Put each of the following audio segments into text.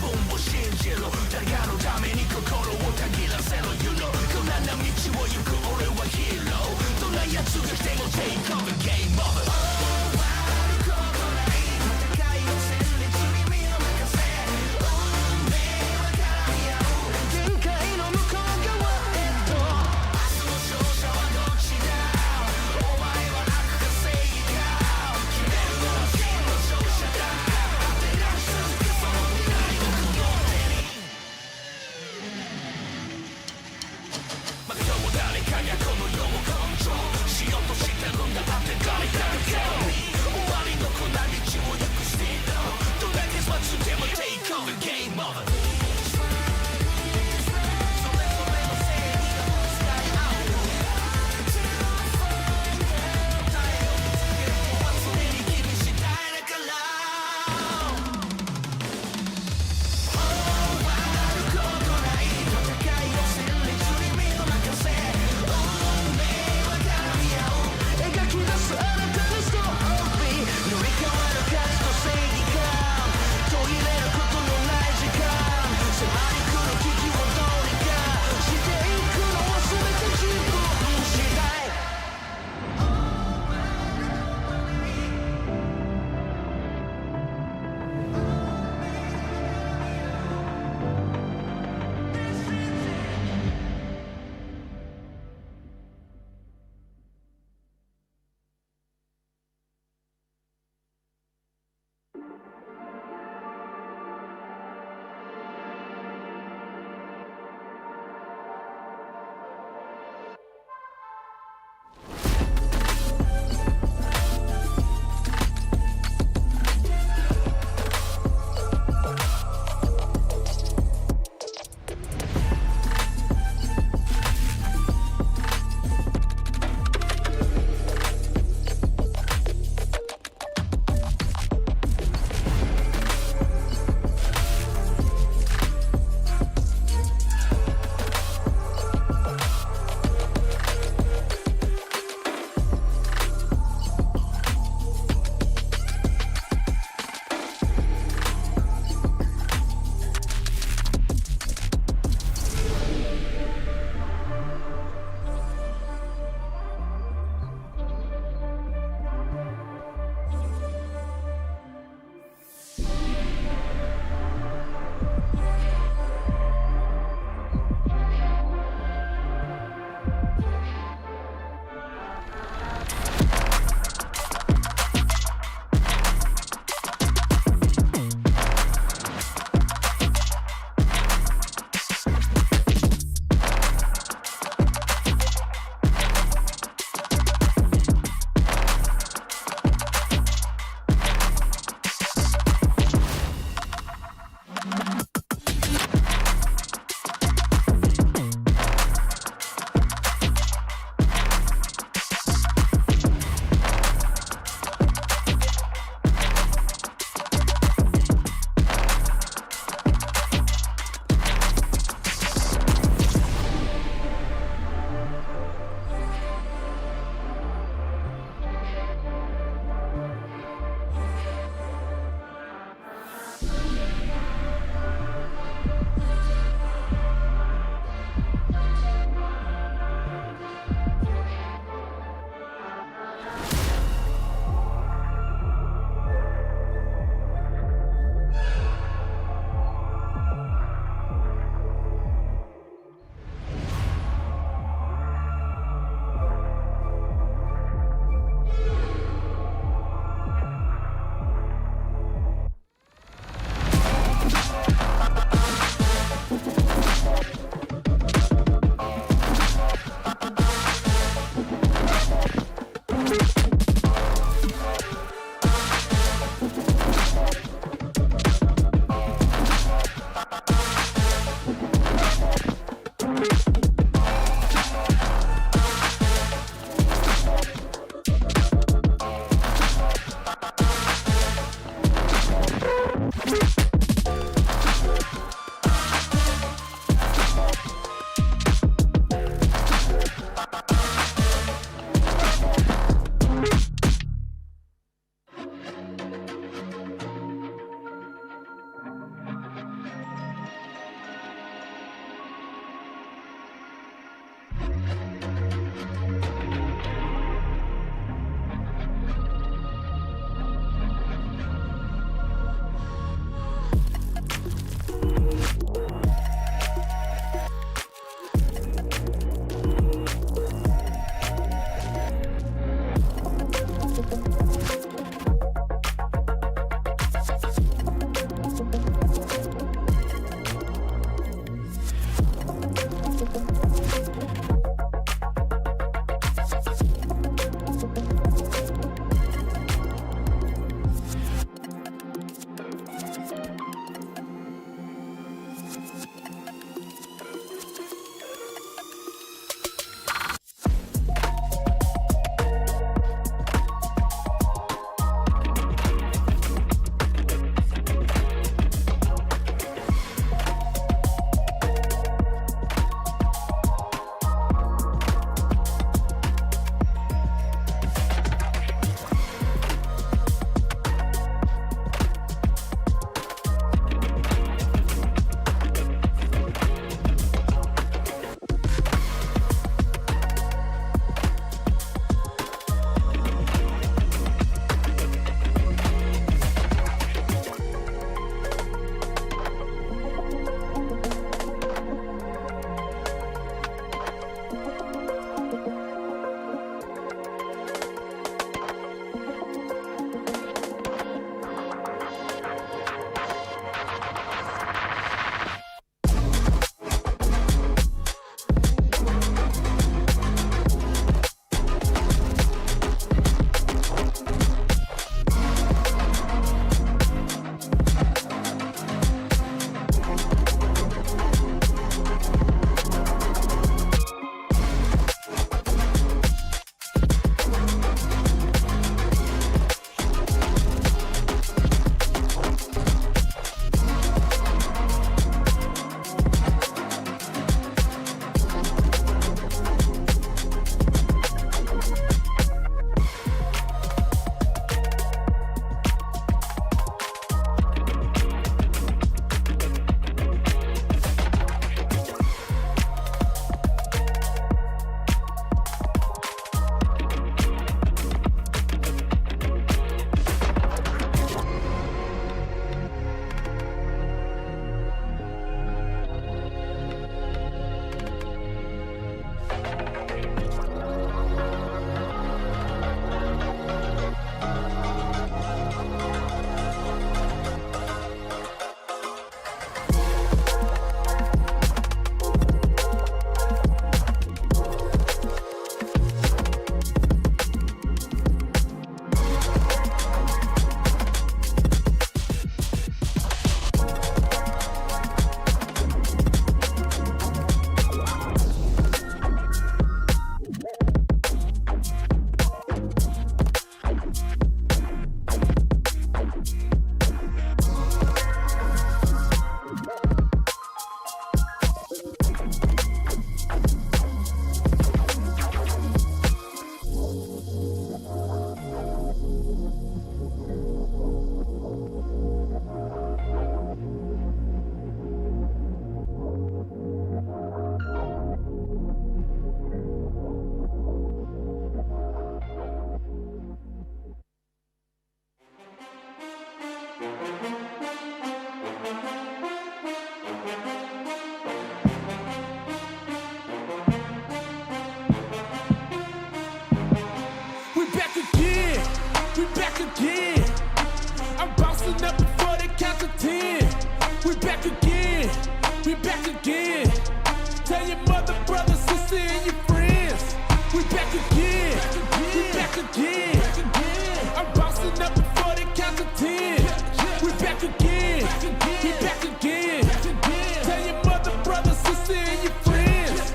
分を信じろ誰かのために心をたぎらせろ You know 困難な道を行く俺はヒーローどんな奴が来ても Take over Game Over 誰かがこの世をコントロールしようとしてるんだって誰かが we back again. Tell your mother, brother, sister, and your friends. We back again. We back again. I'm bouncing up before they count to 10. We back again. We back again. Tell your mother, brother, sister, and your friends.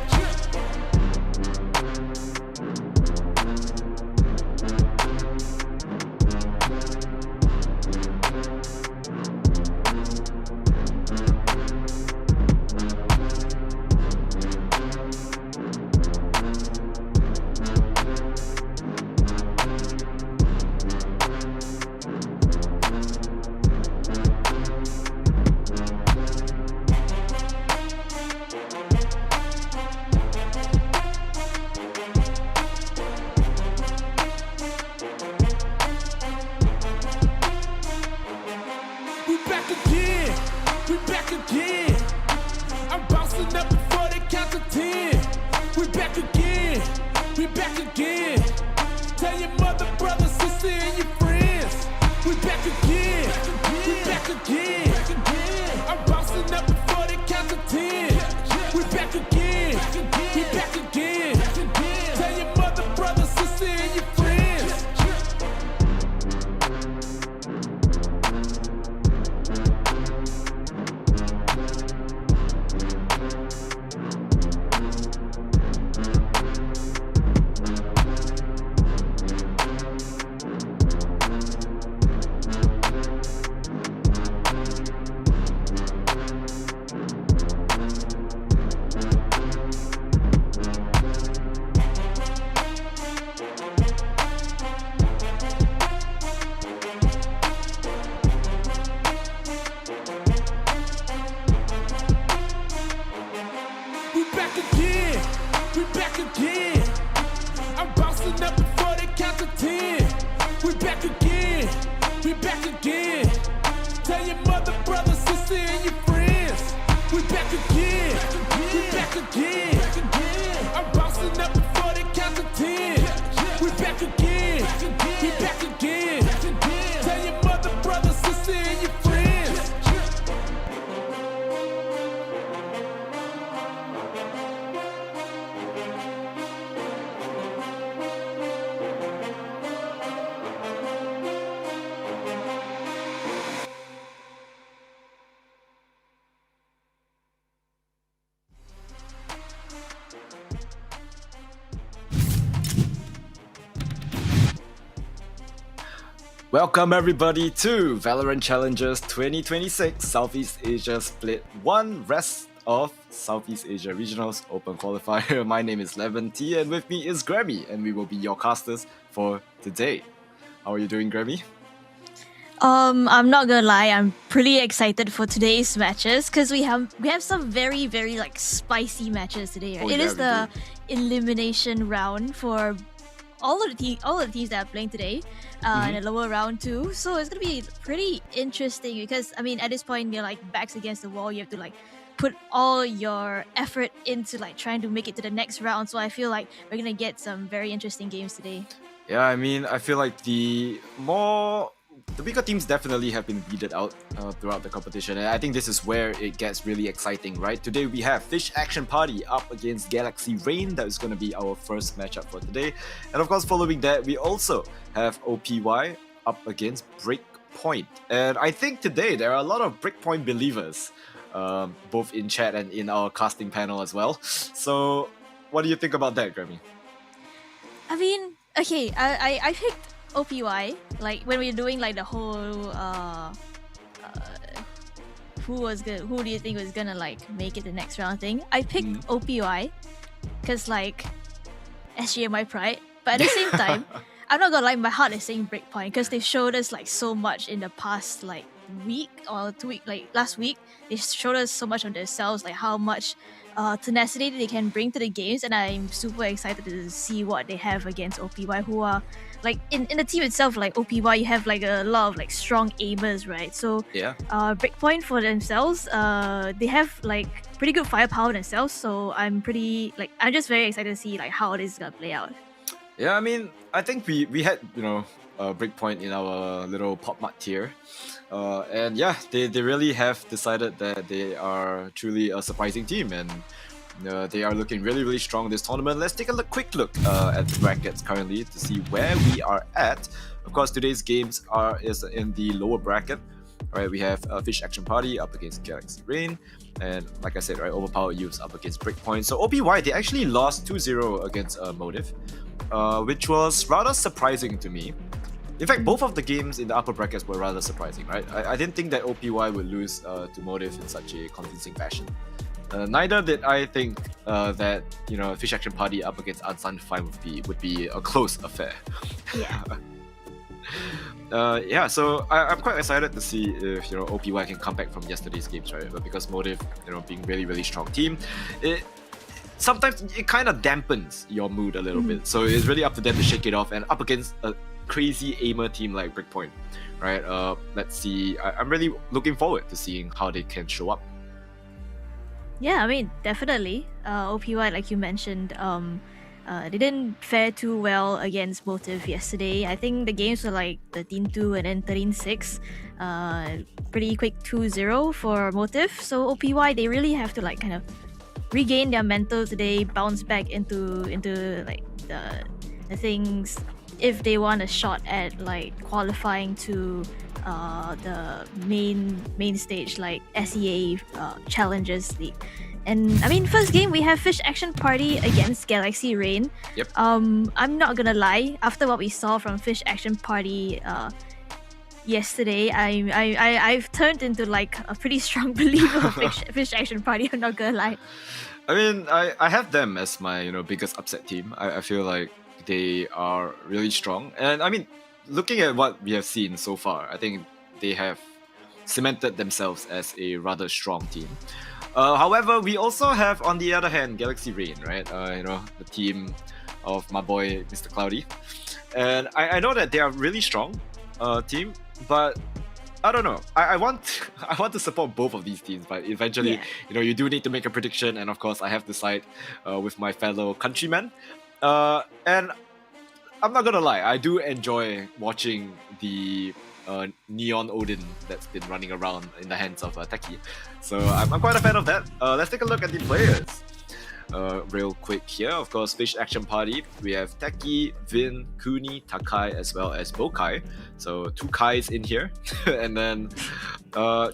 We back again. We back again. I'm bouncing up before they count to 10. We back again. We back again. Tell your mother, brother, sister, and your friends. We back again. We back again. I'm bouncing up before they count to 10. We back again. We back again. Tell your mother, brother, sister, and your friends. We back again. We back again. I'm bouncing up before they count to 10. We back again. We back again. Tell your mother, brother, sister, and your friends. We back again. We back again. I'm bouncing up before they count to 10. We back again. We back again. Tell your mother, brother, sister, and your friends. Welcome everybody to VALORANT Challengers 2026 Southeast Asia Split 1 Rest of Southeast Asia Regionals Open Qualifier. My name is Levin T and with me is Grammy and we will be your casters for today. How are you doing, Grammy? I'm not gonna lie, I'm pretty excited for today's matches because we have some very like spicy matches today. Right? Oh, It yeah, is we the elimination round for all of the teams that are playing today in the lower round too. So it's gonna be pretty interesting because I mean at this point you're like backs against the wall. You have to like put all your effort into like trying to make it to the next round. So I feel like we're gonna get some very interesting games today. Yeah, I mean, I feel like the bigger teams definitely have been weeded out throughout the competition, and I think this is where it gets really exciting, right? Today we have Fish Action Party up against Galaxy Rain. That is going to be our first matchup for today. And of course, following that, we also have OPY up against Breakpoint. And I think today there are a lot of Breakpoint believers, both in chat and in our casting panel as well. So what do you think about that, Grammy? I mean, okay, I picked OPY, like when we were doing like the whole who do you think was gonna like make it the next round thing. I picked OPY because like SGA my pride, but at the same time I'm not gonna lie, my heart is saying Breakpoint because they showed us like so much in the past like week or 2 weeks, like last week they showed us so much of themselves, like how much tenacity they can bring to the games, and I'm super excited to see what they have against OPY, who are like in the team itself. Like OPY, you have like a lot of like strong aimers, right? So Yeah. Breakpoint for themselves, they have like pretty good firepower themselves. So I'm just very excited to see like how this is gonna play out. Yeah, I mean, I think we had, a breakpoint in our little pop mart tier. And yeah, they really have decided that they are truly a surprising team, and they are looking really, really strong this tournament. Let's take a quick look at the brackets currently to see where we are at. Of course, today's games is in the lower bracket. Right, we have Fish Action Party up against Galaxy Rain, and like I said, right, Overpowered Youths up against Breakpoint. So OPY, they actually lost 2-0 against Motive, which was rather surprising to me. In fact, both of the games in the upper brackets were rather surprising, right? I didn't think that OPY would lose to Motive in such a convincing fashion. Neither did I think that Fish Action Party up against Unsigned Fine would be a close affair. Yeah. Yeah, so I'm quite excited to see if OPY can come back from yesterday's games, right? But because Motive, being really, really strong team, sometimes it kind of dampens your mood a little bit. So it's really up to them to shake it off, and up against a crazy aimer team like Breakpoint, right? Let's see. I'm really looking forward to seeing how they can show up. Yeah, I mean, definitely. OPY, like you mentioned, they didn't fare too well against Motive yesterday. I think the games were like 13-2 and then 13-6. Pretty quick 2-0 for Motive. So OPY, they really have to like kind of regain their mental today, bounce back into like the things if they want a shot at like qualifying to the main stage like SEA Challengers League. And I mean, first game we have Fish Action Party against Galaxy Rain. Yep. I'm not gonna lie. After what we saw from Fish Action Party yesterday, I've turned into like a pretty strong believer of Fish Action Party. I'm not gonna lie. I mean, I have them as my biggest upset team. I feel like they are really strong, and I mean, looking at what we have seen so far, I think they have cemented themselves as a rather strong team. However, we also have, on the other hand, Galaxy Rain, right? The team of my boy Mr. Cloudy, and I know that they are really strong team, but I don't know. I want to support both of these teams, but eventually, you do need to make a prediction, and of course, I have to side with my fellow countrymen. And I'm not gonna lie, I do enjoy watching the Neon Odin that's been running around in the hands of Techie. So I'm quite a fan of that. Let's take a look at the players. Real quick here, of course, Fish Action Party. We have Techie, Vin, Kuni, Takai, as well as Bokai. So 2 Kais in here. And then,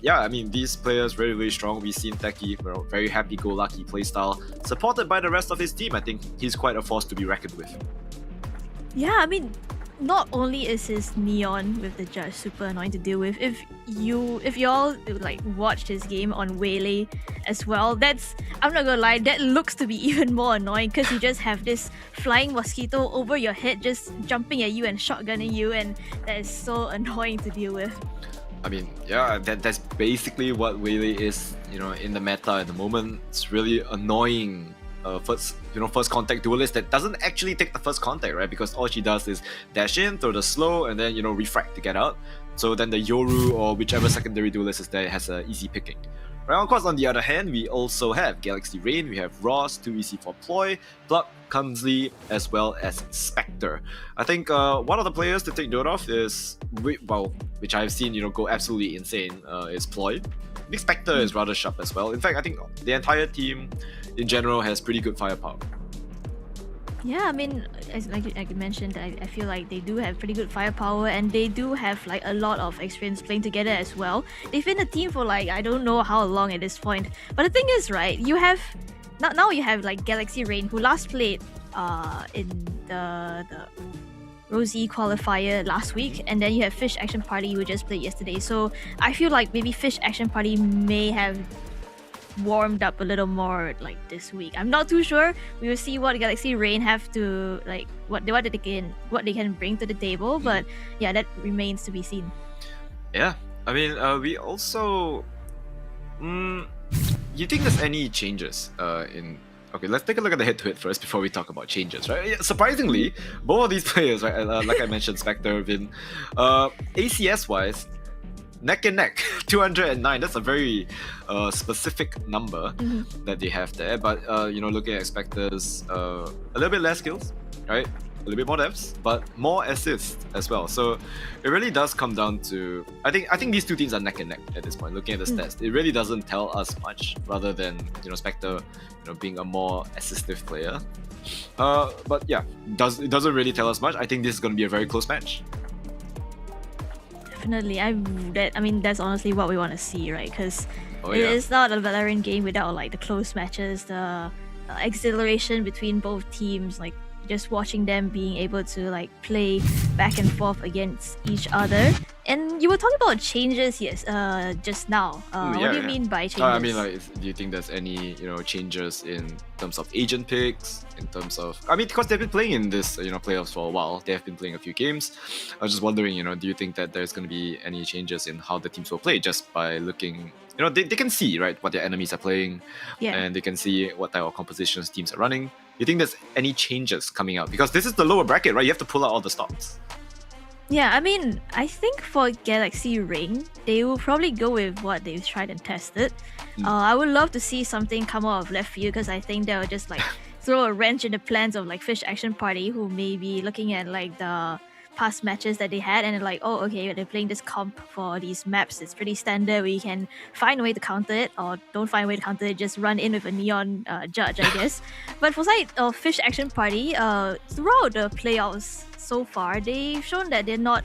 yeah, I mean, these players very, very strong. We've seen Techie, very happy-go-lucky playstyle, supported by the rest of his team. I think he's quite a force to be reckoned with. Yeah, I mean, not only is his Neon with the judge super annoying to deal with, if y'all like watched his game on Waylay as well, I'm not gonna lie, that looks to be even more annoying because you just have this flying mosquito over your head just jumping at you and shotgunning you, and that is so annoying to deal with. I mean, yeah, that's basically what Waylay is, in the meta at the moment. It's really annoying first contact duelist that doesn't actually take the first contact, right? Because all she does is dash in, throw the slow, and then refract to get out. So then the Yoru or whichever secondary duelist is there has an easy picking. Right, of course, on the other hand, we also have Galaxy Rain, we have Ross, 2EC for Ploy, Pluck, Kumsley, as well as Spectre. I think one of the players to take note of is, which I've seen go absolutely insane, is Ploy. I think Spectre is rather sharp as well. In fact, I think the entire team in general has pretty good firepower. Yeah, I mean, like you mentioned, I feel like they do have pretty good firepower, and they do have like a lot of experience playing together as well. They've been a team for like I don't know how long at this point. But the thing is, right, you have now you have like Galaxy Rain, who last played in the RoSEA qualifier last week, and then you have Fish Action Party, who just played yesterday. So I feel like maybe Fish Action Party may have warmed up a little more like this week. I'm not too sure. We will see what Galaxy Rain have to like what they can bring to the table, but yeah, that remains to be seen. Yeah, I mean, we also you think there's any changes in Okay, let's take a look at the head-to-head first before we talk about changes, right? Yeah, surprisingly, both of these players, right, like I mentioned, Spectre, Vin, ACS-wise, neck and neck, 209. That's a very specific number that they have there. But looking at Spectre's a little bit less skills, right? a little bit more depth, but more assists as well. So it really does come down to I think these two teams are neck and neck at this point. Looking at the stats, it really doesn't tell us much, rather than Spectre being a more assistive player. But yeah, it doesn't really tell us much. I think this is going to be a very close match. Definitely, I mean that's honestly what we want to see, right? Because Oh, it yeah. is not a Valorant game without like the close matches, the exhilaration between both teams, like just watching them being able to like play back and forth against each other. And you were talking about changes, yes, just now. What do you mean by changes? I mean, like, do you think there's any changes in terms of agent picks? In terms of, I mean, because they've been playing in this playoffs for a while, they have been playing a few games. I was just wondering, do you think that there's going to be any changes in how the teams will play just by looking? They can see, right, what their enemies are playing, and they can see what type of compositions teams are running. Do you think there's any changes coming out? Because this is the lower bracket, right? You have to pull out all the stops. Yeah, I mean, I think for Galaxy Rain, they will probably go with what they've tried and tested. I would love to see something come out of left field, because I think that would just like throw a wrench in the plans of like Fish Action Party, who may be looking at like the past matches that they had and they're like, oh, okay, they're playing this comp for these maps. It's pretty standard. We can find a way to counter it, or don't find a way to counter it, just run in with a neon judge, I guess. But for side of Fish Action Party, throughout the playoffs so far, they've shown that they're not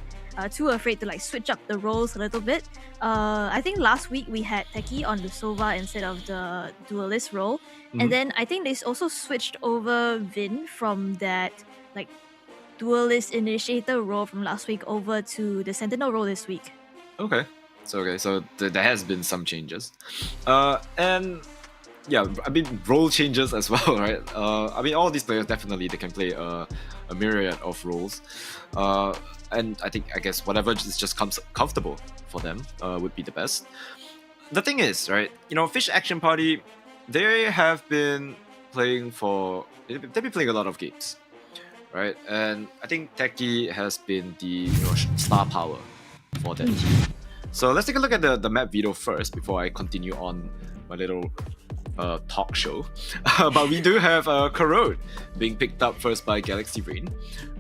too afraid to like switch up the roles a little bit. I think last week we had Techie on the Sova instead of the duelist role, and then I think they also switched over Vin from that like duelist initiator role from last week over to the Sentinel role this week. Okay, so there has been some changes, and yeah, I mean role changes as well, right? I mean all these players definitely they can play a myriad of roles, and I guess whatever just comes comfortable for them would be the best. The thing is, right? Fish Action Party, they have been playing they've been playing a lot of games, right? And I think Techie has been the star power for that team. So let's take a look at the map video first before I continue on my little talk show. But we do have Corrode being picked up first by Galaxy Rain.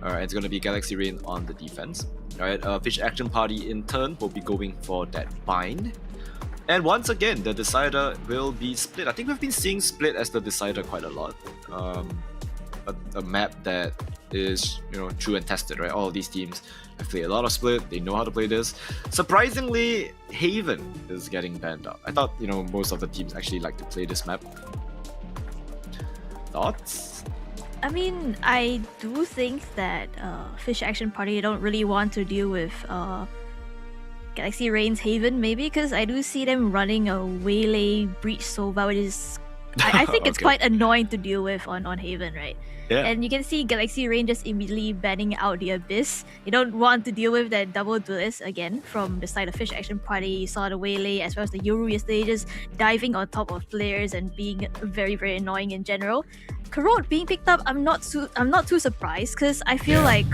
It's going to be Galaxy Rain on the defense. Alright, Fish Action Party in turn will be going for that bind. And once again, the decider will be split. I think we've been seeing split as the decider quite a lot. A map that is true and tested, right? All of these teams have played a lot of split. They know how to play this. Surprisingly, Haven is getting banned out. I thought most of the teams actually like to play this map. Thoughts? I mean, I do think that Fish Action Party don't really want to deal with Galaxy Rain's Haven, maybe, because I do see them running a Waylay Breach Sova, which is I think it's quite annoying to deal with on Haven, right? Yeah. And you can see Galaxy Rain just immediately banning out the Abyss. You don't want to deal with that double duelist again from the side of Fish Action Party. You saw the Waylay as well as the Yoru yesterday just diving on top of players and being very, very annoying in general. Corrode being picked up, I'm not too surprised, because I feel like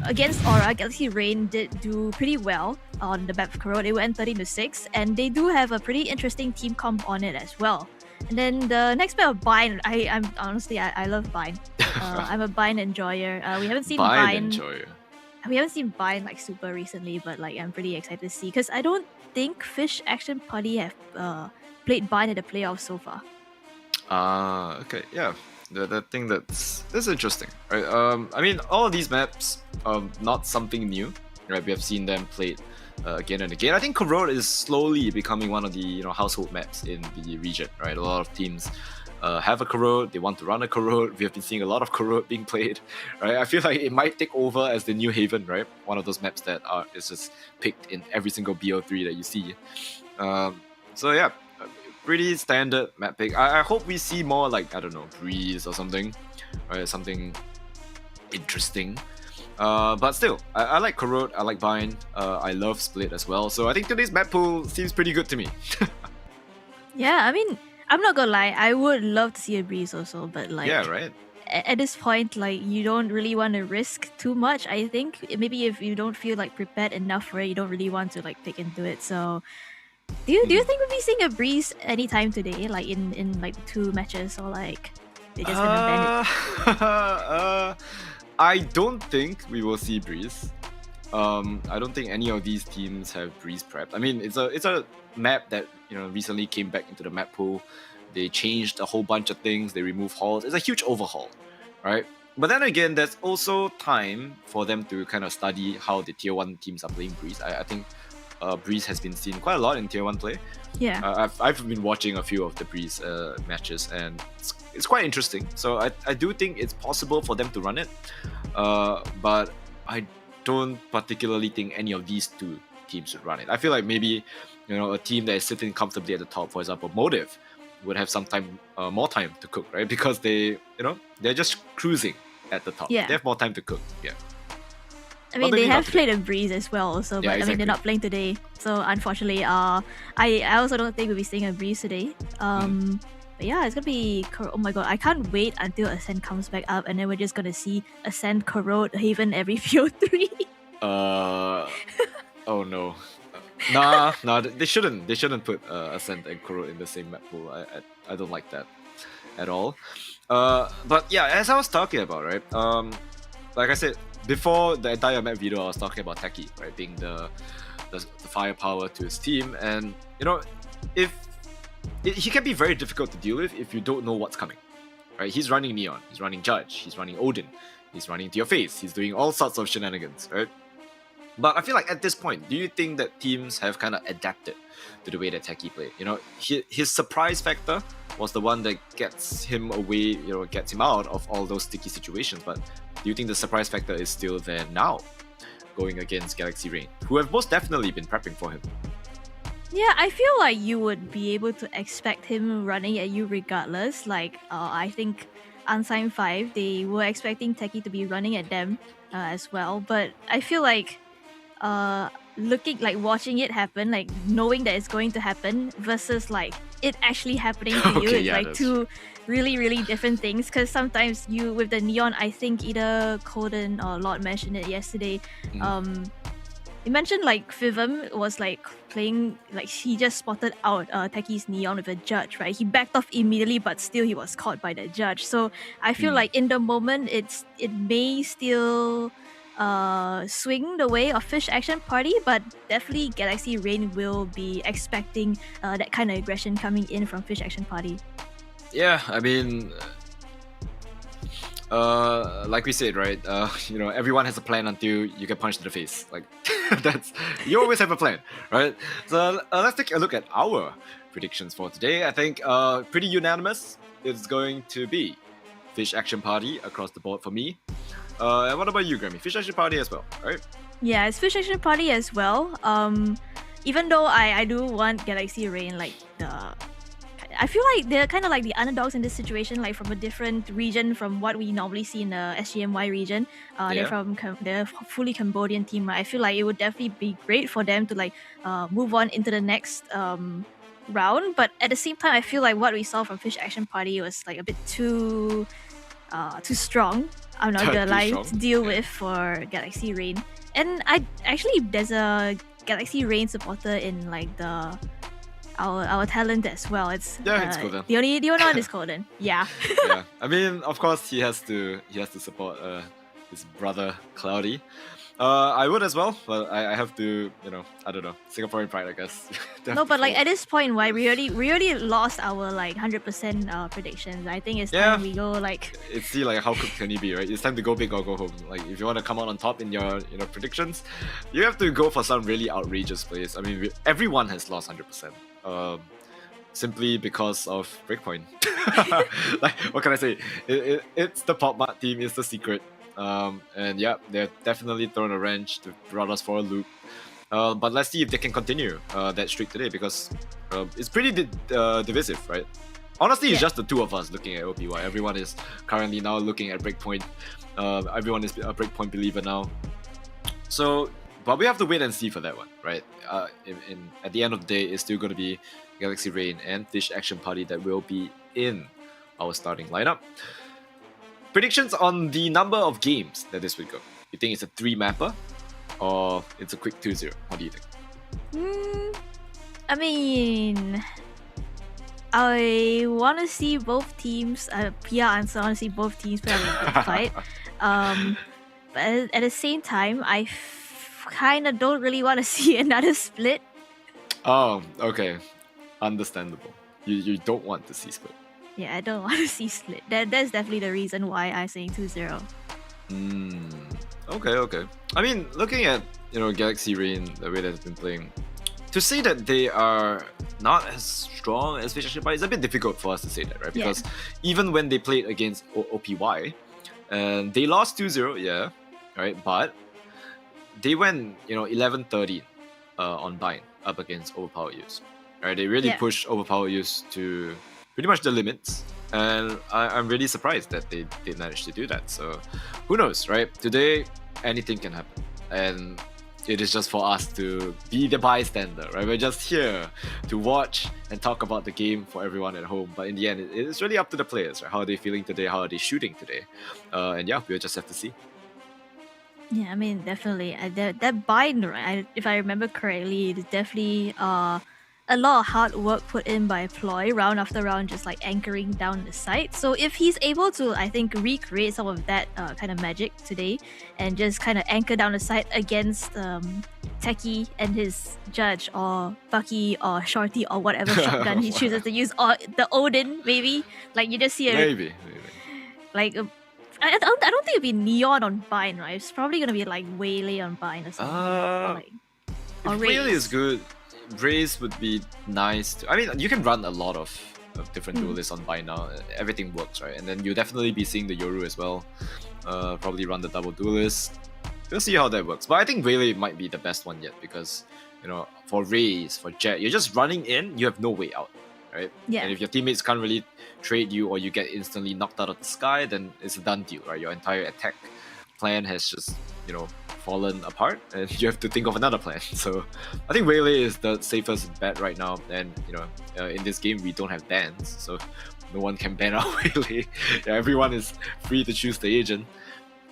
against Aura, Galaxy Rain did do pretty well on the map of Corrode. They went 13-6, and they do have a pretty interesting team comp on it as well. And then the next map of Bind, I'm honestly I love Bind. I'm a Bind enjoyer. We haven't seen Bind. We haven't seen Bind like super recently, but like I'm pretty excited to see, because I don't think Fish Action Party have played Bind in the playoffs so far. Okay, yeah. The thing that's interesting, right? I mean, all of these maps are not something new, right? We have seen them played again and again. I think Corrode is slowly becoming one of the household maps in the region, right? A lot of teams have a Corrode, they want to run a Corrode. We have been seeing a lot of Corrode being played, right? I feel like it might take over as the new Haven, right? One of those maps that is just picked in every single BO3 that you see. So yeah, pretty standard map pick. I hope we see more like, I don't know, Breeze or something, right? Something interesting. But still, I like Corrode, I like Bind, I love Split as well. So I think today's map pool seems pretty good to me. Yeah, I mean, I'm not gonna lie, I would love to see a Breeze also, but like, yeah, right. At this point, like, you don't really want to risk too much. I think maybe if you don't feel like prepared enough for it, you don't really want to like pick into it. So do you think we'll be seeing a Breeze anytime today, like in like 2 matches, or like they're just gonna ban it? I don't think we will see Breeze. I don't think any of these teams have Breeze prepped. I mean, it's a map that recently came back into the map pool. They changed a whole bunch of things. They removed halls. It's a huge overhaul, right? But then again, there's also time for them to kind of study how the tier 1 teams are playing Breeze. I think Breeze has been seen quite a lot in tier 1 play. Yeah. I've been watching a few of the Breeze matches, and it's quite interesting. So I do think it's possible for them to run it, but I don't particularly think any of these two teams should run it. I feel like maybe a team that is sitting comfortably at the top, for example, Motive, would have some time, more time to cook, right? Because they're just cruising at the top. Yeah. They have more time to cook. Yeah. I mean, they have played a Breeze as well, also, but Yeah, I mean, exactly. they're not playing today. So unfortunately, I also don't think we'll be seeing a Breeze today. But yeah, it's gonna be. Oh my god, I can't wait until Ascent comes back up, and then we're just gonna see Ascent corrode Haven every VO3. Oh no. Nah, they shouldn't put Ascent and Corrode in the same map pool. I don't like that at all. But yeah, as I was talking about, right? Like I said before the entire map video, I was talking about Techie, right, being the firepower to his team, and he can be very difficult to deal with if you don't know what's coming, right? He's running Neon, he's running Judge, he's running Odin, he's running to your face, he's doing all sorts of shenanigans, right? But I feel like at this point, do you think that teams have kind of adapted to the way that Techie played? His surprise factor was the one that gets him away, gets him out of all those sticky situations. But do you think the surprise factor is still there now, going against Galaxy Rain, who have most definitely been prepping for him? Yeah, I feel like you would be able to expect him running at you regardless. Like, I think Unsigned 5, they were expecting Techie to be running at them as well. But I feel like watching it happen, like knowing that it's going to happen versus like it actually happening to you, it's like two really, really different things. Because sometimes with the Neon, I think either Coden or Lord mentioned it yesterday. He mentioned like Fivum was like playing, like he just spotted out Techie's Neon with a Judge, right? He backed off immediately, but still he was caught by the Judge. So I feel like in the moment, it may still swing the way of Fish Action Party, but definitely Galaxy Rain will be expecting that kind of aggression coming in from Fish Action Party. Yeah, I mean, like we said, right? Everyone has a plan until you get punched in the face. Like you always have a plan, right? So let's take a look at our predictions for today. I think pretty unanimous. It's going to be Fish Action Party across the board for me. And what about you, Grammy? Fish Action Party as well, right? Yeah, it's Fish Action Party as well. Even though I do want Galaxy Rain, like I feel like they're kind of like the underdogs in this situation, like from a different region from what we normally see in the SGMY region. They're a fully Cambodian team, right? I feel like it would definitely be great for them to like move on into the next round. But at the same time, I feel like what we saw from Fish Action Party was like a bit too strong. I'm not gonna lie, to deal with for Galaxy Rain. And there's a Galaxy Rain supporter in like our talent as well. It's Coden. The only one is Coden. Yeah. Yeah. I mean, of course, he has to support his brother Cloudy. I would as well, but I have to, I don't know, Singaporean pride, I guess. No, but like at this point, why we already lost our like 100% predictions. I think it's time we go like. It's like how can he be, right? It's time to go big or go home. Like if you want to come out on top in your predictions, you have to go for some really outrageous plays. I mean, everyone has lost 100%. Simply because of Breakpoint. Like what can I say? It's the PopMart team. It's the secret. And yeah, they're definitely thrown a wrench to brought us for a loop. But let's see if they can continue that streak today, because it's pretty divisive, right? Honestly, it's just the two of us looking at OPY. Everyone is currently now looking at Breakpoint. Everyone is a Breakpoint believer now. So, but we have to wait and see for that one, right? At the end of the day, it's still going to be Galaxy Rain and Fish Action Party that will be in our starting lineup. Predictions on the number of games that this will go. You think it's a 3-mapper or it's a quick 2-0? What do you think? I mean, I want to see both teams. PR answer. I want to see both teams put up a good fight. But at the same time, I kind of don't really want to see another split. Oh, okay. Understandable. You don't want to see split. Yeah, I don't want to see split. That's definitely the reason why I'm saying 2-0. Okay. I mean, looking at Galaxy Rain, the way that it's been playing, to say that they are not as strong as Fish Action Party is a bit difficult for us to say that, right? Because even when they played against OPY, and they lost 2-0, yeah, right? But they went 11-13 on Bind up against Overpower Use. Right? They really pushed Overpower Use to pretty much the limits, and I'm really surprised that they managed to do that. So who knows, right? Today anything can happen, and it is just for us to be the bystander, right? We're just here to watch and talk about the game for everyone at home, but in the end it's really up to the players, right? How are they feeling today? How are they shooting today? And yeah, we'll just have to see. Yeah, I mean, definitely. That bind, right? If I remember correctly, it's definitely a lot of hard work put in by Ploy, round after round, just like anchoring down the site. So if he's able to, I think, recreate some of that kind of magic today and just kind of anchor down the site against Techie and his judge, or Bucky or Shorty, or whatever shotgun he chooses to use, or the Odin, maybe. Like, you just see a... Maybe. Like... I don't think it'd be Neon on Bind, right? It's probably gonna be like Waylay on Bind or something. Or Waylay is good. Raze would be nice. I mean, you can run a lot of different duelists on Bind now. Everything works, right? And then you'll definitely be seeing the Yoru as well. Probably run the double duelist. We'll see how that works. But I think Waylay might be the best one yet, because for Raze, for Jet, you're just running in. You have no way out. Right? Yeah. And if your teammates can't really trade you, or you get instantly knocked out of the sky, then it's a done deal, right? Your entire attack plan has just, fallen apart, and you have to think of another plan. So I think Waylay is the safest bet right now. And in this game we don't have bans, so no one can ban out Waylay. Yeah, everyone is free to choose the agent.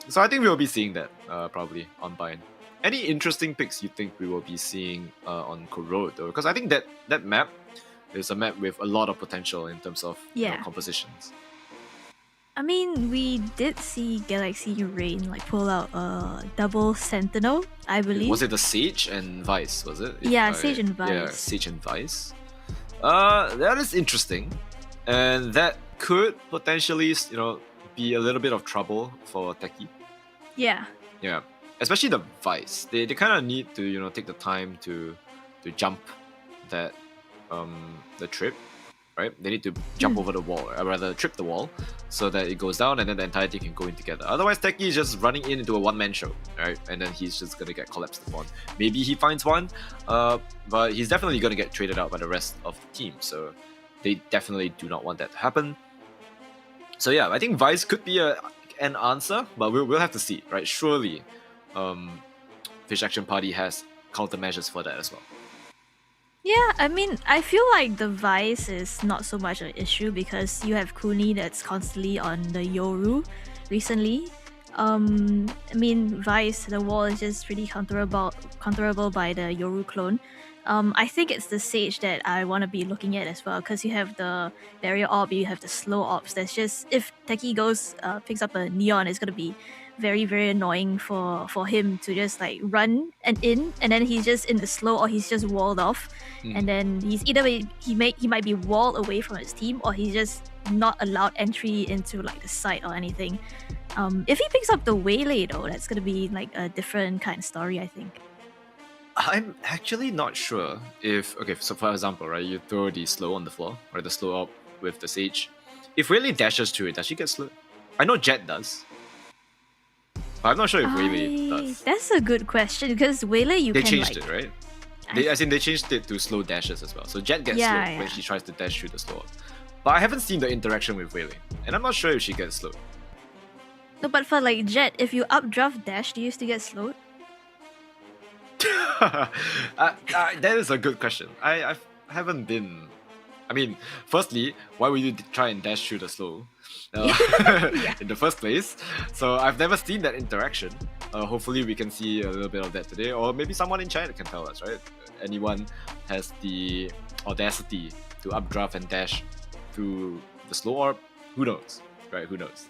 So I think we'll be seeing that probably on Bind. Any interesting picks you think we will be seeing on Corrode though? Because I think that map is a map with a lot of potential in terms of compositions. I mean, we did see Galaxy Rain like pull out a double Sentinel, I believe. Was it the Sage and Vice, was it? Sage and Vice. Yeah, Sage and Vice. That is interesting. And that could potentially, be a little bit of trouble for Techie. Yeah. Yeah. Especially the Vice. They kind of need to, take the time to jump that the trip, right? They need to jump over the wall, or rather trip the wall, so that it goes down and then the entire team can go in together. Otherwise, Techie is just running into a one-man show, right? And then he's just gonna get collapsed upon. Maybe he finds one, but he's definitely gonna get traded out by the rest of the team. So they definitely do not want that to happen. So yeah, I think Vice could be an answer, but we'll have to see, right? Surely, Fish Action Party has countermeasures for that as well. Yeah, I mean, I feel like the Vice is not so much an issue because you have Kuni that's constantly on the Yoru recently. I mean, Vice, the wall is just pretty counterable by the Yoru clone. I think it's the Sage that I want to be looking at as well, because you have the Barrier Orb, you have the Slow Ops. That's just, if Techie goes, picks up a Neon, it's going to be very, very annoying for him to just like run and in, and then he's just in the slow, or he's just walled off, and then he's either way, he might be walled away from his team, or he's just not allowed entry into like the site or anything. If he picks up the Waylay though, that's gonna be like a different kind of story, I think. I'm actually not sure if, okay, so for example, right, you throw the slow on the floor, or the slow up with the Sage. If Waylay dashes through it, does she get slowed? I know Jet does. I'm not sure if Waylay does. That's a good question, because Waylay they changed it, right? They changed it to slow dashes as well. So Jet gets slowed when she tries to dash through the slow up. But I haven't seen the interaction with Waylay, and I'm not sure if she gets slowed. No, but for like Jet, if you updraft dash, do you still get slowed? That is a good question. I haven't been... I mean, firstly, why would you try and dash through the slow in the first place? So I've never seen that interaction. Hopefully we can see a little bit of that today, or maybe someone in China can tell us, right? Anyone has the audacity to updraft and dash through the slow orb? Who knows, right? Who knows?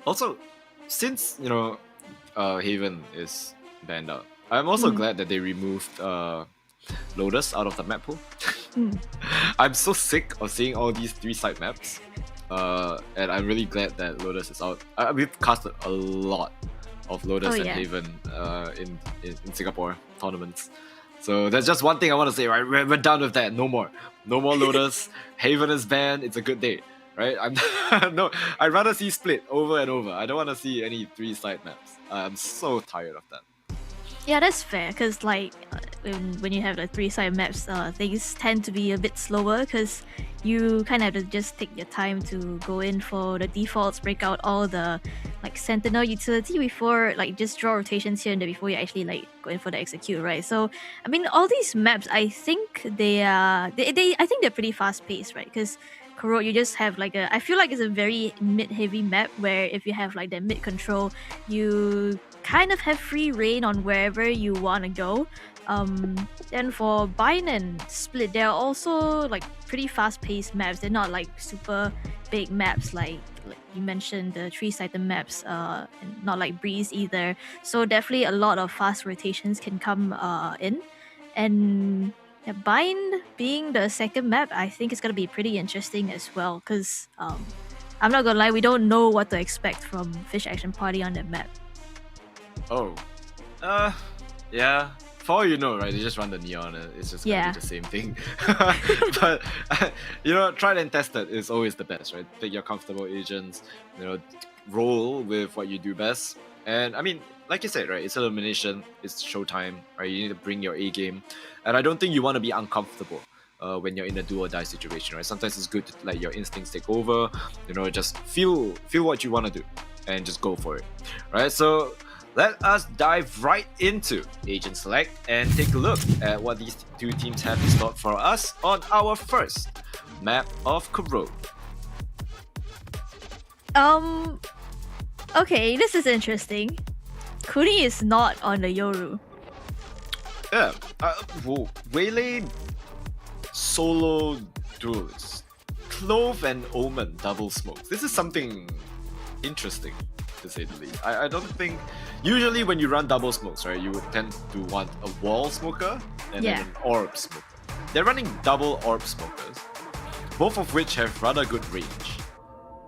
Also, since Haven is banned out, I'm also glad that they removed Lotus out of the map pool. I'm so sick of seeing all these 3-side maps, and I'm really glad that Lotus is out. We've casted a lot of Lotus and Haven in Singapore tournaments. So that's just one thing I want to say, right? We're done with that. No more Lotus. Haven is banned. It's a good day, right? I'd rather see split over and over. I don't want to see any 3-side maps. I'm so tired of that. Yeah, that's fair, because like when you have the 3-side maps, things tend to be a bit slower because you kind of have to just take your time to go in for the defaults, break out all the like Sentinel utility before like just draw rotations here and there before you actually like go in for the execute, right? So I mean, all these maps, I think I think they're pretty fast paced, right? Because Corrode, you just have like I feel like it's a very mid-heavy map where if you have like the mid control, you kind of have free reign on wherever you want to go. Then for Bind and Split, they're also like pretty fast-paced maps. They're not like super big maps like you mentioned, the 3-sided maps, and not like Breeze either. So definitely a lot of fast rotations can come in. And Bind being the second map, I think it's gonna be pretty interesting as well, because I'm not gonna lie, we don't know what to expect from Fish Action Party on that map. Oh, yeah. For all you know, right? They just run the neon. It's just gonna be the same thing. But tried and tested is always the best, right? Pick your comfortable agents. Roll with what you do best. And I mean, like you said, right? It's elimination. It's showtime, right? You need to bring your A game, and I don't think you want to be uncomfortable when you're in a do or die situation, right? Sometimes it's good to let your instincts take over. Just feel what you want to do, and just go for it, right? So let us dive right into Agent Select and take a look at what these two teams have in store for us on our first map of Corrode. Okay, this is interesting. Kuni is not on the Yoru. Yeah, Waylay solo duels. Clove and Omen double smokes. This is something interesting, to say the least. I don't think... Usually when you run double smokes, right, you would tend to want a wall smoker and then an orb smoker. They're running double orb smokers, both of which have rather good range.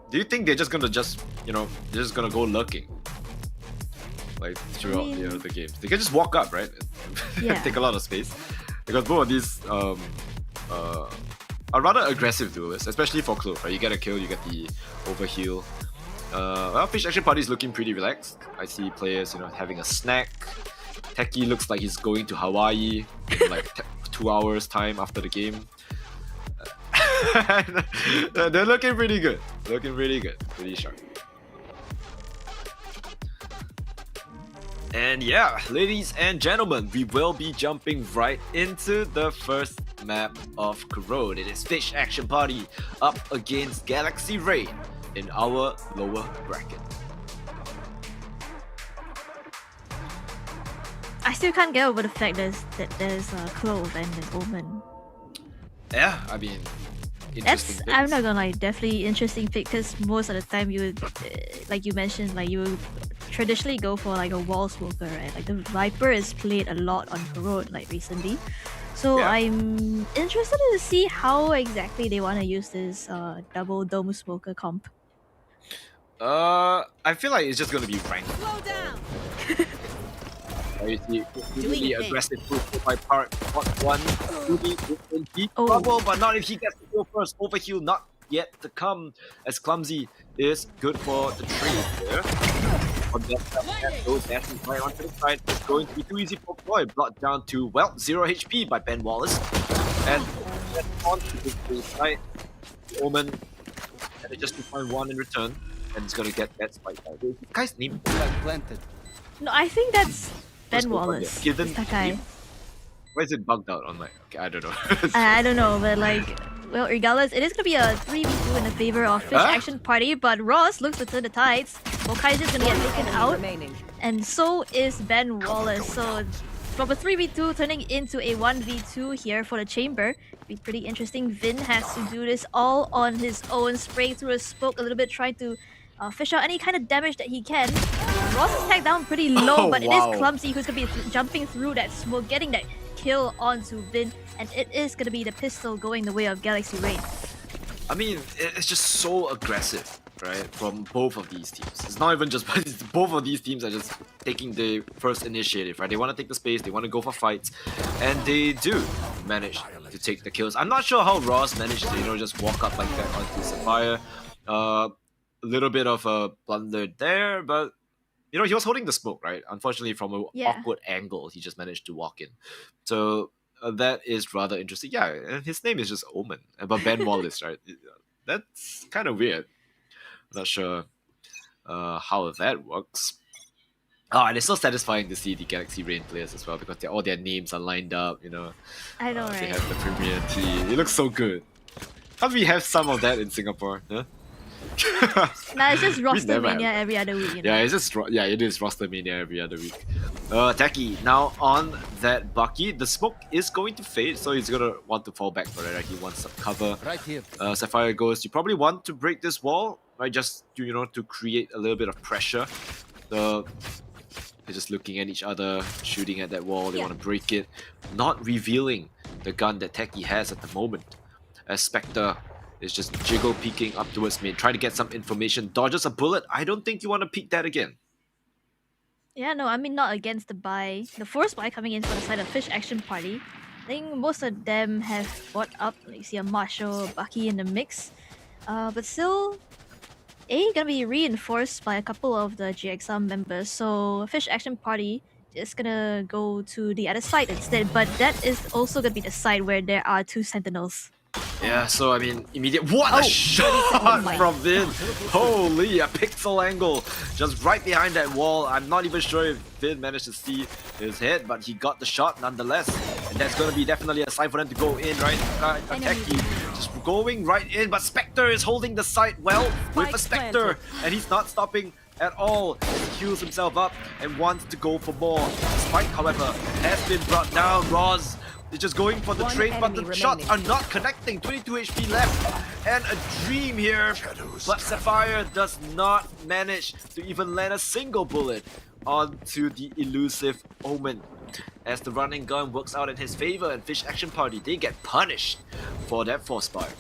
Do you think they're just gonna they're just gonna go lurking? Like throughout the games. They can just walk up, right? Take a lot of space. Because both of these are rather aggressive duelists, especially for Clove, right? You get a kill, you get the overheal. Fish Action Party is looking pretty relaxed. I see players, having a snack. Techie looks like he's going to Hawaii in like 2 hours time after the game. They're looking pretty good. Pretty sharp. And yeah, ladies and gentlemen, we will be jumping right into the first map of Corrode. It is Fish Action Party up against Galaxy Rain in our lower bracket. I still can't get over the fact that there's a Clove and an Omen. Yeah, I mean, interesting picks. I'm not gonna lie, definitely interesting pick, because most of the time you would, like you mentioned, like you would traditionally go for like a wall smoker, right? Like the Viper is played a lot on Corrode like recently. So I'm interested to see how exactly they want to use this double dome smoker comp. I feel like it's just gonna be ranked. Slow down. You see, really aggressive push by part. One, Ruby in deep trouble, but not if he gets to go first. Overheal not yet to come, as Clumsy is good for the trade there. On that side, goes dashing right onto the side. It's going to be too easy for Boy. Brought down to 0 HP by Ben Wallace. And on to the side, Omen, and they just find one in return, and it's gonna get that spike by the guy's name. Planted. No, I think that's Ben Wallace. Given Takai. Why is it bugged out on my... Okay, I don't know. I don't know, but like, well, regardless, it is gonna be a 3v2 in the favor of Fish Action Party, but Ross looks to turn the tides. Kaiser's gonna get taken out, and so is Ben Wallace. So from a 3v2 turning into a 1v2 here for the chamber. Be pretty interesting. Vin has to do this all on his own, spraying through a smoke a little bit, trying to fish out any kind of damage that he can. Ross is tagged down pretty low, but it is Clumsy who's going to be jumping through that smoke, getting that kill onto Vin, and it is going to be the pistol going the way of Galaxy Rain. I mean, it's just so aggressive, right, from both of these teams. It's not even just both of these teams are just taking the first initiative, right? They want to take the space, they want to go for fights, and they do manage to take the kills. I'm not sure how Ross managed to, just walk up like that onto Sapphire. A little bit of a blunder there, but he was holding the smoke, right? Unfortunately, from an awkward angle, he just managed to walk in. So that is rather interesting. Yeah, and his name is just Omen, but Ben Wallace, right? That's kind of weird. Not sure how that works. Oh, and it's so satisfying to see the Galaxy Rain players as well, because all their names are lined up, I know, right? They have the Premier team. It looks so good. How do we have some of that in Singapore? Huh? Nah, it's just roster mania every other week. Yeah, it's just it is roster mania every other week. Techie now on that Bucky. The smoke is going to fade, so he's gonna want to fall back for it. Right? He wants some cover. Right here. Sapphire goes. You probably want to break this wall, right? Just to create a little bit of pressure. They're just looking at each other, shooting at that wall. They want to break it, not revealing the gun that Techie has at the moment. As Spectre is just jiggle peeking up towards mid, trying to get some information, dodges a bullet. I don't think you want to peek that again. Yeah, no, I mean not against the buy. The force buy coming in from the side of Fish Action Party. I think most of them have bought up. Like you see a Marshall, Bucky in the mix. But still, gonna be reinforced by a couple of the GXR members. So Fish Action Party is gonna go to the other side instead. But that is also gonna be the side where there are 2 sentinels. Yeah, so I mean, what a shot from Vin! Holy, a pixel angle just right behind that wall. I'm not even sure if Vin managed to see his head, but he got the shot nonetheless. And that's going to be definitely a sign for them to go in, right? Techie just going right in, but Spectre is holding the site well with a Spectre, and he's not stopping at all. He heals himself up and wants to go for more. Spike, however, has been brought down. Roz is just going for the trade, but the shots are not connecting. 22 HP left, and a dream here, but Sapphire does not manage to even land a single bullet onto the elusive Omen. As the running gun works out in his favor, and Fish Action Party, they get punished for that force fire.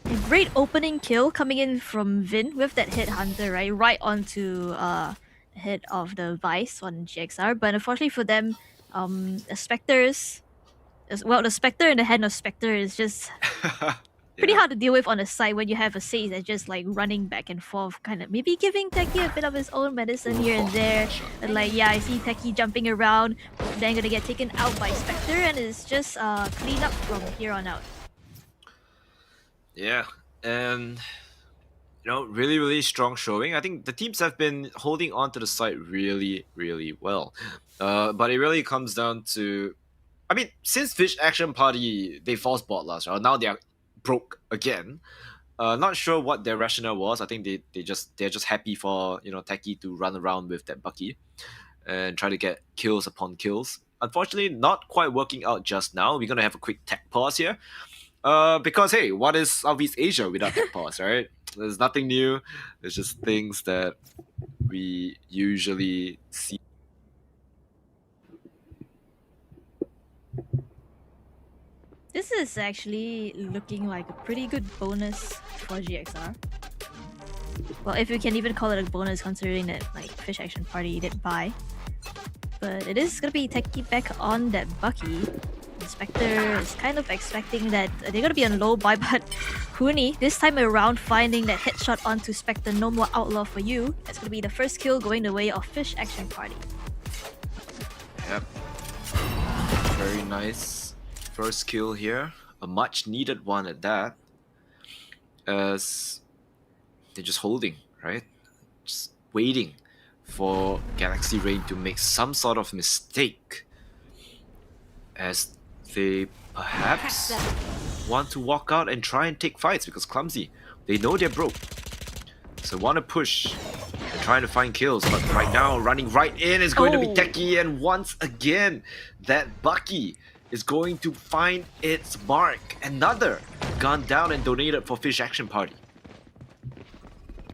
A great opening kill coming in from Vin with that hit hunter, right onto the head of the Vice on GXR. But unfortunately for them, the Spectres, the Spectre in the hand of Spectre is just pretty hard to deal with on the side when you have a Sage that's just like running back and forth, kind of maybe giving Techie a bit of his own medicine here and there. But like, yeah, I see Techie jumping around, then gonna get taken out by Spectre, and it's just clean up from here on out. Yeah, and really, really strong showing. I think the teams have been holding on to the site really, really well. But it really comes down to, I mean, since Fish Action Party, they false bought last round, now they are broke again. Not sure what their rationale was. I think they're just happy for Techie to run around with that Bucky and try to get kills upon kills. Unfortunately, not quite working out just now. We're gonna have a quick tech pause here. Because hey, what is Southeast Asia without tech pause, right? There's nothing new. There's just things that we usually see. This is actually looking like a pretty good bonus for GXR. Well, if you can even call it a bonus considering that like Fish Action Party did buy. But it is gonna be Techie back on that Bucky. Spectre is kind of expecting that they're gonna be on low buy, but Huni this time around finding that headshot onto Spectre. No more outlaw for you. That's gonna be the first kill going the way of Fish Action Party. Yep. Very nice first kill here. A much needed one at that. As they're just holding, right? Just waiting for Galaxy Rain to make some sort of mistake. As they perhaps want to walk out and try and take fights because Clumsy, they know they're broke. So want to push trying to find kills, but right now running right in is going to be Techie, and once again that Bucky is going to find its mark. Another gun down and donated for Fish Action Party.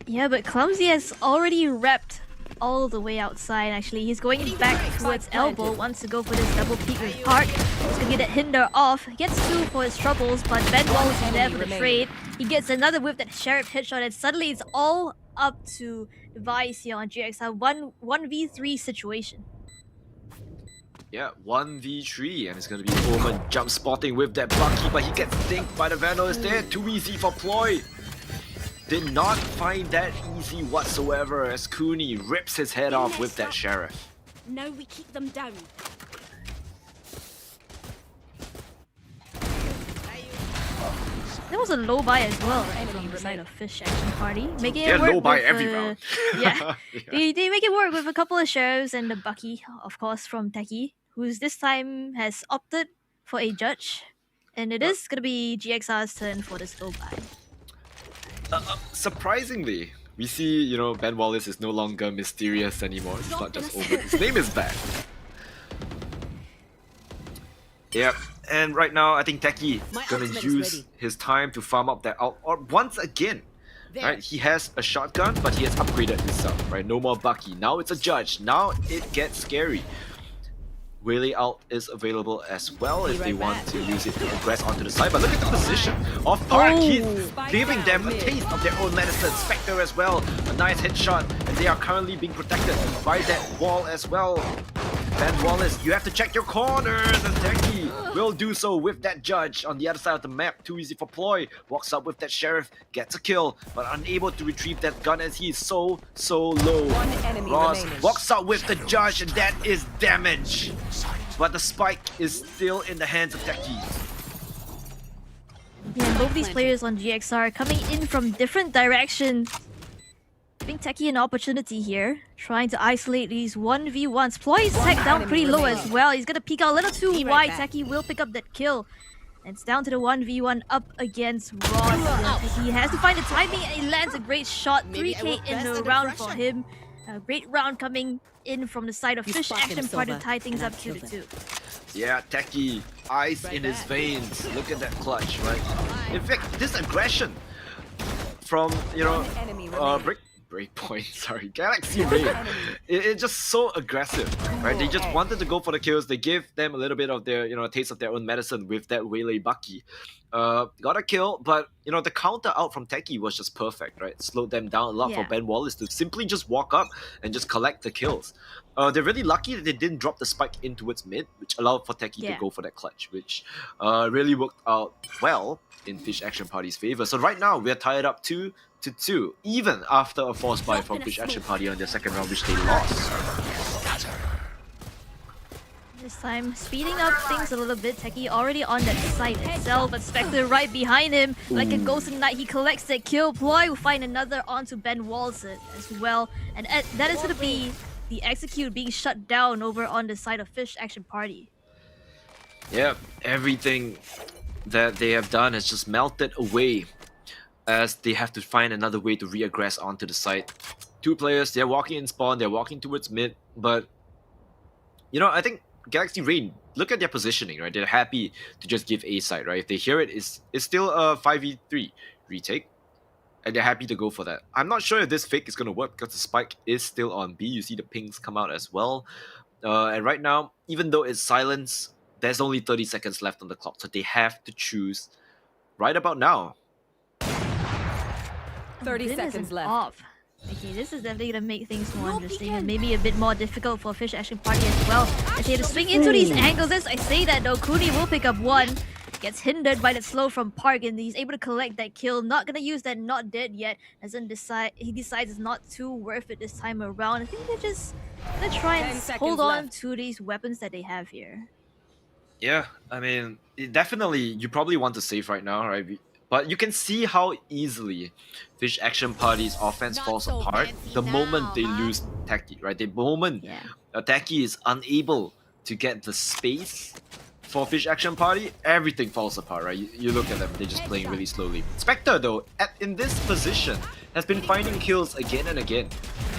Yeah, but Clumsy has already repped all the way outside. Actually, he's going back towards Elbow, wants to go for this double peek with Park. He's gonna get that Hinder off, gets 2 for his troubles, but Ben Wall is there for the trade. He gets another with that Sheriff headshot, and suddenly it's all up to Vice here on GXR. 1v3 situation. Yeah, 1v3, and it's gonna be Omen jump spotting with that Bucky, but he gets dinked by the Vandal instead. Too easy for Ploy. Did not find that easy whatsoever as Cooney rips his head off with that Sheriff. Now we keep them down. There was a low buy as well, right, from the side of Fish Action Party, making it Yeah, work low buy with, every round. yeah, They make it work with a couple of Sheriffs and the Bucky, of course, from Techie, who's this time has opted for a judge, and it is gonna be GXR's turn for this low buy. Surprisingly, we see, you know, Ben Wallace is no longer mysterious anymore. It's not just Omen. His name is back. Yep, and right now I think Techie gonna use his time to farm up that out or once again. Right, he has a shotgun, but he has upgraded himself. Right, no more Bucky. Now it's a judge. Now it gets scary. Whaley Alt is available as well if they want to use it to progress onto the side. But look at the position of Park. He's giving them a taste of their own medicine. Spectre as well, a nice headshot, and they are currently being protected by that wall as well. Ben Wallace, you have to check your corners, and Techie will do so with that judge on the other side of the map. Too easy for Ploy. Walks up with that Sheriff, gets a kill, but unable to retrieve that gun as he is so low. One enemy Ross remaining. walks out with the judge, and that is damage. But the spike is still in the hands of Techie. Yeah, both these players on GXR are coming in from different directions. Giving Techie an opportunity here, trying to isolate these 1v1s. Ploy is tagged down pretty low as well. He's gonna peek out a little too wide. Techie will pick up that kill. And it's down to the 1v1 up against Ross. He has to find the timing, and he lands a great shot. 3k in the round for him. A great round coming in from the side of Fish Action Party to tie things up 2-2. Yeah, Techie, ice in his veins. Look at that clutch, right? In fact, this aggression from, you know, Breakpoint, sorry, Galaxy Rain. It's just so aggressive, right? They just wanted to go for the kills. They give them a little bit of their, you know, a taste of their own medicine with that Waylay Bucky. Got a kill, but, you know, the counter out from Techie was just perfect, right? Slowed them down a lot for Ben Wallace to simply just walk up and just collect the kills. They're really lucky that they didn't drop the spike in towards mid, which allowed for Techie to go for that clutch, which really worked out well in Fish Action Party's favor. So right now, we're tied up 2-2, even after a force buy from Fish Action Party on their second round, which they lost. This time, speeding up things a little bit. Techie already on that site itself, but Spectre right behind him. Like a Ghost Knight, he collects that kill. Ploy will find another onto Ben Walls as well. And that is going to be the execute being shut down over on the side of Fish Action Party. Yeah, everything that they have done has just melted away as they have to find another way to reaggress onto the site. 2 players, they're walking in spawn, they're walking towards mid, but you know, I think Galaxy Rain, look at their positioning, right? They're happy to just give A side, right? If they hear it, it's still a 5v3 retake, and they're happy to go for that. I'm not sure if this fake is going to work because the spike is still on B. You see the pings come out as well. And right now, even though it's silence, there's only 30 seconds left on the clock, so they have to choose right about now. 30 seconds left. Off. Okay, this is definitely gonna make things more interesting and maybe a bit more difficult for Fish Action Party as well. As they have to swing into these angles. As I say that though, Cooney will pick up one. Gets hindered by that slow from Park, and he's able to collect that kill. Not gonna use that not dead yet. He decides it's not too worth it this time around. I think they're just gonna try and hold on to these weapons that they have here. Yeah, I mean, definitely you probably want to save right now, right? But you can see how easily Fish Action Party's offense falls apart the moment they lose Techie, right? The moment Techie is unable to get the space for Fish Action Party, everything falls apart, right? You look at them, they're just playing really slowly. Spectre, though, in this position, has been finding kills again and again.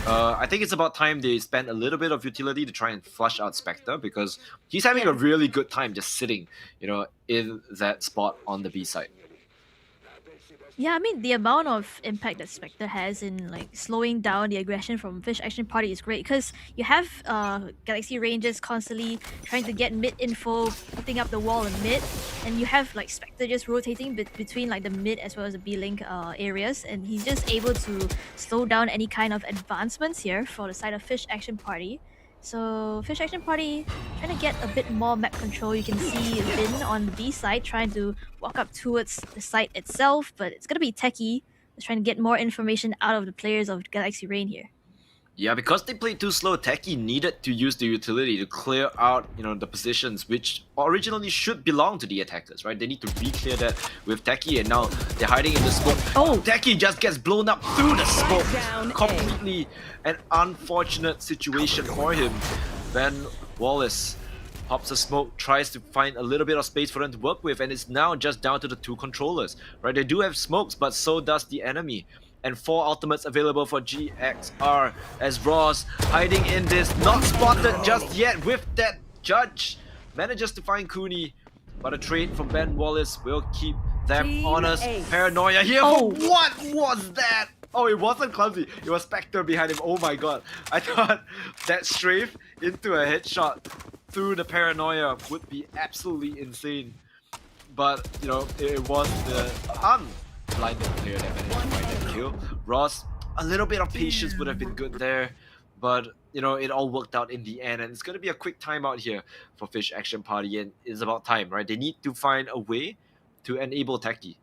I think it's about time they spend a little bit of utility to try and flush out Spectre, because he's having a really good time just sitting, in that spot on the B side. Yeah, I mean the amount of impact that Spectre has in like slowing down the aggression from Fish Action Party is great, because you have Galaxy Rangers constantly trying to get mid info, putting up the wall in mid, and you have like Spectre just rotating between like the mid as well as the B link areas, and he's just able to slow down any kind of advancements here for the side of Fish Action Party. So Fish Action Party trying to get a bit more map control. You can see Vin on the B side trying to walk up towards the site itself, but it's gonna be Techie who's trying to get more information out of the players of Galaxy Rain here. Yeah, because they played too slow, Techie needed to use the utility to clear out, the positions which originally should belong to the attackers, right? They need to re-clear that with Techie, and now they're hiding in the smoke. Oh! Techie just gets blown up through the smoke. Down Completely an unfortunate situation for him. Then Wallace pops a smoke, tries to find a little bit of space for them to work with, and it's now just down to the two controllers, right? They do have smokes, but so does the enemy. And 4 ultimates available for GXR as Ross hiding in this, not spotted just yet with that judge. Manages to find Cooney, but a trade from Ben Wallace will keep them Team honest. Ace. Paranoia here Oh. for what was that? Oh, it wasn't clumsy. It was Spectre behind him. Oh my god. I thought that strafe into a headshot through the Paranoia would be absolutely insane. But, it was the blinded player that managed to find that kill. Ross, a little bit of patience would have been good there, but it all worked out in the end, and it's gonna be a quick timeout here for Fish Action Party, and it's about time, right? They need to find a way to enable Techie.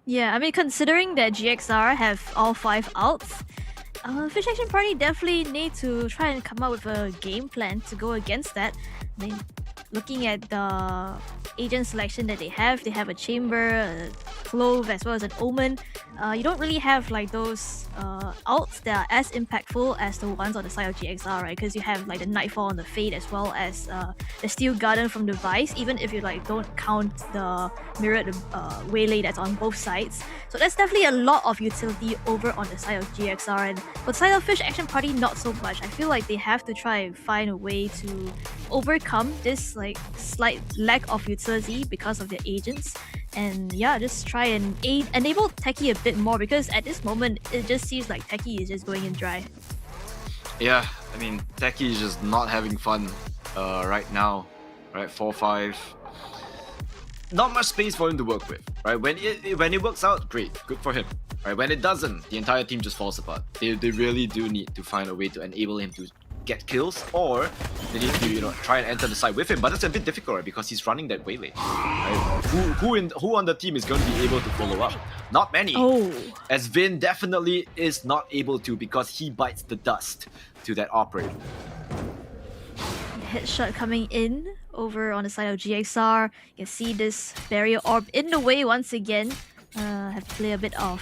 Yeah, I mean considering that GXR have all 5 ults, Fish Action Party definitely need to try and come up with a game plan to go against that. I mean, looking at the agent selection that they have a Chamber, a Clove, as well as an Omen. You don't really have like those ults that are as impactful as the ones on the side of GXR, right? Because you have like the Nightfall on the Fade, as well as the Steel Garden from the Vice, even if you like don't count the mirrored Waylay that's on both sides. So that's definitely a lot of utility over on the side of GXR, and for the side of Fish Action Party, not so much. I feel like they have to try and find a way to overcome this like slight lack of utility because of their agents, and yeah, just try and enable Techie a bit more, because at this moment it just seems like Techie is just going in dry. Yeah, I mean, Techie is just not having fun right now, right? 4-5. Not much space for him to work with, right? When it works out, great, good for him. Right? When it doesn't, the entire team just falls apart. They really do need to find a way to enable him to get kills, or they need to try and enter the side with him. But it's a bit difficult, right? Because he's running that Waylay. Right? Who on the team is going to be able to follow up? Not many. Oh, As Vin definitely is not able to, because he bites the dust to that operator. headshot coming in over on the side of GXR. You can see this barrier orb in the way once again. Have to play a bit of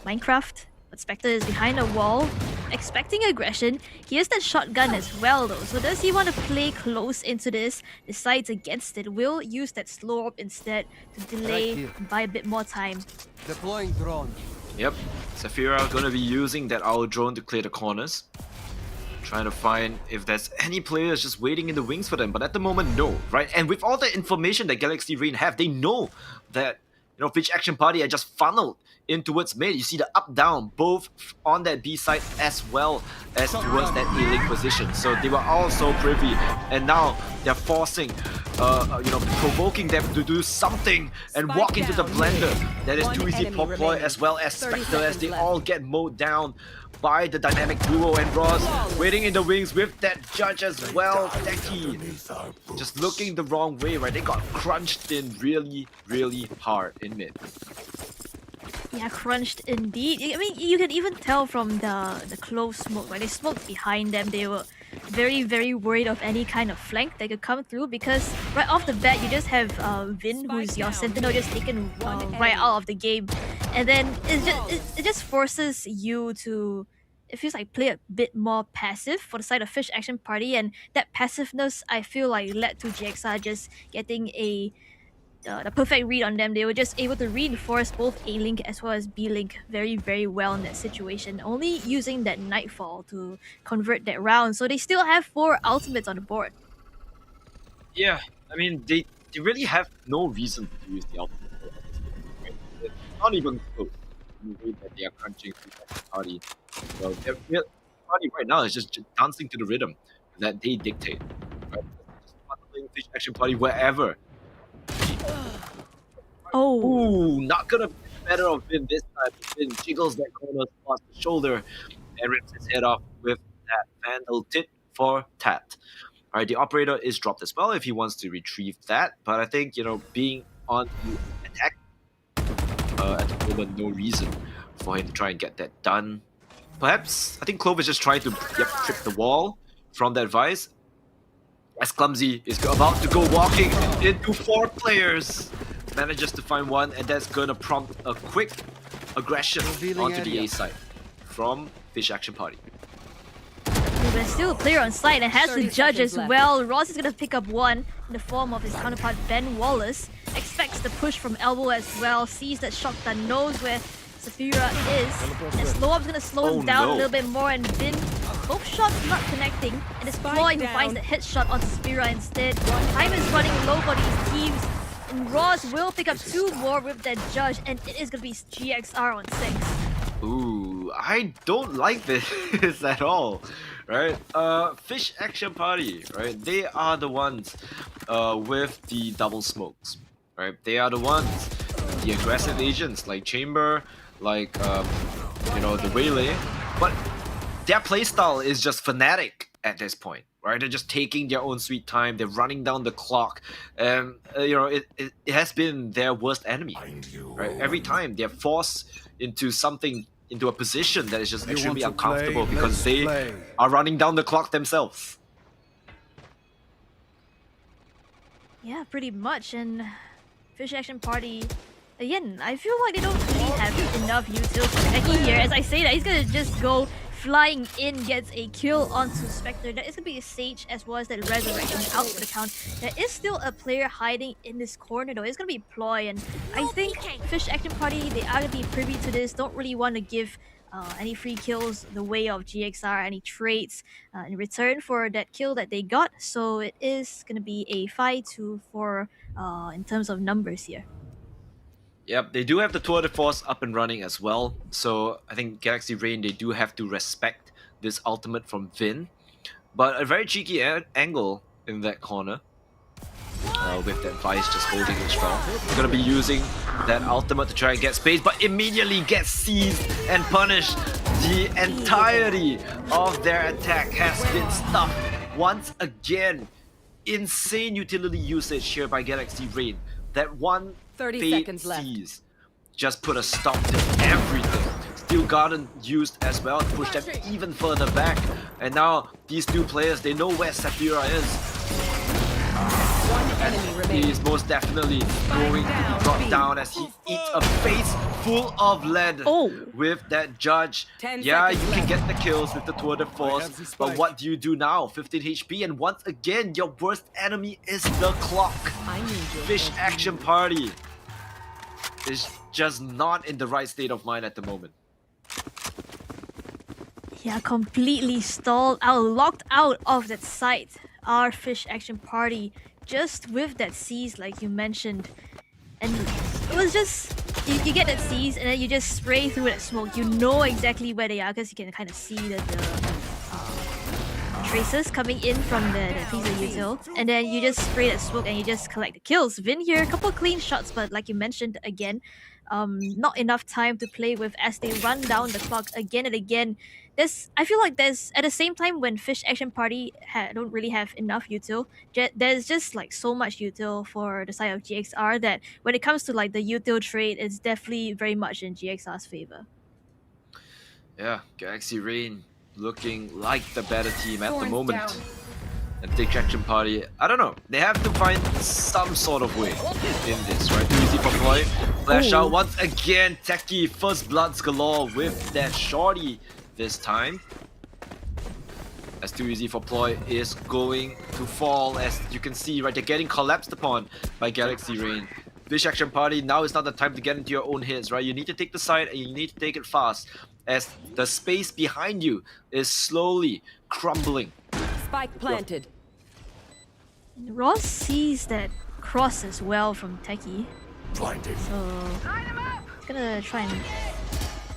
Minecraft, but Spectre is behind a wall, expecting aggression. He has that shotgun as well though, so does he want to play close into this? Decides against it, will use that slow orb instead to delay and buy a bit more time. Deploying drone. Yep, Saphira gonna be using that owl drone to clear the corners. Trying to find if there's any players just waiting in the wings for them, but at the moment, no, right? And with all the information that Galaxy Rain have, they know that Fish Action Party are just funneled in towards mid. You see the up-down both on that B side as well as towards that A-link position. So they were all so privy, and now they're forcing, provoking them to do something and Spike walk into the down, blender. That is One too easy. enemy Pop Ploy remaining. as well as 30 Spectre, as they seconds all left. get mowed down by the dynamic duo, and Ross waiting in the wings with that judge as well. Techie just looking the wrong way, right? They got crunched in really, really hard in mid. Yeah, crunched indeed. I mean, you can even tell from the close smoke, right? They smoked behind them. They were very, very worried of any kind of flank that could come through, because right off the bat, you just have Vin, who's your sentinel, just taken right out of the game. And then it just forces you to, it feels like, play a bit more passive for the side of Fish Action Party, and that passiveness I feel like led to GXR just getting a the perfect read on them. They were just able to reinforce both A Link as well as B Link very, very well in that situation, only using that Nightfall to convert that round. So they still have 4 ultimates on the board. Yeah, I mean, they really have no reason to use the ultimate. Right? It's not even close in the way that they are crunching the party. So their party right now is just dancing to the rhythm that they dictate. Right? Just funneling Fish Action Party wherever. Oh, Ooh, not gonna be better of Vin this time. Vin jiggles that corner, spots the shoulder, and rips his head off with that Vandal tit for tat. Alright, the operator is dropped as well if he wants to retrieve that, but I think, being on the attack at the moment, no reason for him to try and get that done. Perhaps, I think Clove is just trying to trip the wall from that Vice. As Clumsy is about to go walking into 4 players. Manages to find one, and that's gonna prompt a quick aggression onto the A side from Fish Action Party. there's still a player on site and has to 30 judge as seconds left. well. Ross is going to pick up one in the form of his counterpart Ben Wallace. Expects the push from elbow as well. Sees that shotgun, knows where Saphira is. And Slow Up's going to slow him down a little bit more, and Vin, both shots not connecting. And it's Ploy who finds the headshot on Saphira instead. Time is running low for these teams. And Ross will pick up 2 more with that judge, and it is going to be GXR on 6. Ooh, I don't like this at all, right? Fish Action Party, right? They are the ones with the double smokes, right? They are the ones, the aggressive agents like Chamber, like the Waylay, but their playstyle is just fanatic at this point, right? They're just taking their own sweet time. They're running down the clock, and it has been their worst enemy, right? Every time they're forced into a position that is just extremely uncomfortable because they are running down the clock themselves. Yeah, pretty much. And Fish Action Party, again, I feel like they don't really have enough util for Eki here. As I say that, he's gonna just go flying in, gets a kill onto Spectre. That is gonna be a Sage as well as that Resurrection out for the count. There is still a player hiding in this corner though. It's gonna be Ploy, and I think Fish Action Party, they are gonna be privy to this. Don't really want to give any free kills the way of GXR, any trades in return for that kill that they got. So it is gonna be a 5-2-4 in terms of numbers here. Yep, they do have the Tour de Force up and running as well, so I think Galaxy Rain, they do have to respect this ultimate from Vin. But a very cheeky angle in that corner, with that Vice just holding it strong. They're going to be using that ultimate to try and get space, but immediately gets seized and punished. The entirety of their attack has been stuffed once again. Insane utility usage here by Galaxy Rain. That one 30 Fate seconds left. Seize just put a stop to everything. Steel Garden used as well to push them even further back. And now these 2 players, they know where Saphira is. One enemy remaining. He is most definitely going to be brought down as he eats a face full of lead with that judge. 10 Yeah, you seconds can left. get the kills with the Tour de Force, but what do you do now? 15 HP, and once again, your worst enemy is the clock. I need your Fish Action Party is just not in the right state of mind at the moment. Yeah, completely stalled out, locked out of that site. Our Fish Action Party, just with that seize, like you mentioned. And it was just, you get that seize and then you just spray through that smoke. You know exactly where they are because you can kind of see the traces coming in from the piece of util. And then you just spray that smoke and you just collect the kills. Vin here, a couple of clean shots, but like you mentioned again, not enough time to play with as they run down the clock again and again. I feel like there's, at the same time when Fish Action Party don't really have enough util, there's just like so much util for the side of GXR that when it comes to like the util trade, it's definitely very much in GXR's favor. Yeah, Galaxy Rain looking like the better team at the moment. And Fish Action Party, I don't know, they have to find some sort of way in this, right? Too easy for Ploy. Flash out once again, Techie, first bloods galore with that shorty this time. As Too Easy for Ploy is going to fall, as you can see, right? They're getting collapsed upon by Galaxy Rain. Fish Action Party, now is not the time to get into your own heads, right? You need to take the side and you need to take it fast, as the space behind you is slowly crumbling. Spike planted. Ross sees that cross as well from Techie. Blinded. So he's gonna try and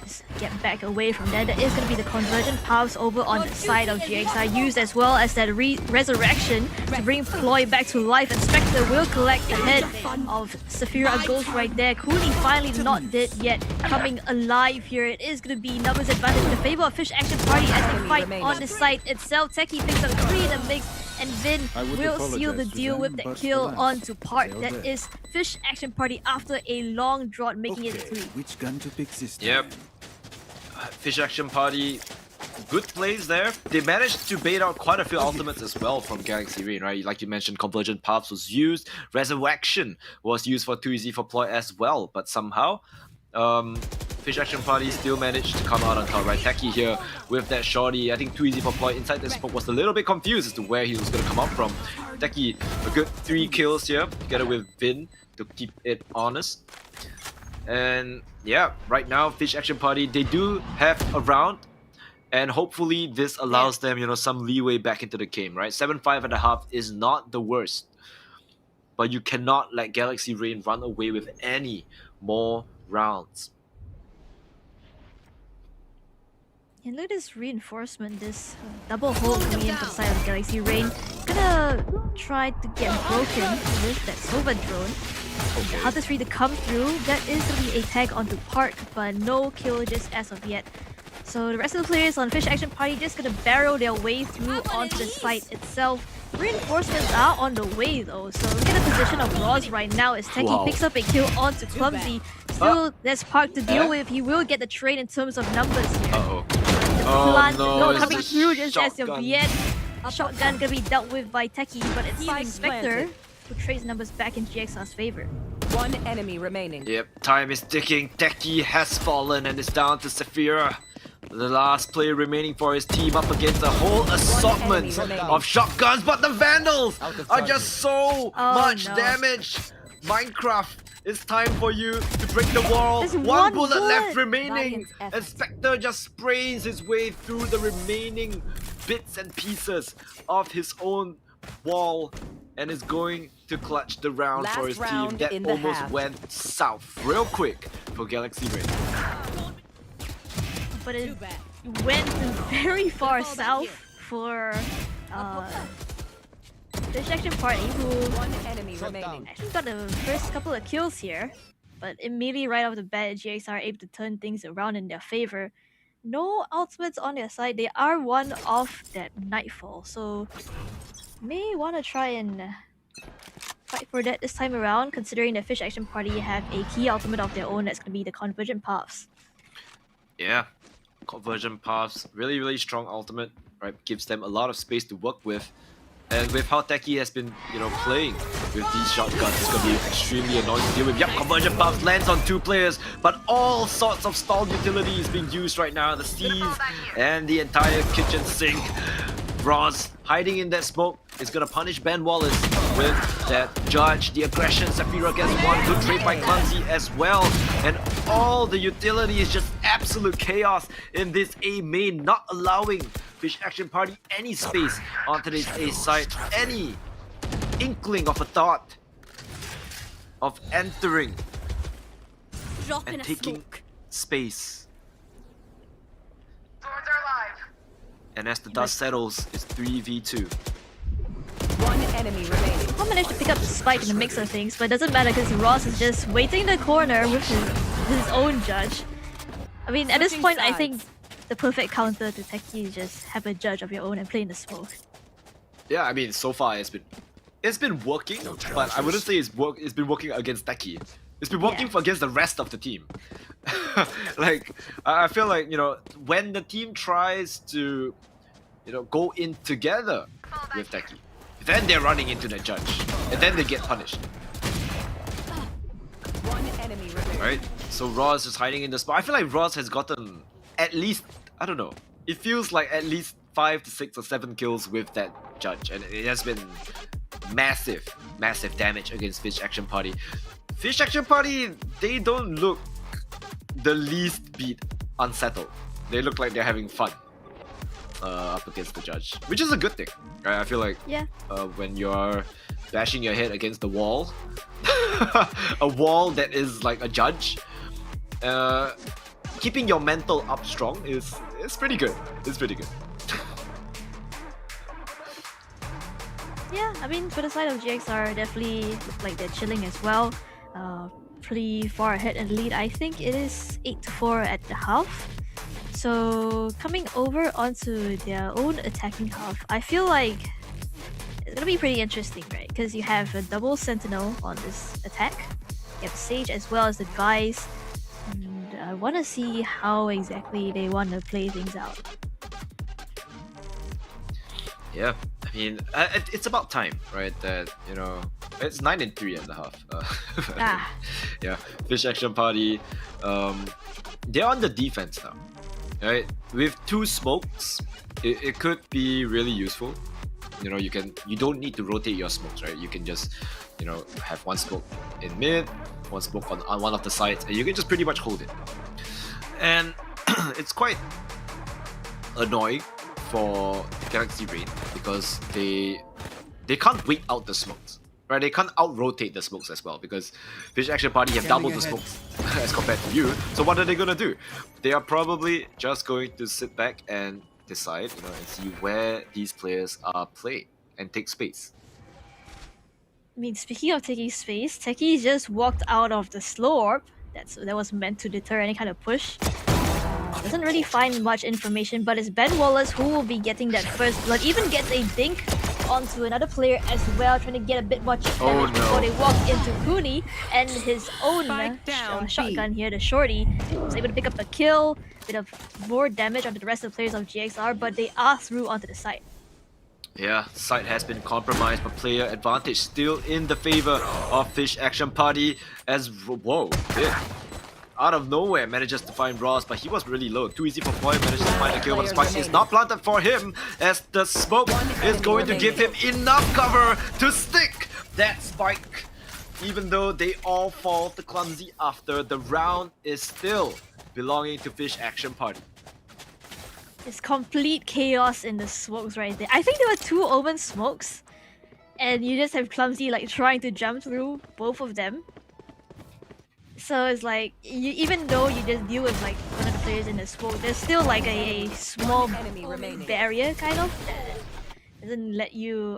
just get back away from there. There is gonna be the convergent paths over on the side of GXR used, as well as that resurrection to bring Ploy back to life, and Spectre will collect the head of Saphira Ghost right there. Cooley finally not dead yet, coming alive here. It is gonna be numbers advantage in the favor of Fish Action Party as they fight on the site itself. Techie picks up 3 in the mix, and Vin will seal the deal with that kill onto Park. That is Fish Action Party after a long drought, making it 3. Which gun to pick this time? Yep. Fish Action Party, good plays there. They managed to bait out quite a few ultimates as well from Galaxy Rain, right? Like you mentioned, Convergent Paths was used, Resurrection was used for 2 for Ploy as well, but somehow Fish Action Party still managed to come out on top, right? Techie here with that shorty. I think 2 for Ploy inside the smoke was a little bit confused as to where he was going to come up from. Techie, a good 3 kills here, together with Vin to keep it honest. And yeah, right now Fish Action Party, they do have a round, and hopefully this allows them, you know, some leeway back into the game, right? 7-5.5 is not the worst, but you cannot let Galaxy Rain run away with any more rounds. And look at this reinforcement, this double hold coming in from the side of Galaxy Rain. Gonna try to get broken with that Sova drone. The hardest free to come through. That is gonna be a tag onto Park, but no kill just as of yet. So the rest of the players on Fish Action Party just gonna barrel their way through onto the site itself. Reinforcements are on the way though, so look at the position of Roz right now as Techie picks up a kill onto Clumsy. Still, there's Park to deal with. He will get the trade in terms of numbers here. Plant coming through just as of yet. Shotgun gonna be dealt with by Techie, but it's even Spectre who trades numbers back in GXR's favor. 1 enemy remaining. Yep, time is ticking. Techie has fallen and it's down to Saphira, the last player remaining for his team, up against a whole assortment of shotguns, but the Vandals are just so much damage. Minecraft, it's time for you to break the wall. There's One one bullet left bullet. remaining, and Spectre just sprays his way through the remaining bits and pieces of his own wall and is going to clutch the round for his Last team. round That in the almost half. went south real quick for Galaxy Rain. But it went very far south for Fish Action Party, who 1 enemy remaining. actually got the first couple of kills here, but immediately right off the bat, GXR are able to turn things around in their favor. No ultimates on their side. They are one off that Nightfall, so may want to try and fight for that this time around, considering that Fish Action Party have a key ultimate of their own that's going to be the Convergent Paths. Yeah, Convergent Paths, really strong ultimate, right? Gives them a lot of space to work with. And with how Techie has been, you know, playing with these shotguns, it's going to be extremely annoying to deal with. Yep, Convergent Paths lands on 2 players, but all sorts of stalled utilities being used right now. The Seas and the entire kitchen sink. Roz hiding in that smoke is going to punish Ben Wallace with that Judge. The aggression, Saphira gets 1. Good trade by Clumsy as well. And all the utility is just absolute chaos in this A main, not allowing Fish Action Party any space onto this A site, any inkling of a thought of entering and taking space. And as the dust settles, it's 3v2. 1 enemy remaining. Paul managed to pick up the spike in the mix of things, but it doesn't matter because Ross is just waiting in the corner with his own Judge. I mean, at this point, I think the perfect counter to Techie is just have a Judge of your own and play in the smoke. Yeah, I mean, so far it's been working, but I wouldn't say it's been working against Techie. It's been working against the rest of the team. Like, I feel like, you know, when the team tries to, you know, go in together with Techie, then they're running into the Judge, and then they get punished. 1 enemy remaining. Right? So Roz is hiding in the spot. I feel like Roz has gotten at least, I don't know, it feels like at least 5 to 6 or 7 kills with that Judge, and it has been massive damage against Fish Action Party. Fish Action Party, they don't look the least bit unsettled. They look like they're having fun up against the judge, which is a good thing. Right? I feel like Yeah. when you're bashing your head against the wall, a wall that is like a judge, keeping your mental up strong is pretty good. It's pretty good. Yeah, I mean, for the side of GXR, definitely look like they're chilling as well. Pretty far ahead in the lead. I think it is 8-4 at the half. So coming over onto their own attacking half, I feel like it's gonna be pretty interesting, right? Because you have a double sentinel on this attack. You have Sage as well as the guys. And I want to see how exactly they want to play things out. Yeah, I mean, it's about time, right? That, you know, it's 9-3 at the half. Yeah, Fish Action Party, they're on the defense now, right? With 2 smokes, it could be really useful. You know, you don't need to rotate your smokes, right? You can just, you know, have 1 smoke in mid, 1 smoke on one of the sides, and you can just pretty much hold it. And it's quite annoying for Galaxy Rain because they can't wait out the smokes, right? They can't out-rotate the smokes as well because Fish Action Party have double the smokes as compared to you. So what are they gonna do? They are probably just going to sit back and decide, you know, and see where these players are playing and take space. I mean, speaking of taking space, Techie just walked out of the slow orb. That was meant to deter any kind of push. Doesn't really find much information, but it's Ben Wallace who will be getting that first blood. Even gets a dink onto another player as well, trying to get a bit more damage before they walk into Cooney and his own shotgun here, the shorty. Was able to pick up a kill, bit of more damage onto the rest of the players of GXR, but they are through onto the site. Yeah, site has been compromised, but player advantage still in the favor of Fish Action Party as whoa, out of nowhere manages to find Ross, but he was really low. Too easy for Boy, manages to find a kill, but the spike is not planted for him as the smoke is going to give him enough cover to stick that spike. Even though they all fall to Clumsy after, the round is still belonging to Fish Action Party. It's complete chaos in the smokes right there. I think there were 2 Omen smokes, and you just have Clumsy like trying to jump through both of them. So it's like, even though you just deal with like one of the players in the smoke, there's still like a small barrier kind of that doesn't let you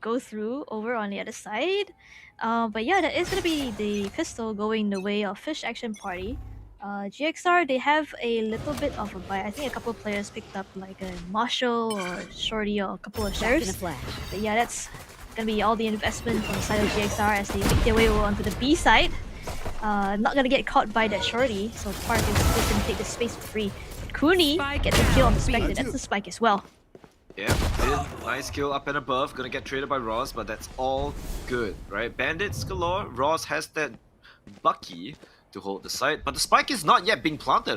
go through over on the other side. But yeah, that is gonna be the pistol going the way of Fish Action Party. GXR, they have a little bit of a bite. I think a couple of players picked up like a Marshall or Shorty or a couple of shares. But yeah, that's gonna be all the investment from the side of GXR as they make their way over onto the B side. Not gonna get caught by that shorty, so Park is just gonna take the space for free. But Cooney gets a kill on the Spectre, that's the spike as well. Yeah, nice kill up and above, gonna get traded by Ross, but that's all good, right? Bandits galore, Ross has that Bucky to hold the site, but the spike is not yet being planted.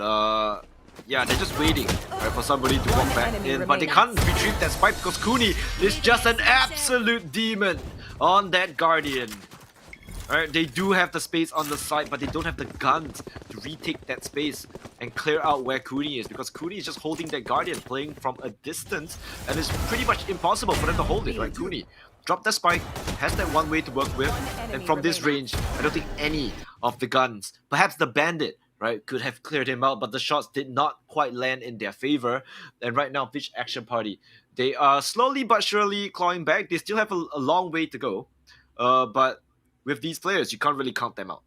Yeah, they're just waiting, right, for somebody to walk back in, but they can't retrieve that spike because Cooney is just an absolute demon on that Guardian. Alright, they do have the space on the side, but they don't have the guns to retake that space and clear out where Cooney is, because Cooney is just holding that Guardian, playing from a distance, and it's pretty much impossible for them to hold it, right? Cooney dropped the spike, has that one way to work with, and from this range, I don't think any of the guns, perhaps the Bandit, right, could have cleared him out, but the shots did not quite land in their favor. And right now, Fish Action Party, they are slowly but surely clawing back. They still have a long way to go, but with these players, you can't really count them out.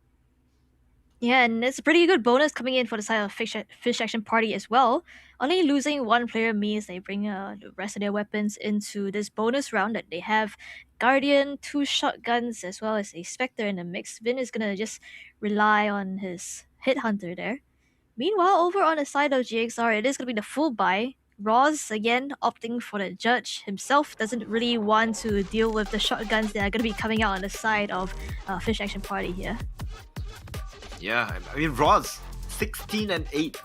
Yeah, and it's a pretty good bonus coming in for the side of Fish Action Party as well. Only losing 1 player means they bring the rest of their weapons into this bonus round that they have. Guardian, 2 shotguns, as well as a Spectre in the mix. Vin is gonna just rely on his Headhunter there. Meanwhile, over on the side of GXR, it is gonna be the full buy. Ross, again, opting for the judge himself, doesn't really want to deal with the shotguns that are going to be coming out on the side of Fish Action Party here. Yeah, I mean, Ross, 16-8.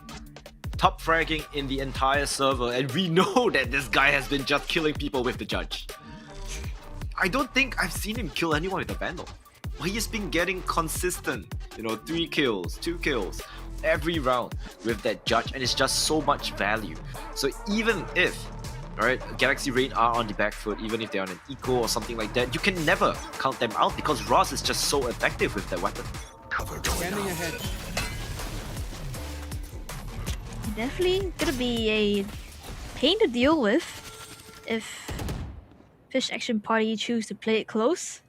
Top fragging in the entire server, and we know that this guy has been just killing people with the judge. I don't think I've seen him kill anyone with a Vandal. But he's been getting consistent, 3 kills, 2 kills every round with that judge, and it's just so much value. So even if Galaxy Rain are on the back foot, even if they're on an eco or something like that, you can never count them out because Ross is just so effective with that weapon. Scanning ahead. Definitely gonna be a pain to deal with if Fish Action Party choose to play it close.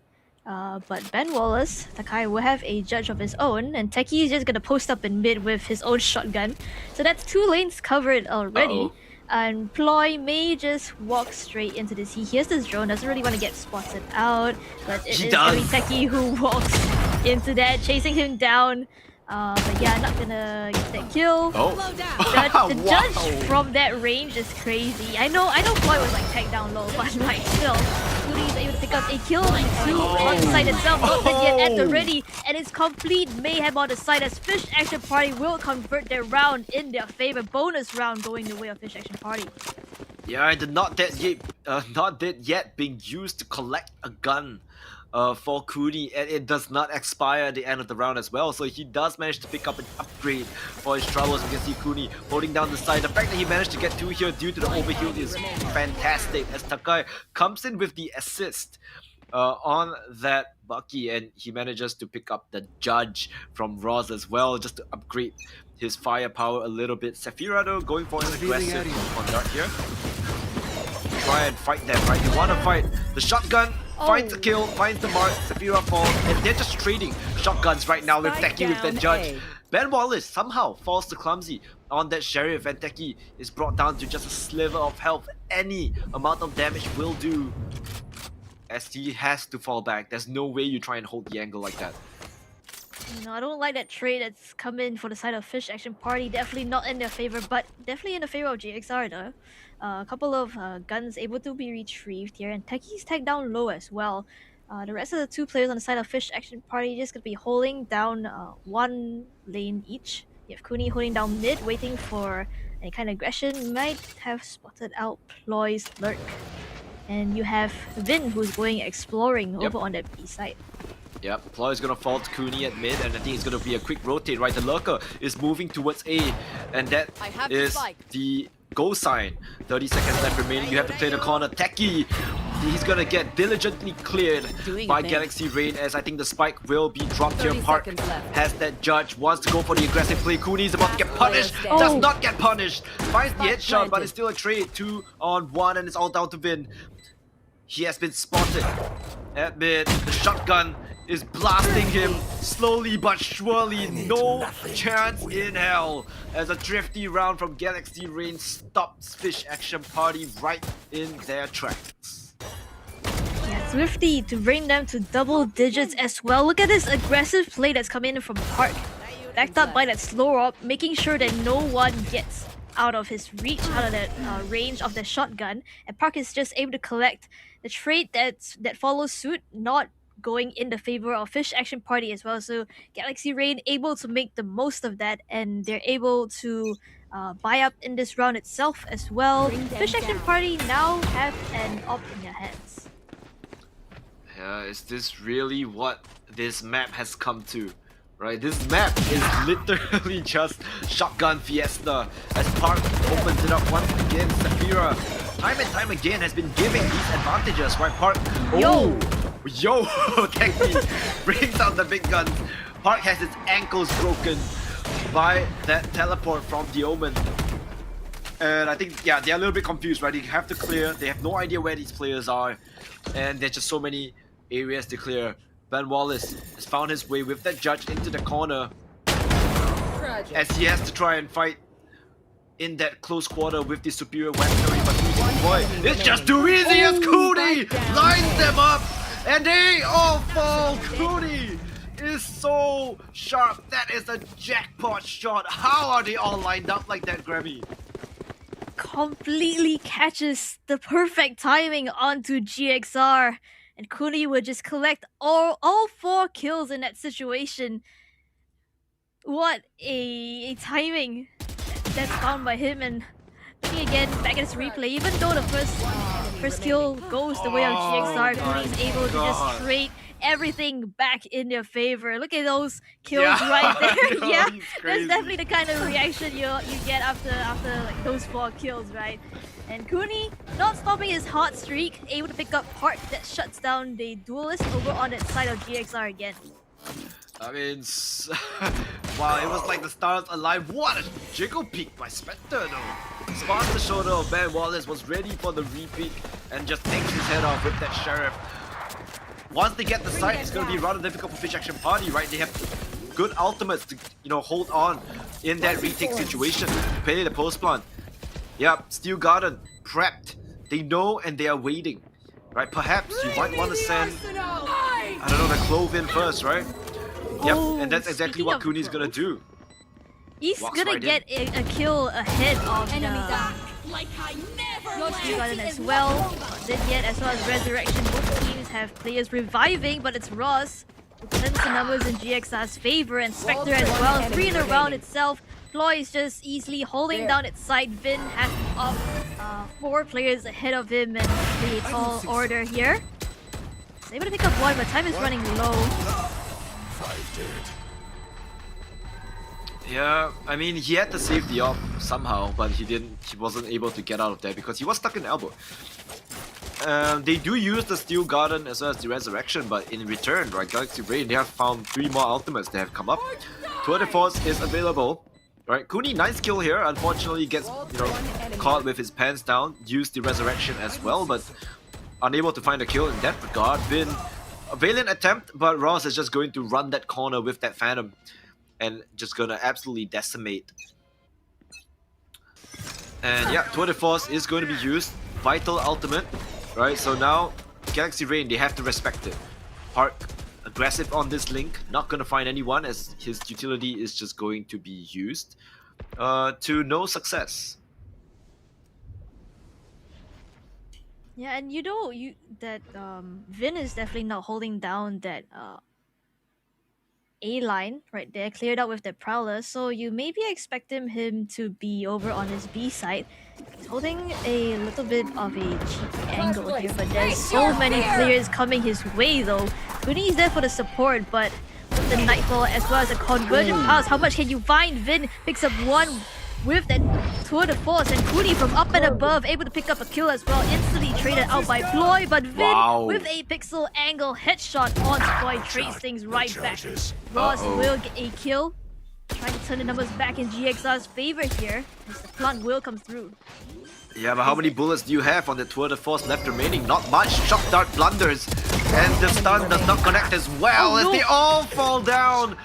But Ben Wallace, Takai, will have a judge of his own, and Techie is just gonna post up in mid with his own shotgun. So that's 2 lanes covered already. And Ploy may just walk straight into this. He hears this drone, doesn't really want to get spotted out, but it is gonna be Techie who walks into that, chasing him down. But yeah, not gonna get that kill. The judge from that range is crazy. I know Ploy was like tagged down low, but like still, Goody is able to pick up a kill and 2 on the side itself, not dead yet at the ready, and it's complete mayhem on the side as Fish Action Party will convert their round in their favor. Bonus round going the way of Fish Action Party. Yeah, the not dead yet being used to collect a gun for Cooney, and it does not expire at the end of the round as well, so he does manage to pick up an upgrade for his troubles. We can see Cooney holding down the side. The fact that he managed to get 2 here due to the overheal is fantastic, as Takai comes in with the assist on that Bucky, and he manages to pick up the judge from Roz as well, just to upgrade his firepower a little bit. Saphira though going for an aggressive on dart here. Try and fight them, right? You want to fight the shotgun. Finds the kill, finds the mark, Saphira falls, and they're just trading shotguns right now with Techie with that judge. Ben Wallace somehow falls to clumsy on that sheriff, and Techie is brought down to just a sliver of health. Any amount of damage will do, as he has to fall back. There's no way you try and hold the angle like that. I don't like that trade that's come in for the side of Fish Action Party. Definitely not in their favor, but definitely in the favor of GXR though. A couple of guns able to be retrieved here, and Techie's tagged down low as well. The rest of the 2 players on the side of Fish Action Party just gonna be holding down 1 lane each. You have Cooney holding down mid, waiting for any kind of aggression. Might have spotted out Ploy's lurk. And you have Vin who's going exploring over on that B side. Yep, Ploy is gonna fall to Cooney at mid, and I think it's gonna be a quick rotate, right? The lurker is moving towards A, and that is the goal sign. 30 seconds left remaining. You have to play the corner. Techie, he's gonna get diligently cleared by Galaxy Rain, as I think the spike will be dropped here. Park has that judge, wants to go for the aggressive play. Cooney is about to get punished, does not get punished. Finds the headshot, but it's still a trade. 2 on 1, and it's all down to Vin. He has been spotted at mid. The shotgun is blasting him slowly but surely. No chance in hell, as a thrifty round from Galaxy Rain stops Fish Action Party right in their tracks. Yeah, thrifty to bring them to double digits as well. Look at this aggressive play that's coming in from Park. Backed up by that slow up, making sure that no one gets out of his reach, out of that range of the shotgun. And Park is just able to collect the trade that follows suit, not going in the favor of Fish Action Party as well. So Galaxy Rain able to make the most of that, and they're able to buy up in this round itself as well. Fish Action Party now have an op in their hands. Yeah, is this really what this map has come to? Right, this map is literally just shotgun fiesta, as Park opens it up once again. Saphira, time and time again, has been giving these advantages, right? Park, Yo, Techie brings out the big guns. Park has his ankles broken by that teleport from the Omen. And I think, yeah, they're a little bit confused, right? They have to clear, they have no idea where these players are, and there's just so many areas to clear. Ben Wallace has found his way with that judge into the corner, as he has to try and fight in that close quarter with the superior weaponry, but boy, it's just too easy as Cooney lines them up, and they all fall. Cooney is so sharp. That is a jackpot shot. How are they all lined up like that, Grammy? Completely catches the perfect timing onto GXR. And Cooney would just collect all 4 kills in that situation. What a timing that's found by him. And looking again back at his replay, even though the first kill goes the way of GXR, Cooney is able to just trade everything back in their favor. Look at those kills Yeah, right there. no, Yeah, he's that's crazy. definitely the kind of reaction you get after like those 4 kills, right? And Kuni not stopping his hot streak, able to pick up part that shuts down the duelist over on that side of GXR again. I mean, wow, it was like the stars aligned. What a jiggle peek by Spectre though. Spans the shoulder of Ben Wallace, was ready for the re-peek and just takes his head off with that Sheriff. Once they get the site, it's going to be rather difficult for Fish Action Party, right? They have good ultimates to, hold on in that retake situation. Play the post plant. Yep, Steel Garden, prepped. They know and they are waiting, right? Perhaps you might want to send, I don't know, the Clove in first, right? Yep, and that's exactly Speaking what of Kuni's gonna do. He's Walks gonna right get a kill ahead of Steel Garden as well. Not dead yet, as well as Resurrection. Both teams have players reviving, but it's Ross who turns the numbers in GXR's favor, and Spectre as well. 3 in a round itself. Ploy is just easily holding down its side. Vin has up 4 players ahead of him in the tall order here. He's able to pick up 1, but time is running low. Yeah, I mean, he had to save the op somehow, but he wasn't able to get out of there because he was stuck in elbow. They do use the Steel Garden as well as the Resurrection, but in return, right, Galaxy Rain, they have found 3 more ultimates that have come up. Tour de Force is available. Right, Kuni, nice kill here, unfortunately gets, caught with his pants down, used the Resurrection as well, but unable to find a kill in that regard. Been a valiant attempt, but Ross is just going to run that corner with that Phantom and just gonna absolutely decimate. And yeah, Tour de Force is going to be used. Vital ultimate, right? So now, Galaxy Rain, they have to respect it. Park, aggressive on this link, not gonna find anyone as his utility is just going to be used to no success. Yeah, and that Vin is definitely not holding down that A line right there, cleared out with the Prowler, so you maybe expecting him to be over on his B side. He's holding a little bit of a cheeky angle here, but there's so many players coming his way though. Kuni is there for the support, but with the Nightfall as well as a Convergent Pass, how much can you find? Vin picks up 1 with that Tour de Force, and Kuni from up and above able to pick up a kill as well, instantly traded out by Ploy, but Vin with a pixel angle headshot on Ploy trades things right back. Ross will get a kill, trying to turn the numbers back in GXR's favor here, as the plant will come through. Yeah, but how many bullets do you have on the Tour de Force left remaining? Not much. Shock Dart blunders, and the stun does not connect as well as they all fall down.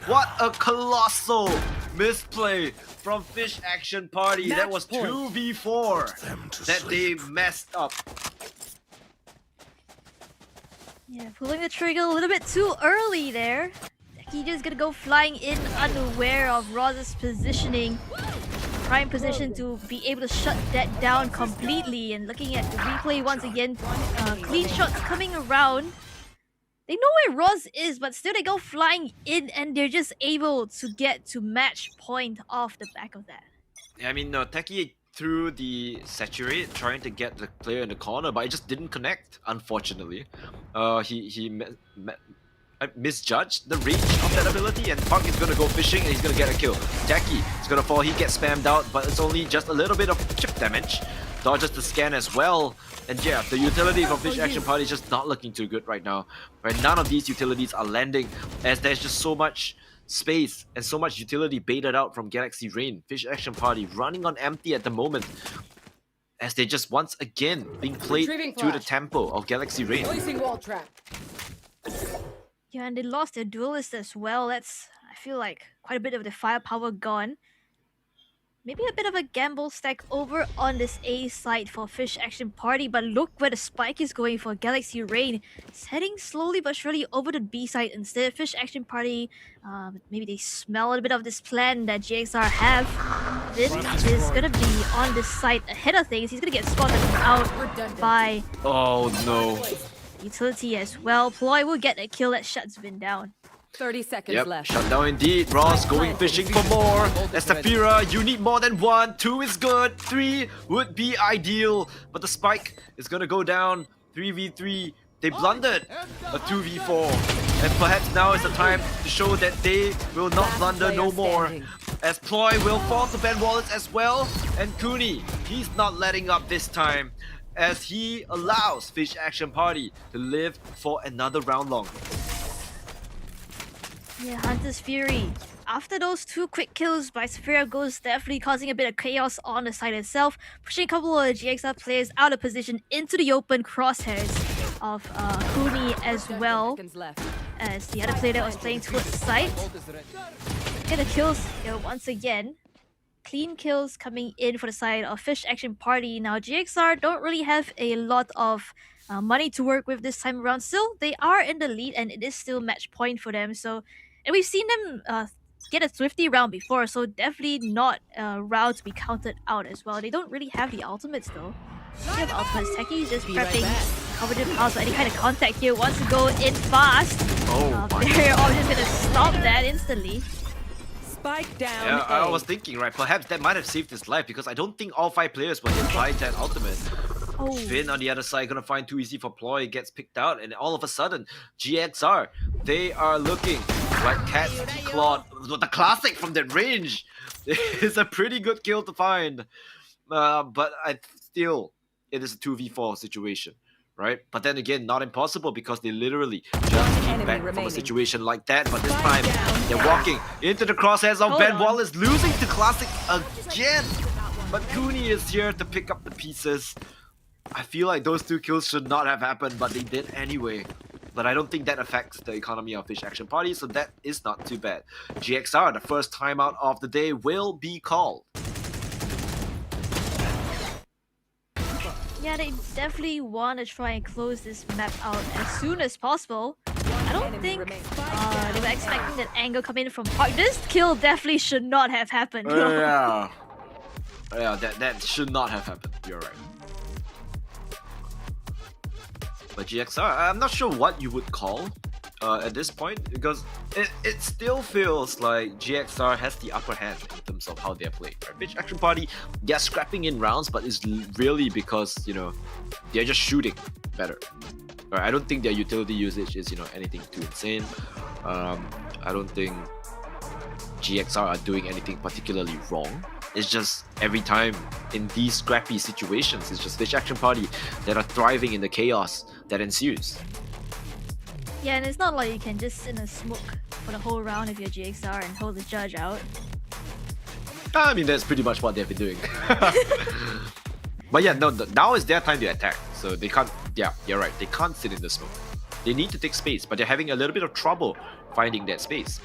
What a colossal misplay from Fish Action Party. That was 2v4 that they messed up. Yeah, pulling the trigger a little bit too early there. He just gonna go flying in unaware of Roz's positioning. Prime position to be able to shut that down completely. And looking at the replay once again, clean shots coming around. They know where Roz is, but still they go flying in and they're just able to get to match point off the back of that. I mean, Techie threw the Saturate, trying to get the player in the corner, but it just didn't connect, unfortunately. He misjudged the range of that ability, and Park is going to go fishing and he's going to get a kill. Techie is going to fall, he gets spammed out, but it's only just a little bit of chip damage. Dodges the scan as well. And yeah, the utility from Fish Action Party is just not looking too good right now. Right, none of these utilities are landing as there's just so much space and so much utility baited out from Galaxy Rain. Fish Action Party running on empty at the moment as they just once again being played to the tempo of Galaxy Rain. Wall trap. Yeah, and they lost their duelist as well. That's, I feel like, quite a bit of the firepower gone. Maybe a bit of a gamble stack over on this A side for Fish Action Party, but look where the spike is going for Galaxy Rain. It's heading slowly but surely over to B side instead. Fish Action Party, maybe they smell a little bit of this plan that GXR have. This is gonna be on this side ahead of things. He's gonna get spotted out by utility as well. Ploy will get a kill that shuts Vin down. 30 seconds left. Shut down indeed. Ross going fishing for more. Estafira, you need more than 1. 2 is good. 3 would be ideal. But the spike is gonna go down. 3v3. They blundered a 2v4, and perhaps now is the time to show that they will not blunder no more. As Ploy will fall to Ben Wallace as well, and Cooney, he's not letting up this time, as he allows Fish Action Party to live for another round longer. Yeah, Hunter's Fury. After those two quick kills by Saphira Ghost, definitely causing a bit of chaos on the side itself, pushing a couple of GXR players out of position into the open crosshairs of Cooney as well, Seconds left. as the other player that was playing towards the side. Get the kills here once again. Clean kills coming in for the side of Fish Action Party. Now GXR don't really have a lot of money to work with this time around. Still, they are in the lead and it is still match point for them. So, and we've seen them get a Swifty round before, so definitely not a round to be counted out as well. They don't really have the ultimates though. They have ultimates. Techie just prepping, covered in piles for any kind of contact here. Wants to go in fast. They're all just gonna stop that instantly. Spike down. Yeah, I A. was thinking, right, perhaps that might have saved his life because I don't think all 5 players were hit by that ultimate. Oh. Finn on the other side gonna find too easy for Ploy, gets picked out, and all of a sudden, GXR, they are looking like Cat's Clawed. The classic from that range is a pretty good kill to find. But it is a 2v4 situation, right? But then again, not impossible because they literally just came back from a situation like that. But this time, they're walking into the crosshairs of Ben Wallace, losing to Classic again. But Cooney is here to pick up the pieces. I feel like those 2 kills should not have happened, but they did anyway. But I don't think that affects the economy of Fish Action Party, so that is not too bad. GXR, the first timeout of the day, will be called. Yeah, they definitely want to try and close this map out as soon as possible. I don't think they were expecting that angle come in from Park. This kill definitely should not have happened. Yeah, that should not have happened. You're right. But GXR, I'm not sure what you would call at this point, because it still feels like GXR has the upper hand in terms of how they're playing. Right? Fish Action Party, they're scrapping in rounds, but it's really because, you know, they're just shooting better. Right? I don't think their utility usage is, you know, anything too insane. I don't think GXR are doing anything particularly wrong. It's just every time in these scrappy situations, it's just Fish Action Party that are thriving in the chaos that ensues. Yeah, and it's not like you can just sit in a smoke for the whole round if you're GXR and hold the judge out. I mean, that's pretty much what they've been doing. But yeah, no, now is their time to attack. So they can't, yeah, you're right, they can't sit in the smoke. They need to take space, but they're having a little bit of trouble finding that space.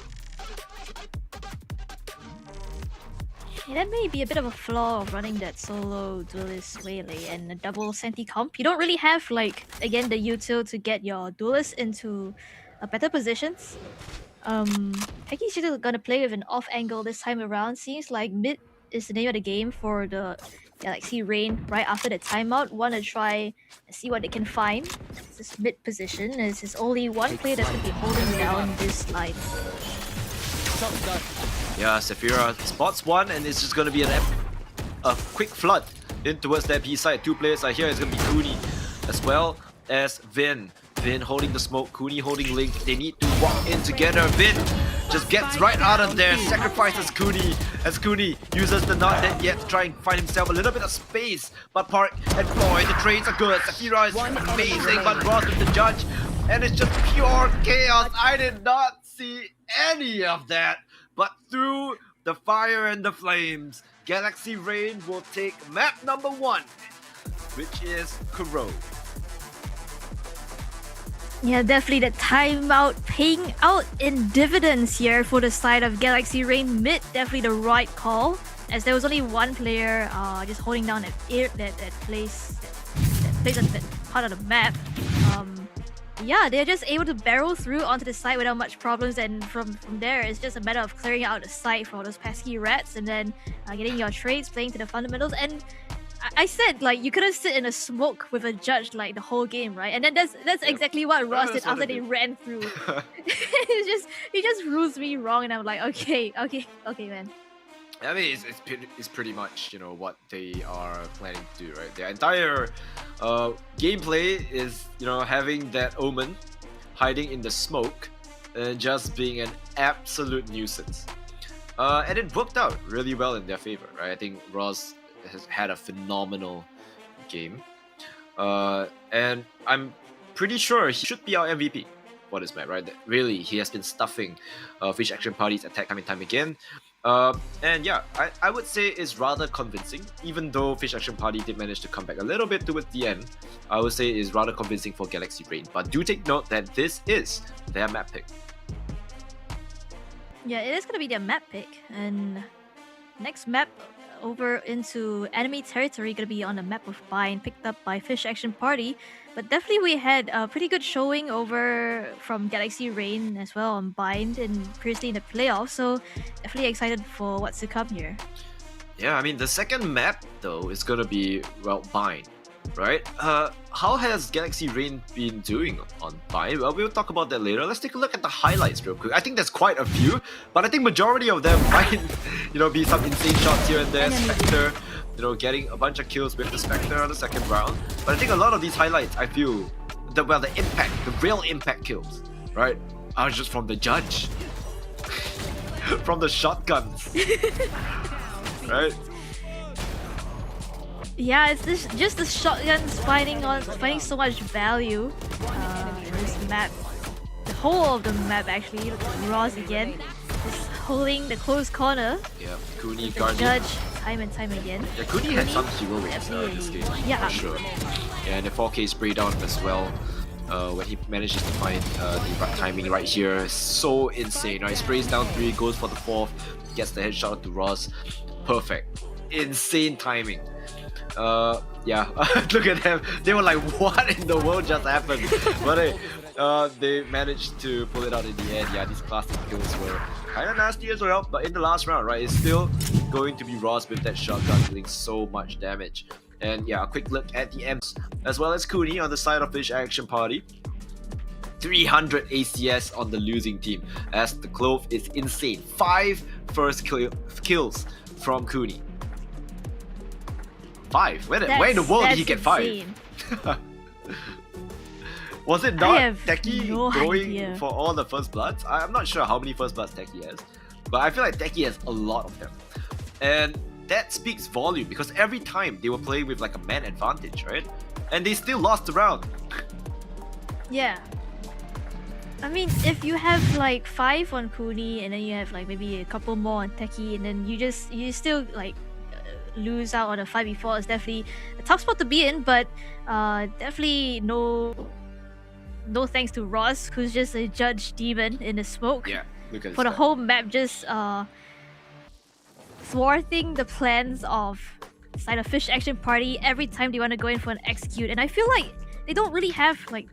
Yeah, that may be a bit of a flaw of running that solo duelist Waylay and a double senti comp. You don't really have, like, again, the util to get your duelists into better positions. Heki's just gonna play with an off angle this time around. Seems like mid is the name of the game for the Galaxy Rain right after the timeout. Wanna try and see what they can find. This mid position is there's only one player that's gonna be holding down this line. Yeah, Saphira spots one, and it's just gonna be a quick flood in towards that B side. 2 players are here. It's gonna be Cooney as well as Vin. Vin holding the smoke, Cooney holding Link. They need to walk in together. Vin just gets right out of there, sacrifices Cooney as Cooney uses the not dead yet to try and find himself a little bit of space. But Park and Ploy, the trades are good. Saphira is amazing, but Ross with the judge, and it's just pure chaos. I did not see any of that. But through the fire and the flames, Galaxy Rain will take map number 1, which is Corrode. Yeah, definitely the timeout paying out in dividends here for the side of Galaxy Rain mid. Definitely the right call, as there was only one player just holding down that place on that part of the map. Yeah, they're just able to barrel through onto the site without much problems, and from there it's just a matter of clearing out the site for all those pesky rats and then getting your trades, playing to the fundamentals. And I said, like, you couldn't sit in a smoke with a judge like the whole game, right? And then that's exactly what Ross did after they ran through. He just rules me wrong, and I'm like, okay, man. I mean, it's pretty much, you know, what they are planning to do, right? Their entire gameplay is, you know, having that Omen hiding in the smoke and just being an absolute nuisance. And it worked out really well in their favor, right? I think Roz has had a phenomenal game. And I'm pretty sure he should be our MVP for this map, right? Really, he has been stuffing Fish Action Party's attack time and time again. And yeah, I would say it's rather convincing, even though Fish Action Party did manage to come back a little bit towards the end. I would say it's rather convincing for Galaxy Rain, but do take note that this is their map pick. Yeah, it is gonna be their map pick, and next map over into enemy territory gonna be on the map of Bind, picked up by Fish Action Party. But definitely we had a pretty good showing over from Galaxy Rain as well on Bind and previously in the playoffs, so definitely excited for what's to come here. Yeah, I mean, the second map though is gonna be, well, Bind, right? How has Galaxy Rain been doing on Bind? Well, we'll talk about that later. Let's take a look at the highlights real quick. I think there's quite a few, but I think majority of them might, you know, be some insane shots here and there. Spectre, you know, getting a bunch of kills with the Spectre on the second round. But I think a lot of these highlights, I feel, the impact, the real impact kills, right, are just from the judge. From the shotguns. Right? Yeah, it's just the shotguns finding so much value in this map. The whole of the map actually. Roz again, just holding the close corner. Yeah, Cooney The guarding. judge time and time again. Yeah, Cooney had some hero rates in this game, Yeah. for sure. Yeah, and the 4K spray down as well. When he manages to find the right timing right here, so insane, right? Sprays down 3, goes for the 4th, gets the headshot to Roz. Perfect. Insane timing. Yeah, look at them. They were like, what in the world just happened? But hey, they managed to pull it out in the end. Yeah, these classic kills were kind of nasty as well. But in the last round, right, it's still going to be Roz with that shotgun dealing so much damage. And yeah, a quick look at the M's as well as Cooney on the side of Fish Action Party. 300 ACS on the losing team as the Clove is insane. 5 first kills from Cooney. 5? Where in the world did he get 5? Was it not Techie going for all the first bloods? I'm not sure how many first bloods Techie has, but I feel like Techie has a lot of them. And that speaks volume because every time they were playing with like a man advantage, right? And they still lost the round. Yeah. I mean, if you have like 5 on Cooney and then you have like maybe a couple more on Techie and then you still like lose out on a 5v4, it's definitely a tough spot to be in, but definitely no thanks to Roz, who's just a judge demon in the smoke. Yeah, look at for the whole map, just thwarting the plans of side of Fish Action Party every time they want to go in for an execute. And I feel like they don't really have like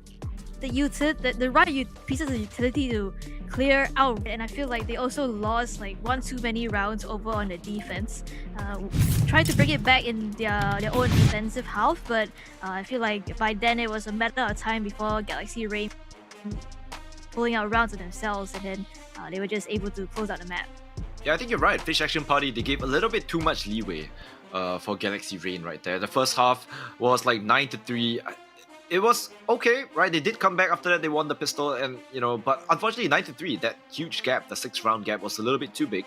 the right pieces of utility to clear out, and I feel like they also lost like one too many rounds over on the defense. Tried to bring it back in their own defensive half, but I feel like by then it was a matter of time before Galaxy Rain pulling out rounds of themselves, and then they were just able to close out the map. Yeah, I think you're right. Fish Action Party, they gave a little bit too much leeway for Galaxy Rain right there. The first half was like 9-3. It was okay, right? They did come back after that. They won the pistol, and you know, but unfortunately 9-3, that huge gap, the 6-round gap, was a little bit too big,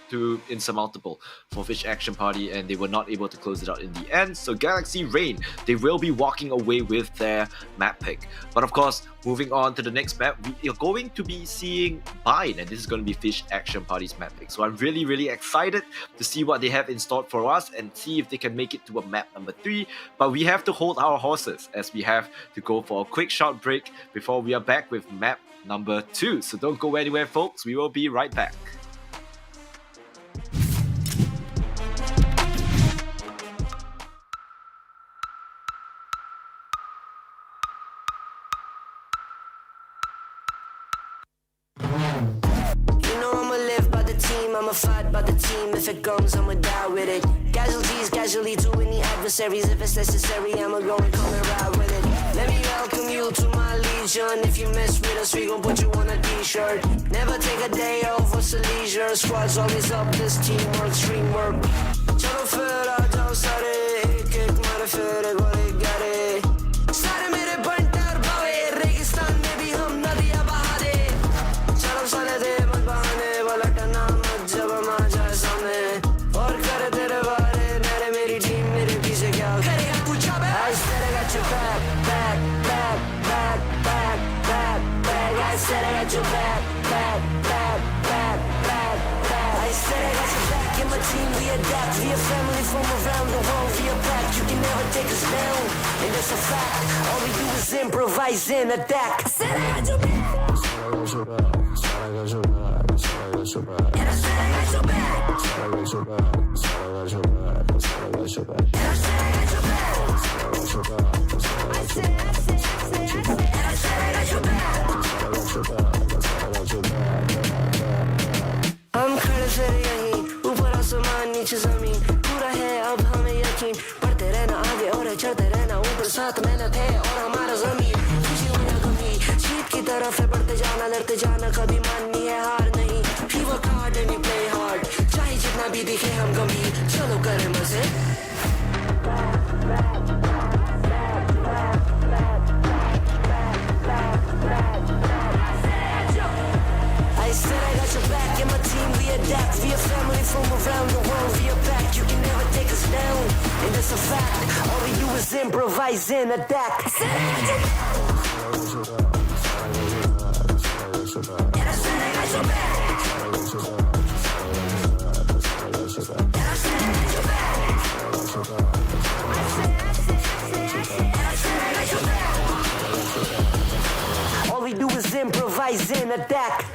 too insurmountable for Fish Action Party, and they were not able to close it out in the end. So Galaxy Rain, they will be walking away with their map pick. But of course, moving on to the next map, we are going to be seeing Bind, and this is going to be Fish Action Party's map pick. So I'm really, really excited to see what they have in store for us and see if they can make it to a map number 3. But we have to hold our horses as we have to go for a quick short break before we are back with map number 2. So don't go anywhere, folks. We will be right back. I'ma fight by the team. If it comes, I'ma die with it. Casualties, casually to any adversaries. If it's necessary, I'ma go and come and ride with it. Let me welcome you to my legion. If you mess with us, we gon' put you on a t-shirt. Never take a day off or just a leisure. Squad's always up, this teamwork, streamwork. चलो फिर आ जाओ सारे एक एक मारे फिर एक और एक गारे सारे मेरे बंटे और बावे रेगिस्तान में भी हम नदियां बहा दे चलो साले दे मत बहाने पलटना मत जब हम आ जाए सामने और करे तेरे बारे मेरे मेरी टीम मेरे पीछे क्या करेगा पूछा बे I said I got your back back back back back back back I said I got your back back back back back back I said I got your back in my team we adapt we a family from around the world we are back you can never take us down and that's a fact all we do is improvise and attack I said I got your back and I said I got your back and I said I got your back and I said I got your back and I said I got your back and I said I got your back and I said I got your back and I said I got your back and I said I got your back and I said I got your back and I said I got your back हम खड़े फिर यहीं ऊपर आसमान नीचे जमीन पूरा है अब हमें यकीन बढ़ते रहना आगे और चढ़ते रहना ऊपर साथ मेहनत है और हमारा जमीन खुशी हो या कमी जीत की तरफ है बढ़ते जाना लड़ते जाना कभी माननी है हार नहीं We work hard and we play hard चाहे जितना भी दिखे हम गंभीर चलो करें मजे I said I got your back and my team we adapt we a family from around the world we are back you can never take us down and that's a fact all we do is improvise and attack I said I got your back and I said I got your back and I said I got your back and I said I got your back all we do is improvise and attack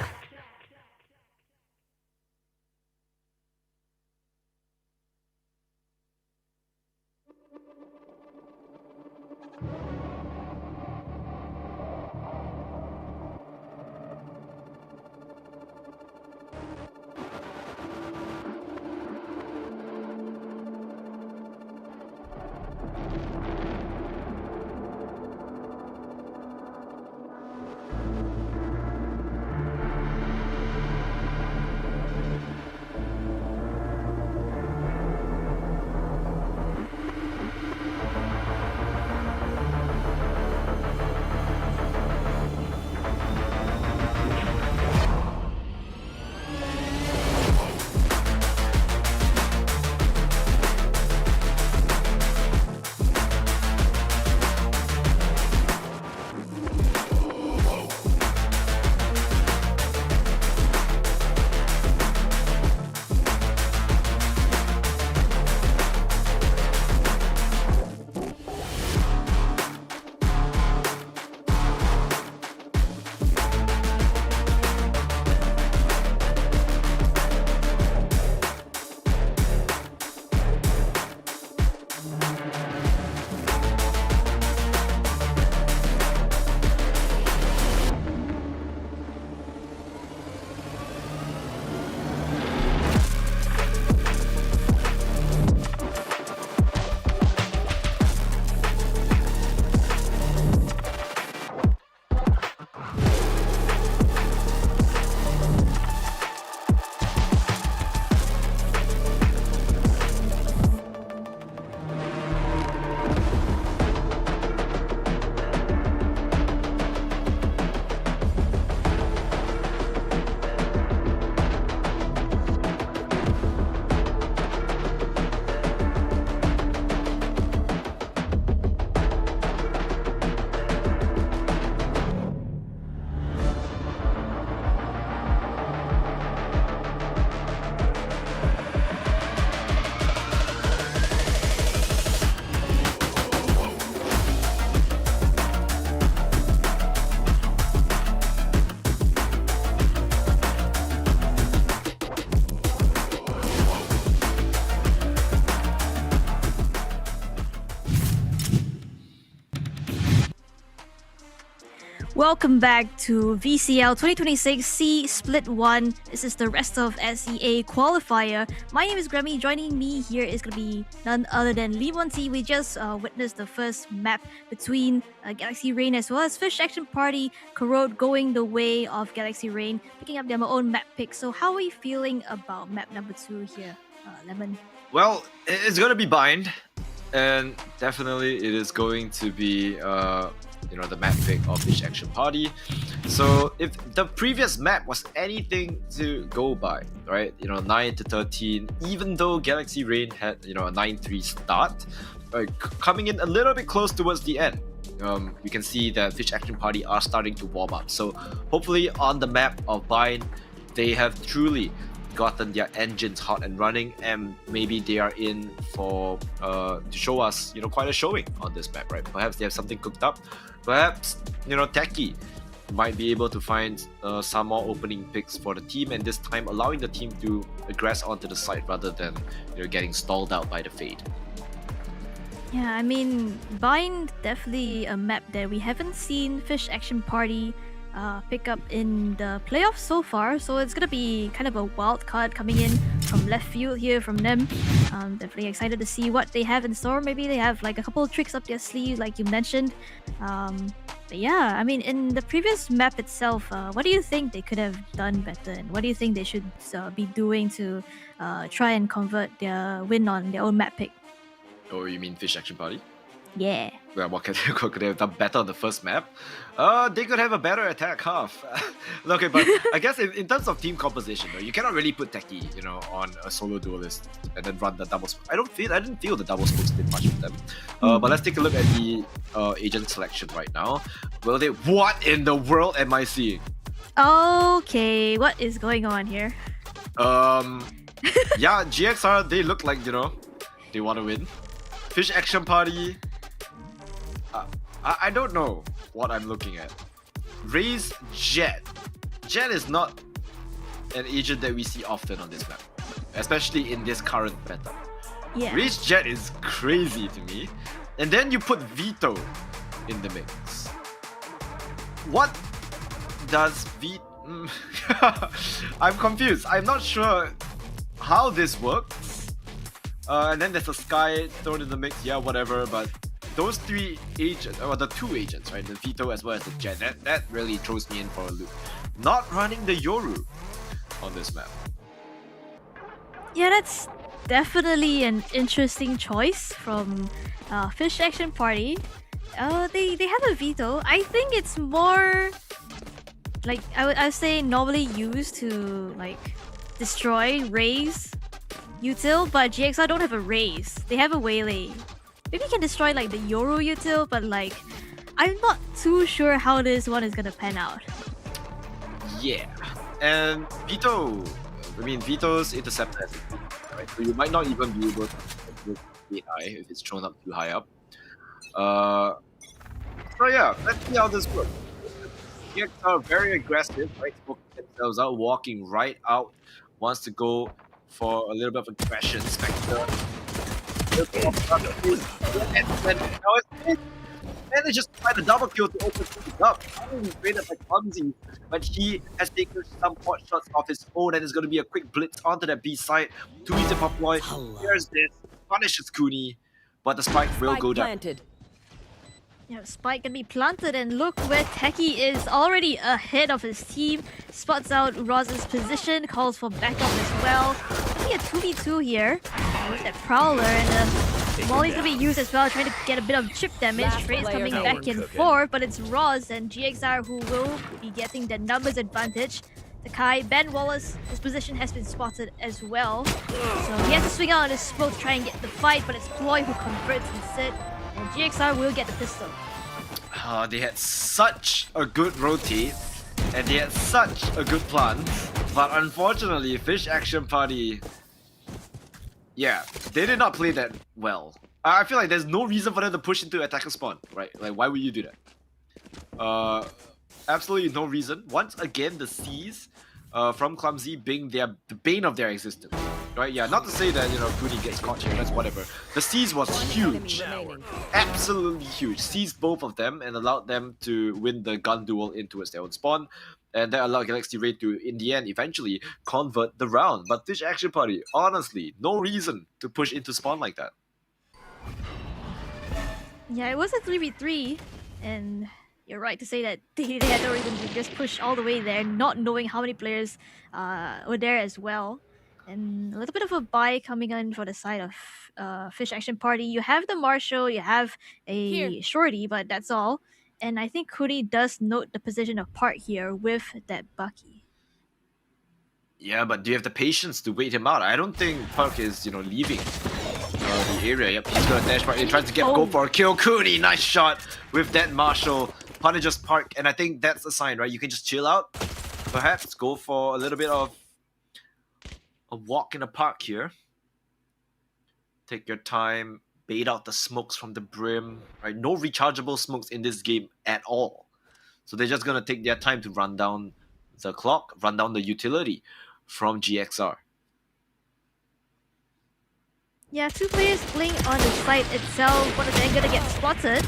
Welcome back to VCL 2026 C Split 1. This is the rest of SEA qualifier. My name is Grammy. Joining me here is going to be none other than Lee Monty. We just witnessed the first map between Galaxy Rain as well as Fish Action Party. Corrode going the way of Galaxy Rain, picking up their own map pick. So how are we feeling about map number 2 here, Lemon? Well, it's going to be bind, and definitely it is going to be the map pick of Fish Action Party. So if the previous map was anything to go by, right, 9 to 13, even though Galaxy Rain had a 9-3 start, coming in a little bit close towards the end, you can see that Fish Action Party are starting to warm up. So hopefully on the map of bind, they have truly gotten their engines hot and running, and maybe they are in for to show us quite a showing on this map, right? Perhaps they have something cooked up. Perhaps Techie might be able to find some more opening picks for the team, and this time allowing the team to aggress onto the side rather than getting stalled out by the Fade. Yeah, I mean, Bind definitely a map that we haven't seen Fish Action Party pick up in the playoffs so far, so it's gonna be kind of a wild card coming in from left field here from them. Definitely excited to see what they have in store. Maybe they have like a couple of tricks up their sleeve, like you mentioned. But yeah, I mean, in the previous map itself, what do you think they could have done better, and what do you think they should be doing to try and convert their win on their own map pick? Oh, you mean Fish Action Party? Yeah. Well, what could they have done better on the first map? They could have a better attack half. Okay, but I guess in terms of team composition, though, you cannot really put Techie, on a solo duelist and then run the double spoke. I didn't feel the double spokes did much with them. But let's take a look at the agent selection right now. What in the world am I seeing? Okay, what is going on here? Yeah, GXR, they look like, they want to win. Fish Action Party, I don't know what I'm looking at. Raise Jet. Jet is not an agent that we see often on this map, especially in this current meta. Yeah. Raise Jet is crazy to me. And then you put Vito in the mix. What does Vito... I'm confused. I'm not sure how this works. And then there's a Sky thrown in the mix, yeah, whatever, but those three agents, or the two agents, right, the Vito as well as the Jet, that really throws me in for a loop. Not running the Yoru on this map. Yeah, that's definitely an interesting choice from Fish Action Party. They have a Vito. I think it's more like I would say normally used to like destroy Raze util, but GXR don't have a Raze. They have a Waylay. Maybe you can destroy like the Yoru util, but like I'm not too sure how this one is gonna pan out. Yeah, and Vito's interceptor, right? So you might not even be able to get AI if it's thrown up too high up. So yeah, let's see how this works. GXR are very aggressive, right? Smoking themselves out, walking right out, wants to go for a little bit of aggression. Spectre. And they just tried a double kill to open things up. I don't even rated by Clumsy, but he has taken some pot shots off his own, and it's going to be a quick blitz onto that B side. 2 easy pop boy. Here's this. Punishes Cooney, but the spike will go down. Planted. Yeah, spike can be planted, and look where Techie is already ahead of his team. Spots out RoSEA's position, calls for backup as well. Maybe a 2v2 here with that Prowler, and Molly's gonna be used as well, trying to get a bit of chip damage. Trey's coming back and forth, but it's RoS and GXR who will be getting the numbers advantage. Takai, Ben Wallace, his position has been spotted as well. So he has to swing out on his smoke to try and get the fight, but it's Ploy who converts instead. And GXR will get the pistol. They had such a good rotate, and they had such a good plan, but unfortunately, Fish Action Party, yeah, they did not play that well. I feel like there's no reason for them to push into attacker spawn, right? Like, why would you do that? Absolutely no reason. Once again, the C's from Clumsy being the bane of their existence. right? Yeah, not to say that, you know, Kuni gets caught here, that's whatever. The Seas was huge. Absolutely huge. Seized both of them and allowed them to win the gun duel in towards their own spawn. And that allowed Galaxy Raid to, in the end, eventually convert the round. But Fish Action Party, honestly, no reason to push into spawn like that. Yeah, it was a 3v3, and you're right to say that they had no reason to just push all the way there, not knowing how many players were there as well. And a little bit of a buy coming in for the side of Fish Action Party. You have the Marshall, you have a Shorty, but that's all. And I think Kuni does note the position of Park here with that Bucky. Yeah, but do you have the patience to wait him out? I don't think Park is, you know, leaving the area. Yep, he's gonna dash Park. He tries to go for a kill. Kuni, nice shot with that Marshall. Punishes Park, and I think that's a sign, right? You can just chill out. Perhaps go for a little bit of a walk in the park here. Take your time, bait out the smokes from the brim, right? No rechargeable smokes in this game at all. So they're just gonna take their time to run down the clock, run down the utility from GXR. Yeah, two players playing on the site itself. One of them gonna get spotted.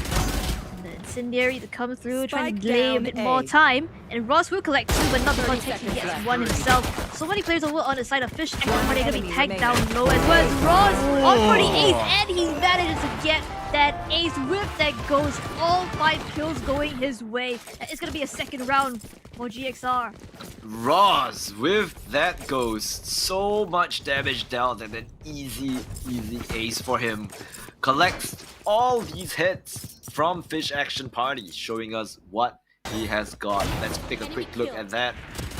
And the Incendiary to come through, trying to delay a bit more time. And Ross will collect two, but not before he gets one himself. So many players over on the side of Fish Action Party gonna be tagged down low, as well as Ross on for the ace, and he manages to get that ace with that ghost. All 5 kills going his way. It's gonna be a second round for GXR. Roz with that ghost, so much damage dealt and an easy ace for him. Collects all these hits from Fish Action Party, showing us what he has got. Let's take a quick look at that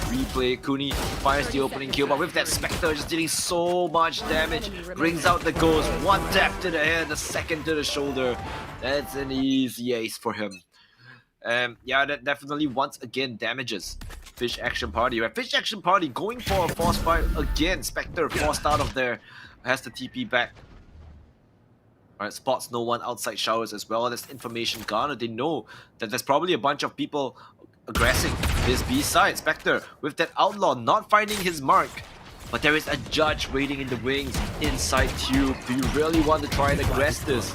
replay. Kuni fires the opening kill, but with that Spectre just dealing so much damage, brings out the ghost. One tap to the head, the second to the shoulder. That's an easy ace for him. Yeah, that definitely once again damages Fish Action Party. Right? Fish Action Party going for a force fight again. Spectre forced out of there, has the TP back. Alright, spots no one outside showers as well. That's information garnered. They know that there's probably a bunch of people aggressing this B side. Spectre with that outlaw not finding his mark. But there is a judge waiting in the wings inside Tube. Do you really want to try and aggress this?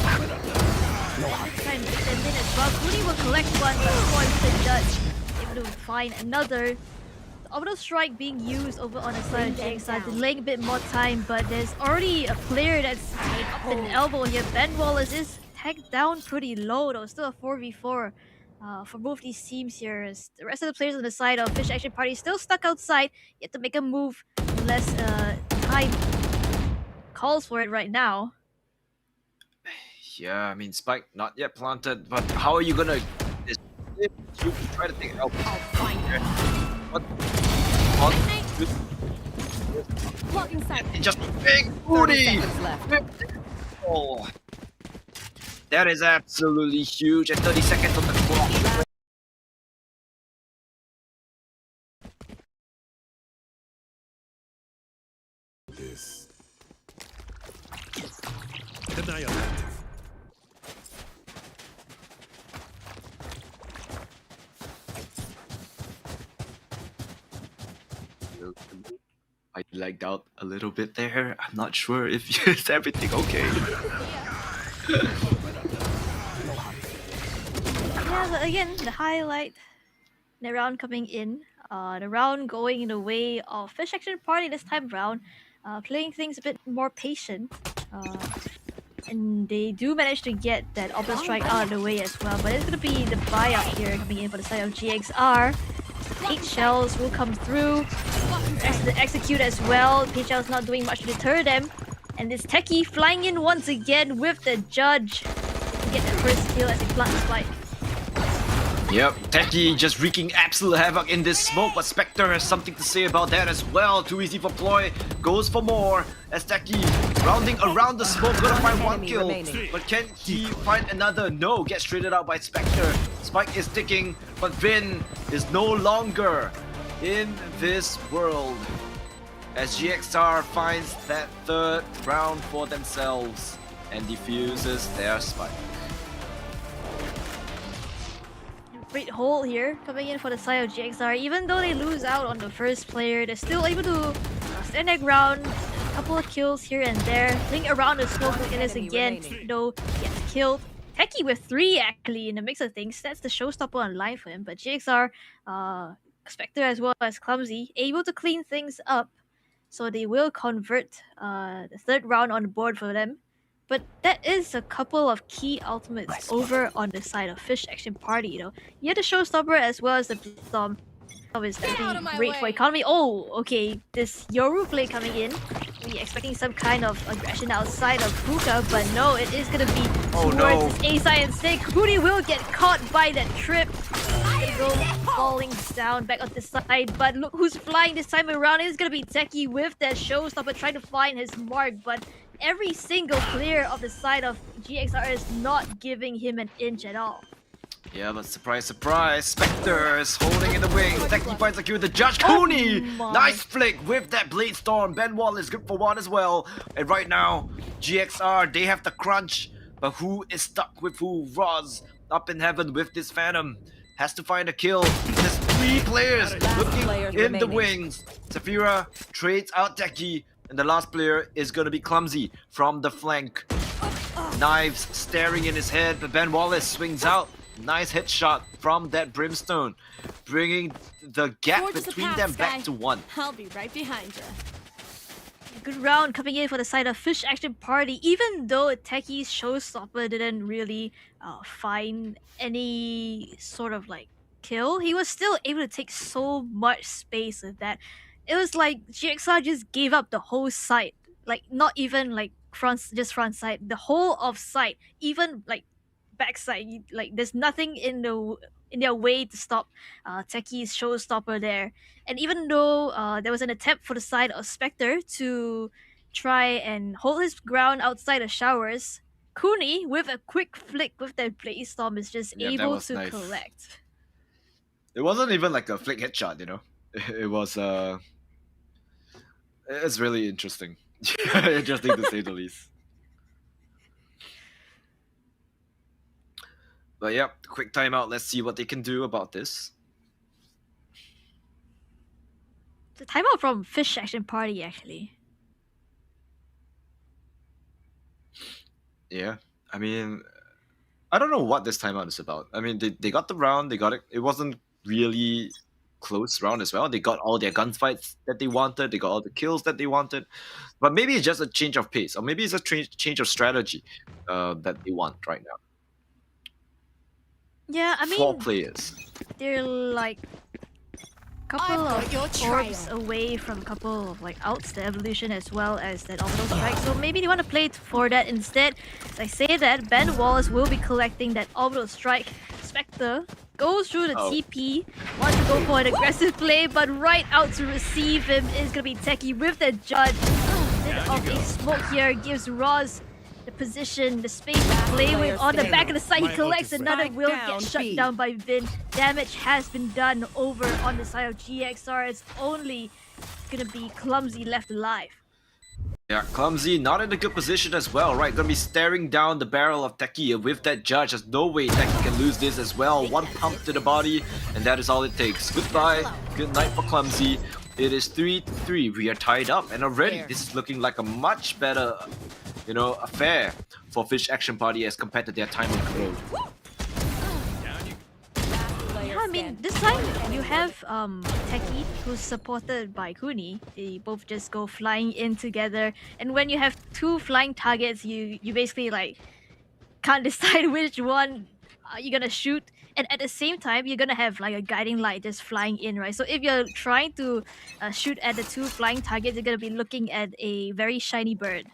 Time to send in as well. Kuni will collect one, but spoils the judge. Able to find another. The orbital strike being used over on the side of GXR, delaying a bit more time, but there's already a player that's up an elbow here. Ben Wallace is tagged down pretty low though, still a 4v4 for both these teams here. The rest of the players on the side of Fish Action Party still stuck outside, yet to make a move unless time calls for it right now. Yeah, I mean, Spike not yet planted, but how are you gonna... You try to take help. I'll find her. What? Blocking sight. It's just big 30 booty! seconds left. Oh. That is absolutely huge, and 30 seconds on the clock. This. Denial active. I lagged out a little bit there. I'm not sure if is everything okay. Yeah, but again, the highlight, the round coming in, the round going in the way of Fish Action Party this time round, playing things a bit more patient, and they do manage to get that orbital strike out of the way as well. But it's gonna be the buyout here coming in for the side of GXR. 8 shells will come through, execute as well. 8 shells not doing much to deter them, and this Techie flying in once again with the judge to get the first kill as they plant the spike. Yep, Techie just wreaking absolute havoc in this smoke, but Spectre has something to say about that as well. Too easy for Ploy, goes for more as Techie rounding around the smoke, gonna find one Enemy kill, remaining. but can he find another? No, gets traded out by Spectre. Spike is ticking, but Vin is no longer in this world as GXR finds that 3rd round for themselves and defuses their spike. great hold here coming in for the side of GXR. Even though they lose out on the first player, they're still able to stand their ground. A couple of kills here and there. Link around the smoke with Innis again, though he gets killed. Techie with 3 actually in the mix of things. That's the showstopper on line for him. But GXR, Spectre as well as Clumsy, able to clean things up. So they will convert the 3rd round on the board for them. But that is a couple of key ultimates over on the side of Fish Action Party, you know. You had the showstopper as well as the Storm. Is definitely great for economy. Oh, okay. This Yoru play coming in. We expecting some kind of aggression outside of Fuka, but no, it is gonna be towards his A side instead. Kuni will get caught by that trip. Gonna go falling down back on the side, but look who's flying this time around. It's gonna be Techie with that showstopper trying to find his mark, but every single player of the side of GXR is not giving him an inch at all. Yeah, but surprise, surprise, Spectre is holding in the wings. Techie finds a kill with the Judge. Cooney! Nice flick with that Blade Storm. Ben Wall is good for 1 as well. And right now, GXR, they have the crunch. But who is stuck with who? Roz up in heaven with this Phantom. Has to find a kill. There's 3 players looking in the wings. Saphira trades out Techie. And the last player is going to be Clumsy from the flank. Knives staring in his head, but Ben Wallace swings out. Nice headshot from that Brimstone, bringing the gap between them back to 1. I'll be right behind you. Good round coming in for the side of Fish Action Party. Even though Techie's showstopper didn't really find any sort of like kill, he was still able to take so much space with that. It was like GXR just gave up the whole site, like not even like front side, the whole of site, even like backside. Like there's nothing in their way to stop Techie's showstopper there. And even though there was an attempt for the side of Spectre to try and hold his ground outside the showers, Cooney with a quick flick with that Blaze Storm is just able to nice. collect. It wasn't even like a flick headshot, you know. It was it's really interesting. Interesting to say the least. But yeah, quick timeout. Let's see what they can do about this. The timeout from Fish Action Party actually. Yeah, I mean, I don't know what this timeout is about. I mean, they got the round, they got it. It wasn't really close round as well. They got all their gunfights that they wanted. They got all the kills that they wanted. But maybe it's just a change of pace, or maybe it's a change of strategy that they want right now. Yeah, I mean, 4 players. they're like couple of orbs away from a couple of like outs, the evolution as well as that orbital strike. So maybe they want to play for that instead. As I say that, Ben Wallace will be collecting that orbital strike. Spectre goes through the TP, wants to go for an aggressive play, but right out to receive him is gonna be Techie with the Judge. Bit of a smoke here gives Roz the position, the space to play with. On the back of the side, he collects another, will get shut down by Vin. Damage has been done over on the side of GXR. It's only gonna be Clumsy left alive. Yeah, Clumsy not in a good position as well, right? Gonna be staring down the barrel of Techie with that Judge. There's no way Techie can lose this as well. 1 pump to the body, and that is all it takes. Goodbye, good night for Clumsy. It is 3-3. We are tied up, and already this is looking like a much better, you know, affair for Fish Action Party as compared to their time on the road. Yeah, I mean, this time you have Techie, who's supported by Kuni. They both just go flying in together, and when you have 2 flying targets, you basically like can't decide which one you're gonna shoot. And at the same time, you're gonna have like a guiding light just flying in, right? So if you're trying to shoot at the 2 flying targets, you're gonna be looking at a very shiny bird.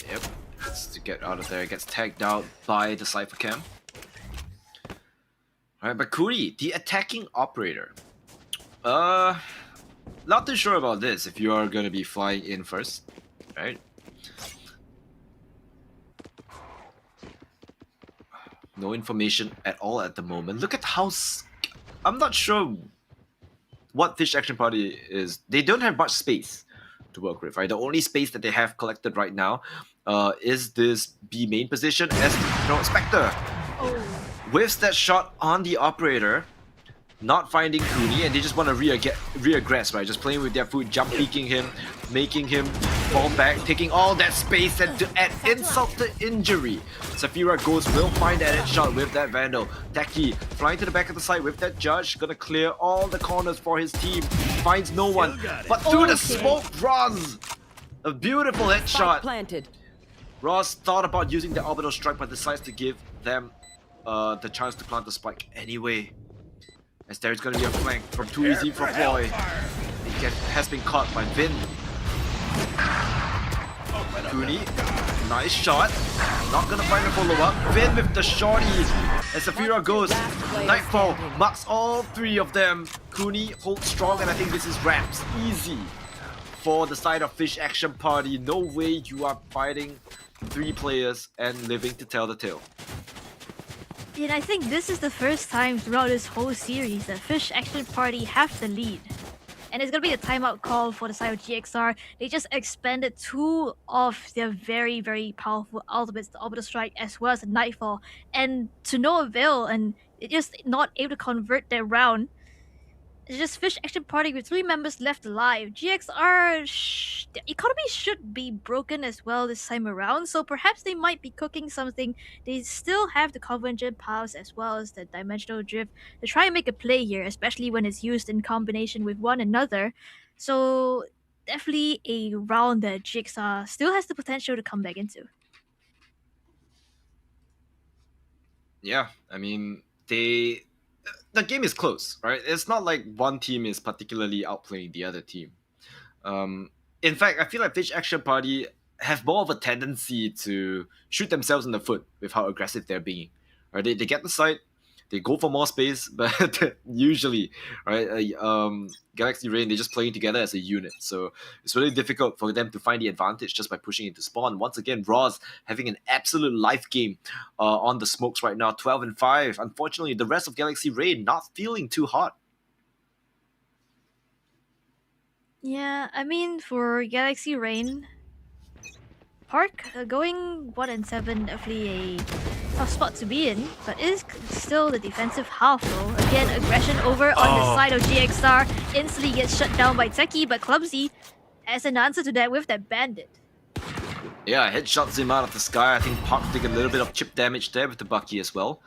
Yep, has to get out of there. Gets tagged out by the Cypher Cam. Alright, but Kuri, the attacking operator. Not too sure about this if you are gonna be flying in first, right? No information at all at the moment. Look at how... I'm not sure what Fish Action Party is. They don't have much space to work with, right? The only space that they have collected right now is this B main position as, you know, Spectre. whiffs that shot on the operator, not finding Cooney, and they just want to reaggress, right? Just playing with their foot, jump peeking him, making him fall back, taking all that space, and to add insult to injury. Safira Ghost will find that headshot with that Vandal. Taki flying to the back of the site with that Judge, gonna clear all the corners for his team. Finds no one, but through the smoke, Roz! A beautiful headshot. Planted. Ross thought about using the orbital strike, but decides to give them the chance to plant the spike anyway. As there's gonna be a flank from too easy for Ploy. Has been caught by Vin. Cooney, nice shot. Not gonna find a follow-up. Vin with the shorty. As Safira goes, Nightfall marks all three of them. Cooney holds strong, and I think this is wraps. Easy for the side of Fish Action Party. No way you are fighting 3 players and living to tell the tale. And I think this is the first time throughout this whole series that Fish Action Party have the lead. And it's gonna be a timeout call for the side of GXR. They just expended 2 of their very, very powerful ultimates, the Orbital Strike as well as the Nightfall, and to no avail, and they're just not able to convert their round. It's just Fish Action Party with 3 members left alive. GXR, the economy should be broken as well this time around, so perhaps they might be cooking something. They still have the Convergent Powers as well as the Dimensional Drift to try and make a play here, especially when it's used in combination with one another. So definitely a round that GXR still has the potential to come back into. Yeah, I mean, the game is close, right? It's not like one team is particularly outplaying the other team. In fact, I feel like Fish Action Party have more of a tendency to shoot themselves in the foot with how aggressive they're being. Right? They get the site, they go for more space, but usually, right, Galaxy Rain, they're just playing together as a unit. So it's really difficult for them to find the advantage just by pushing into spawn. Once again, Roz having an absolute life game on the smokes right now, 12-5. Unfortunately, the rest of Galaxy Rain not feeling too hot. Yeah, I mean, for Galaxy Rain, Park going 1-7, definitely a tough spot to be in, but it is still the defensive half though. Again, aggression over on the side of GXR, instantly gets shut down by Techie, but Clumsy as an answer to that with that Bandit. Yeah, headshots him out of the sky. I think Park took a little bit of chip damage there with the Bucky as well.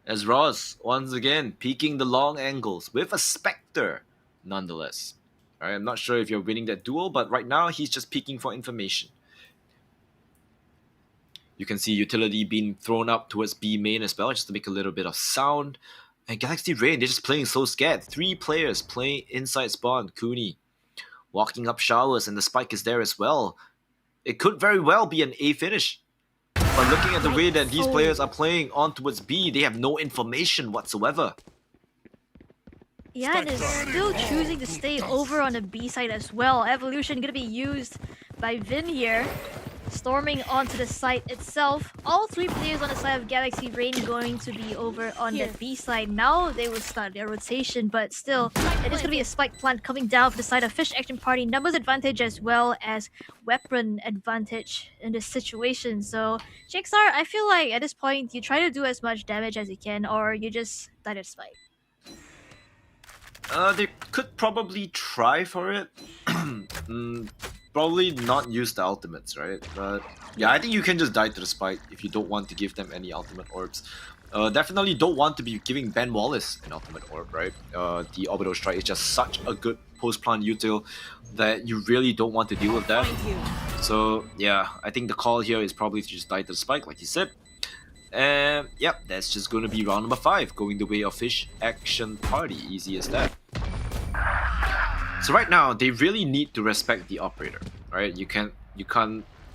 As Roz, once again, peeking the long angles with a Spectre, nonetheless. Alright, I'm not sure if you're winning that duel, but right now he's just peeking for information. You can see utility being thrown up towards B main as well, just to make a little bit of sound. And Galaxy Rain, they're just playing so scared. 3 players playing inside spawn. Cooney walking up showers, and the spike is there as well. It could very well be an A finish. But looking at the way that these players are playing on towards B, they have no information whatsoever. Yeah, and it's still choosing to stay over on the B side as well. Evolution gonna be used by Vin here. Storming onto the site itself. All 3 players on the side of Galaxy Rain going to be over on the B side. Now they will start their rotation, but still, it is going to be a spike plant coming down for the side of Fish Action Party. Numbers advantage as well as weapon advantage in this situation. So, GXR, I feel like at this point, you try to do as much damage as you can, or you just die to spike. They could probably try for it. Probably not use the ultimates, right? But yeah, I think you can just die to the spike if you don't want to give them any ultimate orbs. Definitely don't want to be giving Ben Wallace an ultimate orb, right? The Orbital Strike is just such a good post-plant util that you really don't want to deal with that. So yeah, I think the call here is probably to just die to the spike, like you said. And yep, that's just going to be round number 5, going the way of Fish Action Party. Easy as that. So right now, they really need to respect the operator, right? You can't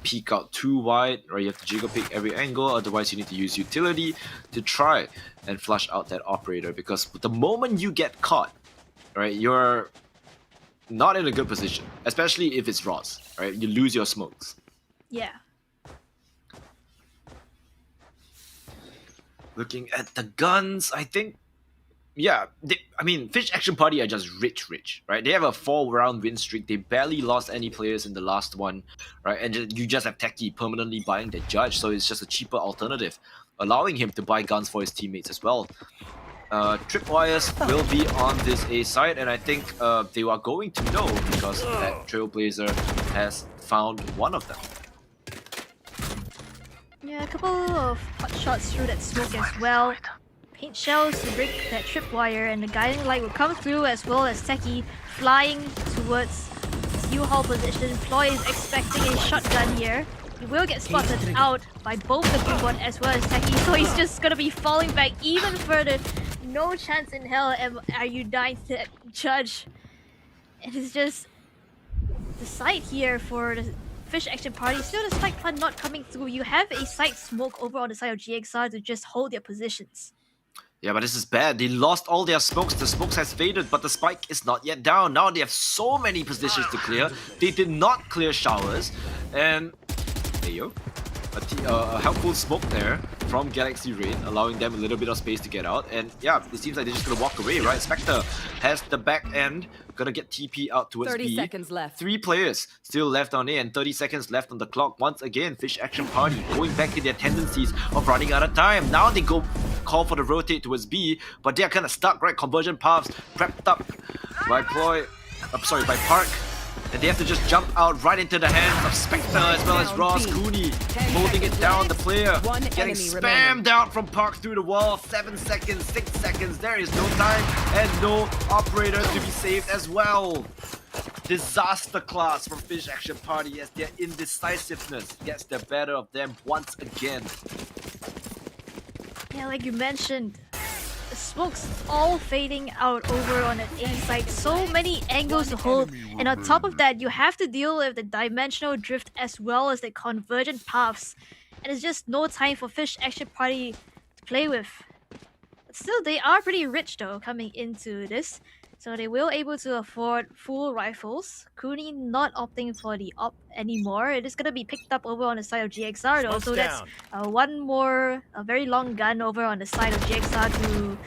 peek out too wide, right? You have to jiggle pick every angle, otherwise you need to use utility to try and flush out that operator, because the moment you get caught, right, you're not in a good position, especially if it's Roz, right? You lose your smokes. Yeah. Looking at the guns, I think, yeah, I mean, Fish Action Party are just rich, right? They have a 4-round win streak. They barely lost any players in the last one, right? And you just have Techie permanently buying the Judge, so it's just a cheaper alternative. allowing him to buy guns for his teammates as well. Tripwires will be on this A side, and I think they are going to know because that Trailblazer has found one of them. Yeah, a couple of hot shots through that smoke as well. Paint shells to break that tripwire, and the guiding light will come through, as well as Techie flying towards his U-Haul position. Ploy is expecting a shotgun here. He will get spotted out by both the Boobot as well as Techie, so he's just gonna be falling back even further. No chance in hell are you dying to that judge. It is just the site here for the Fish Action Party. Still the spike plant not coming through. You have a site smoke over on the side of GXR to just hold their positions. Yeah, but this is bad. They lost all their smokes. The smokes has faded, but the spike is not yet down. Now they have so many positions to clear. They did not clear showers. And hey yo, a helpful smoke there from Galaxy Rain, allowing them a little bit of space to get out. And yeah, it seems like they're just gonna walk away, right? Spectre has the back end, gonna get TP out towards 30 B. seconds left. 3 players still left on A, and 30 seconds left on the clock. Once again, Fish Action Party going back to their tendencies of running out of time. Now they go call for the rotate towards B, but they're kind of stuck, right? Conversion paths prepped up by by Park. And they have to just jump out right into the hands of Spectre as well as Ross Cooney, holding it down. The player getting spammed out from Park through the wall. 7 seconds, 6 seconds. There is no time and no operator to be saved as well. Disaster class from Fish Action Party as their indecisiveness gets the better of them once again. Yeah, like you mentioned, the smoke's all fading out over on the A side. So many angles to hold, and on top of that, you have to deal with the dimensional drift as well as the convergent paths. And it's just no time for Fish Action Party to play with. But still, they are pretty rich though coming into this. So they will able to afford full rifles. Cooney not opting for the op anymore. It is going to be picked up over on the side of GXR though. So that's one more very long gun over on the side of GXR to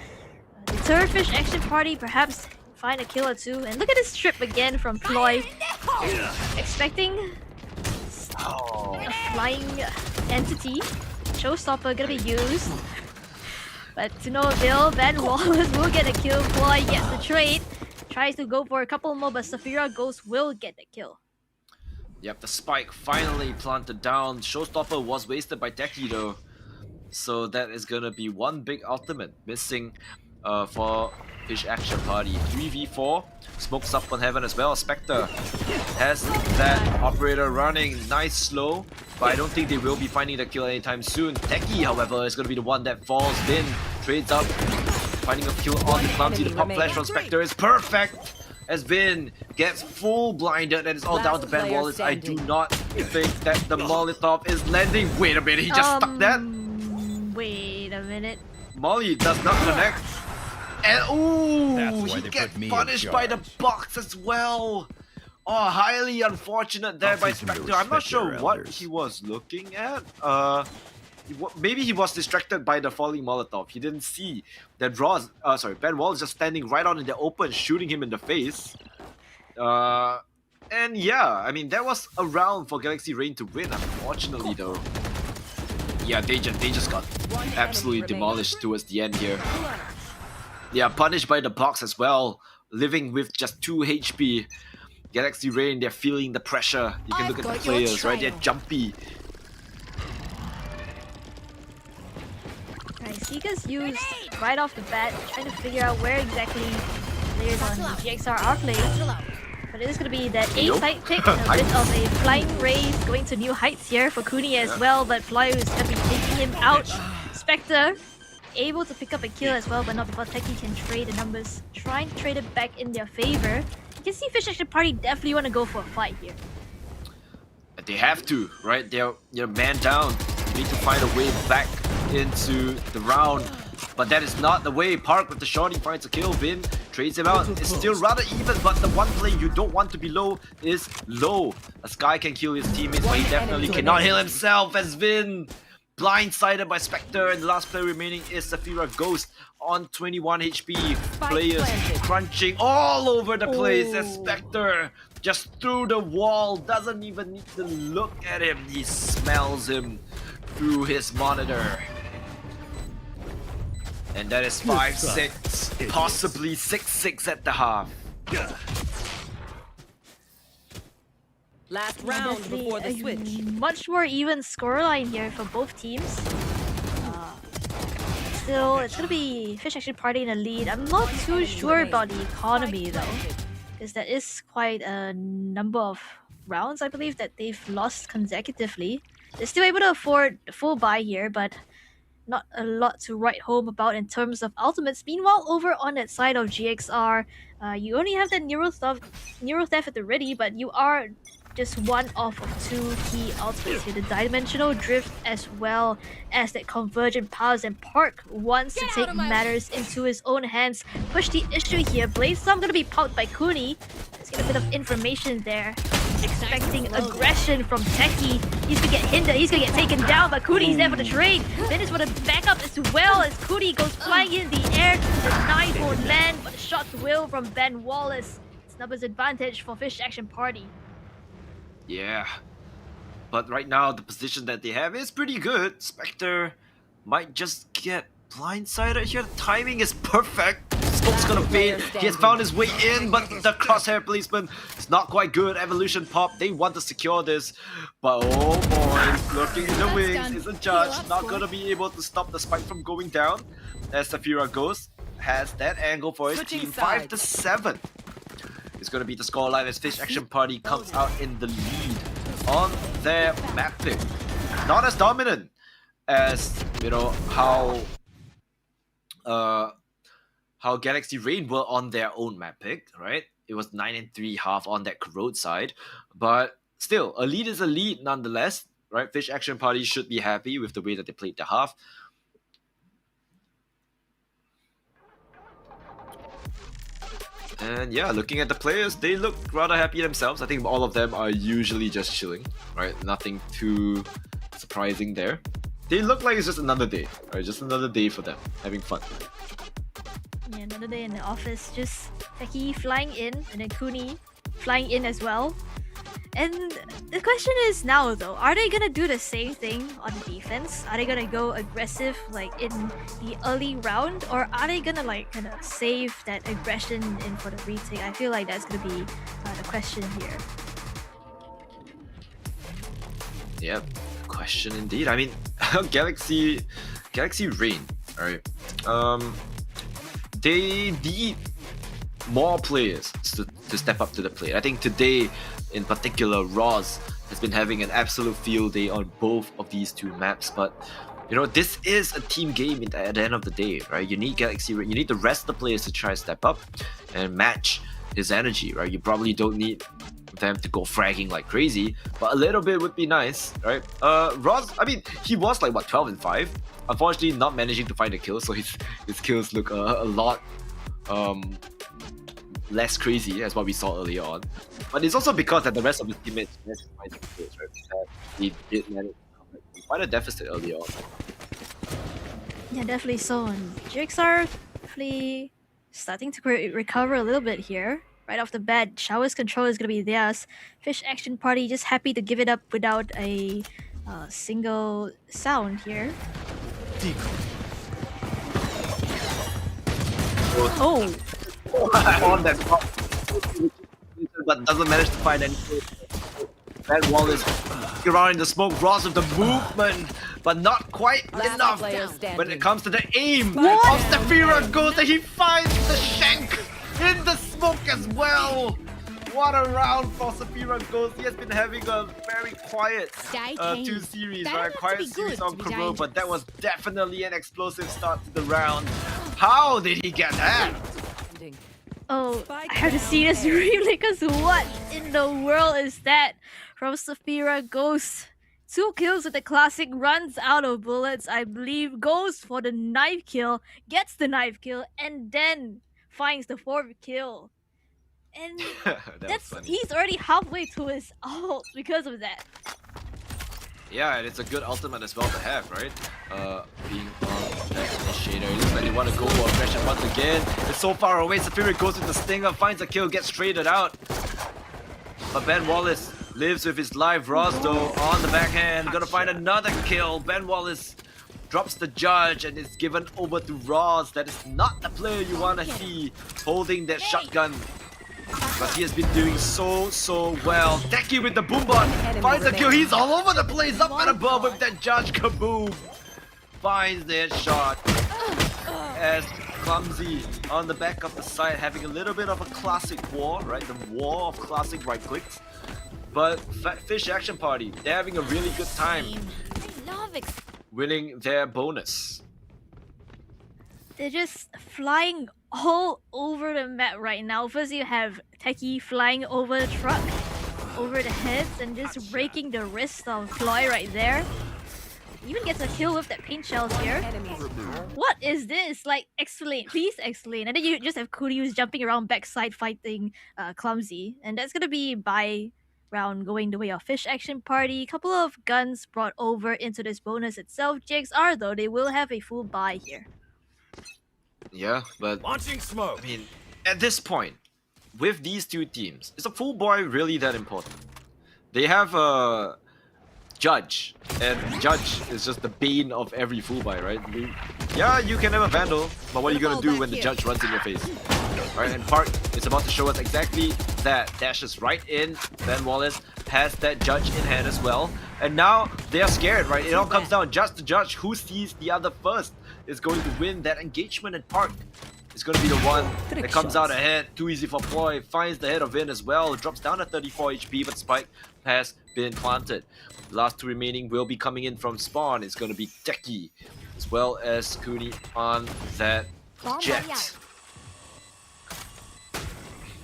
deter Fish Action Party. Perhaps find a kill or two. And look at this trip again from Ploy. Expecting a flying entity. Showstopper going to be used. But to no avail, Ben Wallace will get a kill. Ploy gets the trade. Tries to go for a couple more, but Saphira Ghost will get the kill. Yep, the spike finally planted down. Showstopper was wasted by Techie though. So that is gonna be one big ultimate missing for Fish Action Party. 3v4. Smokes up on Heaven as well. Spectre has that operator running. Nice slow. But I don't think they will be finding the kill anytime soon. Techie, however, is going to be the one that falls. Vin trades up. Finding a kill on the Clownzy. The pop flash from Spectre is perfect. As Vin gets full blinded. And it's all down to Ben Wallace. I do not think that the Molotov is landing. Wait a minute, he just stuck that. Wait a minute. Molly does not connect. And ooh, he gets punished by the box as well. Oh, highly unfortunate there by Spectre. I'm not sure what he was looking at. Maybe he was distracted by the falling Molotov. He didn't see that Ben Wall is just standing right out in the open, shooting him in the face. And yeah, I mean, that was a round for Galaxy Rain to win, unfortunately though. Yeah, they just got absolutely demolished towards the end here. Yeah, punished by the box as well, living with just 2 HP. Galaxy Rain, they're feeling the pressure. You can look at the players, right? They're jumpy. Right, Seeker's used right off the bat, trying to figure out where exactly players on GXR are playing. But it is going to be that A side pick, a bit of a flying race going to new heights here for Cooney as well, but Ploy is going to be taking him out. Spectre able to pick up a kill as well, but not before Techie can trade the numbers. Trying to trade it back in their favor. You can see Fish Action Party definitely want to go for a fight here. They have to, right? They're man down. They need to find a way back into the round. But that is not the way. Park with the shot, he finds a kill. Vin trades him out. It's still rather even, but the one play you don't want to be low is low. A Sky can kill his teammates, but he definitely cannot heal himself as Vin blindsided by Spectre, and the last player remaining is Saphira Ghost on 21 HP. Players crunching all over the place as Spectre just through the wall, doesn't even need to look at him. He smells him through his monitor. And that is 5-6, possibly 6-6 at the half. Last round Definitely before the a switch. much more even scoreline here for both teams. Still, it's gonna be Fish Action Party in the lead. I'm not too sure about the economy though, because that is quite a number of rounds I believe that they've lost consecutively. They're still able to afford the full buy here, but not a lot to write home about in terms of ultimates. Meanwhile, over on that side of GXR, you only have that Neuro Theft at the ready, but you are just one off of two key ultimates here. The Dimensional Drift as well as that Convergent Powers, and Park wants to take matters into his own hands. Push the issue here. Blaze Storm gonna be popped by Kuni. Let's get a bit of information there. Expecting aggression from Techie. He's gonna get hindered, he's gonna get taken down, but Kuni's there for the trade. Then is for the backup as well as Kuni goes flying in the air. The knife will land, but the shots will from Ben Wallace. It's numbers advantage for Fish Action Party. Yeah. But right now, the position that they have is pretty good. Spectre might just get blindsided here. The timing is perfect. Smoke's gonna fade. He has found his way in, but the crosshair placement is not quite good. Evolution pop. They want to secure this. But oh boy, looking in the wings is a judge. Not gonna be able to stop the spike from going down. As Saphira Ghost has that angle for his team. 5-7. It's going to be the scoreline as Fish Action Party comes out in the lead on their map pick. Not as dominant as, you know, how Galaxy Rain were on their own map pick, right? It was 9-3 half on that Corrode side, but still, a lead is a lead nonetheless, right? Fish Action Party should be happy with the way that they played the half. And yeah, looking at the players, they look rather happy themselves. I think all of them are usually just chilling, right? Nothing too surprising there. They look like it's just another day, right? Just another day for them, having fun. Yeah, another day in the office. Just Techie flying in, and then Kuni flying in as well. And the question is now though, are they gonna do the same thing on defense? Are they gonna go aggressive like in the early round, or are they gonna like kind of save that aggression in for the retake? I feel like that's gonna be the question here. Yep, question indeed. I mean, Galaxy Rain, alright. They need more players to step up to the plate. I think today, in particular, Roz has been having an absolute field day on both of these two maps. But you know, this is a team game at the end of the day, right? You need Galaxy, you need the rest of the players to try to step up and match his energy, right? You probably don't need them to go fragging like crazy, but a little bit would be nice, right? Roz, I mean, he was like what, 12-5. Unfortunately, not managing to find a kill, so his kills look a lot less crazy as what we saw earlier on. But it's also because that the rest of his teammates managed to find the kills, right? He did manage to come back. Quite a deficit earlier on. Yeah, definitely so. And GXR definitely starting to recover a little bit here. Right off the bat, Shower's control is going to be theirs. Fish Action Party just happy to give it up without a single sound here. Oh! On that top, but doesn't manage to find any. Ben Wallace around in the smoke, Ross with the movement, but not quite enough when it comes to the aim of Saphira Ghost, and he finds the shank in the smoke as well. What a round for Saphira Ghost. He has been having a very quiet two series, right? Quiet series on Corrode, but that was definitely an explosive start to the round. How did he get that? Oh, I have to see this replay because what in the world is that from Saphira Ghost? 2 kills with the classic, runs out of bullets, I believe, goes for the knife kill, gets the knife kill, and then finds the 4th kill. And he's already halfway to his ult because of that. Yeah, and it's a good ultimate as well to have, right? Being on that initiator. It looks like they want to go for aggression once again. It's so far away. Saphira goes with the stinger, finds a kill, gets traded out. But Ben Wallace lives with his live Ross though on the backhand. Gonna find another kill. Ben Wallace drops the judge and is given over to Roz. That is not the player you want to see holding that shotgun. But he has been doing so well. Techie with the boombot finds the kill. He's all over the place, up and above with that judge. Kaboom! Finds the headshot. As Clumsy on the back of the side, having a little bit of a classic war, right? The war of classic right clicks. But Fish Action Party, they're having a really good time winning their bonus. They're just flying all over the map right now. First you have Techie flying over the truck, over the heads, and just breaking the wrist of Floy right there. Even gets a kill with that paint shells here. What is this? Like, explain, please explain. And then you just have Kuri who's jumping around backside fighting Clumsy. And that's gonna be by round going the way of Fish Action Party. Couple of guns brought over into this bonus itself. JXR though, they will have a full buy here. Yeah, but Launching smoke. I mean, at this point, with these two teams, is a full buy really that important? They have a Judge, and Judge is just the bane of every full buy, right? Yeah, you can have a Vandal, but what are you gonna do when the Judge runs in your face? Right, and Park is about to show us exactly that. Dashes right in. Ben Wallace has that Judge in hand as well. And now they are scared, right? It all comes down just to Judge. Who sees the other first is going to win that engagement, and Park is going to be the one that comes out ahead. Too easy for Ploy. Finds the head of Vin as well. Drops down to 34 HP, but Spike has been planted. The last two remaining will be coming in from spawn. It's going to be Techie as well as Kuni on that jet.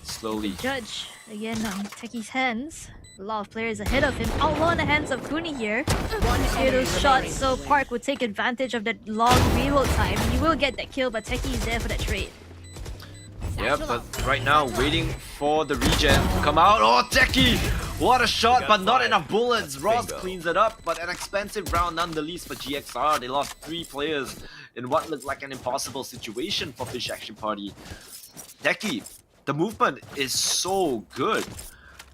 Slowly. Judge again on Techie's hands. A lot of players ahead of him. Outlaw in the hands of Kuni here. Hear those shots, so Park would take advantage of that long reload time. He will get that kill, but Techie is there for that trade. Yeah, but right now waiting for the regen to come out. Oh, Techie! What a shot, but not enough bullets. Ross cleans it up, but an expensive round nonetheless for GXR. They lost 3 players in what looked like an impossible situation for Fish Action Party. Techie, the movement is so good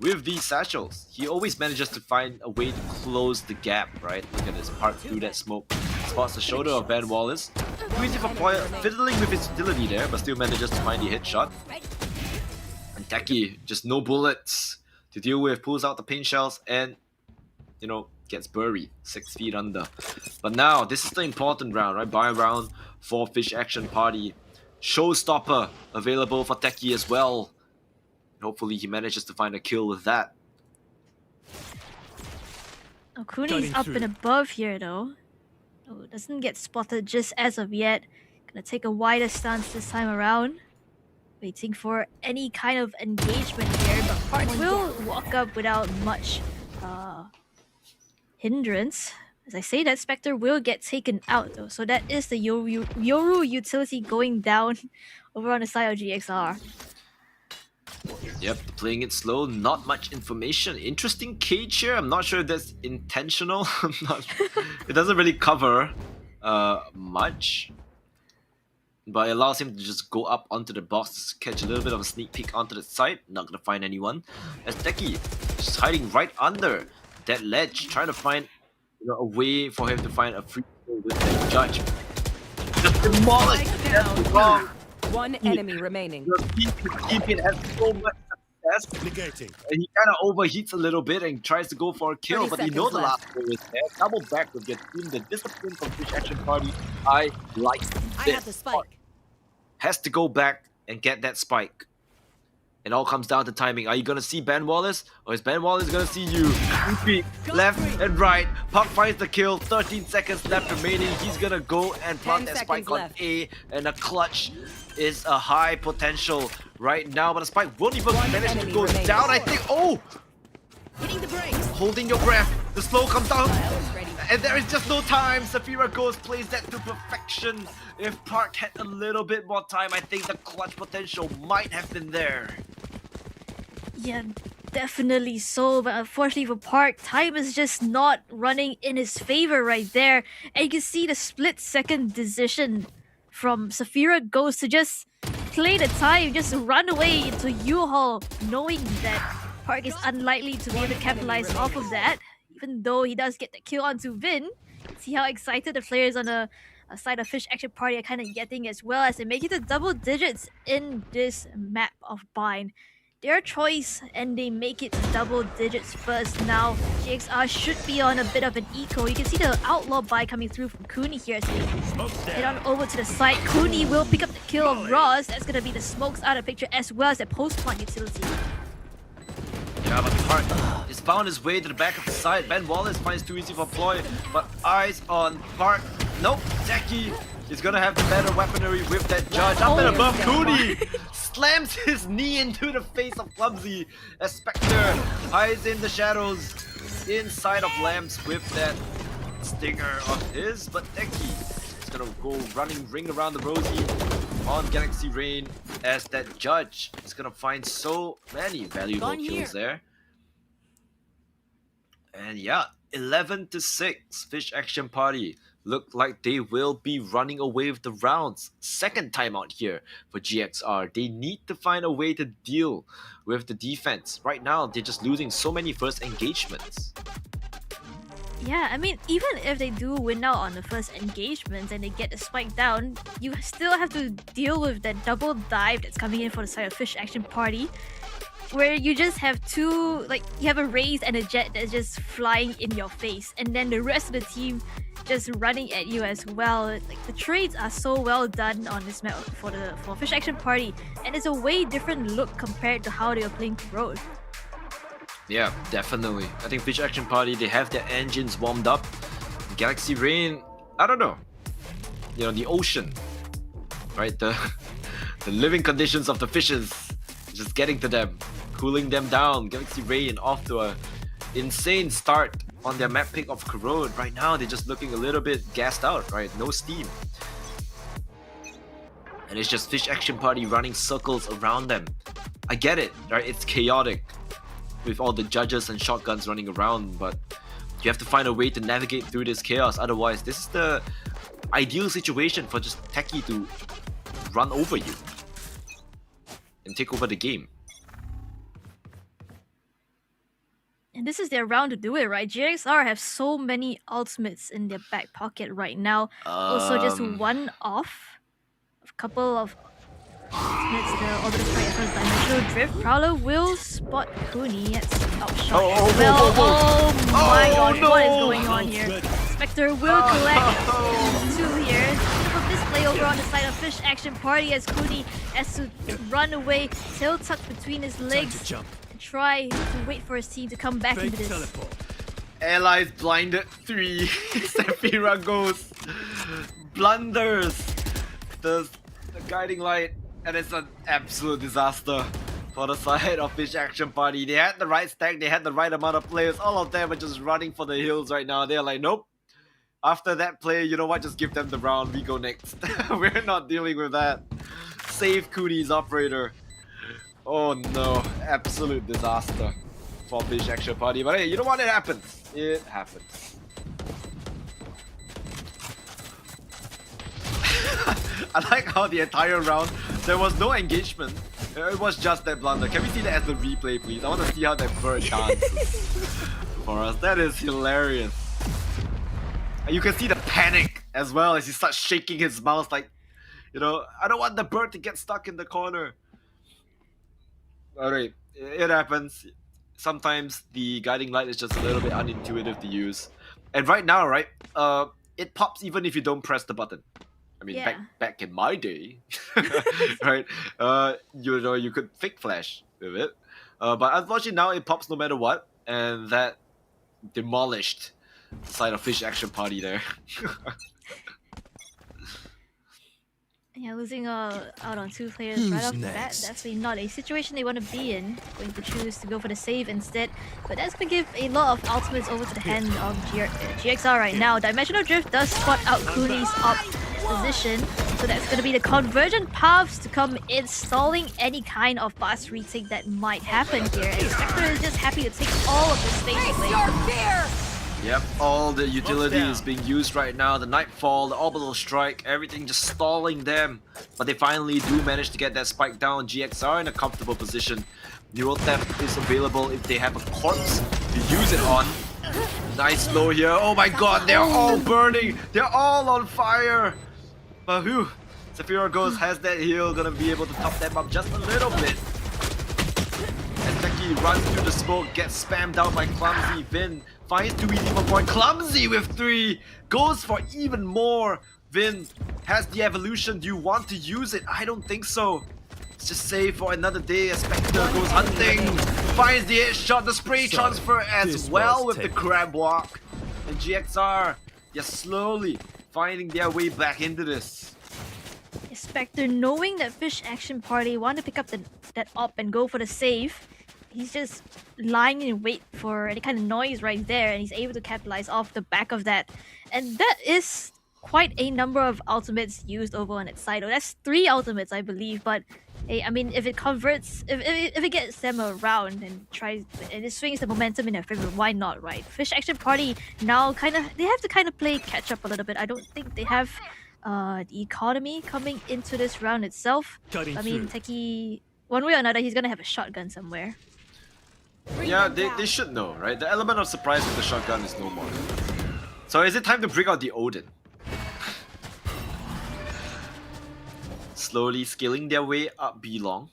with these satchels. He always manages to find a way to close the gap, right? Look at this part through that smoke. Spots the shoulder of Van Wallace. Too easy for Ploy, fiddling with his utility there, but still manages to find the headshot. And Techie, just no bullets to deal with, pulls out the paint shells and, you know, gets buried 6 feet under. But now, this is the important round, right? Buy round for Fish Action Party. Showstopper available for Techie as well. Hopefully he manages to find a kill with that. Oh, Kuni's up and above here though. Oh, doesn't get spotted just as of yet. Gonna take a wider stance this time around. Waiting for any kind of engagement here, but Park will walk up without much hindrance. As I say, that Spectre will get taken out though, so that is the Yoru utility going down over on the side of GXR. Yep, playing it slow, not much information. Interesting cage here. I'm not sure if that's intentional. It doesn't really cover much. But it allows him to just go up onto the box, catch a little bit of a sneak peek onto the side. Not gonna find anyone. As Techie just hiding right under that ledge, trying to find, you know, a way for him to find a free throw with that Judge. Just demolished. That's wrong. One enemy remaining. Your teammate has so much success. Negating. And he kind of overheats a little bit and tries to go for a kill, but he knows the last player is there. Double back with your team. The discipline from Fish Action Party, I like I this. have the spike. Has to go back and get that spike. It all comes down to timing. Are you gonna see Ben Wallace, or is Ben Wallace gonna see you? Repeat, left and right. Puck finds the kill. 13 seconds left remaining. He's gonna go and plant 10 that spike seconds on left. A, and a clutch is a high potential right now. But the spike won't even One manage to enemy go remaining. down. I think. Oh, Hitting the brakes. holding your breath. The slow comes down. Ready. And there is just no time. Saphira goes, plays that to perfection. If Park had a little bit more time, I think the clutch potential might have been there. Yeah, definitely so, but unfortunately for Park, time is just not running in his favor right there. And you can see the split-second decision from Saphira goes to just play the time, just run away into U-Haul, knowing that Park is unlikely to be able to capitalize off of that. Even though he does get the kill onto Vin, See how excited the players on the side of Fish Action Party are kind of getting as well as they make it to double digits in this map of Bind. Their choice and they make it to double digits first. Now GXR should be on a bit of an eco. You can see the outlaw buy coming through from Cooney here as they head on over to the side. Cooney will pick up the kill of Ross. That's gonna be the smokes out of picture as well as the post-plant utility. Yeah, but Park is found his way to the back of the side. Ben Wallace finds too easy for Ploy, but eyes on Park. Nope, Jackie is gonna have the better weaponry with that judge. Up and above, Cooney slams his knee into the face of Clumsy as Spectre hides in the shadows inside of Lamps with that stinger of his, but Neki is gonna go running ring around the RoSEA on Galaxy Rain as that judge is gonna find so many valuable kills there. And yeah, 11-6, Fish Action Party look like they will be running away with the rounds. Second timeout here for GXR. They need to find a way to deal with the defense. Right now, they're just losing so many first engagements. Yeah, I mean, even if they do win out on the first engagement and they get the spike down, you still have to deal with that double dive that's coming in for the side of Fish Action Party, where you just have two, like, you have a Raze and a Jet that's just flying in your face, and then the rest of the team just running at you as well. Like, the trades are so well done on this map for Fish Action Party, and it's a way different look compared to how they were playing Road. Yeah, definitely. I think Fish Action Party, they have their engines warmed up. Galaxy Rain, I don't know. You know, the ocean, right? The living conditions of the fishes, just getting to them, cooling them down. Galaxy Rain off to a insane start on their map pick of Corrode. Right now, they're just looking a little bit gassed out, right? No steam. And it's just Fish Action Party running circles around them. I get it, right? It's chaotic with all the judges and shotguns running around, but you have to find a way to navigate through this chaos. Otherwise, this is the ideal situation for just Techie to run over you and take over the game. And this is their round to do it, right? GXR have so many ultimates in their back pocket right now. Also, just one off. A couple of ultimates, the Orbital Strike as well as Dimensional Drift. Prowler will spot Cooney. That's outshot as well. Oh my gosh, no. what is going on here? Spectre will collect two here. Typical display over on the side of Fish Action Party as Cooney has to run away, tail tucked between his legs, and try to wait for his team to come back into this. Allies blinded 3. Sephira goes, blunders the guiding light, and it's an absolute disaster for the side of Fish Action Party. They had the right stack, they had the right amount of players. All of them are just running for the hills right now. They're like, nope. After that play, you know what? Just give them the round. We go next. We're not dealing with that. Save Cooney's operator. Oh no, absolute disaster for Fish Action Party. But hey, you know what? It happens. It happens. I like how the entire round, there was no engagement. It was just that blunder. Can we see that as the replay, please? I want to see how that bird dances for us. That is hilarious. And you can see the panic as well as he starts shaking his mouth like, you know, I don't want the bird to get stuck in the corner. Alright, it happens. Sometimes the guiding light is just a little bit unintuitive to use. And right now, right, it pops even if you don't press the button. I mean, Yeah. back in my day, right? You know, you could fake flash with it, but unfortunately now it pops no matter what, and that demolished the side of Fish Action Party there. Yeah, losing out on two players right off the bat, definitely not a situation they want to be in. Going to choose to go for the save instead, but that's going to give a lot of ultimates over to the hand of GXR right now. Dimensional Drift does spot out Cooney's up position, so that's going to be the convergent paths to come in, stalling any kind of fast retake that might happen here. And Spectre is just happy to take all of the space away. Yep, all the utility is being used right now. The Nightfall, the Orbital Strike, everything just stalling them. But they finally do manage to get that spike down. GXR in a comfortable position. Neural Theft is available if they have a corpse to use it on. Nice blow here. Oh my god, they're all burning. They're all on fire. But whew, Zafira Ghost has that heal, gonna be able to top them up just a little bit. As Teki runs through the smoke, gets spammed out by Clumsy. Vin finds 2 easy for point. Clumsy with 3, goes for even more. Vin has the evolution. Do you want to use it? I don't think so. Let's just save for another day as Spectre goes hunting. Finds the headshot, the spray transfer as well with the crab walk. And GXR, they're slowly finding their way back into this. Spectre, knowing that Fish Action Party want to pick up that op and go for the save, he's just lying in wait for any kind of noise right there, and he's able to capitalize off the back of that. And that is quite a number of ultimates used over on its side. Oh, that's 3 ultimates, I believe, but hey, I mean, if it converts, if it gets them around and tries, and it swings the momentum in their favor, why not, right? Fish Action Party now they have to kind of play catch up a little bit. I don't think they have the economy coming into this round itself. I mean, Teki, one way or another, he's gonna have a shotgun somewhere. Yeah, they should know, right? The element of surprise with the shotgun is no more. So is it time to bring out the Odin? Slowly scaling their way up B-long.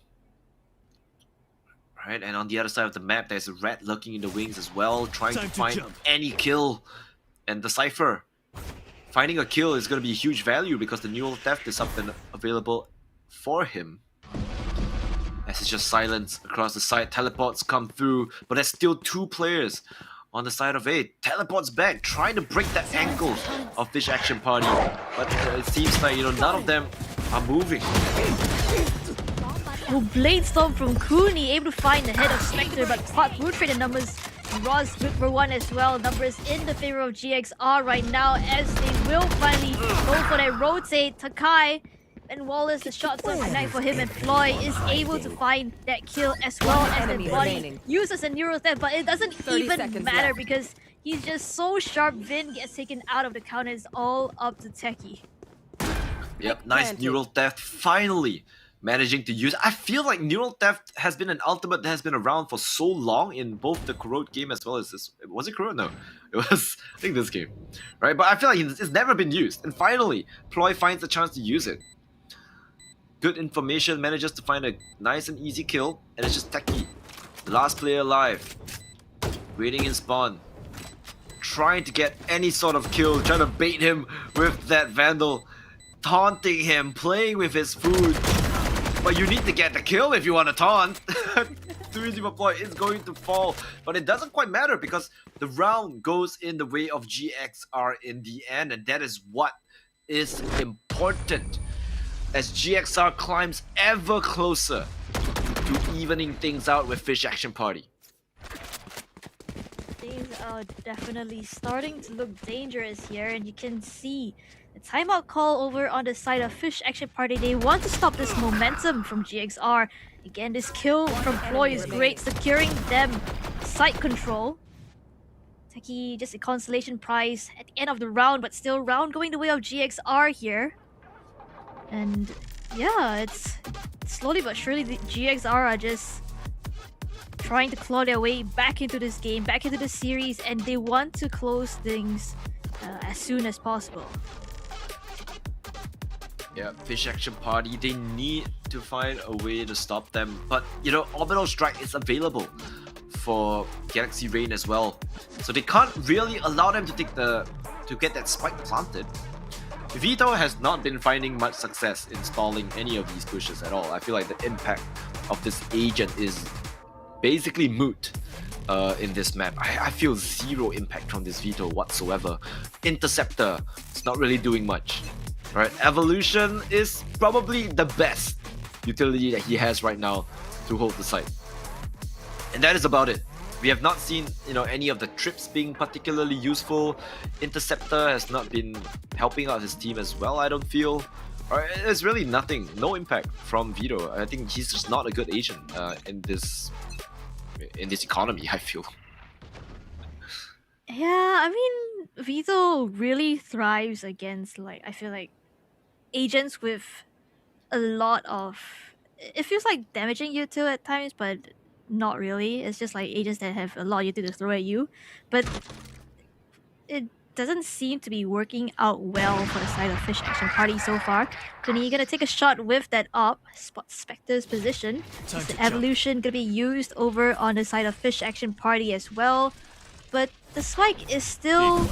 Right, and on the other side of the map, there's a rat lurking in the wings as well, trying to find any kill. And the Cypher, finding a kill is going to be huge value because the Neural Theft is up and available for him. As it's just silence across the side, teleports come through, but there's still 2 players on the side of A. Teleports back, trying to break the ankle of Fish Action Party, but it seems like, none of them are moving. Oh, Blade Storm from Cooney, able to find the head of Spectre, but caught Root Trade the numbers. Roz good for 1 as well. Numbers in the favor of GXR right now as they will finally go for their rotate. Takai and Wallace, the shots on connect for him, and Floyd is able to find that kill as well as the body remaining. uses a Neural Theft, but it doesn't 30 even seconds matter left. because he's just so sharp. Vin gets taken out of the count. It's all up to Teki. Yep, nice planted. Neural Theft finally managing to use. I feel like Neural Theft has been an ultimate that has been around for so long in both the Corrode game as well as this. Was it Corrode? No, it was, I think, this game. Right, but I feel like it's never been used. And finally, Ploy finds a chance to use it. Good information, manages to find a nice and easy kill, and it's just Teki, the last player alive, waiting in spawn, trying to get any sort of kill, trying to bait him with that Vandal, taunting him, playing with his food. But you need to get the kill if you want to taunt. 3-0 is going to fall, but it doesn't quite matter because the round goes in the way of GXR in the end, and that is what is important. As GXR climbs ever closer to evening things out with Fish Action Party. Things are definitely starting to look dangerous here, and you can see the timeout call over on the side of Fish Action Party. They want to stop this momentum from GXR. Again, this kill from Ploy is great, securing them site control. Teki, just a consolation prize at the end of the round, but still round going the way of GXR here. And yeah, it's slowly but surely the GXR are just trying to claw their way back into this game, back into the series, and they want to close things as soon as possible. Yeah, Fish Action Party, they need to find a way to stop them. But, Orbital Strike is available for Galaxy Rain as well. So they can't really allow them to get that spike planted. Vito has not been finding much success in stalling any of these pushes at all. I feel like the impact of this agent is basically moot in this map. I feel 0 impact from this Vito whatsoever. Interceptor, it's not really doing much. Right, Evolution is probably the best utility that he has right now to hold the site. And that is about it. We have not seen, any of the trips being particularly useful. Interceptor has not been helping out his team as well, I don't feel. There's really nothing, no impact from Vito. I think he's just not a good agent in this economy, I feel. Yeah, I mean, Vito really thrives against, I feel like agents with a lot of... It feels like damaging you too at times, but not really. It's just like agents that have a lot of utility to throw at you. But it doesn't seem to be working out well for the side of Fish Action Party so far. Kuni gonna take a shot with that up, spot Spectre's position. Is the evolution gonna be used over on the side of Fish Action Party as well? But the spike is still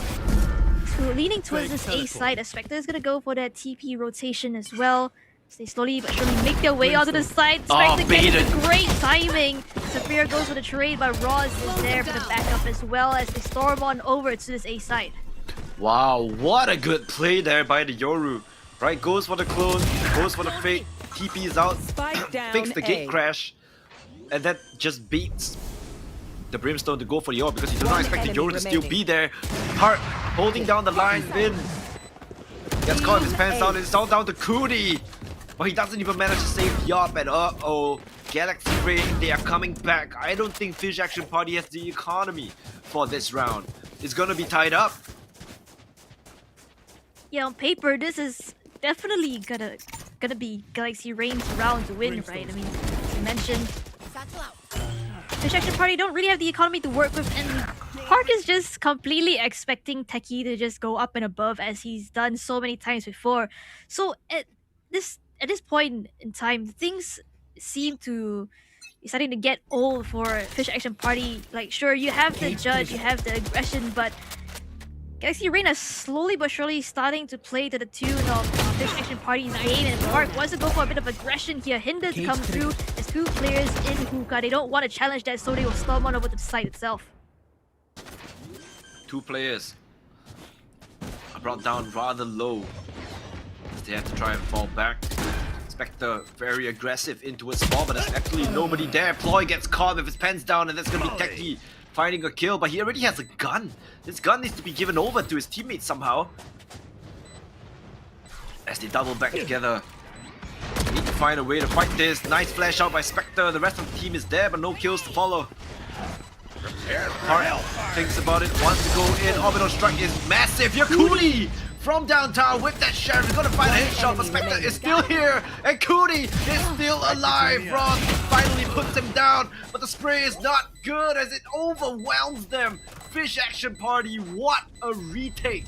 leaning towards this A side, as Spectre is gonna go for that TP rotation as well. So they slowly but surely make their way onto the side. Spectre gets the great timing. Sapphire goes for the trade, but Roz is there for the backup as well as they storm on over to this A side. Wow, what a good play there by the Yoru. Right, goes for the clone, goes for the fake, TP's out, Spike down fakes the gate A. crash, and that just beats the Brimstone to go for the AWP because he does not expect the Yoru to still be there. Hart holding down the line, Vin gets caught with his pants down, it's all down to Kuni. But he doesn't even manage to save the AWP, and uh-oh, Galaxy Rain, they are coming back. I don't think Fish Action Party has the economy for this round. It's gonna be tied up. Yeah, on paper, this is definitely gonna be Galaxy Rain's round to win, right? I mean, as you mentioned, Fish Action Party don't really have the economy to work with, and Park is just completely expecting Techie to just go up and above as he's done so many times before. So at this point in time, things seem to be starting to get old for Fish Action Party. Like, sure, you have the judge, you have the aggression, but Galaxy Rain is slowly but surely starting to play to the tune of Fish Action Party's game, and Park wants to go for a bit of aggression here. Hinder to come through. There's two players in hookah. They don't want to challenge that, so they will storm on over to the site itself. Two players are brought down rather low as they have to try and fall back. Spectre very aggressive into a small, but there's actually nobody there. Ploy gets caught with his pants down, and that's gonna be Techie finding a kill, but he already has a gun. This gun needs to be given over to his teammates somehow. As they double back together. They need to find a way to fight this. Nice flash out by Spectre. The rest of the team is there, but no kills to follow. Hart thinks about it, wants to go in. Orbital strike is massive. Yakuni from downtown with that sheriff. He's gonna find a headshot, but Spectre is still here. And Kuni is still alive. Ross finally puts him down, but the spray is not good as it overwhelms them. Fish Action Party, what a retake.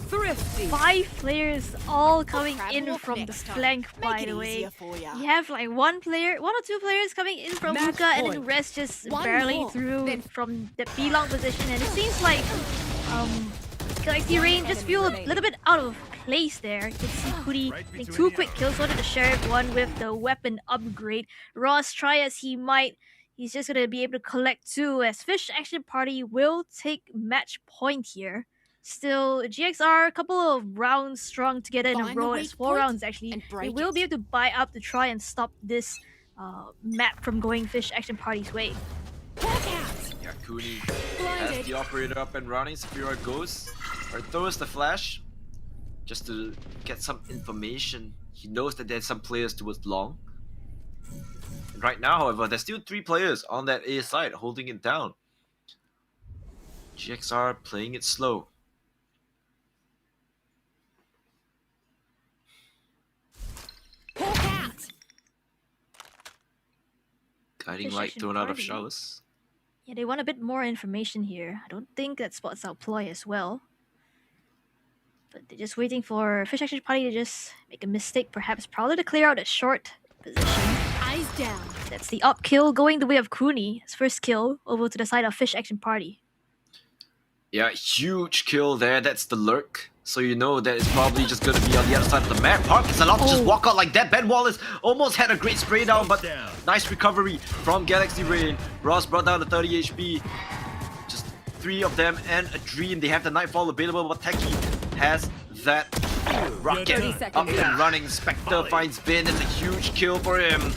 Thrifty. 5 players all coming in from the flank, by the way. You have like one or two players coming in from Match hookah, and then the point. rest just One barreling more. through Then- from the B-long position, and it seems like Galaxy Rain just feel a little bit out of place there. You can see Kudi getting 2 quick kills onto the Sheriff, one with the weapon upgrade. Ross, try as he might, he's just gonna be able to collect 2 as Fish Action Party will take match point here. Still, GXR, a couple of rounds strung together in a Find the row. weak It's 4 point rounds actually. and They break will it. be able to buy up to try and stop this map from going Fish Action Party's way. Yeah, Kuni has the operator up and running. Sapphira goes or throws the flash just to get some information. He knows that there's some players towards long. And right now, however, there's still 3 players on that A side holding it down. GXR playing it slow. Guiding Fish light Action thrown out of Party. showers. Yeah, they want a bit more information here. I don't think that spots out Ploy as well. But they're just waiting for Fish Action Party to just make a mistake, perhaps Prowler to clear out a short position. Eyes down. That's the up kill going the way of Kuni. His first kill over to the side of Fish Action Party. Yeah, huge kill there. That's the lurk. So you know that it's probably just going to be on the other side of the map. Park is allowed to just walk out like that. Ben Wallace almost had a great spray down, but nice recovery from Galaxy Rain. Ross brought down the 30 HP. Just 3 of them and a Dream. They have the Nightfall available, but Techie has that rocket 30 up seconds. and running. Spectre finds Bin. It's a huge kill for him.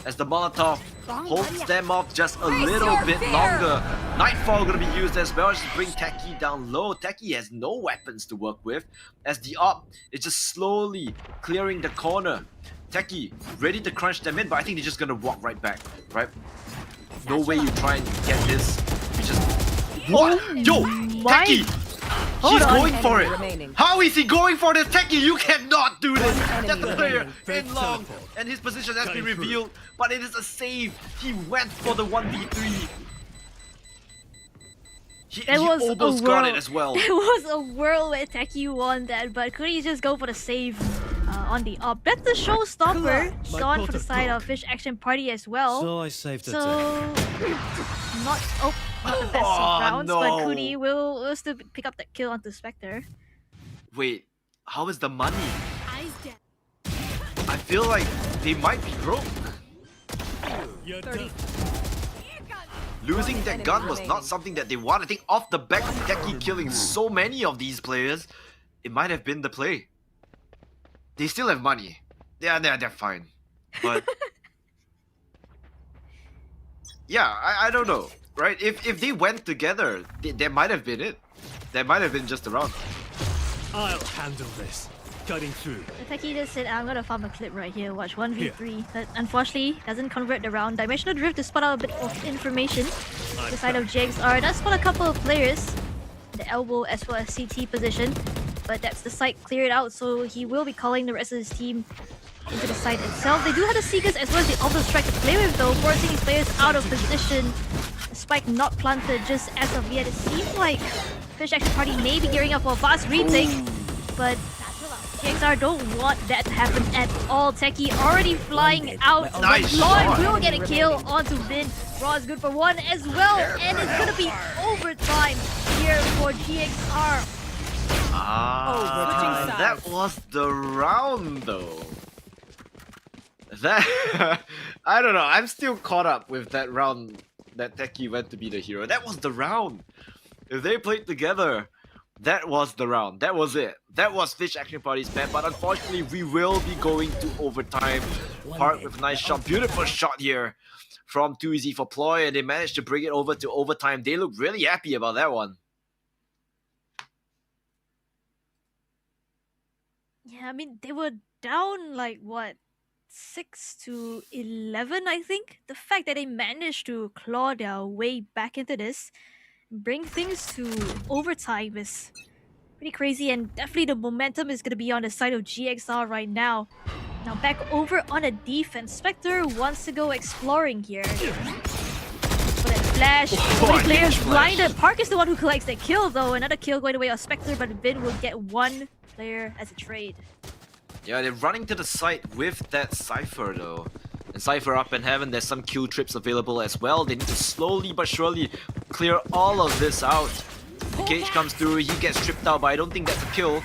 As the Molotov holds them off just a little bit longer. Nightfall gonna be used as well just to bring Techie down low. Techie has no weapons to work with as the op is just slowly clearing the corner. Techie ready to crunch them in, but I think they're just gonna walk right back, right? No way you try and get this. You just... What? Yo! My Techie! Hold He's on. going for it. Remaining. How is he going for this? Techie, you cannot do this. enemy That's the player remaining. in long, and his position has been revealed, but it is a save. He went for the 1v3. He There was almost a got world. it as well. There was a world where Techie won that, but could he just go for the save on the up? That's the showstopper. Gone for the side of Fish Action Party as well. So I saved So it. not the best Oh, of rounds, but no. Kuni will still pick up that kill onto Spectre. Wait, how is the money? Eyes down. I feel like they might be broke. 30. Losing that enemy gun was remaining. not something that they want. I think off the back of Techie killing so many of these players, it might have been the play. They still have money. They're fine. But yeah, I don't know. Right? If they went together, there might have been it. There might have been just a round. I'll handle this. Cutting through. The Techie just said, I'm gonna farm a clip right here, watch 1v3. But unfortunately, doesn't convert the round. Dimensional Drift to spot out a bit of information. The side of GXR does spot a couple of players. The elbow as well as CT position. But that's the site cleared out, so he will be calling the rest of his team into the site itself. They do have the Seekers as well as the Auto Strike to play with though, forcing these players out of position. The spike not planted just as of yet. It seems like Fish Action Party may be gearing up for a fast retake, but GXR don't want that to happen at all. Techie already flying out. Nice Lloyd shot. will get a kill onto Vin. Raw is good for one as well, and it's gonna be overtime here for GXR. Ah, Switching that sides. was the round though. That I don't know. I'm still caught up with that round that Techie went to be the hero. That was the round. If they played together, that was the round. That was it. That was Fish Action Party's map. But unfortunately, we will be going to overtime. Park with a nice shot. Beautiful shot here from 2EZ for Ploy, and they managed to bring it over to overtime. They look really happy about that one. Yeah, I mean, they were down like what, 6-11, I think. The fact that they managed to claw their way back into this, bring things to overtime is pretty crazy, and definitely the momentum is going to be on the side of GXR right now. Now back over on a defense. Spectre wants to go exploring here. For that flash, so many I players think flash. blinded. Park is the one who collects the kill though. Another kill going away on Spectre, but Vin will get one player as a trade. Yeah, they're running to the site with that Cypher though. And Cypher up in heaven, there's some kill trips available as well. They need to slowly but surely clear all of this out. The Cage comes through, he gets tripped out, but I don't think that's a kill.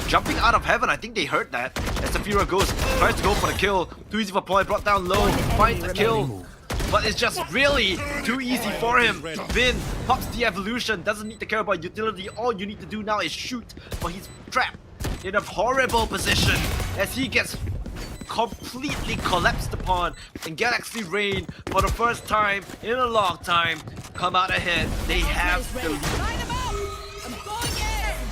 Jumping out of heaven, I think they heard that. As Safira goes, tries to go for the kill. Too easy for Ploy, brought down low, finds the kill. But it's just really too easy for him. Vin pops the evolution, doesn't need to care about utility. All you need to do now is shoot, but he's trapped in a horrible position as he gets completely collapsed upon. And Galaxy Rain, for the first time in a long time, come out ahead. They have the lead.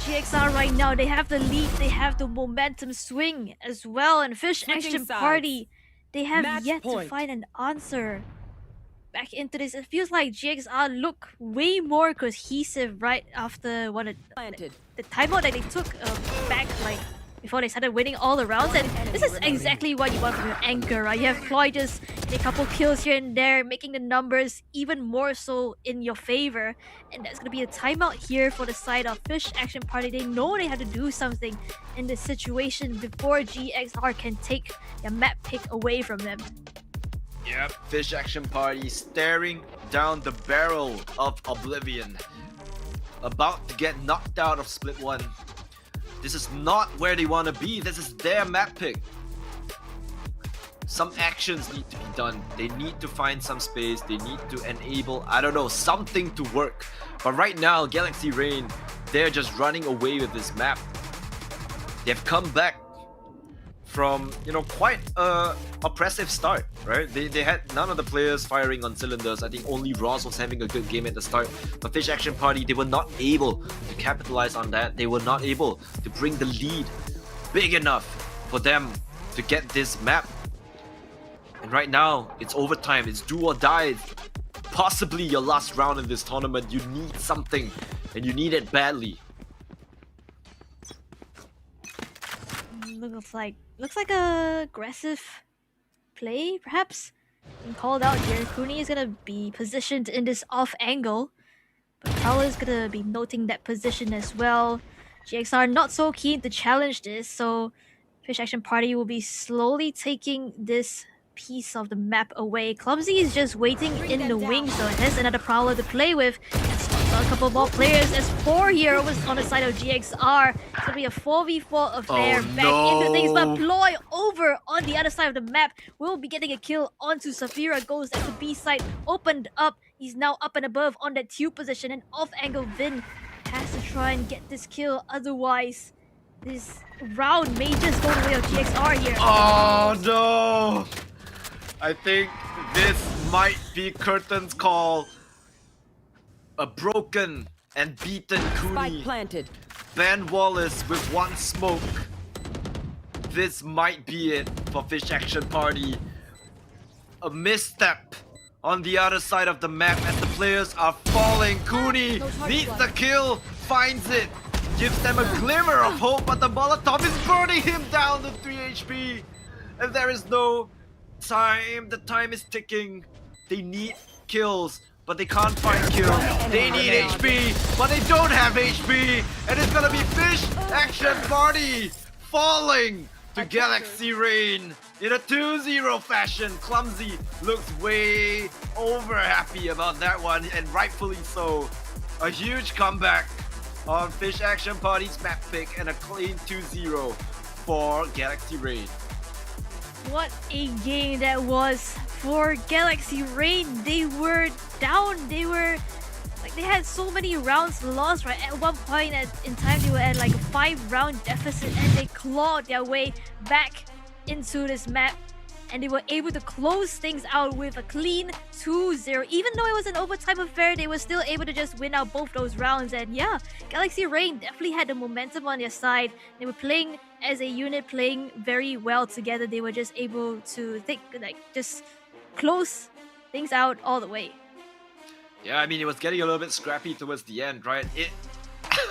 GXR right now, they have the lead, they have the momentum swing as well, and Fish Switching Action sides. Party, they have Match yet point. to find an answer back into this. It feels like GXR look way more cohesive right after Planted. the timeout that they took back, like before they started winning all the rounds, and this is exactly what you want from your anchor, right? You have Ploy just a couple kills here and there, making the numbers even more so in your favor, and that's gonna be a timeout here for the side of Fish Action Party. They know they have to do something in this situation before GXR can take their map pick away from them. Yep, Fish Action Party staring down the barrel of Oblivion. About to get knocked out of Split 1. This is not where they want to be. This is their map pick. Some actions need to be done. They need to find some space. They need to enable, I don't know, something to work. But right now, Galaxy Rain, they're just running away with this map. They've come back from, quite a oppressive start, right? They had none of the players firing on cylinders. I think only Ross was having a good game at the start. But Fish Action Party, they were not able to capitalize on that. They were not able to bring the lead big enough for them to get this map. And right now, it's overtime. It's do or die. Possibly your last round in this tournament. You need something, and you need it badly. looks like a aggressive play, perhaps. Being called out here. Cooney is gonna be positioned in this off angle, but Prowler is gonna be noting that position as well. GXR not so keen to challenge this, so Fish Action Party will be slowly taking this piece of the map away. Clumsy is just waiting in the wings, so it has another Prowler to play with. A couple more players as 4 here on the side of GXR. It's gonna be a 4v4 affair back into things, but Ploy over on the other side of the map will be getting a kill onto Safira. Goes at the B side, opened up. He's now up and above on that tube position, and off angle Vin has to try and get this kill, otherwise this round may just go the way of GXR here. Oh no! I think this might be Curtain's call. A broken and beaten Spike Cooney. planted. Ben Wallace with one smoke. This might be it for Fish Action Party. A misstep on the other side of the map as the players are falling. Cooney needs the kill, finds it, gives them a glimmer of hope, but the Molotov is burning him down to 3 HP. And there is no time. The time is ticking. They need kills, but they can't find kills. They need HP, but they don't have HP. And it's gonna be Fish Action Party falling to Galaxy Rain in a 2-0 fashion. Clumsy looks way over happy about that one, and rightfully so. A huge comeback on Fish Action Party's map pick and a clean 2-0 for Galaxy Rain. What a game that was for Galaxy Rain. They were down. They had so many rounds lost, right? At one point in time, they were at like a 5-round deficit, and they clawed their way back into this map, and they were able to close things out with a clean 2-0. Even though it was an overtime affair, they were still able to just win out both those rounds. And yeah, Galaxy Rain definitely had the momentum on their side. They were playing as a unit, playing very well together. They were just able to just close things out all the way. Yeah, I mean, it was getting a little bit scrappy towards the end, right?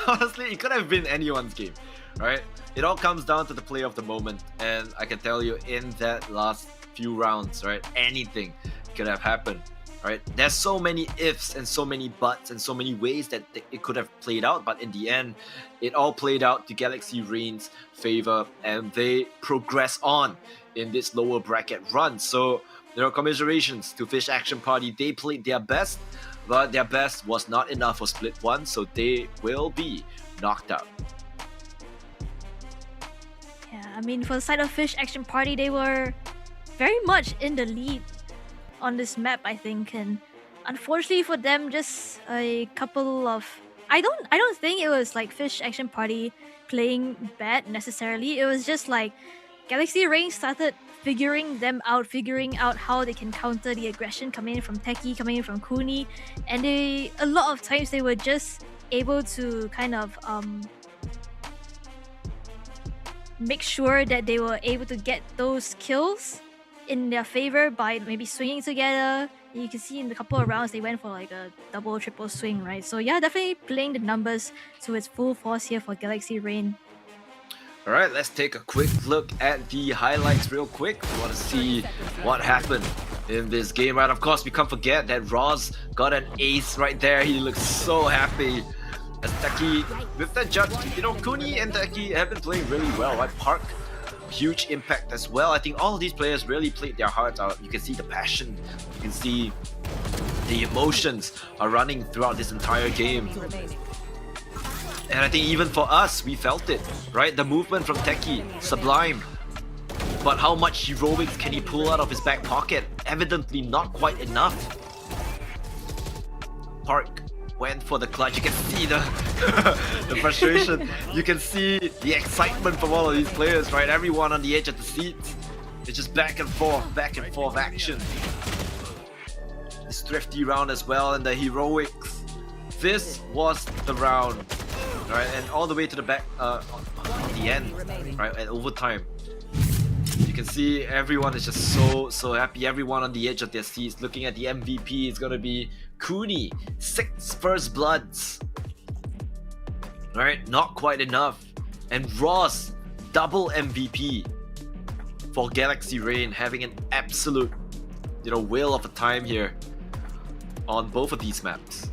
Honestly, it could have been anyone's game, right? It all comes down to the play of the moment, and I can tell you, in that last few rounds, right, anything could have happened, right? There's so many ifs and so many buts and so many ways that it could have played out, but in the end, it all played out to Galaxy Rain's favor, and they progress on in this lower bracket run. So, commiserations to Fish Action Party. They played their best, but their best was not enough for Split 1, so they will be knocked out. Yeah, I mean, for the side of Fish Action Party, they were very much in the lead on this map, I think, and unfortunately for them, just a couple of... I don't think it was like Fish Action Party playing bad necessarily. It was just like Galaxy Rain started figuring out how they can counter the aggression coming in from Techie, coming in from Cooney, and a lot of times they were just able to kind of make sure that they were able to get those kills in their favor by maybe swinging together. You can see in a couple of rounds they went for like a double, triple swing, right? So yeah, definitely playing the numbers to its full force here for Galaxy Rain. Alright, let's take a quick look at the highlights real quick. We want to see what happened in this game, right? Of course, we can't forget that Roz got an ace right there. He looks so happy. As Techie, with the judge, Cooney and Techie have been playing really well, right? Park, huge impact as well. I think all of these players really played their hearts out. You can see the passion, you can see the emotions are running throughout this entire game. And I think even for us, we felt it, right? The movement from Techie, sublime. But how much heroics can he pull out of his back pocket? Evidently not quite enough. Park went for the clutch. You can see the frustration. You can see the excitement from all of these players, right? Everyone on the edge of the seats. It's just back and forth action. This thrifty round as well, and the heroics. This was the round. Right, and all the way to the back, on the end, right, at overtime. You can see everyone is just so happy. Everyone on the edge of their seats looking at the MVP. Is gonna be Cooney, 6 first bloods. Right, not quite enough. And Ross double MVP for Galaxy Rain, having an absolute, whale of a time here on both of these maps.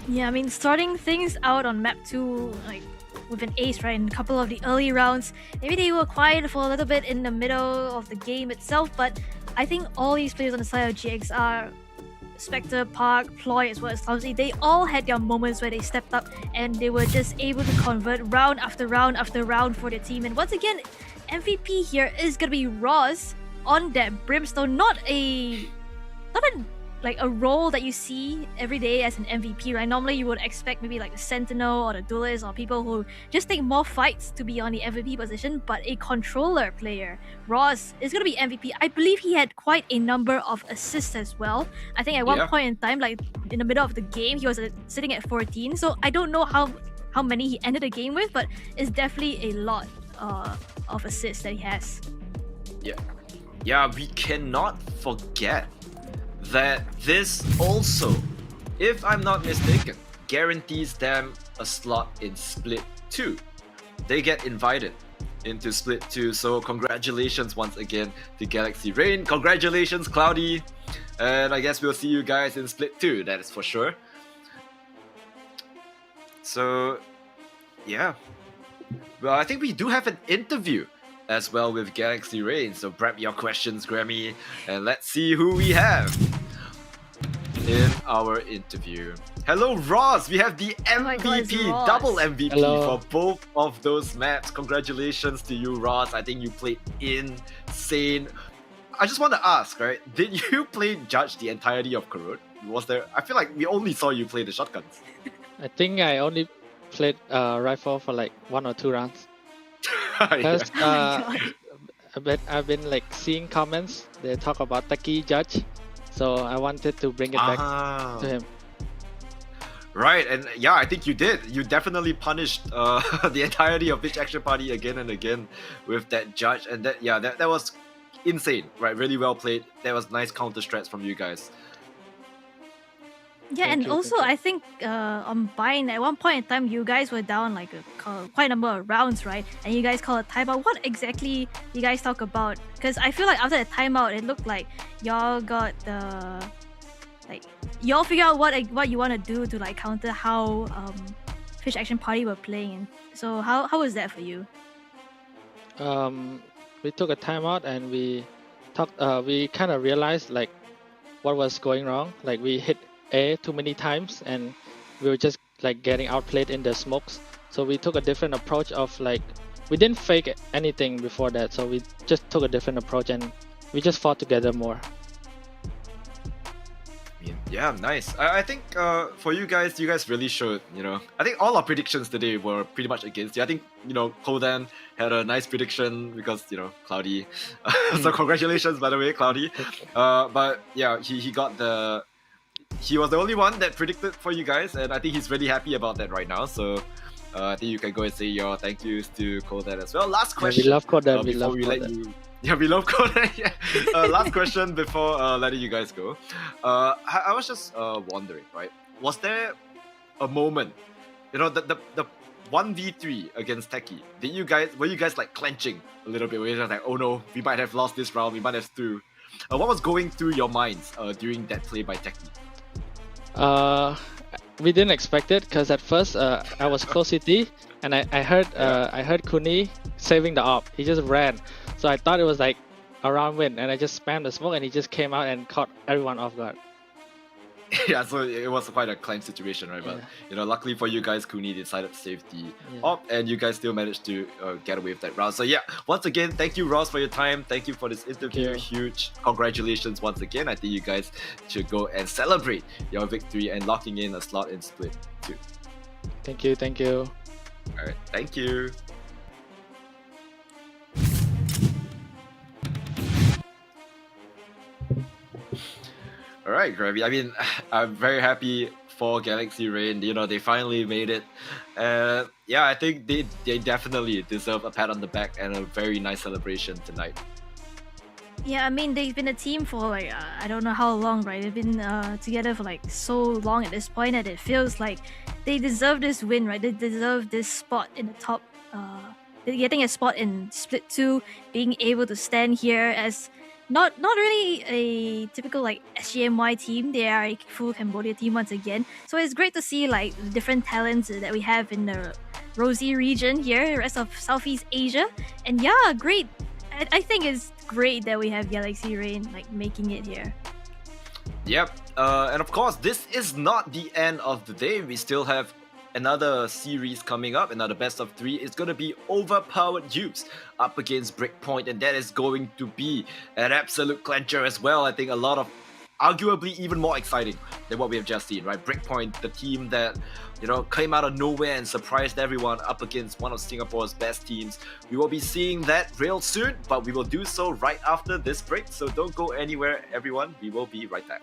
Yeah, I mean, starting things out on map 2, like with an ace, right, in a couple of the early rounds, maybe they were quiet for a little bit in the middle of the game itself, but I think all these players on the side of GXR, Spectre, Park, Ploy, as well as Clumsy, they all had their moments where they stepped up and they were just able to convert round after round after round for their team. And once again, MVP here is gonna be Roz on that Brimstone, not a role that you see every day as an MVP, right? Normally you would expect maybe like the Sentinel or the Duelist or people who just take more fights to be on the MVP position, but a controller player, Roz, is going to be MVP. I believe he had quite a number of assists as well. I think at one point in time, like in the middle of the game, he was sitting at 14, so I don't know how many he ended the game with, but it's definitely a lot of assists that he has. Yeah, we cannot forget that this also, if I'm not mistaken, guarantees them a slot in Split 2. They get invited into Split 2, so congratulations once again to Galaxy Rain. Congratulations, Cloudy. And I guess we'll see you guys in Split 2, that is for sure. So, yeah. Well, I think we do have an interview as well with Galaxy Rain, so prep your questions, Grammy, and let's see who we have in our interview. Hello, Roz! We have the MVP, double MVP for both of those maps. Congratulations to you, Roz. I think you played insane. I just want to ask, right? Did you play Judge the entirety of Corrode? I feel like we only saw you play the shotguns. I think I only played rifle for like 1 or 2 rounds. Because I've been like seeing comments, they talk about Taki Judge, so I wanted to bring it back to him. Right, and yeah, I think you did. You definitely punished the entirety of Bitch Action Party again and again with that Judge, and that was insane, right? Really well played. That was nice counter strats from you guys. Yeah, and also I think on Bind, at one point in time, you guys were down like quite a number of rounds, right? And you guys called a timeout. What exactly you guys talk about? Because I feel like after the timeout, it looked like y'all got y'all figure out what you want to do to like counter how Fish Action Party were playing. So how was that for you? We took a timeout and we talked. We kind of realized like what was going wrong. Like we hit A too many times and we were just like getting outplayed in the smokes. So we took a different approach of like, we didn't fake anything before that. So we just took a different approach and we just fought together more. Yeah, nice. I think for you guys really showed, I think all our predictions today were pretty much against you. I think, Kodan had a nice prediction because, Cloudy. So congratulations, by the way, Cloudy. But yeah, he was the only one that predicted for you guys, and I think he's really happy about that right now. So I think you can go and say your thank yous to Kodan as well. Last question. Yeah, we love Kodan. We love Kodan. Yeah. Last question before letting you guys go. I was just wondering, right? Was there a moment, the 1v3 against Techie? Were you guys like clenching a little bit? Were you just like, oh no, we might have lost this round, we might have through. What was going through your minds during that play by Techie? We didn't expect it because at first I was close CT and I heard Kuni saving the op. He just ran, so I thought it was like a round win, and I just spammed the smoke and he just came out and caught everyone off guard. Yeah, so it was quite a climb situation, right? But luckily for you guys, Kuni decided to save the op, and you guys still managed to get away with that round. So yeah, once again, thank you, Ross, for your time. Thank you for this interview. Huge congratulations once again. I think you guys should go and celebrate your victory and locking in a slot in Split 2. Thank you. All right, thank you. Alright, Gravy. I mean, I'm very happy for Galaxy Rain. They finally made it. Yeah, I think they definitely deserve a pat on the back and a very nice celebration tonight. Yeah, I mean, they've been a team for like, I don't know how long, right? They've been together for like so long at this point that it feels like they deserve this win, right? They deserve this spot in the top. getting a spot in Split 2, being able to stand here as not really a typical like SGMY team. They are a full Cambodia team once again. So it's great to see like the different talents that we have in the RoSEA region here, the rest of Southeast Asia. And yeah, great. I think it's great that we have Galaxy Rain like making it here. Yep, and of course, this is not the end of the day. We still have another series coming up, another best of 3. It's going to be Overpowered Youths up against Breakpoint, and that is going to be an absolute clincher as well. I think a lot of, arguably even more exciting than what we have just seen, right? Breakpoint, the team that, came out of nowhere and surprised everyone up against one of Singapore's best teams. We will be seeing that real soon, but we will do so right after this break, so don't go anywhere, everyone. We will be right back.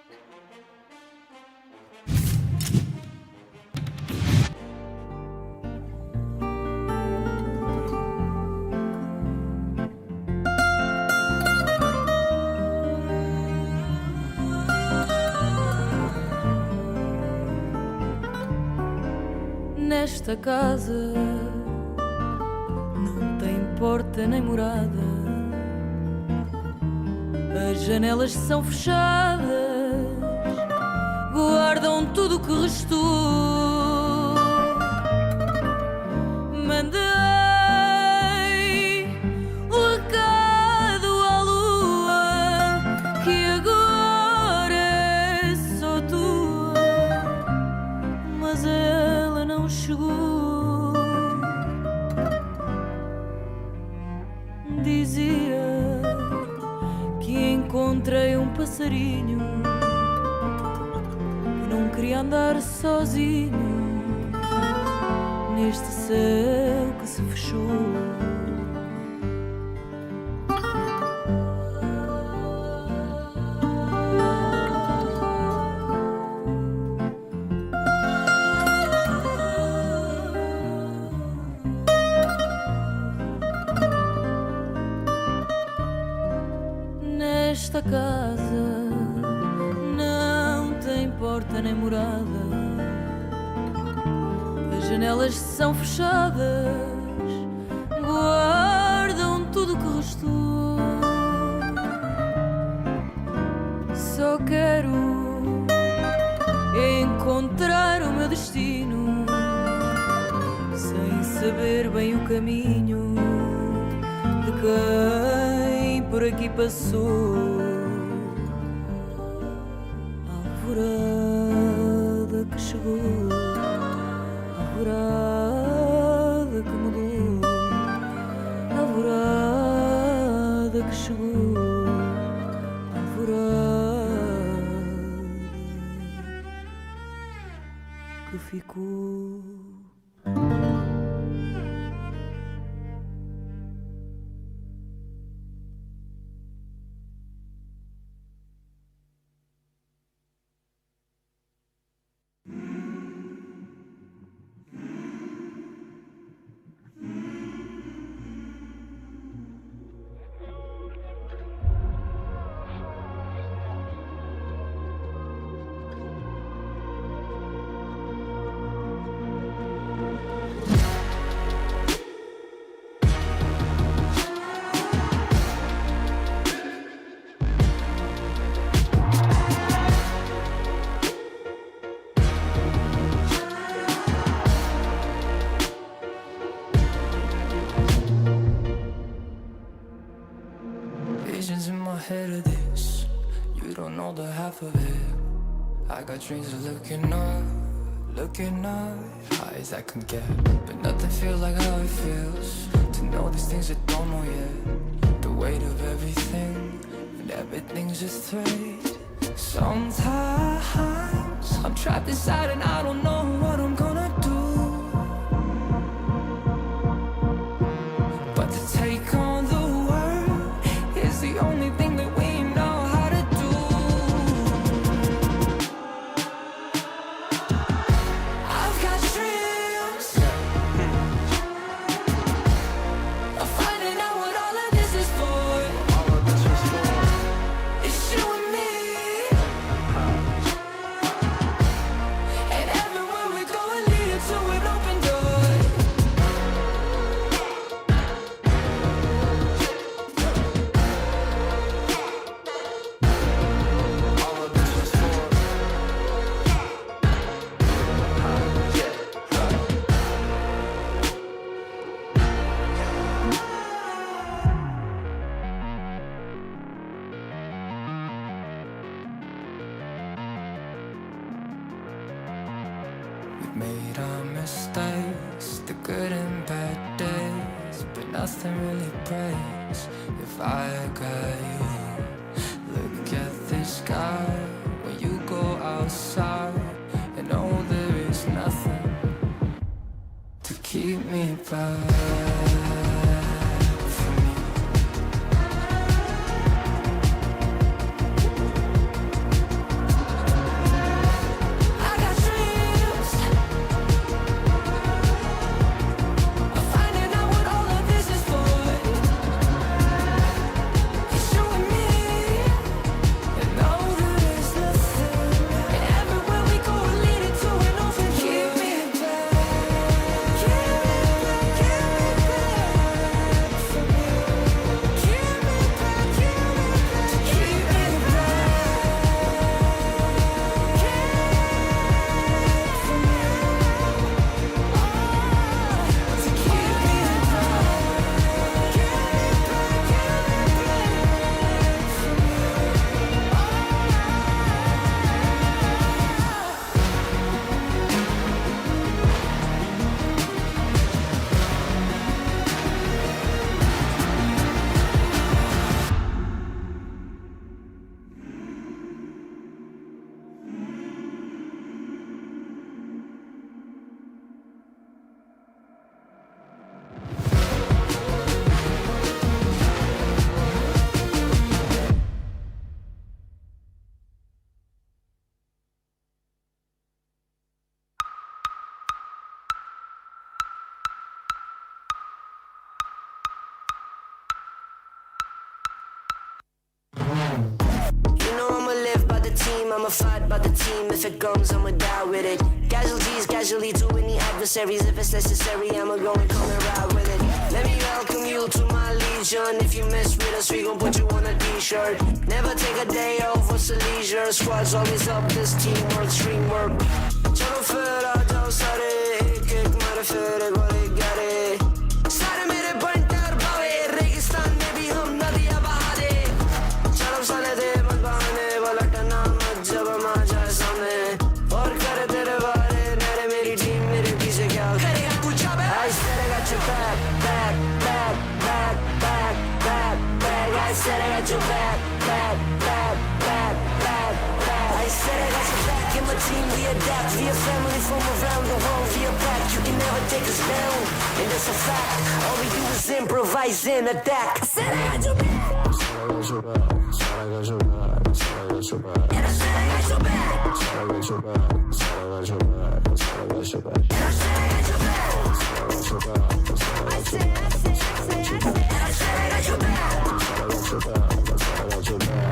Nesta casa não tem porta nem morada, as janelas são fechadas, guardam tudo o que restou. Mandei o recado à lua que agora é só tua, mas ela não chegou. Dizia que encontrei um passarinho que não queria andar sozinho neste céu que se fechou. Nesta casa não tem porta nem morada, as janelas são fechadas, guardam tudo o que restou. Só quero encontrar o meu destino, sem saber bem o caminho de quem por aqui passou. Alvorada que chegou, alvorada que mudou, alvorada que chegou, alvorada que ficou. Visions in my head of this, you don't know the half of it. I got dreams of looking up, high as I can get. But nothing feels like how it feels to know these things I don't know yet. The weight of everything, and everything's just thread. Sometimes I'm trapped inside and I don't know what I'm gonna do. But to take on the world is the only thing that we know how to do. I've got dreams of finding out what all of this is for. It's you and me, and everywhere we go it Made our mistakes, the good and bad days, but nothing really breaks if I got you. Look at the sky when you go outside, and oh, there is nothing to keep me back. I'ma fight by the team. If it comes, I'ma die with it. Casualties, casually to any adversaries. If it's necessary, I'ma go and come and ride with it. Let me welcome you to my legion. If you mess with us, we gon' put you on a t-shirt. Never take a day off, what's a leisure? Squad's always up, this teamwork, stream work. चलो फिर आ जाओ सारे एक एक मारे फिर एक वाले गारे सारे मेरे बंटर भावे रेगिस्तान में भी हम नदियां बहा दे चलो साले दे मत बहाने वाला टना मत जब हम आ जाए सामने और करे तेरे बारे मेरे मेरी टीम मेरे पीछे क्या करेगा पूछा बे I said I got your back back back back back back back I said I got your back back back back back back I said I got your back in my team we adapt we a family from around the world we are back you can never take us down and that's a fact all we do is improvise and attack I said I got your back and I said I got your back and I said I got your back and I said I got your back and I said I got your back and I said I got your back and I said I got your back and I said I got your back and I said I got your back and I said I got your back and I said I got your back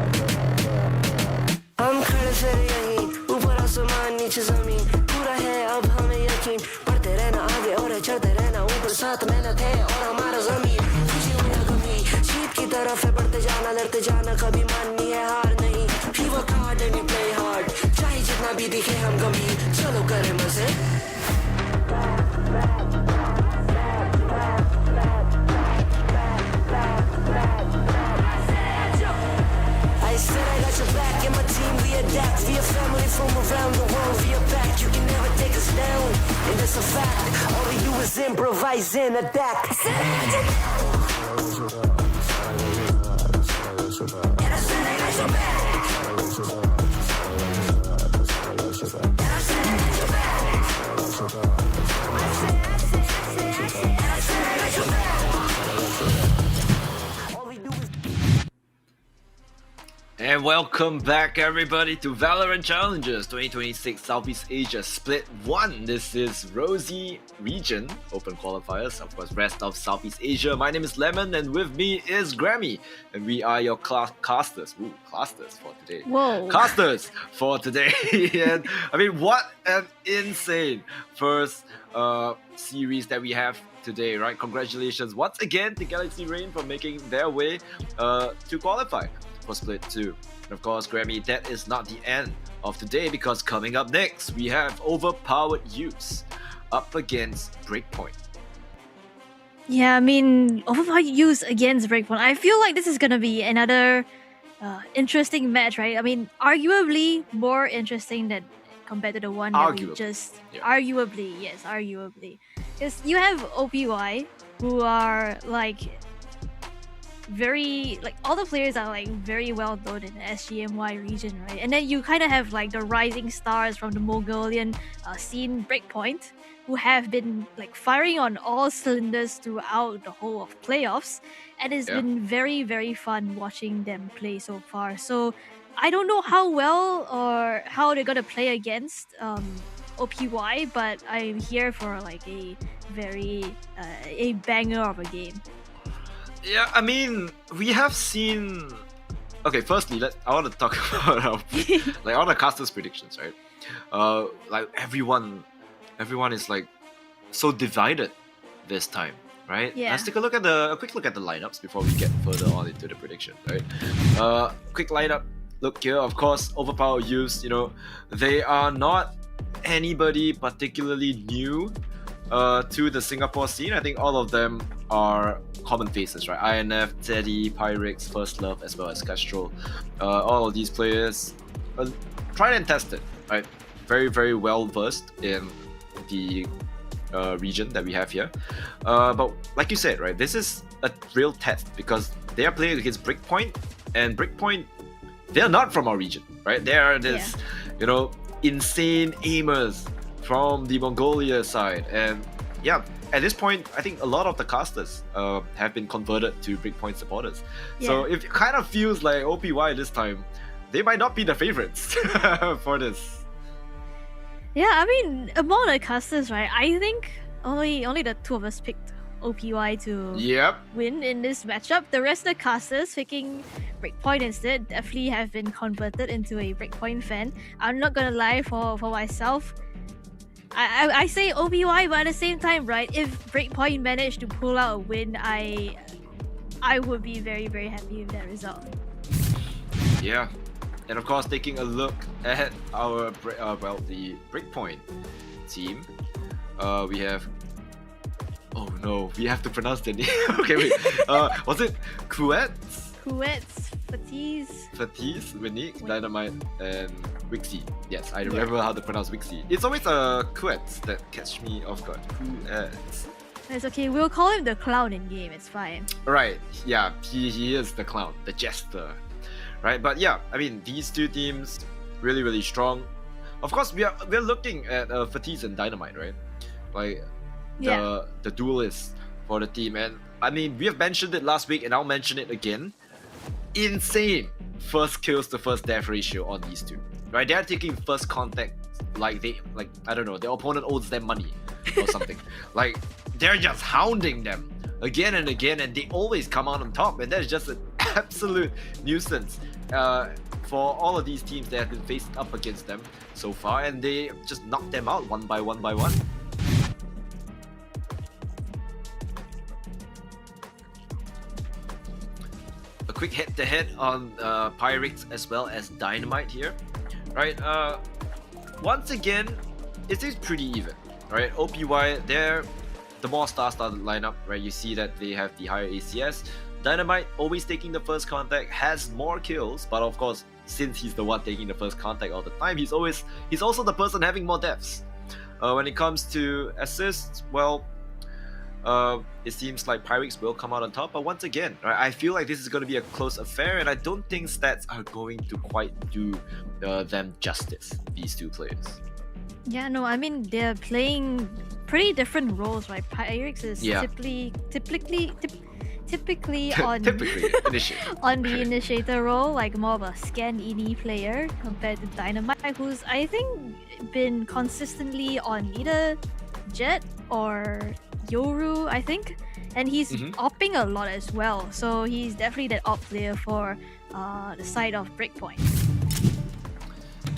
हम खड़े फिर यहीं ऊपर आसमान नीचे जमीन पूरा है अब हमें यकीन बढ़ते रहना आगे और चढ़ते रहना ऊपर साथ मेहनत है और हमारा जमीन खुशी हो या कमी जीत की तरफ है बढ़ते जाना लड़ते जाना कभी माननी है हार नहीं we work hard and we play hard चाहे जितना भी दिखे हम गंभीर चलो करें मजे I said I got your back and my team we adapt we a family from around the world we are back you can never take us down and that's a fact all we do is improvise and adapt I said I got your back and I said I got your back and I said I got your back and I said I got your back and I said I got your back And welcome back everybody to VALORANT Challengers 2026 Southeast Asia Split 1. This is RoSEA region, open qualifiers, of course rest of Southeast Asia. My name is Lemon and with me is Grammy. And we are your casters. Ooh, casters for today. Whoa. Casters for today. And I mean, what an insane first series that we have today, right? Congratulations once again to Galaxy Rain for making their way to qualify for Split 2. And of course, Grammy, that is not the end of today because coming up next, we have Overpowered Youths up against Breakpoint. Yeah, I mean, Overpowered Youths against Breakpoint. I feel like this is gonna be another interesting match, right? I mean, arguably more interesting than compared to the one that we Arguably, just yeah. arguably, because you have OPY who are like very like all the players are like very well known in the SGMY region, right? And then you kind of have like the rising stars from the Mongolian scene, Breakpoint, who have been like firing on all cylinders throughout the whole of playoffs, and it's Yeah. been very, very fun watching them play so far. So I don't know how well or how they're gonna play against OPY, but I'm here for like a very a banger of a game. Yeah, I mean, we have seen. Okay, firstly, I want to talk about like all the casters' predictions, right? Like everyone is like so divided this time, right? Yeah. Let's take a quick look at the lineups before we get further on into the prediction, right? Quick lineup look here. Of course, Overpower Youths, you know, they are not anybody particularly new to the Singapore scene. I think all of them are common faces, right? INF, Teddy, Pyrex, First Love, as well as Castro. All of these players tried and tested, right? Very, very well versed in the region that we have here. But like you said, right, this is a real test because they are playing against Breakpoint, and Breakpoint, they're not from our region, right? They are this, you know, insane aimers from the Mongolia side, and yeah, at this point, I think a lot of the casters have been converted to Breakpoint supporters. So it kind of feels like OPY this time, they might not be the favorites for this. Yeah, I mean, among the casters, right, I think only the two of us picked OPY to Yep. win in this matchup. The rest of the casters picking Breakpoint instead definitely have been converted into a Breakpoint fan. I'm not gonna lie, for myself, I say OPY, but at the same time, right, if Breakpoint managed to pull out a win, I would be very, very happy with that result. Yeah. And of course, taking a look at our the Breakpoint team, we have. Oh no, we have to pronounce their name. Okay, wait. Was it Kuets? Kuets, Fatiz, Winnick, Dynamite, and Wixie. Yes, I remember how to pronounce Wixie. It's always Kuets that catch me off guard. Kuets. It's okay, we'll call him the clown in game, it's fine. Right, yeah, he is the clown, the jester. Right, but yeah, I mean, these two teams, really, really strong. Of course, we're looking at Fatiz and Dynamite, right? Like, the duelists for the team. And I mean, we have mentioned it last week and I'll mention it again. Insane first kills to first death ratio on these two, right? They're taking first contact like I don't know, their opponent owes them money or something. Like, they're just hounding them again and again, and they always come out on top, and that's just an absolute nuisance for all of these teams that have been faced up against them so far, and they just knock them out one by one by one. A quick head-to-head on Pyrex as well as Dynamite here, right? Once again, it is pretty even, right? OPY, they're the more star-studded lineup, right? You see that they have the higher ACS. Dynamite, always taking the first contact, has more kills, but of course, since he's the one taking the first contact all the time, he's also the person having more deaths. When it comes to assists, well, it seems like Pyrex will come out on top, but once again, right, I feel like this is going to be a close affair, and I don't think stats are going to quite do them justice, these two players. Yeah, no, I mean, they're playing pretty different roles, right? Pyrex is typically on on the initiator role, like more of a scan ED player compared to Dynamite, who's I think been consistently on either Jet or Yoru, I think, and he's opping a lot as well. So he's definitely that op player for the side of Breakpoint.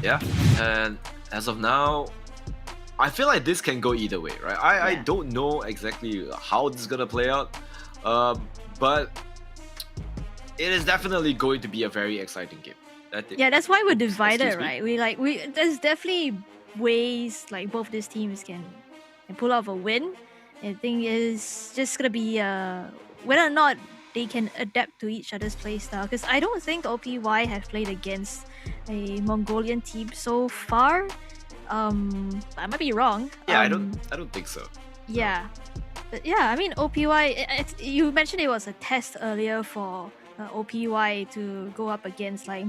Yeah, and as of now, I feel like this can go either way, right? I don't know exactly how this is gonna play out, but it is definitely going to be a very exciting game. That's why we're divided, right? There's definitely ways like both these teams can pull off a win. I think it's just gonna be whether or not they can adapt to each other's playstyle. Because I don't think OPY have played against a Mongolian team so far. I might be wrong. Yeah, I don't think so. Yeah, but yeah, I mean OPY. You mentioned it was a test earlier for OPY to go up against like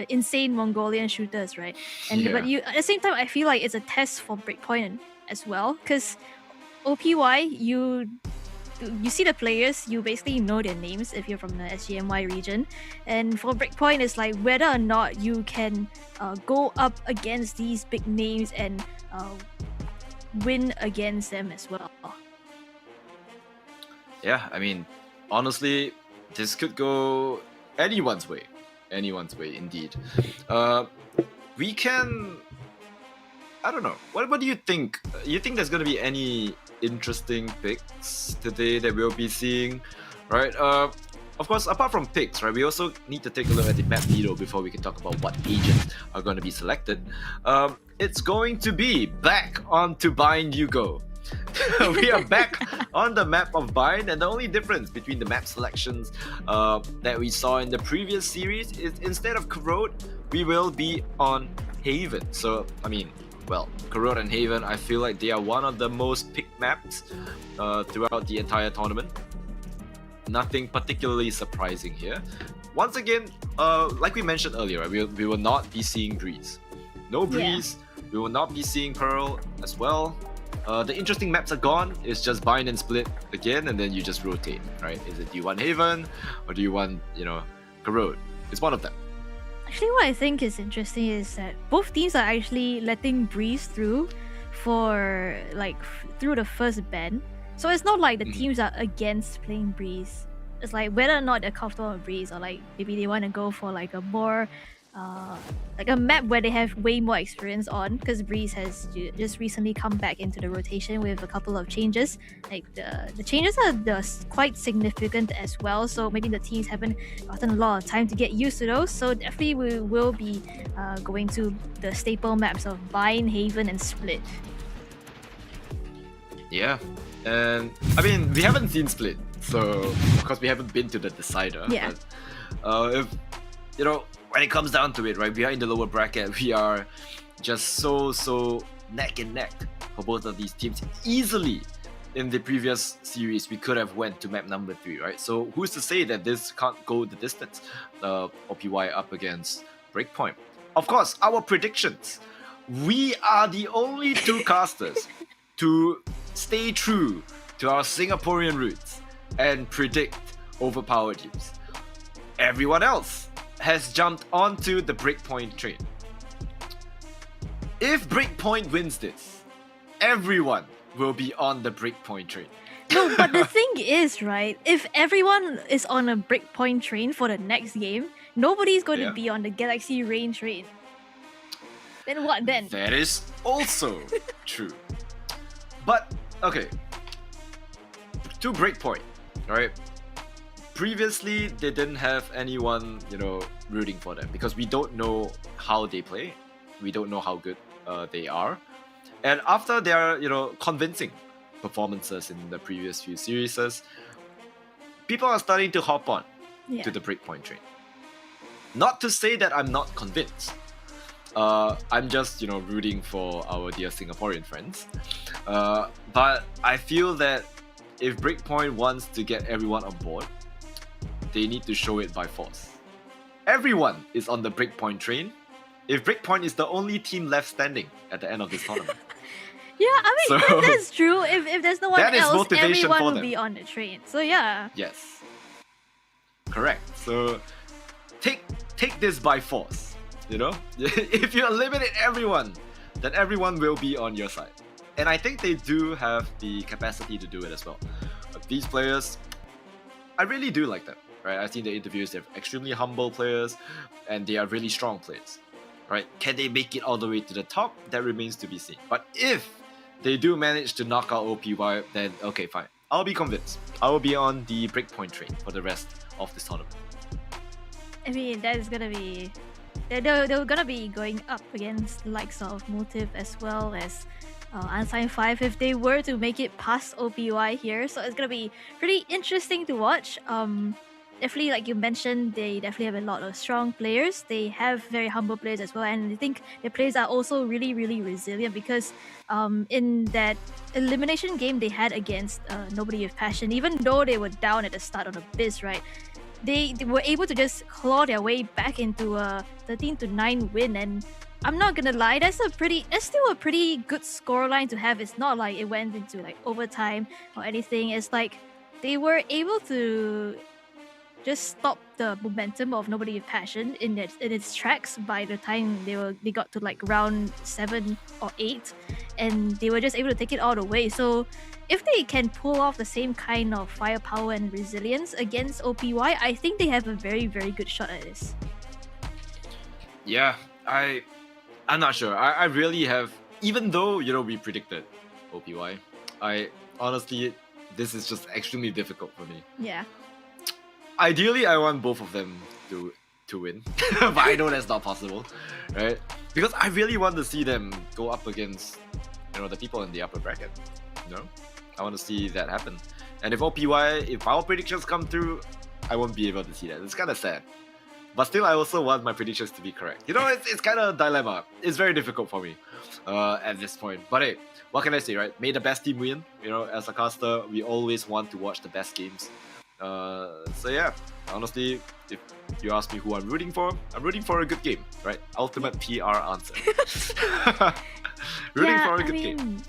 insane Mongolian shooters, right? And but Yeah. at the same time, I feel like it's a test for Breakpoint as well, because OPY you see the players, you basically know their names if you're from the SGMY region, and for Breakpoint, it's like whether or not you can go up against these big names and win against them as well. Yeah, I mean, honestly, this could go anyone's way. Anyone's way, indeed. We can. I don't know. What do you think? You think there's gonna be any interesting picks today that we'll be seeing, right? Of course, apart from picks, right, we also need to take a look at the map video before we can talk about what agents are going to be selected. It's going to be back onto Bind You Go. We are back on the map of Bind, and the only difference between the map selections that we saw in the previous series is instead of Corrode, we will be on Haven. So, I mean, well, Corrode and Haven, I feel like they are one of the most picked maps throughout the entire tournament. Nothing particularly surprising here. Once again, like we mentioned earlier, right, we will not be seeing Breeze. No Breeze. Yeah. We will not be seeing Pearl as well. The interesting maps are gone. It's just bind and split again, and then you just rotate, right? Do you want Haven or do you want, Corrode? It's one of them. Actually, what I think is interesting is that both teams are actually letting Breeze through for through the first ban. So it's not like the teams are against playing Breeze. It's like whether or not they're comfortable with Breeze, or like maybe they want to go for like a more like a map where they have way more experience on, because Breeze has just recently come back into the rotation with a couple of changes. Like the changes are quite significant as well, so maybe the teams haven't gotten a lot of time to get used to those. So definitely we will be going to the staple maps of Bind, Haven, and Split. Yeah, and I mean, we haven't seen Split, so of course we haven't been to the decider. Yeah. But, if when it comes down to it, right, we are in the lower bracket. We are just so neck and neck for both of these teams. Easily, in the previous series, we could have went to map number 3, right? So who's to say that this can't go the distance? OPY up against Breakpoint. Of course, our predictions. We are the only two casters to stay true to our Singaporean roots and predict overpowered teams. Everyone else has jumped onto the Breakpoint train. If Breakpoint wins this, everyone will be on the Breakpoint train. No, but the thing is, right, if everyone is on a Breakpoint train for the next game, nobody's going to be on the Galaxy Rain train. Then what then? That is also true. But, okay. To Breakpoint, right? Previously, they didn't have anyone, rooting for them because we don't know how they play. We don't know how good they are. And after their, convincing performances in the previous few series, people are starting to hop on to the Breakpoint train. Not to say that I'm not convinced. I'm just, rooting for our dear Singaporean friends. But I feel that if Breakpoint wants to get everyone on board, they need to show it by force. Everyone is on the Breakpoint train. If Breakpoint is the only team left standing at the end of this tournament. Yeah, I mean, that's true. If there's no one that is else, motivation everyone for will them. be on the train. So yeah. Yes. Correct. So take this by force. If you eliminate everyone, then everyone will be on your side. And I think they do have the capacity to do it as well. These players, I really do like them. Right? I've seen the interviews. They're extremely humble players, and they are really strong players. Right? Can they make it all the way to the top? That remains to be seen. But if they do manage to knock out OPY, then okay, fine. I'll be convinced. I will be on the Breakpoint train for the rest of this tournament. I mean, that is gonna be... They're gonna be going up against the likes of Motive as well as Unsigned 5 if they were to make it past OPY here. So it's gonna be pretty interesting to watch. definitely, like you mentioned, they definitely have a lot of strong players. They have very humble players as well, and I think their players are also really, really resilient because in that elimination game they had against Nobody with Passion, even though they were down at the start of the biz, right? They were able to just claw their way back into a 13-9 win, and I'm not gonna lie, that's still a pretty good scoreline to have. It's not like it went into like overtime or anything. It's like they were able to just stop the momentum of Nobody with Passion in its tracks by the time they got to like round 7 or 8, and they were just able to take it all the way. So if they can pull off the same kind of firepower and resilience against OPY, I think they have a very, very good shot at this. Yeah, I'm not sure. I really have, even though, you know, we predicted OPY, I honestly, this is just extremely difficult for me. Yeah. Ideally, I want both of them to win, but I know that's not possible, right? Because I really want to see them go up against, you know, the people in the upper bracket. You know, I want to see that happen. And if if our predictions come through, I won't be able to see that. It's kind of sad. But still, I also want my predictions to be correct. You know, it's kind of a dilemma. It's very difficult for me at this point. But hey, what can I say, right? May the best team win. You know, as a caster, we always want to watch the best games. So yeah, honestly, if you ask me who I'm rooting for a good game, right? Ultimate PR answer. Rooting for a good game.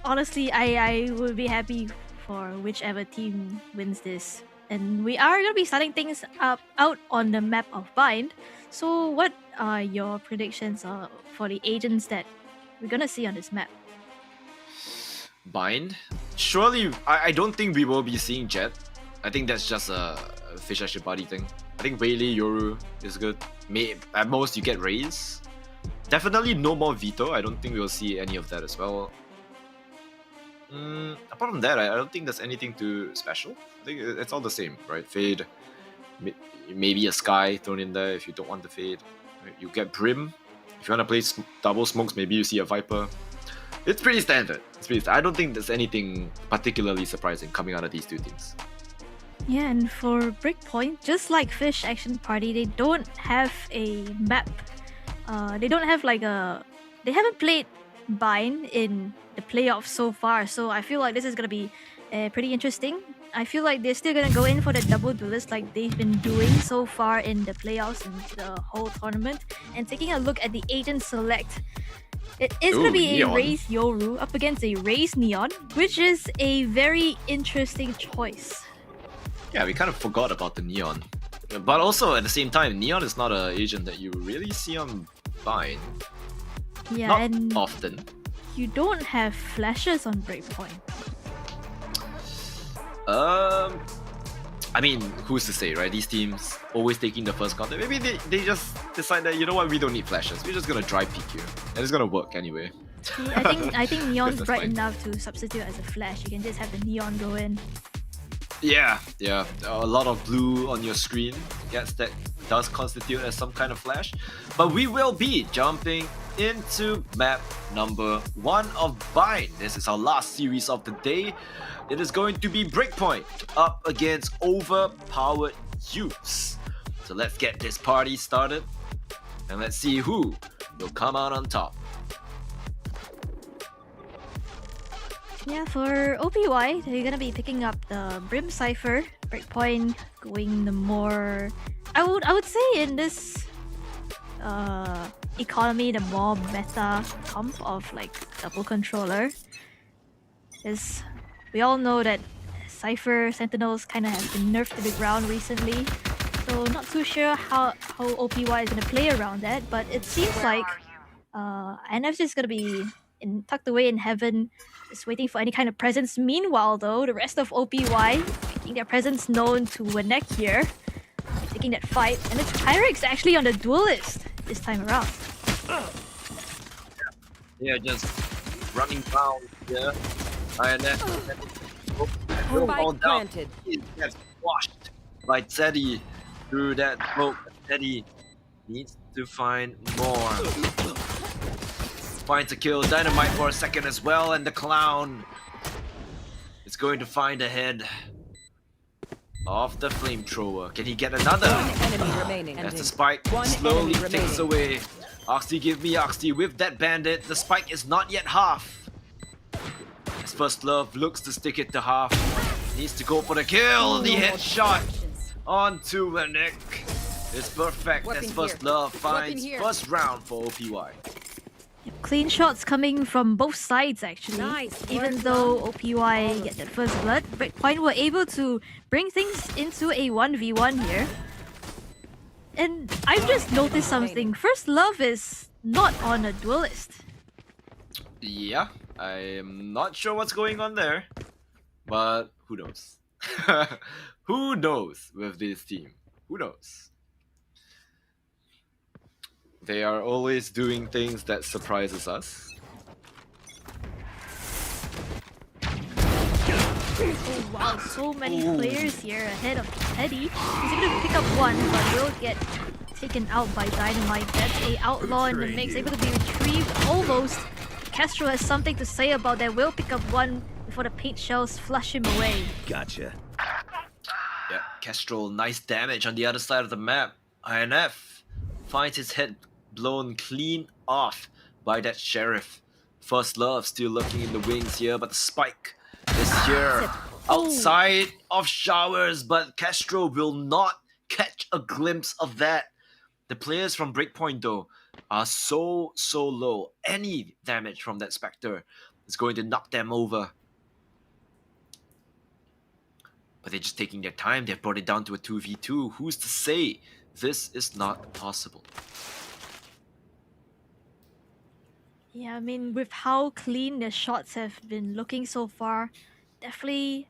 Honestly, I would be happy for whichever team wins this. And we are going to be starting things out on the map of Bind. So what are your predictions for the agents that we're going to see on this map? Bind? Surely, I don't think we will be seeing Jet. I think that's just a fish action body thing. I think Whaley, Yoru is good. At most, you get Raze. Definitely no more Veto. I don't think we'll see any of that as well. Apart from that, I don't think there's anything too special. I think it's all the same, right? Fade, maybe a Sky thrown in there if you don't want the Fade. You get Brim. If you want to play double smokes, maybe you see a Viper. It's pretty standard. I don't think there's anything particularly surprising coming out of these two teams. Yeah, and for Breakpoint, just like Fish Action Party, they don't have a map. They don't have like they haven't played Bind in the playoffs so far, so I feel like this is gonna be pretty interesting. I feel like they're still gonna go in for the double duelist like they've been doing so far in the playoffs and the whole tournament. And taking a look at the agent select, it is gonna be Neon. a Raze Yoru up against a Raze Neon, which is a very interesting choice. Yeah, we kind of forgot about the Neon. But also, at the same time, Neon is not an agent that you really see on Bind. Yeah, Not and often. you don't have flashes on Breakpoint. I mean, who's to say, right? These teams always taking the first contact. Maybe they just decide that, you know what, we don't need flashes. We're just gonna dry peek you, and it's gonna work anyway. See, I think Neon's That's bright fine. enough to substitute as a flash. You can just have the Neon go in. Yeah, a lot of blue on your screen. Yes, that does constitute as some kind of flash. But we will be jumping into map number 1 of Bind. This is our last series of the day. It is going to be Breakpoint up against overpowered youths. So let's get this party started, and let's see who will come out on top. Yeah, for OPY, they're gonna be picking up the Brim Cypher. Breakpoint going the more, I would say in this economy, the more meta comp of like double controller. Is we all know that Cypher Sentinels kind of have been nerfed to the ground recently, so not too sure how OPY is gonna play around that. But it seems like NF's is gonna be tucked away in heaven, just waiting for any kind of presence. Meanwhile, though, the rest of OPY making their presence known to Wenek here, taking that fight, and it's Pyrex actually on the duelist this time around. Yeah, just running down here. And then Spike planted. He gets washed by Teddy through that smoke. Teddy needs to find more. Finds a kill, Dynamite for a second as well, and the Clown is going to find a head. of the flamethrower. Can he get another? Enemy remaining. As the spike One slowly enemy ticks remaining. away. Oxy, give me Oxy with that bandit. The spike is not yet half. As First Love looks to stick it to half. Needs to go for the kill. The headshot onto the neck. It's perfect as First Love finds first round for OPY. Clean shots coming from both sides actually. Nice Even work, though OPY get that first blood, Breakpoint were able to bring things into a 1v1 here. And I've just noticed something. First Love is not on a duelist. Yeah, I am not sure what's going on there, but who knows? Who knows with this team? Who knows? They are always doing things that surprises us. Oh wow, so many players here ahead of Teddy. He's able to pick up one, but will get taken out by Dynamite. That's a outlaw in the mix, able to be retrieved almost. Castro has something to say about that. Will pick up one before the paint shells flush him away. Gotcha. Yeah, Kestrel, nice damage on the other side of the map. INF finds his head blown clean off by that Sheriff. First Love still lurking in the wings here, but the spike is here outside of Showers, but Castro will not catch a glimpse of that. The players from Breakpoint though are so low. Any damage from that Spectre is going to knock them over. But they're just taking their time. They've brought it down to a 2v2. Who's to say this is not possible? Yeah, I mean, with how clean the shots have been looking so far, definitely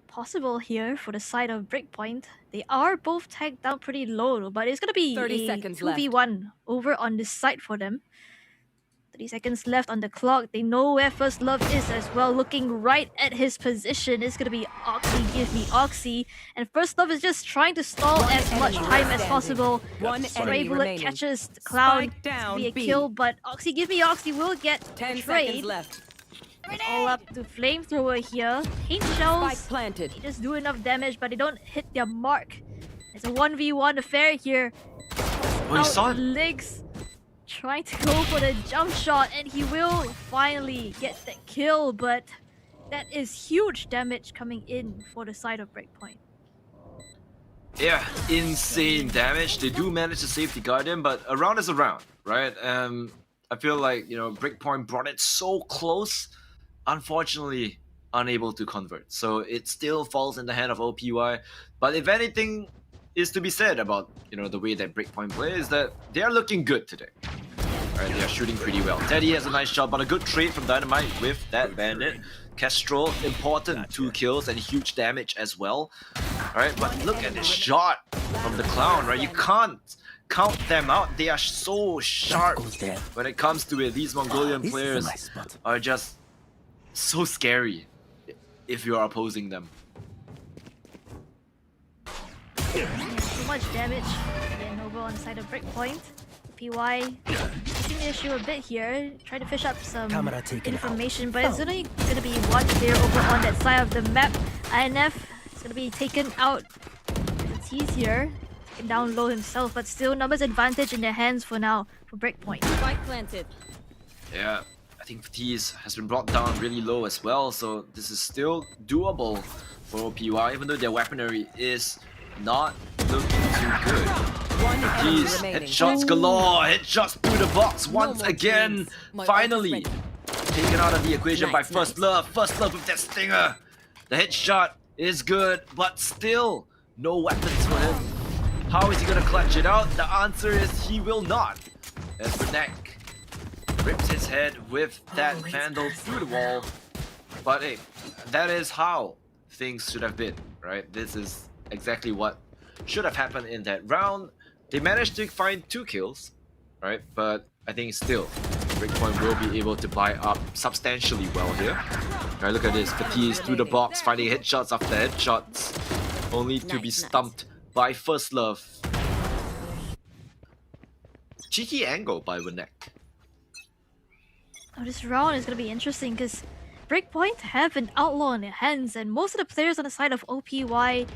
possible here for the side of Breakpoint. They are both tagged down pretty low, but it's gonna be 30 a seconds left. 2v1 over on this side for them. 30 seconds left on the clock. They know where First Love is as well, looking right at his position. It's gonna be Oxy, give me Oxy. And First Love is just trying to stall as much enemy time as standing. possible. One Stray enemy Bullet remaining. catches the Cloud. Spike down, Be a B. kill, but Oxy, give me Oxy will get 10 trade. seconds left. All up to Flamethrower here. Paint shells. Spike planted. They just do enough damage, but they don't hit their mark. It's a 1v1 affair here. Oh, you saw it? Legs trying to go for the jump shot, and he will finally get that kill, but that is huge damage coming in for the side of Breakpoint. Yeah, insane damage. They do manage to save the Guardian, but a round is a round, right? I feel like, you know, Breakpoint brought it so close, unfortunately unable to convert. So it still falls in the hand of OPY. But if anything is to be said about, you know, the way that Breakpoint plays, is that they are looking good today. Right, they are shooting pretty well. Teddy has a nice shot, but a good trade from Dynamite with that bandit. Kestrel, important 2 kills and huge damage as well. Alright, but look at this shot from the Clown, right? You can't count them out. They are so sharp when it comes to it. These Mongolian players are just so scary if you are opposing them. So much damage again over on the side of Breakpoint. PY pushing the issue a bit here, trying to fish up some information, but it's only going to be one player over on that side of the map. INF is going to be taken out. He's here, taken down low himself, but still numbers advantage in their hands for now for Breakpoint. Spike planted. Yeah, I think Fatih has been brought down really low as well, so this is still doable for OPY, even though their weaponry is not looking too good. One enemy Jeez, remaining. headshots galore, headshots through the box once again. Finally taken out of the equation by First Love. First Love with that stinger. The headshot is good, but still no weapons for him. How is he gonna clutch it out? The answer is he will not. As the neck rips his head with that vandal through the wall. But hey, that is how things should have been, right? This is exactly what should have happened in that round. They managed to find 2 kills, right? But I think still, Breakpoint will be able to buy up substantially well here. Right, look at this. Fatih through the box, finding headshots after headshots, only to be stumped by First Love. Cheeky angle by Winek. Oh, this round is going to be interesting because Breakpoint have an outlaw in their hands, and most of the players on the side of OPY,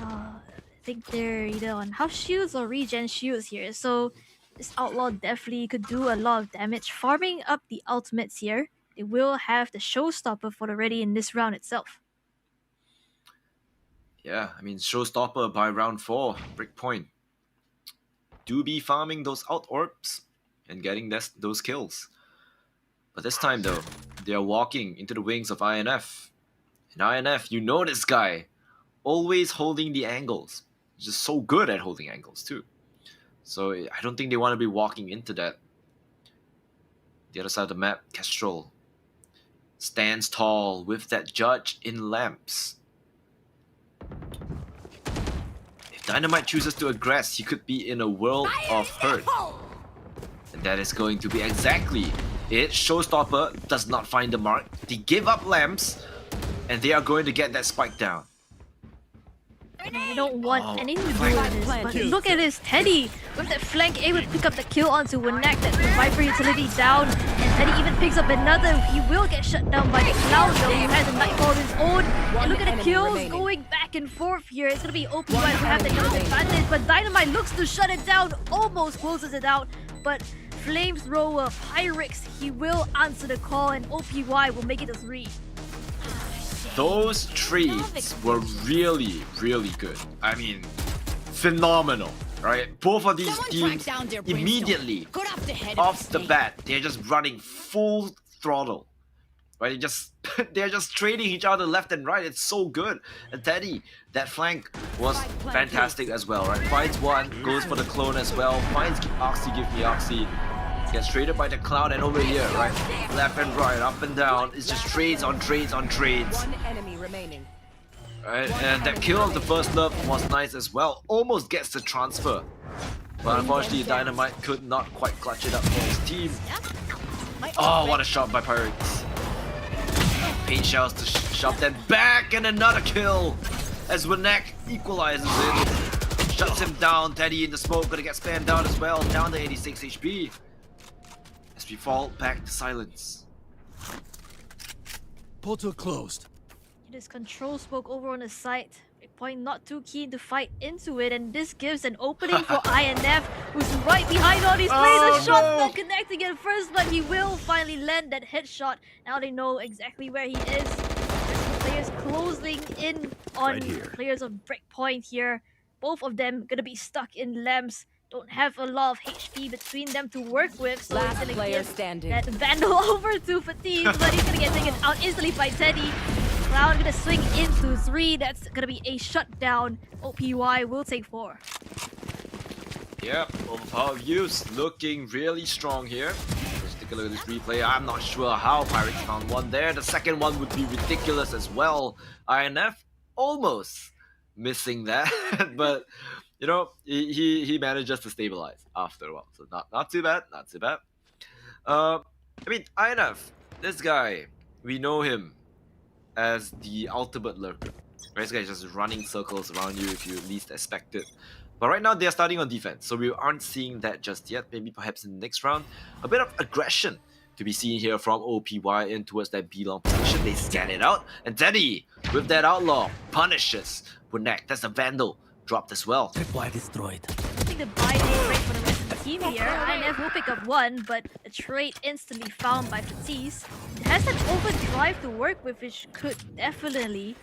I think they're either on house shields or regen shields here. So this outlaw definitely could do a lot of damage. Farming up the ultimates here, they will have the showstopper for the ready in this round itself. Yeah, I mean, showstopper by round 4, Breakpoint. Do be farming those out orbs and getting those kills. But this time though, they are walking into the wings of INF. And INF, you know this guy, always holding the angles. He's just so good at holding angles too. So I don't think they want to be walking into that. The other side of the map, Kestrel stands tall with that judge in lamps. If Dynamite chooses to aggress, he could be in a world of hurt. And that is going to be exactly it. Showstopper does not find the mark. They give up lamps, and they are going to get that spike down. I don't want anything to do with this, but look at this. Teddy with that flank A would pick up the kill onto Winak. That's the Viper utility down, and Teddy even picks up another. He will get shut down by the Cloud though. He has a Nightfall of his own. And look at the kills going back and forth here. It's gonna be OPY who have the kills advantage, but Dynamite looks to shut it down, almost closes it out, but Flamethrower, Pyrex, he will answer the call, and OPY will make it a 3. Those trades were really, really good. I mean, phenomenal, right? Both of these teams immediately off the bat, they're just running full throttle, right? They're just trading each other left and right. It's so good. And Teddy, that flank was fantastic as well, right? Finds one, goes for the clone as well. Finds Oxy, give me Oxy. Gets traded by the Cloud, and over here, right? Left and right, up and down. It's just trades on trades on trades. One enemy remaining. Right, and that kill of the first love was nice as well. Almost gets the transfer. But unfortunately, Dynamite could not quite clutch it up for his team. Oh, what a shot by Pyrex. Paint shells to shove them back, and another kill as Winak equalizes it. Shuts him down. Teddy in the smoke, gonna get spammed down as well. Down to 86 HP. As we fall back to silence. Portal closed. It is control smoke over on the site. Breakpoint not too keen to fight into it, and this gives an opening for INF, who's right behind all these players. The shot's not connecting at first, but he will finally land that headshot. Now they know exactly where he is. There's players closing in on players of Breakpoint here. Both of them gonna be stuck in lamps. Don't have a lot of HP between them to work with, so he's gonna give that Vandal over to Fatigue, but he's gonna get taken out instantly by Teddy. Cloud gonna swing into 3. That's gonna be a shutdown. OPY will take 4. Yep, overpower use looking really strong here. Let's take a look at this replay. I'm not sure how Pyrex found one there. The second one would be ridiculous as well. INF almost missing that, but you know, he manages to stabilize after a while, so not too bad, not too bad. I mean, INF, this guy, we know him as the ultimate lurker. Right? This guy is just running circles around you if you least expect it. But right now, they're starting on defense, so we aren't seeing that just yet. Maybe perhaps in the next round, a bit of aggression to be seen here from OPY in towards that B-long position. They scan it out, and Teddy, with that outlaw, punishes Winak. That's a Vandal. Dropped as well. Destroyed. I think the buy is great for the rest of the team here. INF will pick up one, but the trade instantly found by Fatisse. It has an overdrive to work with, which could definitely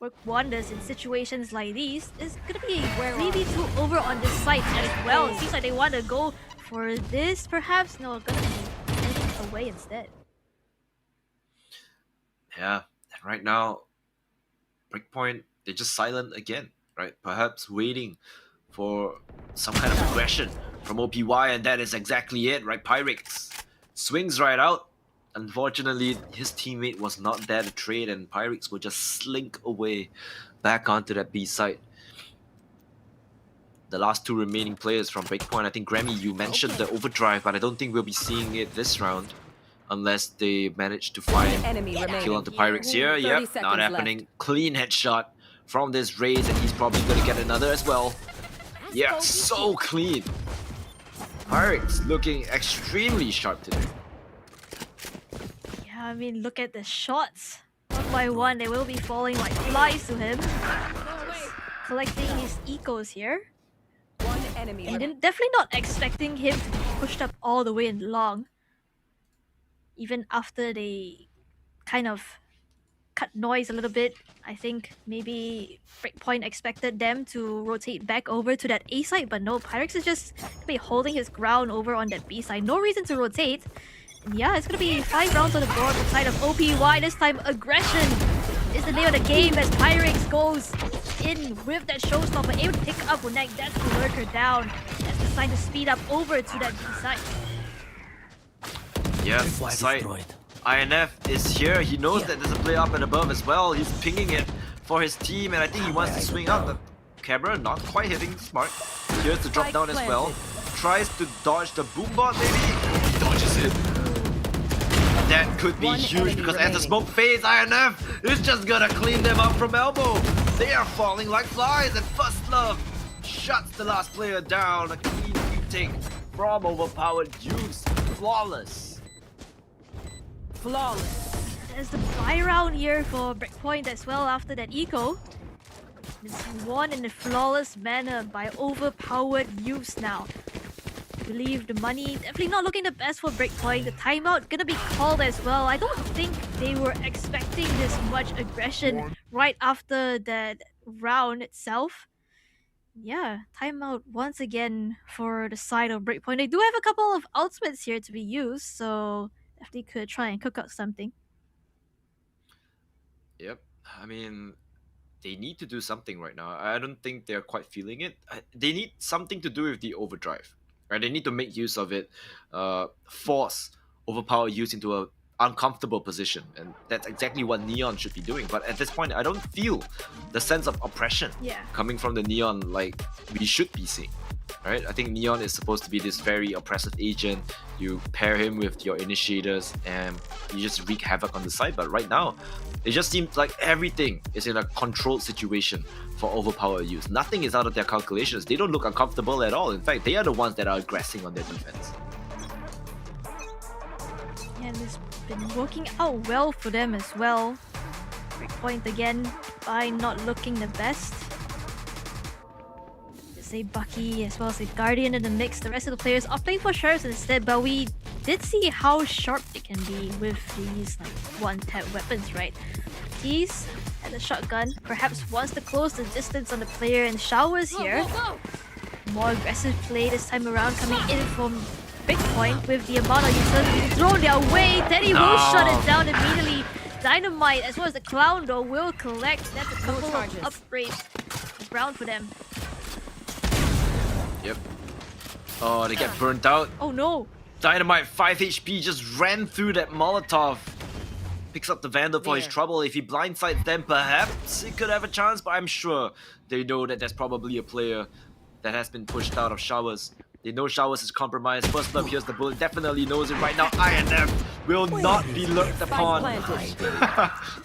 work wonders in situations like these. There's gonna be a 3v2 over on this site as well. It seems like they want to go for this, perhaps. No, gonna be heading away instead. Yeah, and right now, Breakpoint, they're just silent again. Right, perhaps waiting for some kind of aggression from OPY, and that is exactly it, right? Pyrex swings right out. Unfortunately, his teammate was not there to trade, and Pyrex will just slink away back onto that B site. The last two remaining players from Breakpoint, I think Grammy, you mentioned the overdrive, but I don't think we'll be seeing it this round unless they manage to find a kill onto Pyrex here. Yep, not happening. Clean headshot from this raise, and he's probably going to get another as well. Yeah, so clean. Pyrex looking extremely sharp today. Yeah, I mean, look at the shots. One by one, they will be falling like flies to him. Collecting his ecos here. One enemy And remaining. definitely not expecting him to be pushed up all the way in long. Even after they kind of cut noise a little bit, I think maybe Breakpoint expected them to rotate back over to that A side, but no, Pyrex is just gonna be holding his ground over on that B side. No reason to rotate. And yeah, it's gonna be 5 rounds on the board on the side of OPY. This time, aggression is the name of the game as Pyrex goes in with that showstopper, able to pick up Wunek. That's the lurker down. That's the sign to speed up over to that B side. Yeah, side. INF is here. He knows that there's a player up and above as well. He's pinging it for his team, and I think he wants to swing out. The camera not quite hitting smart. Here's the drop down as well. Tries to dodge the boombot, maybe. He dodges it. That could be huge because as the smoke fades, INF is just gonna clean them up from elbow. They are falling like flies, and First Love shuts the last player down. A clean retake from overpowered Youths. Flawless. There's the buy round here for Breakpoint as well after that eco. It's won in a flawless manner by overpowered Youths now. I believe the money definitely not looking the best for Breakpoint. The timeout gonna be called as well. I don't think they were expecting this much aggression right after that round itself. Yeah, timeout once again for the side of Breakpoint. They do have a couple of ultimates here to be used, so definitely could try and cook up something. Yep. I mean, they need to do something right now. I don't think they're quite feeling it. They need something to do with the overdrive. Right? They need to make use of it, force overpower use into a uncomfortable position, and that's exactly what Neon should be doing. But at this point, I don't feel the sense of oppression coming from the Neon like we should be seeing. Right? I think Neon is supposed to be this very oppressive agent. You pair him with your initiators and you just wreak havoc on the side. But right now, it just seems like everything is in a controlled situation for overpowered use. Nothing is out of their calculations. They don't look uncomfortable at all. In fact, they are the ones that are aggressing on their defense. And it's been working out well for them as well. Breakpoint again by not looking the best. Just a Bucky as well as a Guardian in the mix. The rest of the players opting for Sheriffs instead, but we did see how sharp it can be with these like one-tap weapons, right? He's at the shotgun, perhaps wants to close the distance on the player, and Showers here. More aggressive play this time around coming in from Breakpoint with the amount of users being thrown their way. Teddy will shut it down immediately. Dynamite as well as the Clown though will collect. That's a couple of upgrades around for them. Yep. Oh, they get burnt out. Oh no! Dynamite 5 HP just ran through that Molotov. Picks up the Vandal for his trouble. If he blindsides them, perhaps he could have a chance, but I'm sure they know that there's probably a player that has been pushed out of Showers. They know Showers is compromised. First Love, here's the bullet. Definitely knows it right now. INF will not be looked upon.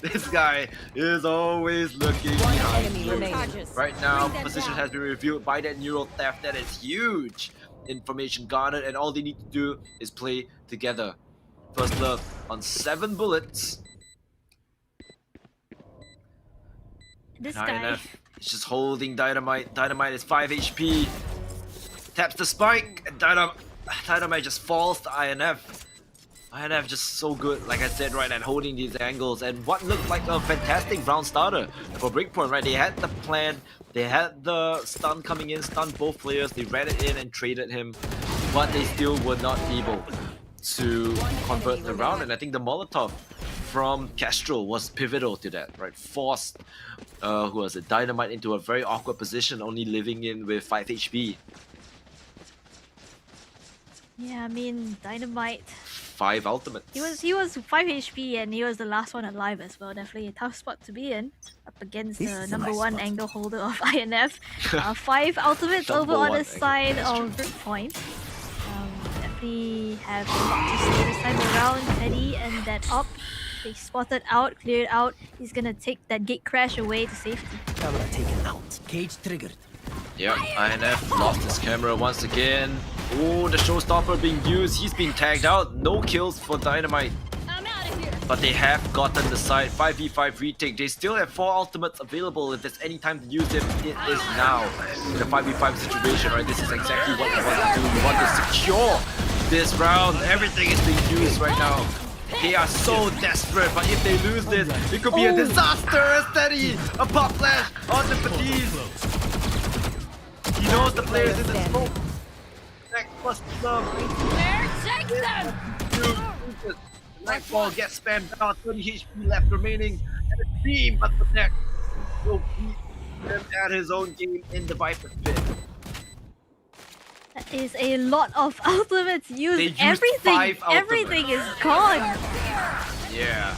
This guy is always looking behind you. Right now, position has been revealed by that neural theft. That is huge information garnered, and all they need to do is play together. First Love on 7 bullets. This and guy INF is just holding Dynamite. Dynamite is 5 HP. Taps the spike, and Dynamite just falls to INF. INF just so good, like I said, right, at holding these angles, and what looked like a fantastic round starter for Breakpoint, right? They had the plan, they had the stun coming in, stunned both players, they ran it in and traded him, but they still were not able to convert the round, and I think the Molotov from Kestrel was pivotal to that, right? Forced, who was it, Dynamite into a very awkward position, only living in with 5 HP. Yeah, I mean Dynamite. 5 ultimates. He was 5 HP and he was the last one alive as well. Definitely a tough spot to be in. Up against the #1 angle holder of INF. 5 ultimates over on the side of Breakpoint. Definitely have a lot to say this time around. Teddy and that up. They spotted out, cleared out. He's gonna take that gate crash away to safety. Camera taken out. Cage triggered. Yep, INF lost his camera once again. Oh, the showstopper being used. He's been tagged out. No kills for Dynamite. I'm out of here. But they have gotten the side 5v5 retake. They still have 4 ultimates available. If there's any time to use them, it is now. In a 5v5 situation, right? This is exactly what you want to do. You want to secure this round. Everything is being used right now. They are so desperate, but if they lose this, it could be a disaster. Steady, a pop flash on the Fatiz. He knows the players in the smoke. Next plus love. Take them! Nightfall gets spammed out, 30 HP left remaining, and a team, but the next will beat him at his own game in the Viper pit. That is a lot of ultimates used. They used Everything, 5 ultimates. everything is gone. Yeah.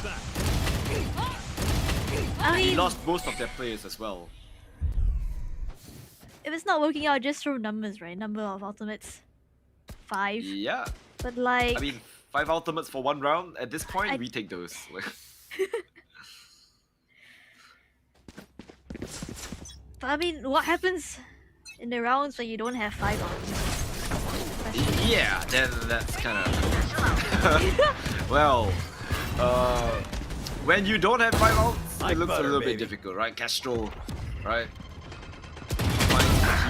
I He mean, lost most of their players as well. if it's not working out, just throw numbers, right? Number of ultimates, 5. Yeah. But like, I mean, 5 ultimates for 1 round. At this point, we take those. but I mean, what happens in the rounds when you don't have 5 ultimates? Yeah, then that's kind of... well, when you don't have 5 ults, it looks a little bit difficult, right? Castro, right?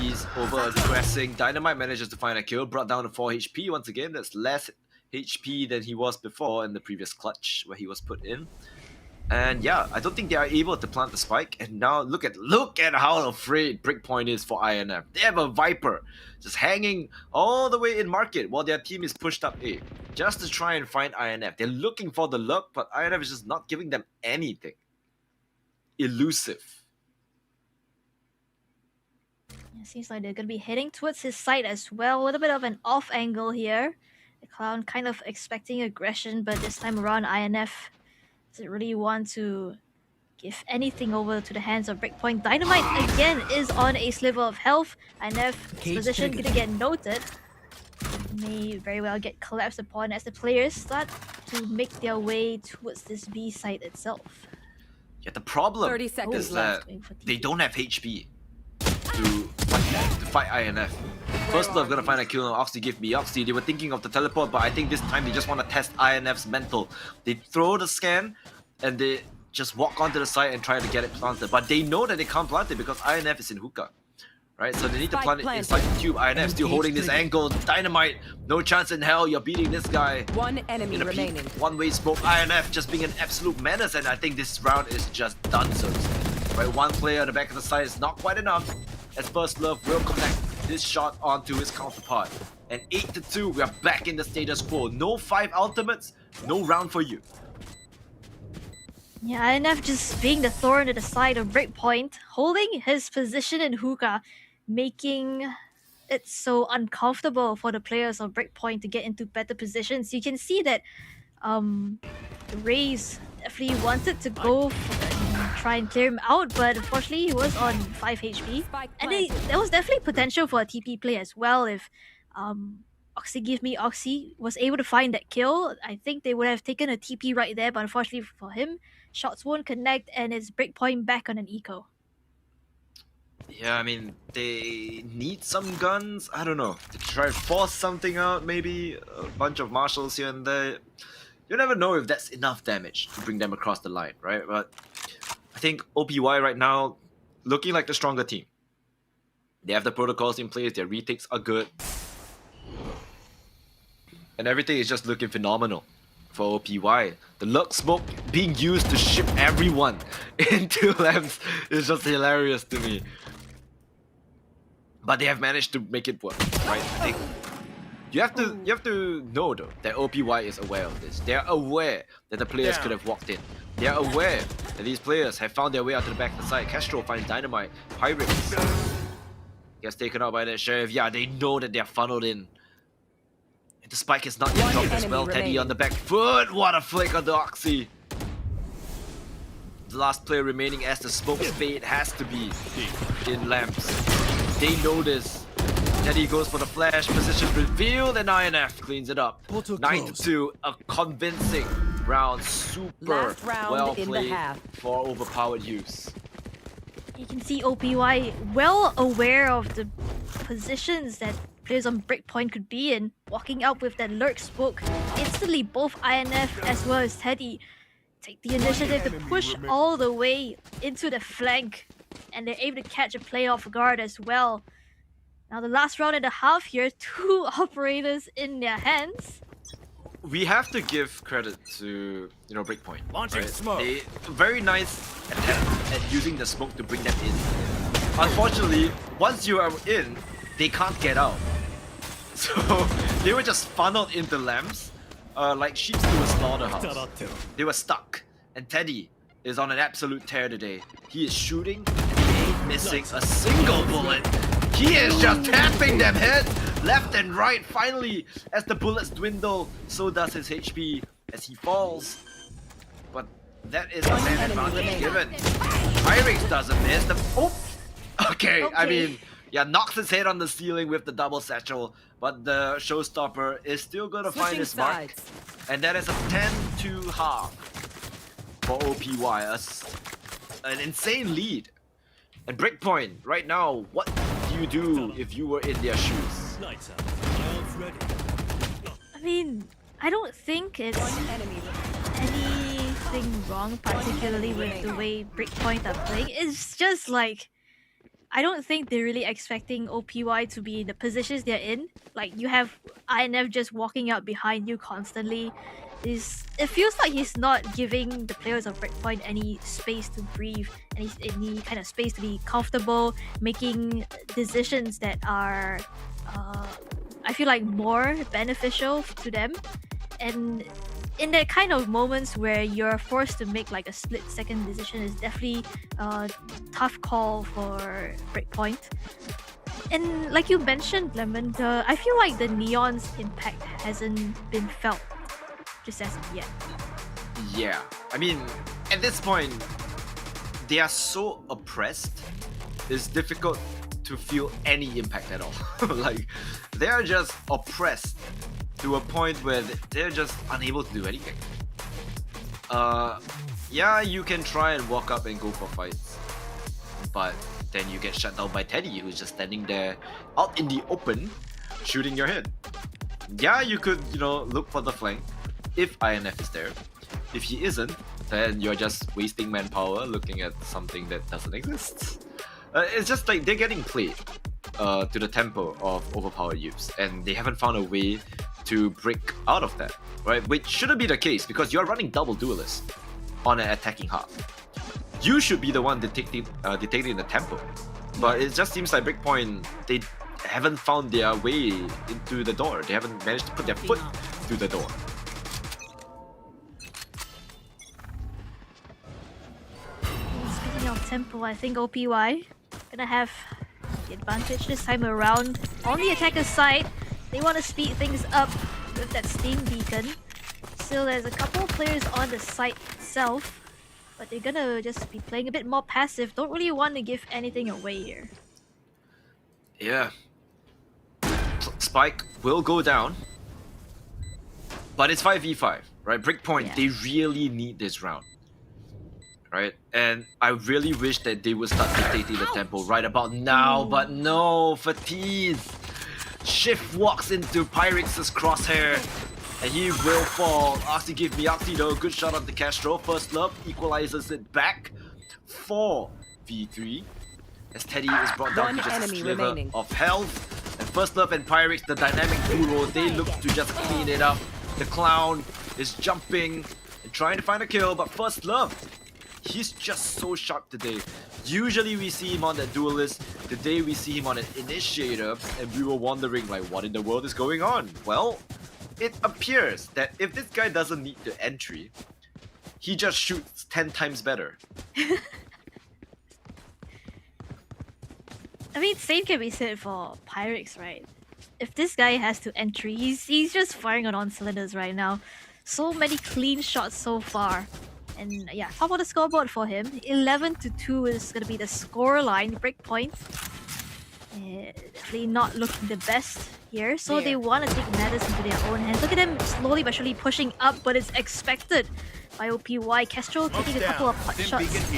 He's over-aggressing. Dynamite manages to find a kill, brought down to 4 HP. Once again, that's less HP than he was before in the previous clutch where he was put in. And yeah, I don't think they are able to plant the spike. And now look at how afraid Breakpoint is for INF. They have a Viper just hanging all the way in market while their team is pushed up A, just to try and find INF. They're looking for the luck, but INF is just not giving them anything. Elusive. It seems like they're going to be heading towards his side as well. A little bit of an off angle here. The Clown kind of expecting aggression, but this time around INF doesn't really want to give anything over to the hands of Breakpoint. Dynamite again is on a sliver of health. INF's position going to get noted. May very well get collapsed upon as the players start to make their way towards this B site itself. Yeah, the problem 30 seconds is that they don't have HP to fight INF. First Love gonna find a kill on Oxy, give me Oxy. They were thinking of the teleport, but I think this time they just want to test INF's mental. They throw the scan and they just walk onto the site and try to get it planted. But they know that they can't plant it because INF is in hookah. Right? So they need to plant it inside the tube. INF still holding this angle. Dynamite, no chance in hell. You're beating this guy. One enemy In a remaining. one-way smoke. INF just being an absolute menace, and I think this round is just done so. Right? One player on the back of the side is not quite enough, as First Love will connect this shot onto his counterpart. And 8-2, we are back in the status quo. No 5 ultimates, no round for you. Yeah, INF just being the thorn at the side of Breakpoint, holding his position in hookah, making it so uncomfortable for the players of Breakpoint to get into better positions. You can see that the Rays definitely wanted to go for, try and clear him out, but unfortunately he was on 5 HP. And there was definitely potential for a TP play as well if Oxy Give Me Oxy was able to find that kill. I think they would have taken a TP right there, but unfortunately for him, shots won't connect and it's Breakpoint back on an eco. Yeah, I mean, they need some guns. I don't know. To try and force something out, maybe a bunch of marshals here and there. You never know if that's enough damage to bring them across the line, right? But I think OPY right now looking like the stronger team. They have the protocols in place. Their retakes are good. And everything is just looking phenomenal for OPY. The Lurk Smoke being used to ship everyone into lamps is just hilarious to me. But they have managed to make it work, right? I think you have to know though that OPY is aware of this. They are aware that the players could have walked in. They are aware that these players have found their way out to the back of the side. Castro finds Dynamite. Pirates gets taken out by that Sheriff. Yeah, they know that they're funneled in. The spike is not yet dropped as well. Teddy on the back foot. What a flick on the Oxy. The last player remaining as the smoke's fate has to be in lamps. They know this. Teddy goes for the flash. Position revealed and INF cleans it up. 9-2. A convincing round. Super well played for overpowered use. You can see OPY well aware of the positions that players on Breakpoint could be in, walking out with that Lurk Smoke. Instantly, both INF as well as Teddy take the initiative to push all the way into the flank, and they're able to catch a play off guard as well. Now the last round and a half here, 2 operators in their hands. We have to give credit to, Breakpoint. Launching right? smoke. They very nice attempt at using the smoke to bring them in. Unfortunately, once you are in, they can't get out. So they were just funneled into lamps, like sheep to a slaughterhouse. They were stuck, and Teddy is on an absolute tear today. He is shooting, and he ain't missing a single bullet. He is just tapping them head left and right. Finally, as the bullets dwindle, so does his HP as he falls. But that is a man advantage given. Pyrex doesn't miss the. Oh, okay. I mean, yeah, knocks his head on the ceiling with the double satchel, but the showstopper is still gonna find his mark, and that is a 10-2 for OPY. An insane lead. And Breakpoint, right now, what do you do if you were in their shoes? I mean, I don't think it's anything wrong, particularly with the way Breakpoint are playing. It's just like, I don't think they're really expecting OPY to be in the positions they're in. Like, you have INF just walking out behind you constantly. It feels like he's not giving the players of Breakpoint any space to breathe, any kind of space to be comfortable, making decisions that are, I feel like, more beneficial to them. And in that kind of moments where you're forced to make like a split-second decision is definitely a tough call for Breakpoint. And like you mentioned, Lemon, I feel like the Neon's impact hasn't been felt just as of yet. Yeah, I mean, at this point, they are so oppressed, it's difficult to feel any impact at all. Like, they are just oppressed to a point where they're just unable to do anything. Yeah, you can try and walk up and go for fights, but then you get shut down by Teddy, who's just standing there out in the open, shooting your head. Yeah, you could, look for the flank if INF is there. If he isn't, then you're just wasting manpower looking at something that doesn't exist. It's just like they're getting played to the tempo of overpowered youths, and they haven't found a way to break out of that, right? Which shouldn't be the case because you're running double duelist on an attacking half. You should be the one dictating the tempo, but it just seems like Breakpoint, they haven't found their way into the door. They haven't managed to put their foot through the door. Speaking of tempo, I think OPY gonna have the advantage this time around. On the attacker's side, they want to speed things up with that steam beacon. Still, there's a couple of players on the site itself, but they're gonna just be playing a bit more passive. Don't really want to give anything away here. Yeah. Spike will go down, but it's 5v5, right? Breakpoint, they really need this round, right? And I really wish that they would start dictating the tempo right about now, but no, Fatiz. Shift walks into Pyrex's crosshair, and he will fall. Oxy give me Oxy though, good shot on the Castro. First Love equalizes it back. 4v3, as Teddy is brought down to just a sliver of health. And First Love and Pyrex, the dynamic duo, they look to just clean it up. The Clown is jumping and trying to find a kill, but First Love, he's just so sharp today. Usually we see him on that duelist. Today we see him on an initiator, and we were wondering like, what in the world is going on? Well, it appears that if this guy doesn't need the entry, he just shoots 10 times better. I mean, same can be said for Pyrex, right? If this guy has to entry, he's just firing on all cylinders right now. So many clean shots so far. And yeah, top of the scoreboard for him. 11-2 is going to be the score line. Breakpoint. Definitely not looking the best here. So they want to take matters into their own hands. Look at them slowly but surely pushing up, but it's expected by OPY. Castro taking a couple of pot shots.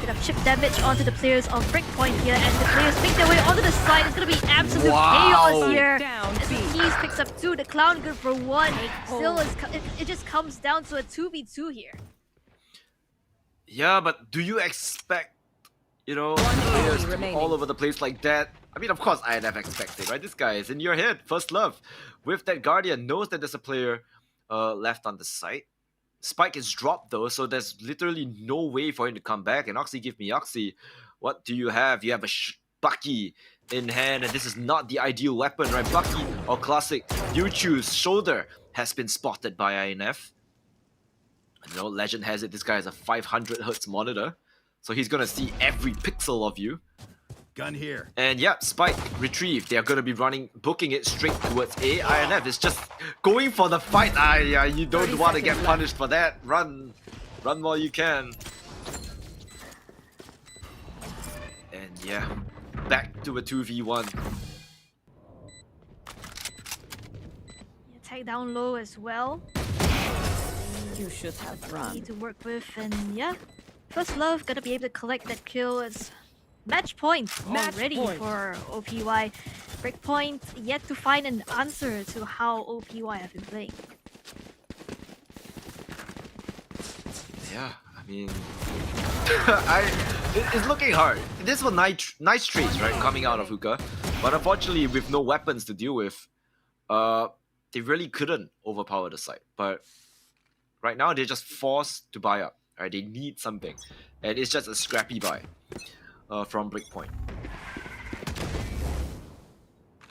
Bit of chip damage onto the players of Breakpoint here, and the players make their way onto the side. It's going to be absolute chaos here. As the Keys picks up 2, the Clown good for 1. Still, it just comes down to a 2v2 here. Yeah, but do you expect, players to be remaining. all over the place like that? I mean, of course, I'd have expected, right? This guy is in your head, first love. With that Guardian, knows that there's a player left on the site. Spike is dropped though, so there's literally no way for him to come back. And Oxy, give me Oxy. What do you have? You have a Bucky in hand, and this is not the ideal weapon, right? Bucky or Classic, you choose. Shoulder has been spotted by INF. Legend has it, this guy has a 500 Hz monitor, so he's gonna see every pixel of you. Gun here. And yeah, Spike retrieved. They are gonna be booking it straight towards A. INF is just going for the fight. You don't want to get punished for that. Run while you can. And yeah, back to a 2v1. Tag down low as well. You should have run. Need to work with, and yeah, first love gonna be able to collect that kill. It's match point already for OPY. Breakpoint yet to find an answer to how OPY have been playing. Yeah, I mean, it's looking hard. This was nice trades, right, coming out of Hookah, but unfortunately, with no weapons to deal with, they really couldn't overpower the site. But right now, they're just forced to buy up. Right, they need something, and it's just a scrappy buy from Breakpoint.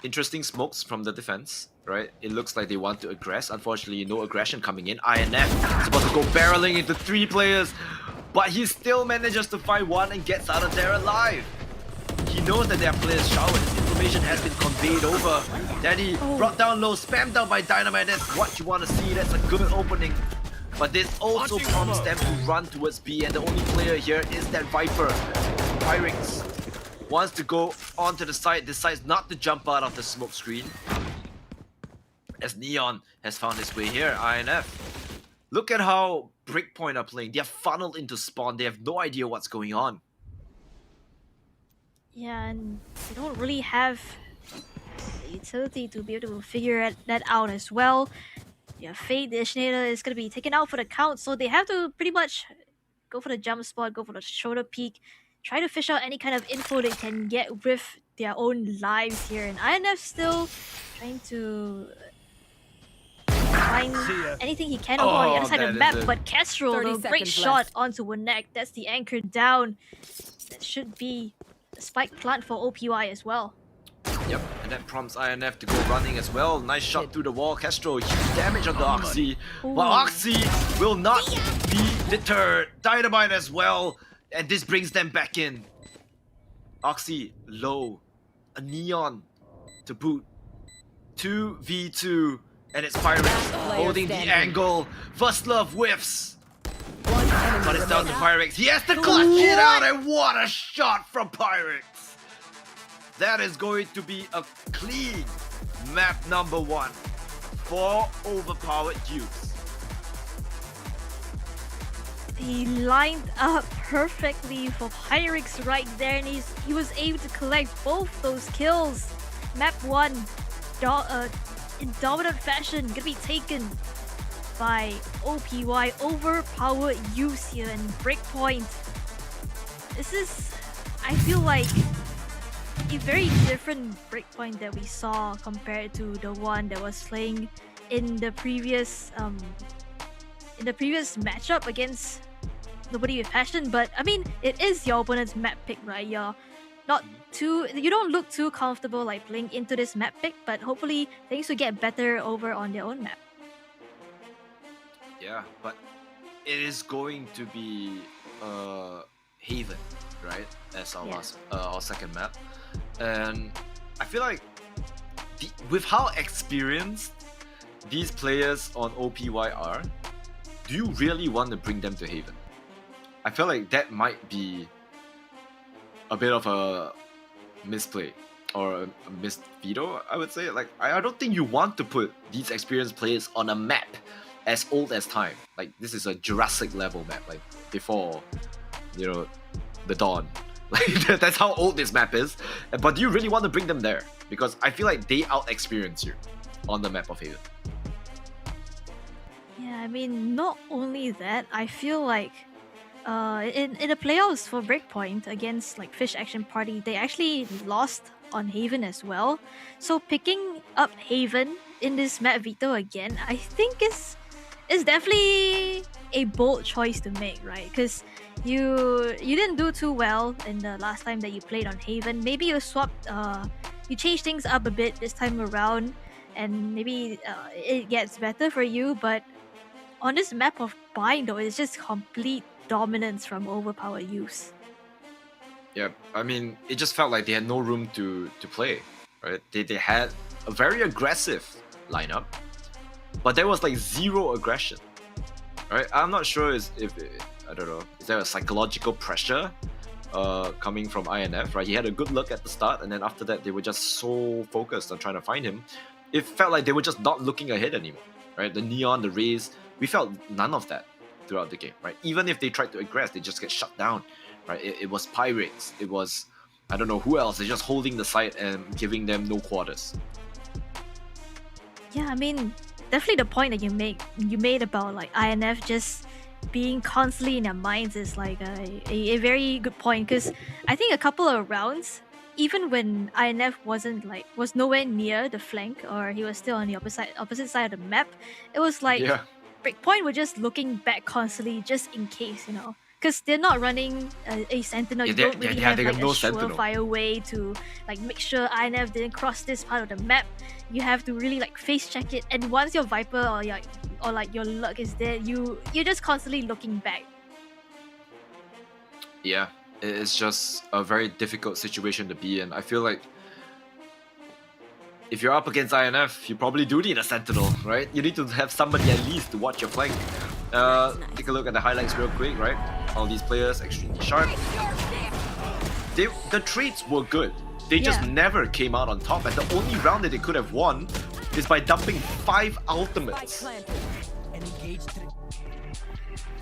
Interesting smokes from the defense, right? It looks like they want to aggress. Unfortunately, no aggression coming in. INF is about to go barreling into 3 players, but he still manages to find one and gets out of there alive. He knows that there are players showered. His information has been conveyed over. Daddy brought down low, spammed down by Dynamite. That's what you want to see. That's a good opening. But this also prompts them to run towards B, and the only player here is that Viper. Pyrex wants to go onto the site, decides not to jump out of the smoke screen. As Neon has found his way here, INF. Look at how Breakpoint are playing. They are funneled into spawn. They have no idea what's going on. Yeah, and they don't really have the utility to be able to figure that out as well. Yeah, Fade, the Ishinator, is going to be taken out for the count, so they have to pretty much go for the jump spot, go for the shoulder peek, try to fish out any kind of info they can get with their own lives here. And INF still trying to find anything he can over on the other side of the map, but Kestrel, a great shot onto Winek. That's the anchor down. That should be a spike plant for OPY as well. Yep, and that prompts INF to go running as well. Nice shot through the wall. Castro, huge damage on the Oxy. But Oxy will not be deterred. Dynamite as well. And this brings them back in. Oxy, low. A Neon to boot. 2v2. And it's Pyrex holding the angle. First Love whiffs. But it's down to Pyrex. He has to clutch it out, and what a shot from Pyrex. That is going to be a clean map number 1 for overpowered youths. He lined up perfectly for Pyrex right there, and he was able to collect both those kills. Map 1, in dominant fashion, gonna be taken by OPY. Overpowered youths here in Breakpoint. This is, I feel like, a very different Breakpoint that we saw compared to the one that was playing in the previous matchup against Nobody with Passion. But I mean, it is your opponent's map pick, right? You don't look too comfortable like playing into this map pick, but hopefully things will get better over on their own map. Yeah, but it is going to be Haven, right? As our our second map. And I feel like with how experienced these players on OPY are, do you really want to bring them to Haven? I feel like that might be a bit of a misplay or a missed veto, I would say. Like, I don't think you want to put these experienced players on a map as old as time. Like, this is a Jurassic level map, like before, the dawn. Like, that's how old this map is. But do you really want to bring them there? Because I feel like they out-experience you on the map of Haven. Yeah, I mean, not only that, I feel like in the playoffs for Breakpoint against like Fish Action Party, they actually lost on Haven as well. So picking up Haven in this map veto again, I think is definitely a bold choice to make, right? Because you didn't do too well in the last time that you played on Haven. Maybe you swapped, you changed things up a bit this time around, and maybe it gets better for you. But on this map of Bind, though, it's just complete dominance from overpower use. Yeah, I mean, it just felt like they had no room to play, right? They had a very aggressive lineup, but there was like zero aggression, right? I'm not sure if I don't know, is there a psychological pressure coming from INF, right? He had a good look at the start, and then after that, they were just so focused on trying to find him. It felt like they were just not looking ahead anymore, right? The Neon, the Rays, we felt none of that throughout the game, right? Even if they tried to aggress, they just get shut down, right? It was Pirates, it was, I don't know who else, they're just holding the site and giving them no quarters. Yeah, I mean, definitely the point that you made about like INF just being constantly in their minds is like a very good point, because I think a couple of rounds, even when INF was nowhere near the flank, or he was still on the opposite side of the map, it was like Breakpoint were just looking back constantly just in case, you know, because they're not running a sentinel. You don't really have like a surefire way to like make sure INF didn't cross this part of the map. You have to really like face check it, and once your Viper or your luck is there, you're just constantly looking back. Yeah, it's just a very difficult situation to be in. I feel like if you're up against INF, you probably do need a sentinel, right? You need to have somebody at least to watch your flank. Take a look at the highlights real quick, right? All these players extremely sharp. The traits were good. They just never came out on top, and the only round that they could have won is by dumping 5 ultimates.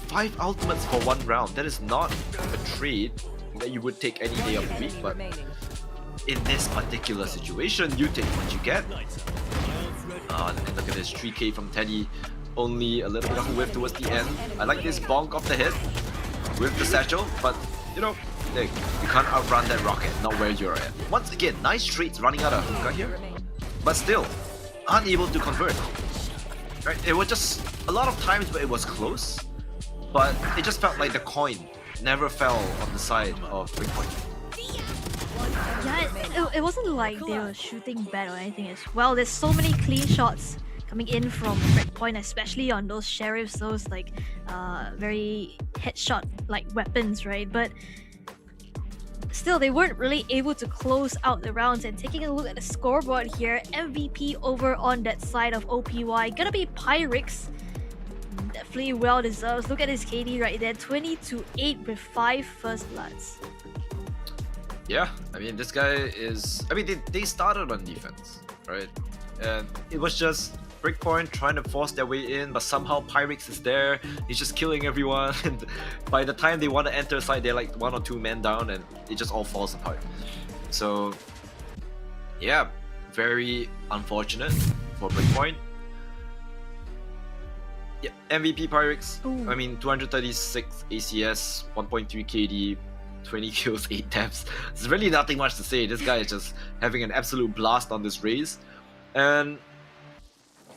5 ultimates for 1 round. That is not a trade that you would take any day of the week, but in this particular situation, you take what you get. And look at this 3k from Teddy. Only a little bit of a whiff towards the end. I like this bonk off the head with the satchel, but you know, hey, you can't outrun that rocket, not where you're at. Once again, nice trades running out of hookah here, but still unable to convert. Right? It was just a lot of times where it was close, but it just felt like the coin never fell on the side of Breakpoint. Yeah, it wasn't like they were shooting bad or anything as well. There's so many clean shots coming in from Breakpoint, especially on those sheriffs, those like very headshot like weapons, right? But still, they weren't really able to close out the rounds. And taking a look at the scoreboard here, MVP over on that side of OPY gonna be Pyrex. Definitely well deserved. Look at his KD right there, 20-8 with 5 first bloods. Yeah, I mean, this guy is... I mean, they started on defense, right? And it was just Breakpoint trying to force their way in, but somehow Pyrex is there. He's just killing everyone, and by the time they want to enter side, they're like 1 or 2 men down, and it just all falls apart. So, yeah, very unfortunate for Breakpoint. Yeah, MVP Pyrex. I mean, 236 ACS, 1.3 KD, 20 kills, 8 deaths. There's really nothing much to say. This guy is just having an absolute blast on this race. And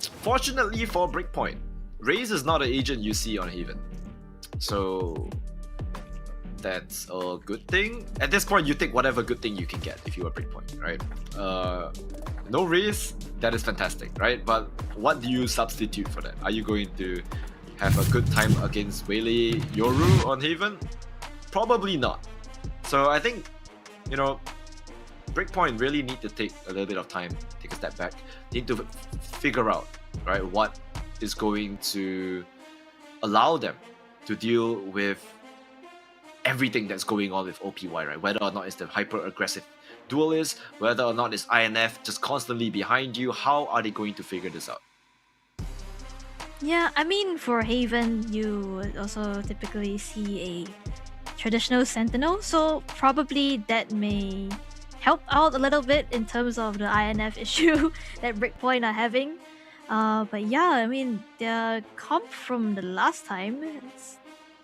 fortunately for Breakpoint, Raze is not an agent you see on Haven. So that's a good thing. At this point, you take whatever good thing you can get if you are Breakpoint, right? No Raze, that is fantastic, right? But what do you substitute for that? Are you going to have a good time against Waylay Yoru on Haven? Probably not. So I think, you know, Breakpoint really need to take a little bit of time, take a step back, need to figure out, right, what is going to allow them to deal with everything that's going on with OPY, right? Whether or not it's the hyper-aggressive duelist, whether or not it's INF just constantly behind you, how are they going to figure this out? Yeah, I mean, for Haven, you would also typically see a traditional sentinel, so probably that may help out a little bit in terms of the INF issue that Breakpoint are having. But yeah, I mean, the comp from the last time,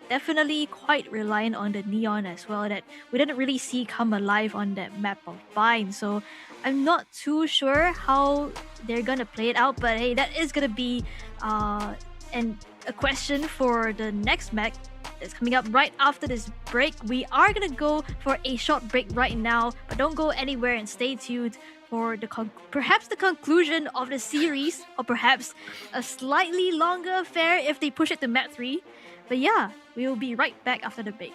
definitely quite reliant on the neon as well, that we didn't really see come alive on that map of Vine. So I'm not too sure how they're gonna play it out, but hey, that is gonna be a question for the next mech that's coming up right after this break. We are gonna go for a short break right now, but don't go anywhere and stay tuned for the perhaps the conclusion of the series, or perhaps a slightly longer affair if they push it to map 3. But yeah, we will be right back after the break.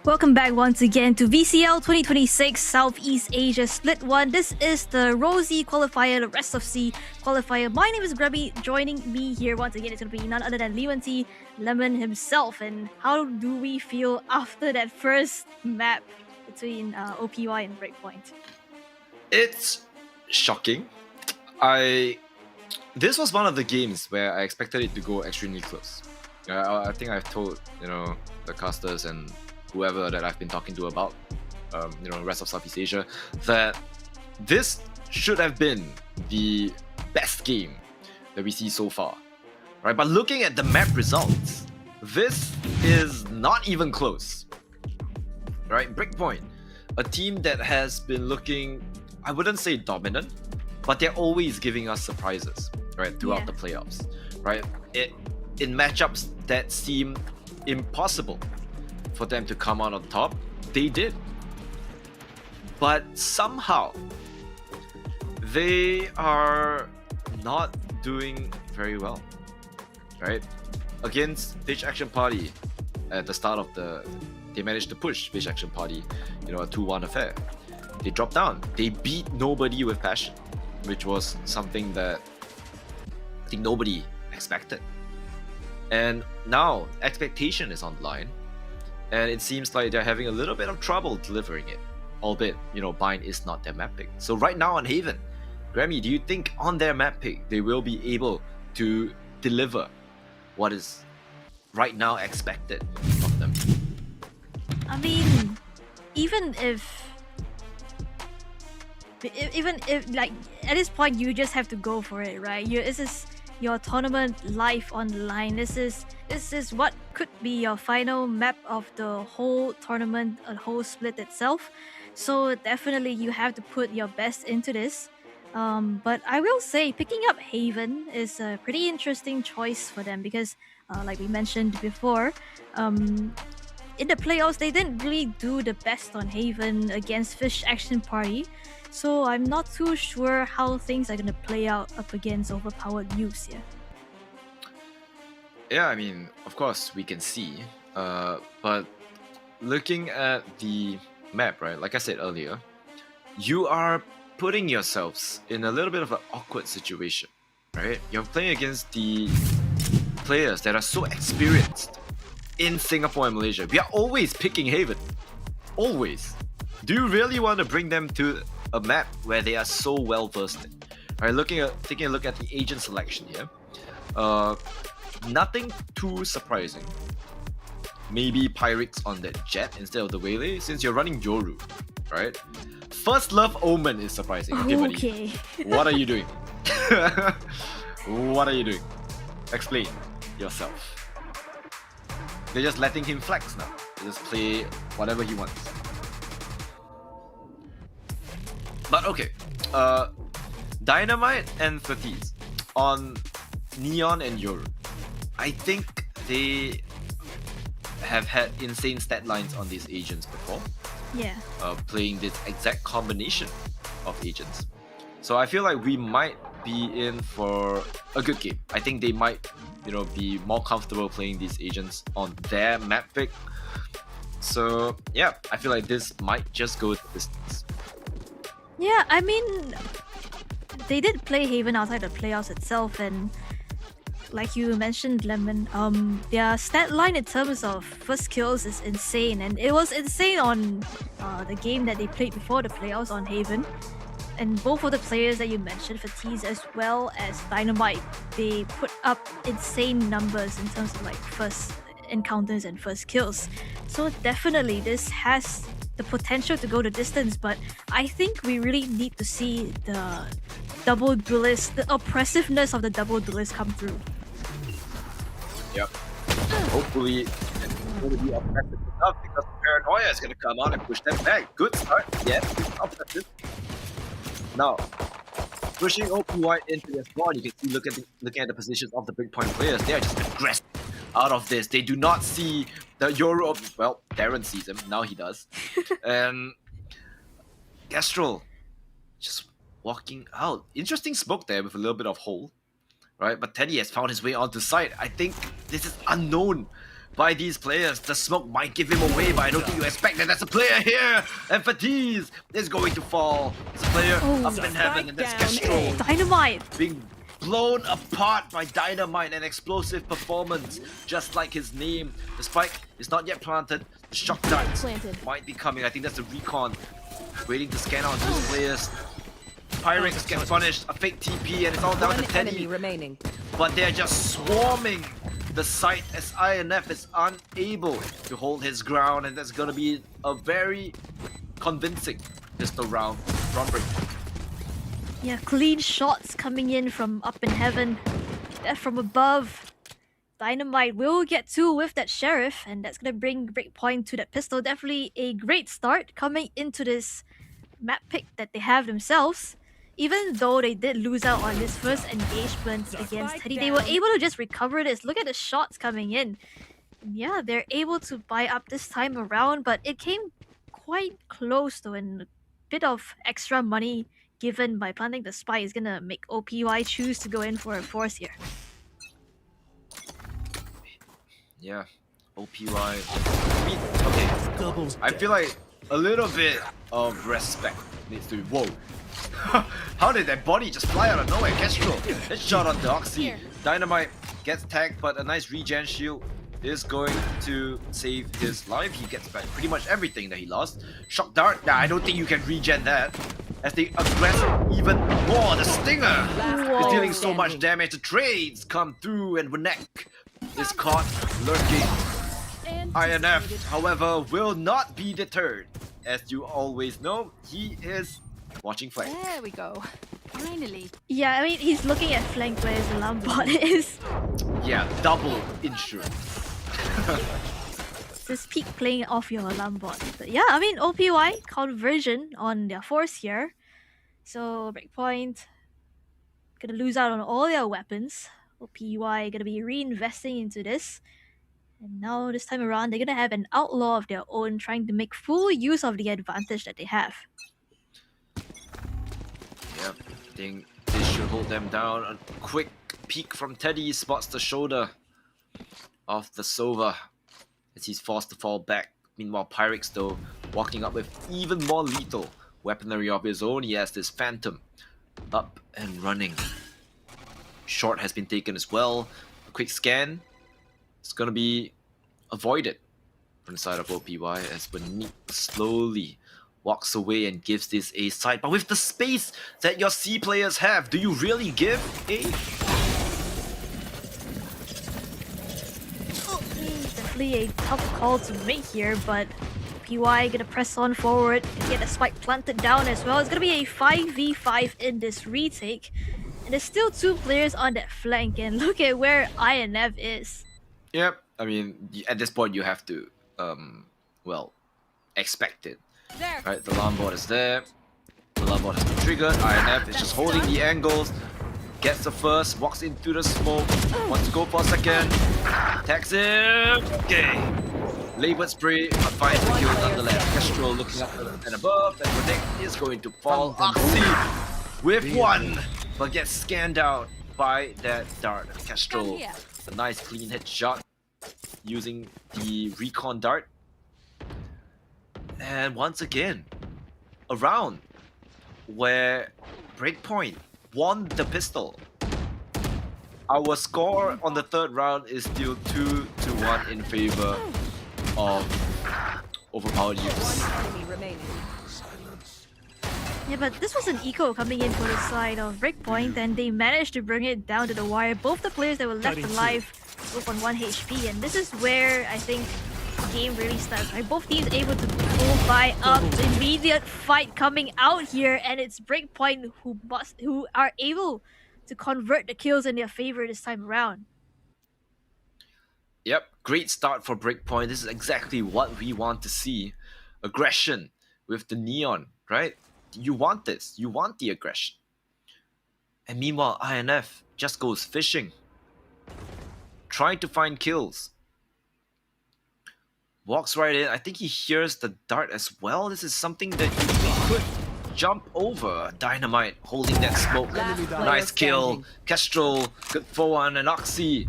Welcome back once again to VCL 2026 Southeast Asia Split 1. This is the RoSEA qualifier, the rest of Sea qualifier. My name is Grubby. Joining me here once again is going to be none other than Lewanty Lemon himself. And how do we feel after that first map between OPY and Breakpoint? It's shocking. This was one of the games where I expected it to go extremely close. I think I've told the casters and whoever that I've been talking to about rest of Southeast Asia, that this should have been the best game that we see so far, right? But looking at the map results, this is not even close, right? Breakpoint, a team that has been looking, I wouldn't say dominant, but they're always giving us surprises, right, throughout the playoffs, right? In matchups that seem impossible for them to come out on top, they did. But somehow, they are not doing very well, right? Against Fish Action Party, at the start of they managed to push Fish Action Party, a 2-1 affair. They dropped down. They beat nobody with passion, which was something that I think nobody expected. And now, expectation is on the line. And it seems like they're having a little bit of trouble delivering it. Albeit, Bind is not their map pick. So right now on Haven, Grammy, do you think on their map pick, they will be able to deliver what is right now expected of them? I mean, even if like at this point you just have to go for it, right? This is your tournament life on the line. This is what could be your final map of the whole tournament, a whole split itself. So definitely you have to put your best into this. But I will say picking up Haven is a pretty interesting choice for them because, like we mentioned before, in the playoffs they didn't really do the best on Haven against Fish Action Party. So I'm not too sure how things are going to play out up against overpowered use here. Yeah, I mean, of course we can see, but looking at the map, right, like I said earlier, you are putting yourselves in a little bit of an awkward situation, right? You're playing against the players that are so experienced in Singapore and Malaysia. We are always picking Haven. Always. Do you really want to bring them to a map where they are so well versed in? Alright, taking a look at the agent selection here. Nothing too surprising. Maybe Pyrex on that Jet instead of the Waylay, since you're running Yoru, right? First Love Omen is surprising. Okay, buddy. Okay. What are you doing? What are you doing? Explain yourself. They're just letting him flex now. They just play whatever he wants. But okay, Dynamite and Fatise on Neon and Yoru. I think they have had insane stat lines on these agents before. Yeah. Playing this exact combination of agents. So I feel like we might be in for a good game. I think they might, be more comfortable playing these agents on their map pick. So yeah, I feel like this might just go the distance. Yeah, I mean, they did play Haven outside the playoffs itself, and like you mentioned, Lemon, their stat line in terms of first kills is insane, and it was insane on the game that they played before the playoffs on Haven. And both of the players that you mentioned, Fatise as well as Dynamite, they put up insane numbers in terms of like first encounters and first kills. So definitely this has the potential to go the distance, but I think we really need to see the double duelist, the oppressiveness of the double duelist come through. Yep. Hopefully it's going to be oppressive enough because Paranoia is going to come out and push them back. Good start. Yes, it's oppressive. Now, pushing OPY into their spawn, you can see looking at the positions of the Breakpoint players, they are just aggressive out of this. They do not see the Yoru of, well, Darren sees him, now he does. And Gastrol just walking out. Interesting smoke there with a little bit of hole, right? But Teddy has found his way onto site. I think this is unknown by these players. The smoke might give him away, but I don't think you expect that. There's a player here, and Fatiz is going to fall. There's a player up in heaven, and that's Kestrel Dynamite! being blown apart by Dynamite and explosive performance, just like his name. The spike is not yet planted. The shock darts might be coming. I think that's the recon waiting to scan out these players. Pyrex gets punished, a fake TP, and it's all down to Teddy. remaining. But they're just swarming the site as INF is unable to hold his ground, and that's gonna be a very convincing pistol round from Break. Yeah, clean shots coming in from up in heaven. Death from above. Dynamite will get 2 with that Sheriff, and that's gonna bring Breakpoint to that pistol. Definitely a great start coming into this map pick that they have themselves. Even though they did lose out on this first engagement against Teddy, they were able to just recover this. Look at the shots coming in. Yeah, they're able to buy up this time around, but it came quite close though, and a bit of extra money given by planting the spy is gonna make OPY choose to go in for a force here. Yeah, OPY. Okay, I feel like a little bit of respect needs to be. Whoa. How did that body just fly out of nowhere? Kestrel, headshot on Oxy. Dynamite gets tagged, but a nice regen shield is going to save his life. He gets back pretty much everything that he lost. Shock dart, nah, I don't think you can regen that. As they aggress even more, the Stinger is dealing so much damage. The trades come through, and Winek is caught lurking. INF, however, will not be deterred. As you always know, he is watching flank. There we go. Finally. Yeah, I mean, he's looking at flank where his alarm bot is. Yeah, double insurance. This peak playing off your alarm bot. But yeah, I mean, OPY conversion on their force here. So, Breakpoint gonna lose out on all their weapons. OPY gonna be reinvesting into this. And now, this time around, they're gonna have an outlaw of their own, trying to make full use of the advantage that they have. Yep, I think this should hold them down. A quick peek from Teddy spots the shoulder of the Sova as he's forced to fall back. Meanwhile, Pyrex, though, walking up with even more lethal weaponry of his own. He has this Phantom up and running. Short has been taken as well. A quick scan. It's gonna be avoided from the side of OPY as Beneath slowly walks away and gives this a side. But with the space that your C players have, do you really give a? Definitely a tough call to make here, but PY gonna press on forward and get a spike planted down as well. It's gonna be a 5v5 in this retake. And there's still 2 players on that flank, and look at where INF is. Yep, I mean, at this point you have to, well, expect it. There. Right, the alarm board is there. The alarm board has been triggered. INF is just holding the angles. Gets the first, walks into the smoke. Wants to go for a second. Tags him. Okay. Labored spray, but finds the kill nonetheless. Kestrel looking up and above. And Protect is going to fall. Oxy with 1, but gets scanned out by that dart. Kestrel, a nice clean headshot using the recon dart. And once again, a round where Breakpoint won the pistol. Our score on the 3rd round is still 2-1 in favor of overpowered use. Yeah, but this was an eco coming in for the side of Breakpoint, and they managed to bring it down to the wire. Both the players that were left alive both on 1 HP, and this is where I think the game really starts, right? Both teams able to pull by up, immediate fight coming out here, and it's Breakpoint who are able to convert the kills in their favor this time around. Yep, great start for Breakpoint. This is exactly what we want to see. Aggression with the neon, right? You want this. You want the aggression. And meanwhile, INF just goes fishing. Trying to find kills. Walks right in. I think he hears the dart as well. This is something that he could jump over. Dynamite holding that smoke. Nice kill. Kestrel, good for 1. And Oxy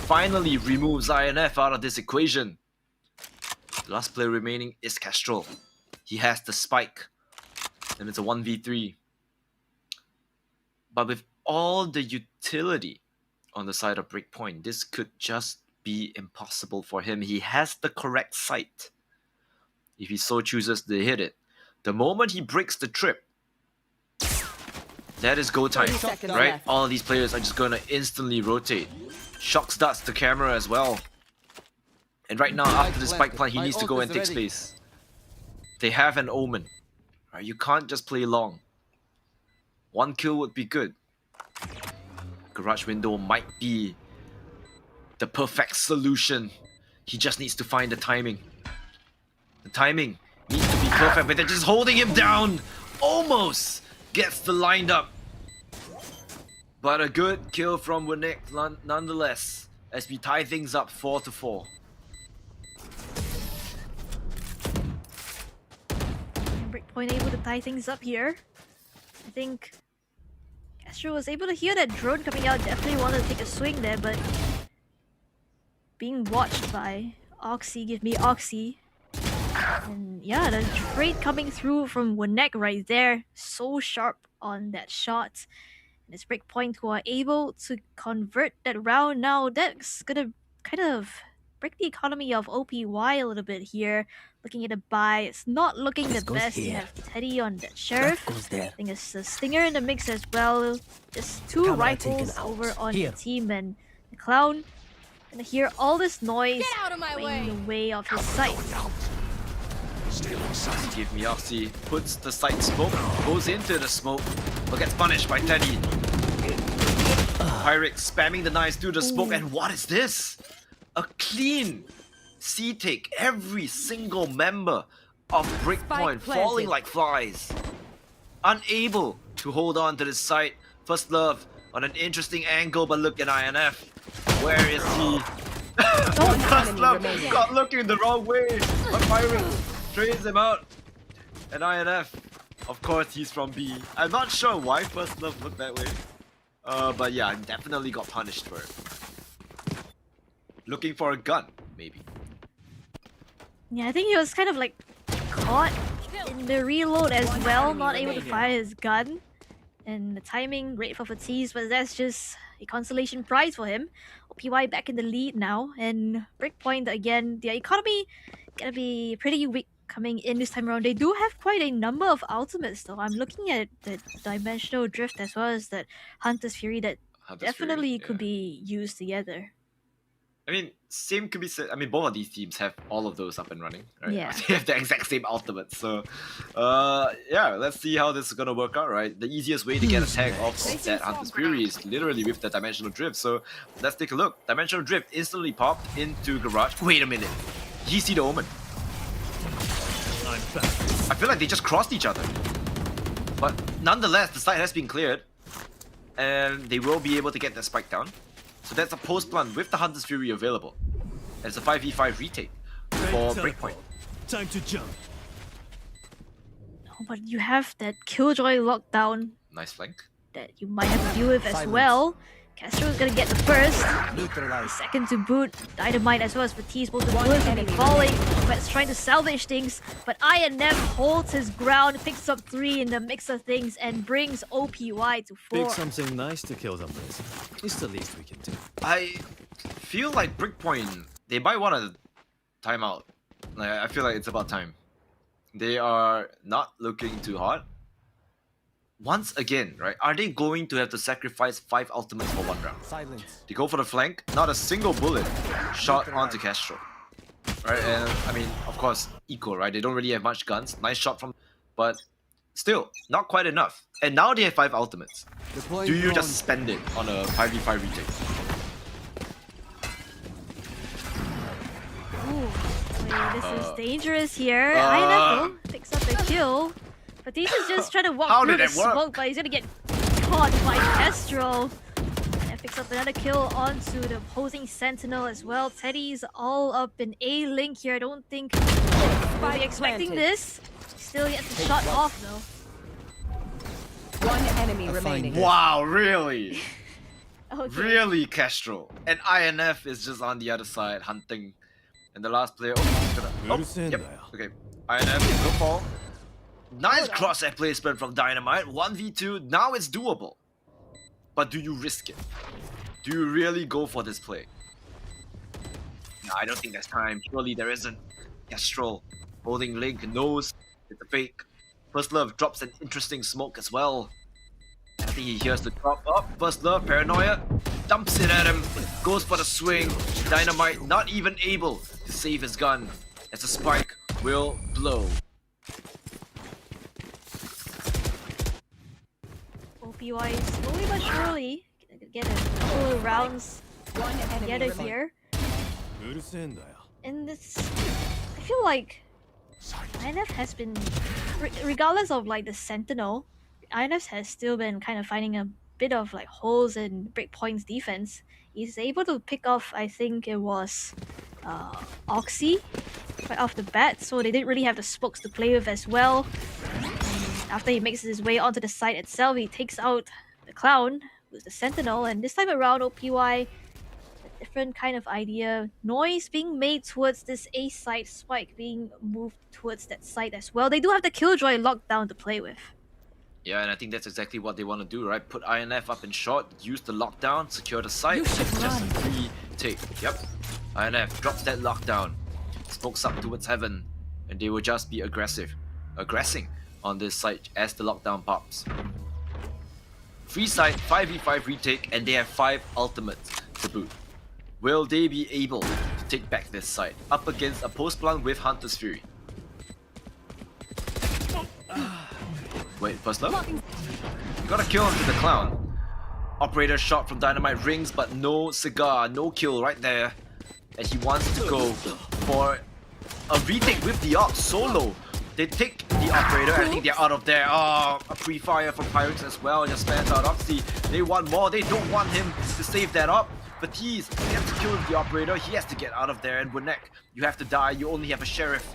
finally removes INF out of this equation. The last player remaining is Kestrel. He has the spike, and it's a 1v3. But with all the utility on the side of Breakpoint, this could just be impossible for him. He has the correct sight if he so chooses to hit it. The moment he breaks the trip, that is go time, right? left. All of these players are just going to instantly rotate. Shock starts the camera as well. And right now, after the spike plant, he needs to go and take space. They have an Omen. Right? You can't just play long. One kill would be good. Garage window might be the perfect solution. He just needs to find the timing. The timing needs to be perfect, but they're just holding him down. Almost gets the lined up. But a good kill from Winnick nonetheless, as we tie things up 4-4. Breakpoint able to tie things up here. I think Castro was able to hear that drone coming out, definitely wanted to take a swing there, but being watched by Oxy, give me Oxy. And yeah, the trade coming through from Winnick right there, so sharp on that shot. And it's Breakpoint who are able to convert that round now. That's gonna kind of break the economy of OPY a little bit here. Looking at the buy, it's not looking the best. You have Teddy on that Sheriff. I think it's a Stinger in the mix as well. Just two rifles over on the team, and the Clown gonna hear all this noise in the way of his sight. Give me Oxy, puts the sight smoke, goes into the smoke, but gets punished by Teddy. Pyrex spamming the knives through the smoke, and what is this? A clean C-take. Every single member of Breakpoint falling like flies. Unable to hold on to this site. First Love on an interesting angle, but look at INF. Where is he? First Love got looking the wrong way, but Pyrex trades him out. And INF, of course, he's from B. I'm not sure why First Love looked that way. But yeah, definitely got punished for it. Looking for a gun, maybe. Yeah, I think he was kind of like caught in the reload as well, not able to fire his gun. And the timing, great for Fatisse, but that's just a consolation prize for him. OPY back in the lead now, and Breakpoint again, their economy gonna be pretty weak coming in this time around. They do have quite a number of ultimates though. I'm looking at the Dimensional Drift as well as that Hunter's Fury that definitely could be used together. I mean, same could be said. I mean, both of these teams have all of those up and running, right? Yeah. They have the exact same ultimates. So, yeah, let's see how this is gonna work out, right? The easiest way to get a tag off of that Hunter's Fury is literally with the Dimensional Drift. So, let's take a look. Dimensional Drift instantly popped into Garage. Wait a minute. You see the Omen. I'm back. I feel like they just crossed each other. But nonetheless, the site has been cleared. And they will be able to get that spike down. So that's a post plant with the Hunter's Fury available. And it's a 5v5 retake for Breakpoint. Time to jump. Oh, but you have that Killjoy lockdown Nice flank. that you might have to deal with as well. Castro's gonna get the first, Neutralized. second to boot. Dynamite as well as Fatisse, both the bullets will be falling. But trying to salvage things, but INF holds his ground, picks up 3 in the mix of things, and brings OPY to 4. Pick something nice to kill them with. It's the least we can do. I feel like Breakpoint, they might want to time out. Like, I feel like it's about time. They are not looking too hot. Once again, right, are they going to have to sacrifice 5 ultimates for 1 round? Silence. They go for the flank, not a single bullet shot onto Castro. Right, and I mean, of course, equal, right? They don't really have much guns. Nice shot from, but still, not quite enough. And now they have 5 ultimates. Do you just spend it on a 5v5 retake? Ooh, wait, this is dangerous here. INF picks up the kill. Fatisse is just trying to walk through the smoke, but he's gonna get caught by Kestrel. And picks up another kill onto the opposing Sentinel as well. Teddy's all up in A-Link here. I don't think we'll be expecting this. Still yet to shot off though. One enemy remaining. Wow, really? Okay. Really, Castro. And INF is just on the other side hunting. And the last player. Yep. Okay. INF will fall. Nice crosshair placement from Dynamite. 1v2. Now it's doable. But do you risk it? Do you really go for this play? No, I don't think there's time. Surely there isn't. Castro holding Link, knows it's a fake. First Love drops an interesting smoke as well. I think he hears the drop up. First Love, paranoia, dumps it at him, goes for the swing. Dynamite not even able to save his gun as the spike will blow. OPY slowly but surely get a couple of rounds together here. And this, I feel like INF has been, regardless of like the Sentinel, INF has still been kind of finding a bit of like holes in Breakpoint's defense. He's able to pick off, I think it was Oxy right off the bat, so they didn't really have the smokes to play with as well. And after he makes his way onto the site itself, he takes out the Clown with the Sentinel, and this time around OPY, a different kind of idea. Noise being made towards this A site, Spike being moved towards that site as well. They do have the Killjoy lockdown to play with. Yeah, and I think that's exactly what they want to do, right? Put INF up in short, use the lockdown, secure the site. It's just a free take. Yep. INF drops that lockdown, smokes up towards heaven, and they will just be aggressing on this site as the lockdown pops. Free site, 5v5 retake, and they have 5 ultimates to boot. Will they be able to take back this site up against a post plant with Hunter's Fury? Wait, First Love? You gotta kill him to the Clown. Operator shot from Dynamite rings, but no cigar, no kill right there. And he wants to go for a retake with the op solo. They take the Operator, I think they're out of there. Oh, a pre-fire from Pyrex as well, just spans out Oxy. They want more, they don't want him to save that up. Batiste, they have to kill the Operator, he has to get out of there. And Winnek, you have to die, you only have a Sheriff.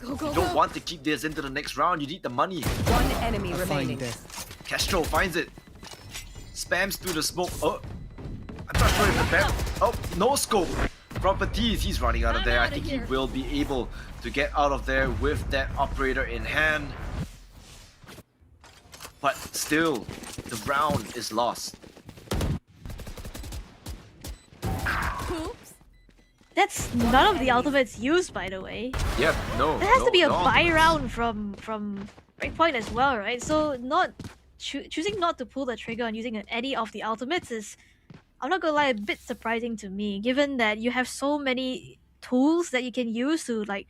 You don't want to keep this into the next round, you need the money. One enemy remaining. Castro finds it. Spams through the smoke. Oh, I'm not sure if the bam. Oh, no scope from Batiste. He's running out of there. I think he will be able to get out of there with that Operator in hand. But still, the round is lost. That's none of the ultimates used, by the way. Yep, no. There has to be a no buy ultimates. round from Breakpoint as well, right? So not choosing not to pull the trigger on using any of the ultimates is, I'm not gonna lie, a bit surprising to me, given that you have so many tools that you can use to like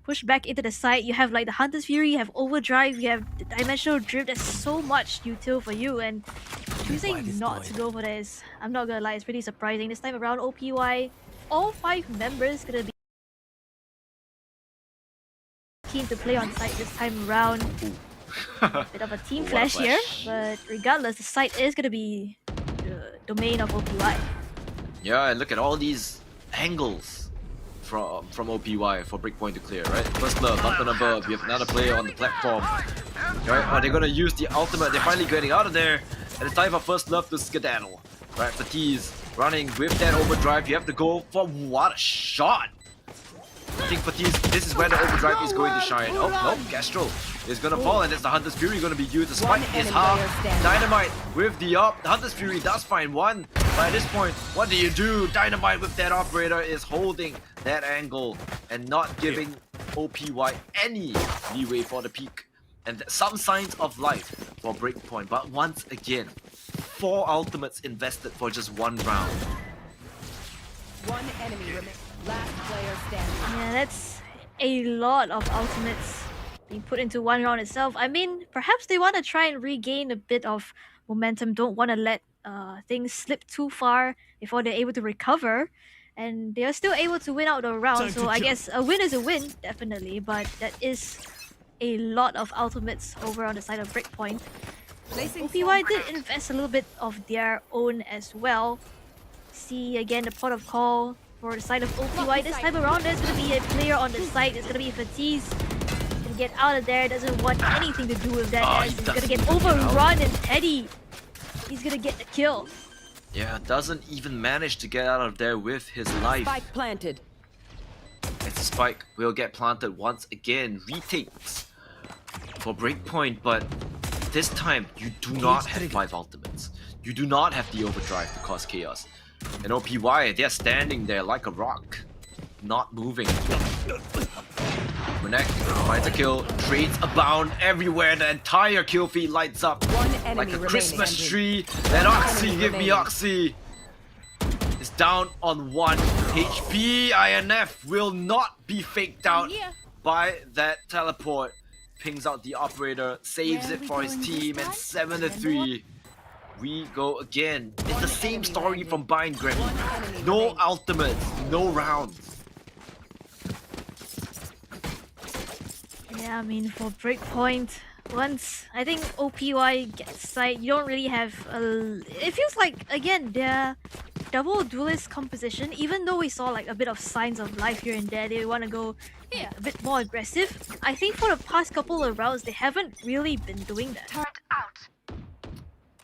push back into the site. You have like the Hunter's Fury, you have Overdrive, you have the Dimensional Drift. There's so much util for you, and choosing not to go for this, I'm not gonna lie, it's pretty surprising. This time around, OPY, all 5 members gonna be keen to play on site this time around. Bit of a team flash here, but regardless, the site is gonna be the domain of OPY. Yeah, and look at all these angles from OPY for Breakpoint to clear, right? First Love up and above, we have another player on the platform. Right? Are they gonna use the ultimate? They're finally getting out of there, and it's time for First Love to skedaddle. Right, Batiste running with that overdrive. You have to go for what a shot! I think Batiste, this is where the overdrive is going to shine. Oh no, Castro is gonna fall, and there's the Hunter's Fury gonna be used. The spike is half. Dynamite with the up. The Hunter's Fury does find one, but at this point, what do? Dynamite with that Operator is holding that angle and not giving OPY any leeway for the peak. And some signs of life for Breakpoint, but once again, 4 ultimates invested for just 1 round. One enemy remaining. Last player standing. Yeah, that's a lot of ultimates being put into 1 round itself. I mean, perhaps they want to try and regain a bit of momentum, don't want to let things slip too far before they're able to recover. And they are still able to win out the round, so I guess a win is a win, definitely, but that is a lot of ultimates over on the side of Breakpoint. OPY did invest a little bit of their own as well. See again the port of call for the side of OPY. This time around there's going to be a player on the site. It's going to be Batiste. He's going to get out of there. Doesn't want anything to do with that. He's going to get overrun, and Teddy, he's going to get the kill. Yeah, doesn't even manage to get out of there with his life. Spike planted. As the spike will get planted once again. Retakes for breakpoint, but this time you do not have 5 ultimates. You do not have the overdrive to cause chaos. And OPY, they're standing there like a rock, not moving. Monek finds a kill, trades abound everywhere, the entire kill feed lights up like a Christmas tree. And Oxy, give me Oxy! Is down on 1 HP. INF will not be faked out by that teleport. Pings out the operator, saves it for his team, and 7-3. We go again. It's the same story from Bind Grim. No ultimates, no rounds. Yeah, I mean, for breakpoint, once I think OPY gets sight, you don't really have a. It feels like, again, their double duelist composition, even though we saw like a bit of signs of life here and there, they want to go a bit more aggressive. I think for the past couple of rounds, they haven't really been doing that.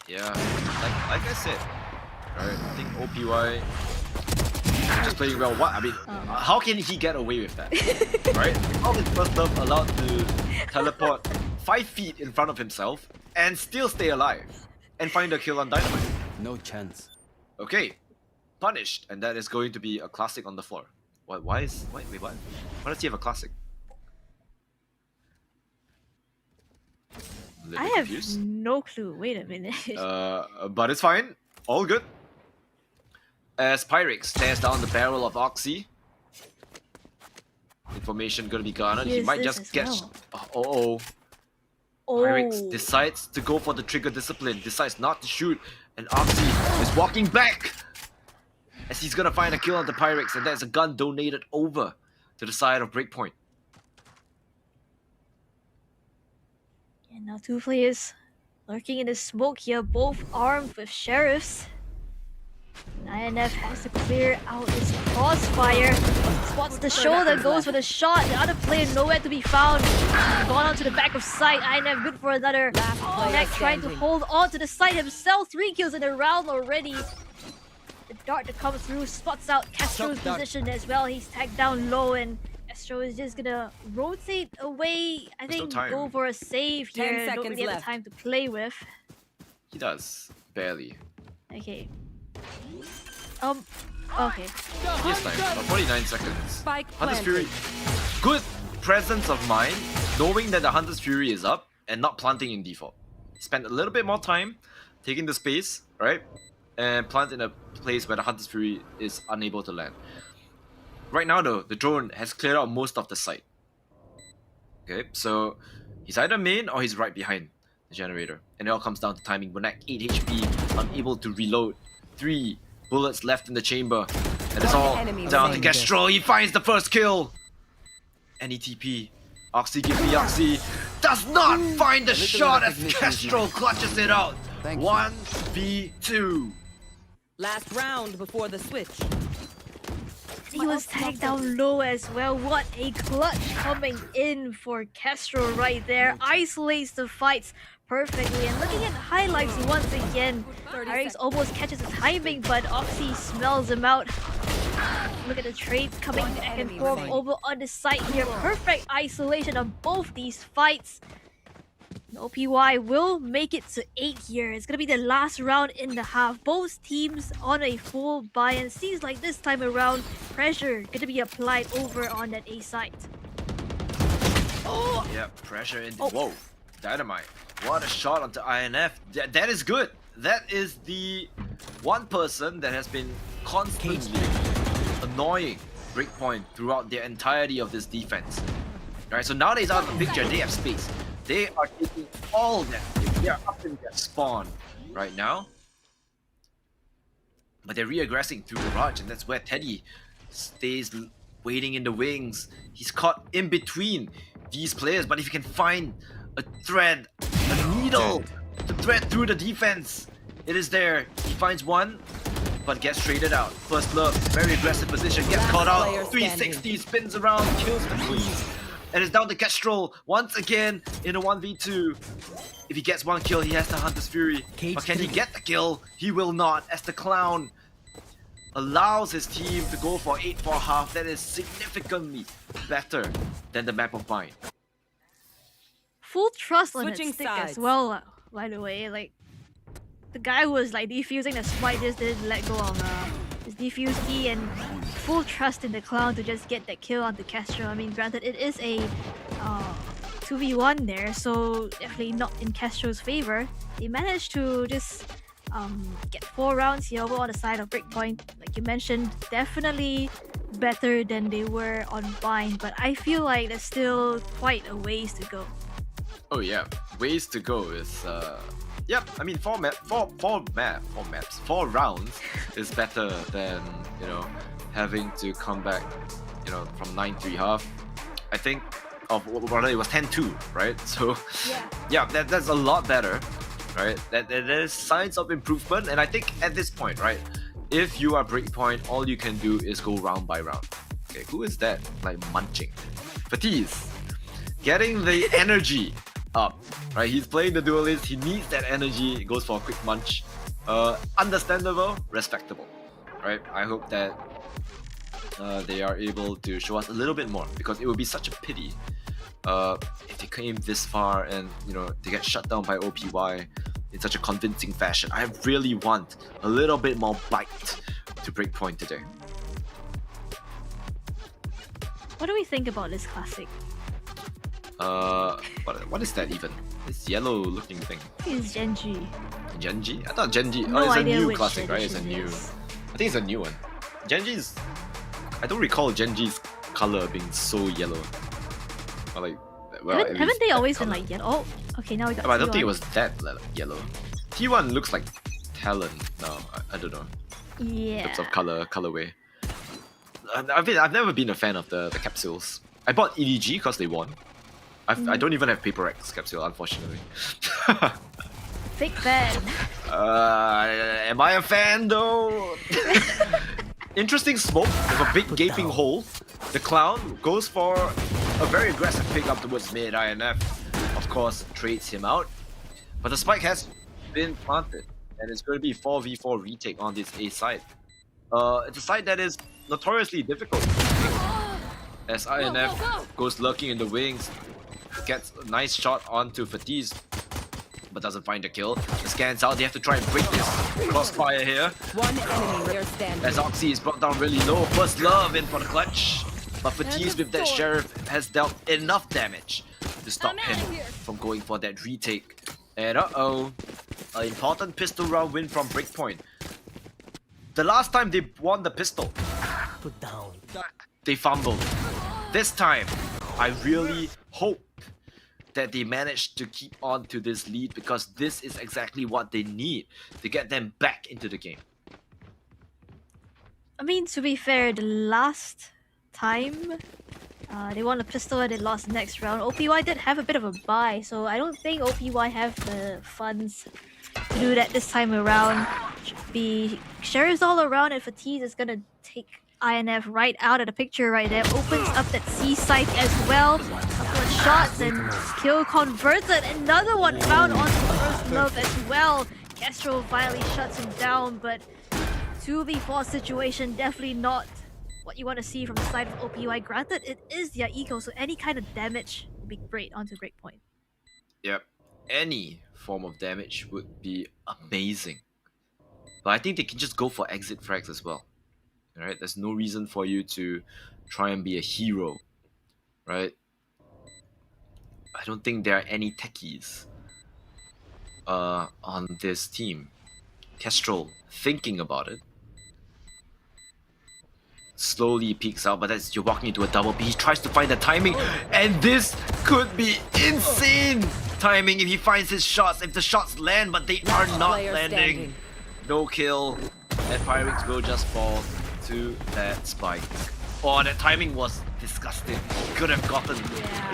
Yeah, like I said, right? I think OPY just playing well. What I mean, how can he get away with that? Right? How is First Love allowed to teleport 5 feet in front of himself and still stay alive and find a kill on Dynamite? No chance. Okay, punished, and that is going to be a classic on the floor. What? Wait, what? Why does he have a classic? I have no clue. Wait a minute. But it's fine. All good. As Pyrex stares down the barrel of Oxy. Information gonna be garnered. He might just get. Oh. Pyrex decides to go for the trigger discipline. Decides not to shoot, and Oxy is walking back as he's gonna find a kill on the Pyrex, and there's a gun donated over to the side of Breakpoint. And now 2 players lurking in the smoke here, both armed with sheriffs. INF has to clear out his crossfire. Spots the shoulder, goes for the shot. The other player nowhere to be found. Gone onto the back of site. INF good for another. Next trying to hold on to the site himself. 3 kills in a round already. The dart that comes through spots out Castro's position as well. He's tagged down low, and Castro is just gonna rotate away. I think go for a save here. Don't really have the time to play with. He does. Barely. Okay. Okay. He has time. 49 seconds. Spike Hunter's Fury. Good presence of mind, knowing that the Hunter's Fury is up and not planting in default. Spend a little bit more time taking the space, right? And plant in a place where the Hunter's Fury is unable to land. Right now though, the drone has cleared out most of the site. Okay, so he's either main or he's right behind the generator. And it all comes down to timing. Monek 8 HP, unable to reload. 3 bullets left in the chamber. And it's all down to Castro. He finds the first kill. Any TP. Oxy, give me Oxy. Does not find the shot as Castro clutches it out. 1v2. Last round before the switch. He was tagged down low as well. What a clutch coming in for Castro right there. Isolates the fights perfectly. And looking at highlights once again, Pyrex almost catches the timing, but Oxy smells him out. Look at the trades coming back and forth over on the side here. Perfect isolation on both these fights. OPY will make it to 8 here. It's gonna be the last round in the half. Both teams on a full buy, and seems like this time around pressure gonna be applied over on that A site. Oh yeah, pressure in the whoa, Dynamite. What a shot onto INF. That is good. That is the one person that has been constantly annoying Breakpoint throughout the entirety of this defense. Alright, so now that he's out of the picture, they have space. They are taking all that. They are up in their spawn right now. But they're re-aggressing through the Raj, and that's where Teddy stays waiting in the wings. He's caught in between these players, but if you can find a thread, a needle to thread through the defense, it is there. He finds one, but gets traded out. First Love, very aggressive position, gets caught out. 360, spins around, kills the freeze. And it's down to Castro once again in a 1v2. If he gets one kill, he has the Hunter's Fury. Cage But can he trigger. get the kill? He will not, as the Clown allows his team to go for 8 for half. That is significantly better than the map of Bind. Full trust on his Switching stick as sides. well, by the way. Like, the guy who was like defusing the Smite just didn't let go of his defuse key, and full trust in the Clown to just get that kill onto Castro. I mean, granted, it is a 2v1 there, so definitely not in Castro's favor. They managed to just get 4 rounds here over on the side of Breakpoint. Like you mentioned, definitely better than they were on Bind, but I feel like there's still quite a ways to go. Oh yeah, ways to go is yep. I mean, 4 rounds is better than, you know, having to come back, you know, from 9-3 half. I think rather it was 10-2, right? So yeah, that's a lot better, right? There's signs of improvement, and I think at this point, right, if you are Breakpoint, all you can do is go round by round. Okay, who is that? Like munching. Fatise, getting the energy up, right? He's playing the duelist, he needs that energy, he goes for a quick munch. Understandable, respectable, right? I hope that they are able to show us a little bit more, because it would be such a pity if they came this far and, you know, they get shut down by OPY in such a convincing fashion. I really want a little bit more bite to Breakpoint today. What do we think about this classic? What is that even? This yellow looking thing. I think it's Genji. Genji? I thought Genji. No oh, it's a idea new which classic, right? It's a edition it new. is. I think it's a new one. Genji's. I don't recall Genji's color being so yellow. Or like, well, Haven't they always been like yellow? Oh, okay, now we got But I don't think it T1. was that yellow. T1 looks like Talon now. I don't know. In Yeah. terms of colorway. I've never been a fan of the capsules. I bought EDG because they won. I don't even have Paper X capsule, unfortunately. Big fan. Am I a fan though? Interesting smoke with a big gaping hole. The Clown goes for a very aggressive pick up towards mid. INF, of course, trades him out. But the spike has been planted, and it's going to be 4v4 retake on this A side. It's a side that is notoriously difficult to pick, as INF goes lurking in the wings, gets a nice shot onto Fatise, but doesn't find the kill. The scans out, they have to try and break this crossfire here. One enemy there standing. As Oxy is brought down really low, first love in for the clutch. But Fatise with that Sheriff has dealt enough damage to stop him from going for that retake. And an important pistol round win from Breakpoint. The last time they won the pistol, Put down. they fumbled. This time, I really hope that they manage to keep on to this lead, because this is exactly what they need to get them back into the game. I mean, to be fair, the last time they won the pistol and they lost the next round, OPY did have a bit of a bye, so I don't think OPY have the funds to do that this time around. Should be Sheriff's all around, and Fatise is gonna take INF right out of the picture right there. Opens up that C site as well. Couple of shots and kill converted. Another one found on the first love as well. Castro finally shuts him down, but 2v4 situation, definitely not what you want to see from the side of OPY. Granted, it is their eco, so any kind of damage would be great onto Breakpoint. Yep, any form of damage would be amazing. But I think they can just go for exit frags as well. Alright, there's no reason for you to try and be a hero, right? I don't think there are any techies on this team. Kestrel thinking about it. Slowly peeks out, but that's, you're walking into a double B. He tries to find the timing, and this could be insane timing if he finds his shots. If the shots land, but they are not player landing. standing. No kill, and Pyrex will just fall to that spike. Oh, that timing was disgusting. He could have gotten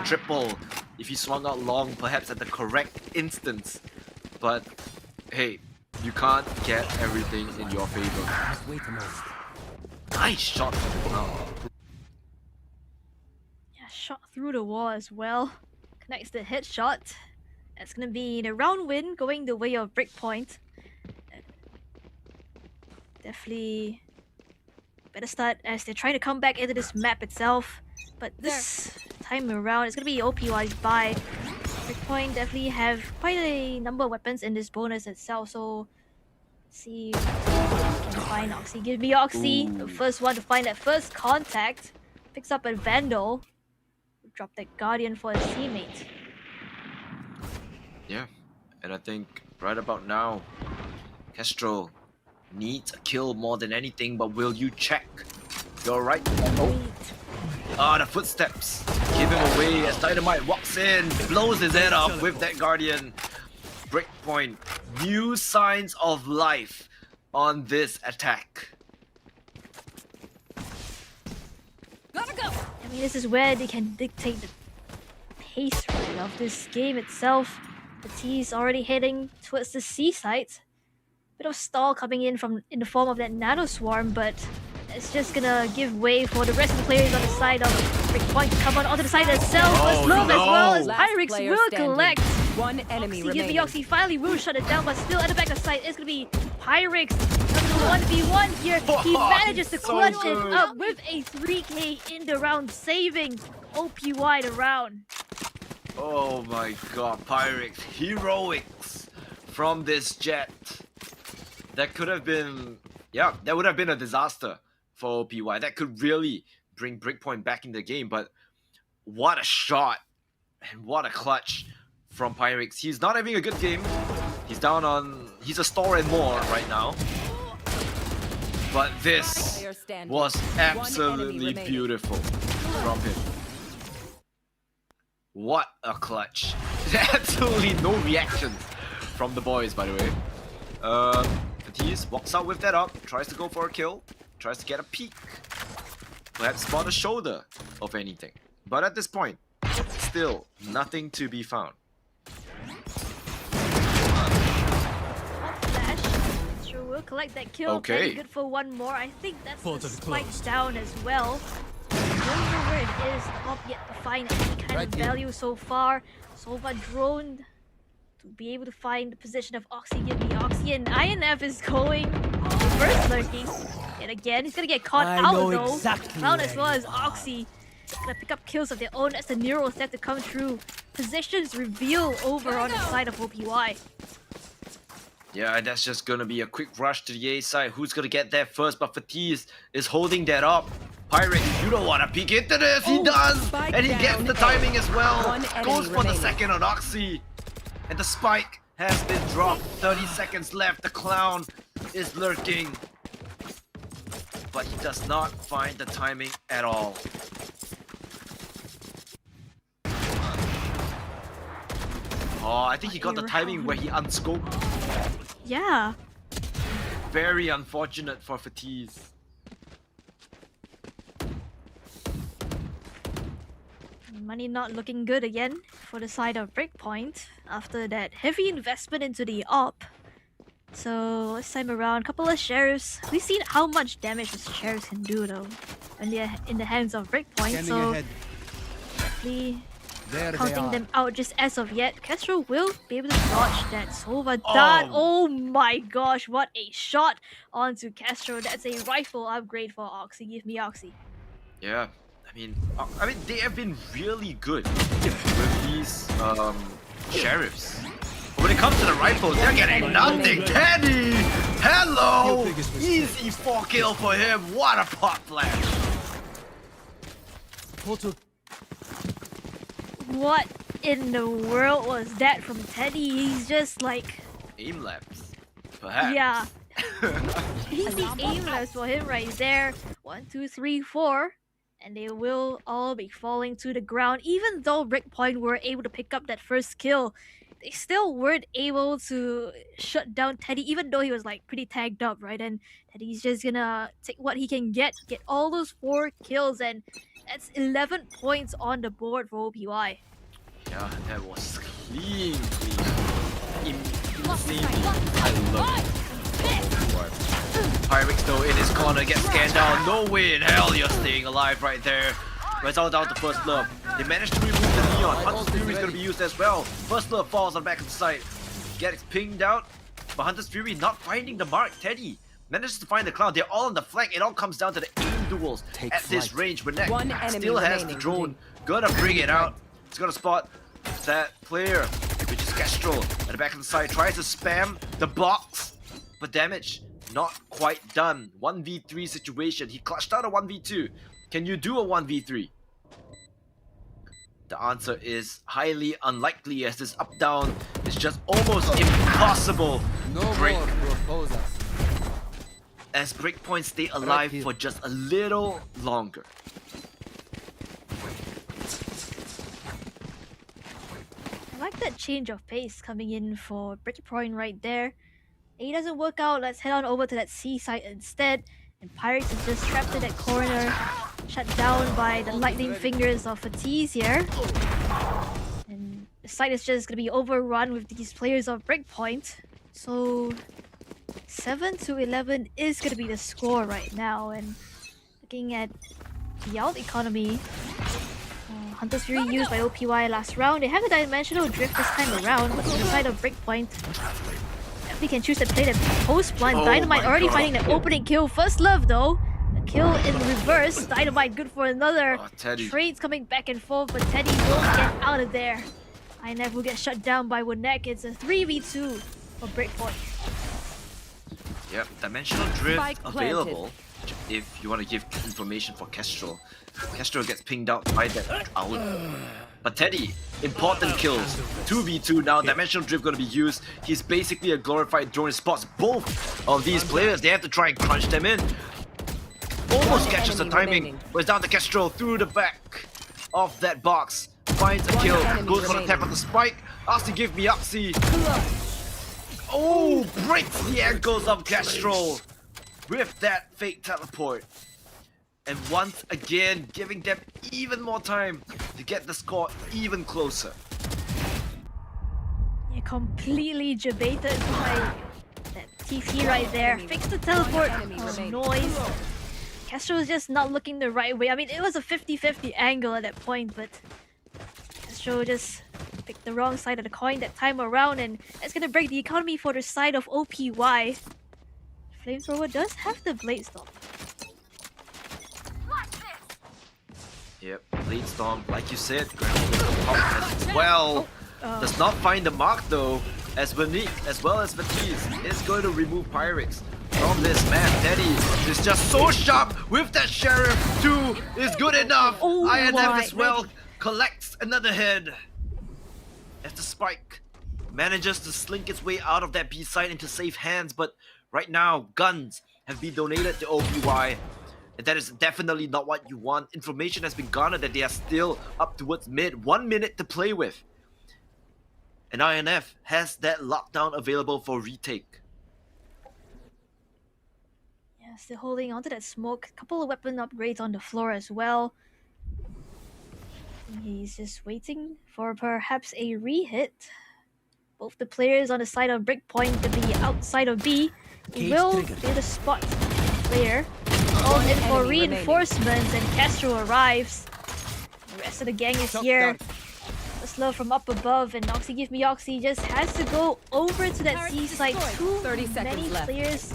a triple if he swung out long, perhaps at the correct instance. But hey, you can't get everything in your favor. Wait a moment. Nice shot from the Clown. Yeah, shot through the wall as well. Connects the headshot. That's gonna be the round win going the way of Breakpoint. Definitely better start as they're trying to come back into this map itself. But this time around, it's gonna be OPY's buy. Breakpoint definitely have quite a number of weapons in this bonus itself, so let's see if we can find Oxy. Give me Oxy, the first one to find that first contact. Picks up a Vandal. Drop that Guardian for his teammate. Yeah, and I think right about now, Kestrel needs a kill more than anything, but will you check? You're right. Oh, the footsteps give him away as Dynamite walks in, blows his head off with that Guardian. Breakpoint, new signs of life on this attack. Gotta go. I mean, this is where they can dictate the pace right of this game itself. The T is already heading towards the C site. Bit of stall coming in the form of that Nano Swarm, but it's just gonna give way for the rest of the players on the side of Breakpoint to come on onto the side themselves. Oh, As well as Last Pyrex player will standing. collect. One enemy Give me remaining. Oxy finally will shut it down, but still at the back of sight, it's gonna be Pyrex. 1v1 here. He manages to so clutch it good. up with a 3k in the round, saving OPY the round. Oh my god, Pyrex, heroics from this Jet. That could have been, yeah, that would have been a disaster for OPY. That could really bring Breakpoint back in the game, but what a shot and what a clutch from Pyrex. He's not having a good game. He's down on, he's a store and more right now. But this Player standing. was One enemy absolutely remaining. beautiful from him. What a clutch. Absolutely no reactions from the boys, by the way. Fatisse walks out with that up, tries to go for a kill, tries to get a peek. Perhaps spot a shoulder of anything. But at this point, still nothing to be found. Flash. Sure will collect that kill. Okay. Very good for one more. I think that's Fall the to the spike close. down as well. Don't know where it is. Not yet to find any kind of value so far. Sova droned to be able to find the position of Oxy. Give me Oxy, and INF is going first lurking. And again, he's gonna get caught I out know though. exactly Round where as well you as Oxy. Gonna pick up kills of their own. That's the Neuro set to come through. Positions reveal over on the side of OPY. Yeah, that's just gonna be a quick rush to the A side. Who's gonna get there first? But Fatisse is holding that up. Pyrex, you don't wanna peek into this. He does! spike And he gets down the A. timing as well. One enemy Goes for the remaining. second on Oxy. And the spike has been dropped. 30 seconds left. The clown is lurking. But he does not find the timing at all. Oh, I think he got the timing where he unscoped. Yeah. Very unfortunate for Fatisse. Money not looking good again for the side of Breakpoint after that heavy investment into the op. So this time around, couple of sheriffs. We've seen how much damage the sheriffs can do though when they're in the hands of Breakpoint. So definitely counting them out just as of yet. Castro will be able to dodge that Sova dart. Oh my gosh, what a shot onto Castro. That's a rifle upgrade for Oxy. Give me Oxy. Yeah, I mean they have been really good with these sheriffs. But when it comes to the rifles, they're getting nothing. Teddy, hello, easy 4 kill for him. What a pot flash. What in the world was that from Teddy? He's just like, Aim labs, perhaps. yeah. Easy aim labs for him right there. 1, 2, 3, 4. And they will all be falling to the ground. Even though Breakpoint were able to pick up that first kill, they still weren't able to shut down Teddy, even though he was like pretty tagged up, right? And Teddy's just gonna take what he can get all those 4 kills, and that's 11 points on the board for OPY. Yeah, that was clean. Insanely. I love it. Pyrex though in his corner gets scanned down. No way in hell you're staying alive right there. Results out the first love. They managed to remove the Neon. Hunter's Fury is going to be used as well. First Love falls on the back of the side. Gets pinged out. But Hunter's Fury not finding the mark. Teddy manages to find the Cloud. They're all on the flank. It all comes down to the aim duels. At this range, Renek One enemy still has the remaining. drone. Gonna bring it out. It's gonna spot that player, which is Kestrel. At the back of the side, tries to spam the box. But damage not quite done. 1v3 situation. He clutched out a 1v2. Can you do a 1v3? The answer is highly unlikely, as this up-down is just almost impossible to break. As breakpoints stay alive for just a little longer. I like that change of pace coming in for Breakpoint right there. A doesn't work out, let's head on over to that C side instead. And Pirates is just trapped in that corner, shut down by the lightning fingers of Fatih here. And the site is just going to be overrun with these players of Breakpoint. So 7-11 is going to be the score right now. And looking at the out economy, Hunter's Fury used by OPY last round. They have a dimensional drift this time around, but on the side of Breakpoint, they can choose to play the post blind. Dynamite already finding the opening kill. First Love though, a kill in reverse. Dynamite good for another. Trades coming back and forth, but Teddy will get out of there. INF will get shut down by Wonek. It's a 3v2 for Breakpoint. Yep, dimensional drift available if you want to give information for Kestrel. Kestrel gets pinged out by that owl. But Teddy, important kills. 2v2 now, dimensional drift gonna be used. He's basically a glorified drone. He spots both of these players. They have to try and crunch them in. Almost catches the timing. But it's down to Kestrel through the back of that box. Finds a kill, goes for the tap of the spike. Asks to give me Oxy. Oh, breaks the ankles of Kestrel with that fake teleport. And once again, giving them even more time to get the score even closer. Yeah, completely debated by that TP right there. Fix the teleport. Oh, noise. Kestrel is just not looking the right way. I mean, it was a 50-50 angle at that point, but Kestrel just picked the wrong side of the coin that time around, and it's gonna break the economy for the side of OPY. Flamethrower does have the Blade Storm. Yep, Blade Storm, like you said, as well. Does not find the mark though, as Vanik as well as Matisse is going to remove Pyrex from this map. Teddy is just so sharp with that Sheriff. 2 is good enough. INF as well collects another head. As the spike manages to slink its way out of that B side into safe hands, but right now guns have been donated to OPY. And that is definitely not what you want. Information has been garnered that they are still up towards mid. 1 minute to play with. And INF has that lockdown available for retake. Yeah, still holding onto that smoke. Couple of weapon upgrades on the floor as well. He's just waiting for perhaps a re-hit. Both the players on the side of Breakpoint to be outside of B. He will be the spot player. All in for reinforcements, and Kestrel arrives. The rest of the gang is here. First Love from up above, and Oxy Give Me Oxy just has to go over to that C side. Too many players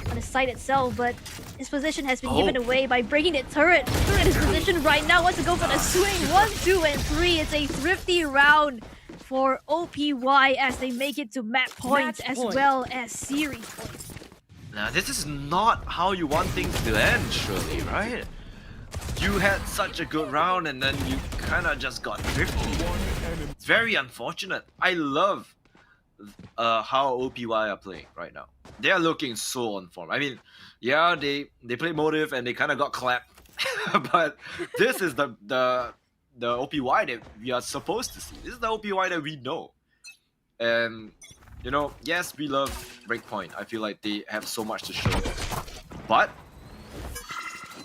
on the site itself, but his position has been given away by breaking the turret. Look at his position right now. Wants to go for the swing. 1, 2, and 3. It's a thrifty round for OPY as they make it to map points as well as series points. Now, this is not how you want things to end, surely, right? You had such a good round and then you kind of just got drifted. It's very unfortunate. I love how OPY are playing right now. They are looking so on form. I mean, yeah, they played Motive and they kind of got clapped. But this is the OPY that we are supposed to see. This is the OPY that we know. And you know, yes, we love Breakpoint. I feel like they have so much to show. But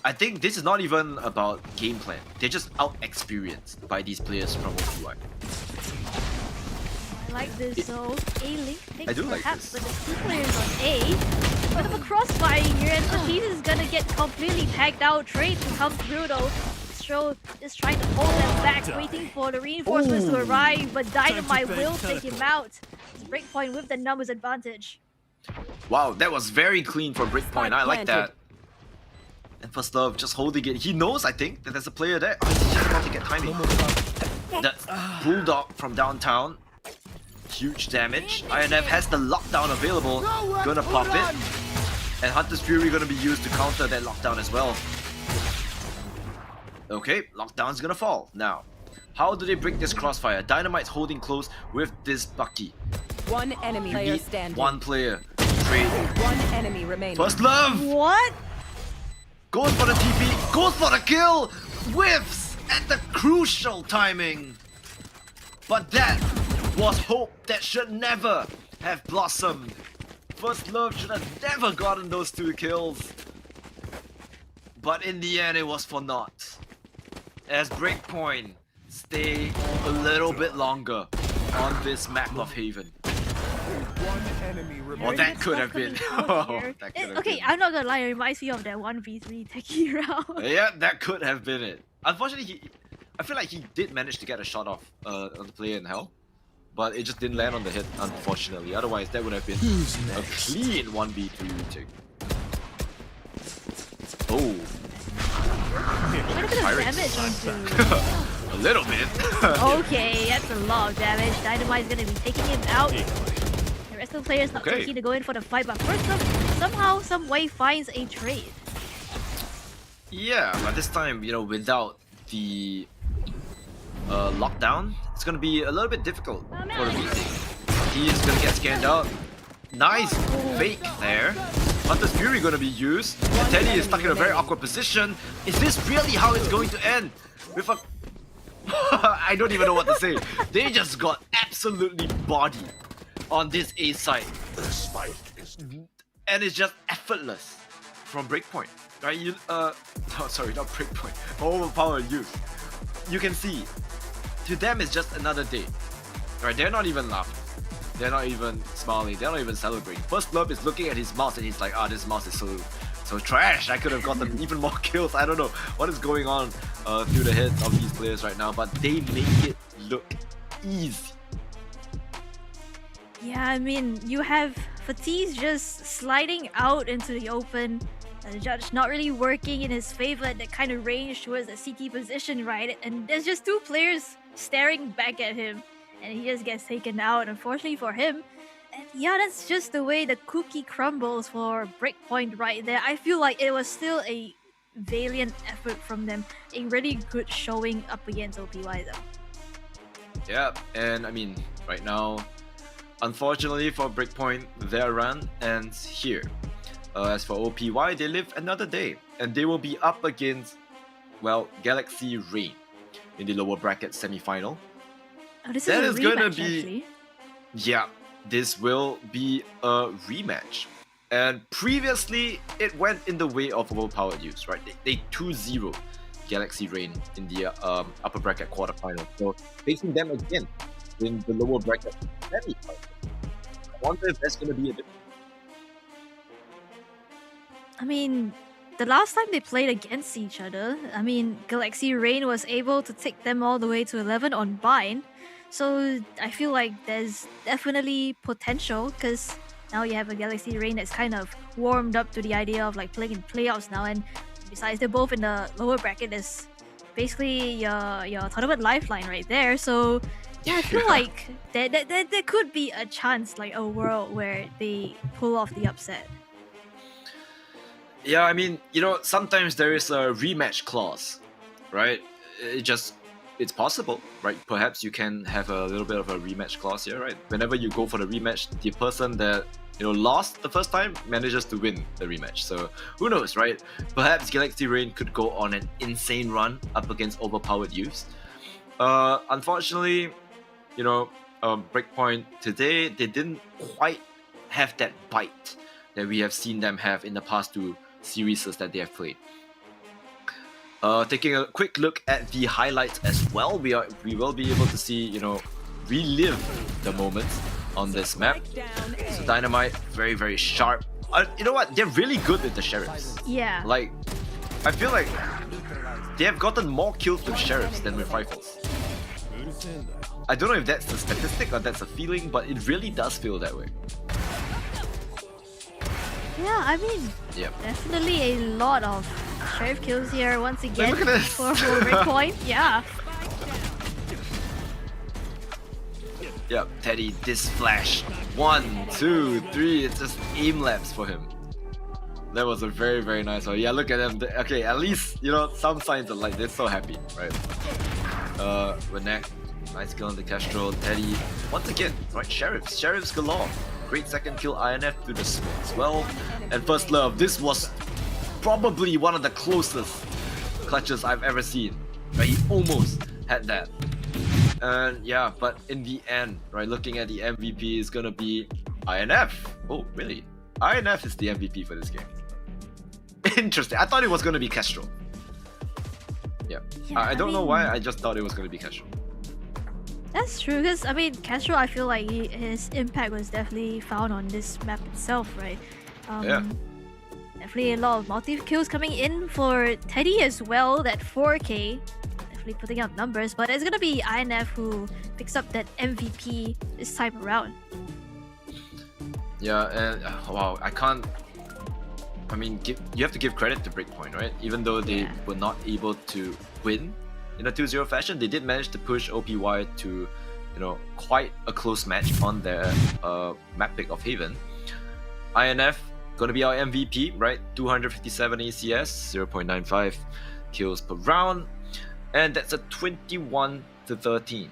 I think this is not even about game plan. They're just out-experienced by these players from OPY. I like this though. A-Link I do like perhaps, this. but the 2 players on A. Bit of a crossfire here, and Matisse is gonna get completely tagged out. Trade to come through though. Astro is trying to hold them back, waiting for the reinforcements to arrive, but Dynamite will take him out. It's Breakpoint with the numbers advantage. Wow, that was very clean for Breakpoint. I like that. And First Love just holding it. He knows, I think, that there's a player there. Oh, he's just about to get timing. That Bulldog from downtown. Huge damage. INF has the lockdown available. Gonna pop it. And Hunter's Fury gonna be used to counter that lockdown as well. Okay, lockdown's gonna fall. Now, how do they break this crossfire? Dynamite's holding close with this Bucky. One enemy You player need standing. one player. Trade. One enemy remaining. First Love! What? Goes for the TP, goes for the kill! Whiffs at the crucial timing! But that was hope that should never have blossomed. First Love should have never gotten those 2 kills. But in the end, it was for naught. As Breakpoint stay a little bit longer on this map of Haven. Or that could have been. Okay, I'm not gonna lie, it reminds me of that 1v3 techie round. Yeah, that could have been it. Unfortunately, I feel like he did manage to get a shot off on the player in hell. But it just didn't land on the hit, unfortunately. Otherwise, that would have been a clean 1v3 retake. Oh. Quite a bit of damage onto. A little bit. Okay, that's a lot of damage. Dynamite's gonna be taking him out. The rest of the players not too keen to go in for the fight, but First Love somehow, some way finds a trade. Yeah, but this time, you know, without the lockdown, it's gonna be a little bit difficult for the VC. He is gonna get scanned out. Nice fake there. Hunter's Fury gonna be used. And Teddy is stuck in a very awkward position. Is this really how it's going to end? With a... I don't even know what to say. They just got absolutely bodied on this A side. And it's just effortless from Breakpoint. Right? You oh, sorry, not Breakpoint. Overpowered use. You can see, to them it's just another day. Right? They're not even laughing. They're not even smiling. They're not even celebrating. First Love is looking at his mouse and he's like, ah, this mouse is so trash. I could have gotten even more kills. I don't know what is going on through the heads of these players right now, but they make it look easy. Yeah, I mean, you have Fatih just sliding out into the open. The judge not really working in his favor at that kind of range towards the CT position, right? And there's just 2 players staring back at him. And he just gets taken out, unfortunately for him. And yeah, that's just the way the cookie crumbles for Breakpoint right there. I feel like it was still a valiant effort from them. A really good showing up against OPY though. Yeah, and I mean, right now, unfortunately for Breakpoint, their run ends here. As for OPY, they live another day. And they will be up against, well, Galaxy Rain in the lower bracket semi-final. Oh, this That is is a gonna rematch, be... actually. Yeah, this will be a rematch. And previously, it went in the way of overpowered use, right? They 2-0 Galaxy Rain in the upper bracket quarterfinal. So facing them again in the lower bracket semi-final. I wonder if that's gonna be a difference. I mean, the last time they played against each other, I mean, Galaxy Rain was able to take them all the way to 11 on Bind. So I feel like there's definitely potential because now you have a Galaxy Rain that's kind of warmed up to the idea of like playing in playoffs now. And besides, they're both in the lower bracket. There's basically your tournament lifeline right there. So yeah, I feel like there could be a chance, like a world where they pull off the upset. Yeah, I mean, you know, sometimes there is a rematch clause, right? It's possible, right? Perhaps you can have a little bit of a rematch clause here, right? Whenever you go for the rematch, the person that, you know, lost the first time manages to win the rematch. So who knows, right? Perhaps Galaxy Rain could go on an insane run up against overpowered use. Unfortunately, you know, Breakpoint today, they didn't quite have that bite that we have seen them have in the past 2 series that they have played. Taking a quick look at the highlights as well, we will be able to see, you know, relive the moments on this map. So Dynamite, very, very sharp. You know what? They're really good with the sheriffs. Yeah. Like, I feel like they have gotten more kills with sheriffs than with rifles. I don't know if that's a statistic or that's a feeling, but it really does feel that way. Yeah, I mean, definitely a lot of sheriff kills here once again Look at this. for breakpoint. Yeah. Yep, Teddy, this flash. 1, 2, 3, it's just aim laps for him. That was a very, very nice one. Yeah, look at them. Okay, at least, you know, some signs of light. They're so happy, right? Renek, nice kill on the Castro. Teddy, once again, right? Sheriffs galore. Great second kill, INF through the smoke as well. And first love, this was probably one of the closest clutches I've ever seen. Right? He almost had that. And yeah, but in the end, right, looking at the MVP is gonna be INF. Oh, really? INF is the MVP for this game. Interesting. I thought it was gonna be Castro. Yeah. I don't know why, I just thought it was gonna be Castro. That's true, because I mean, Castro, I feel like his impact was definitely found on this map itself, right? Definitely a lot of multi kills coming in for Teddy as well. That 4K, definitely putting up numbers, but it's gonna be INF who picks up that MVP this time around. Yeah, and wow, I mean, you have to give credit to Breakpoint, right? Even though they were not able to win in a 2-0 fashion, they did manage to push OPY to, you know, quite a close match on their map pick of Haven. INF gonna be our MVP, right? 257 ACS, 0.95 kills per round, and that's a 21-13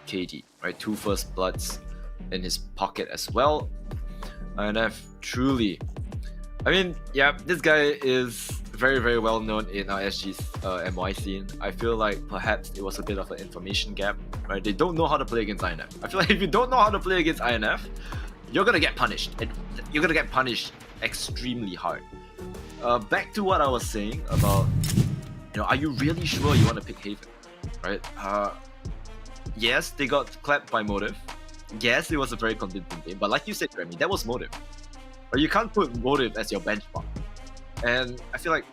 KD, right? 2 first bloods in his pocket as well. INF truly, I mean, yeah, this guy is very, very well known in our SG's MY scene. I feel like perhaps it was a bit of an information gap, right? They don't know how to play against INF. I feel like if you don't know how to play against INF, you're gonna get punished. And you're gonna get punished extremely hard. Back to what I was saying about, you know, are you really sure you want to pick Haven, right? Yes, they got clapped by Motive. Yes, it was a very convincing game, but like you said, Remy, that was Motive. Or you can't put Motive as your benchmark. And I feel like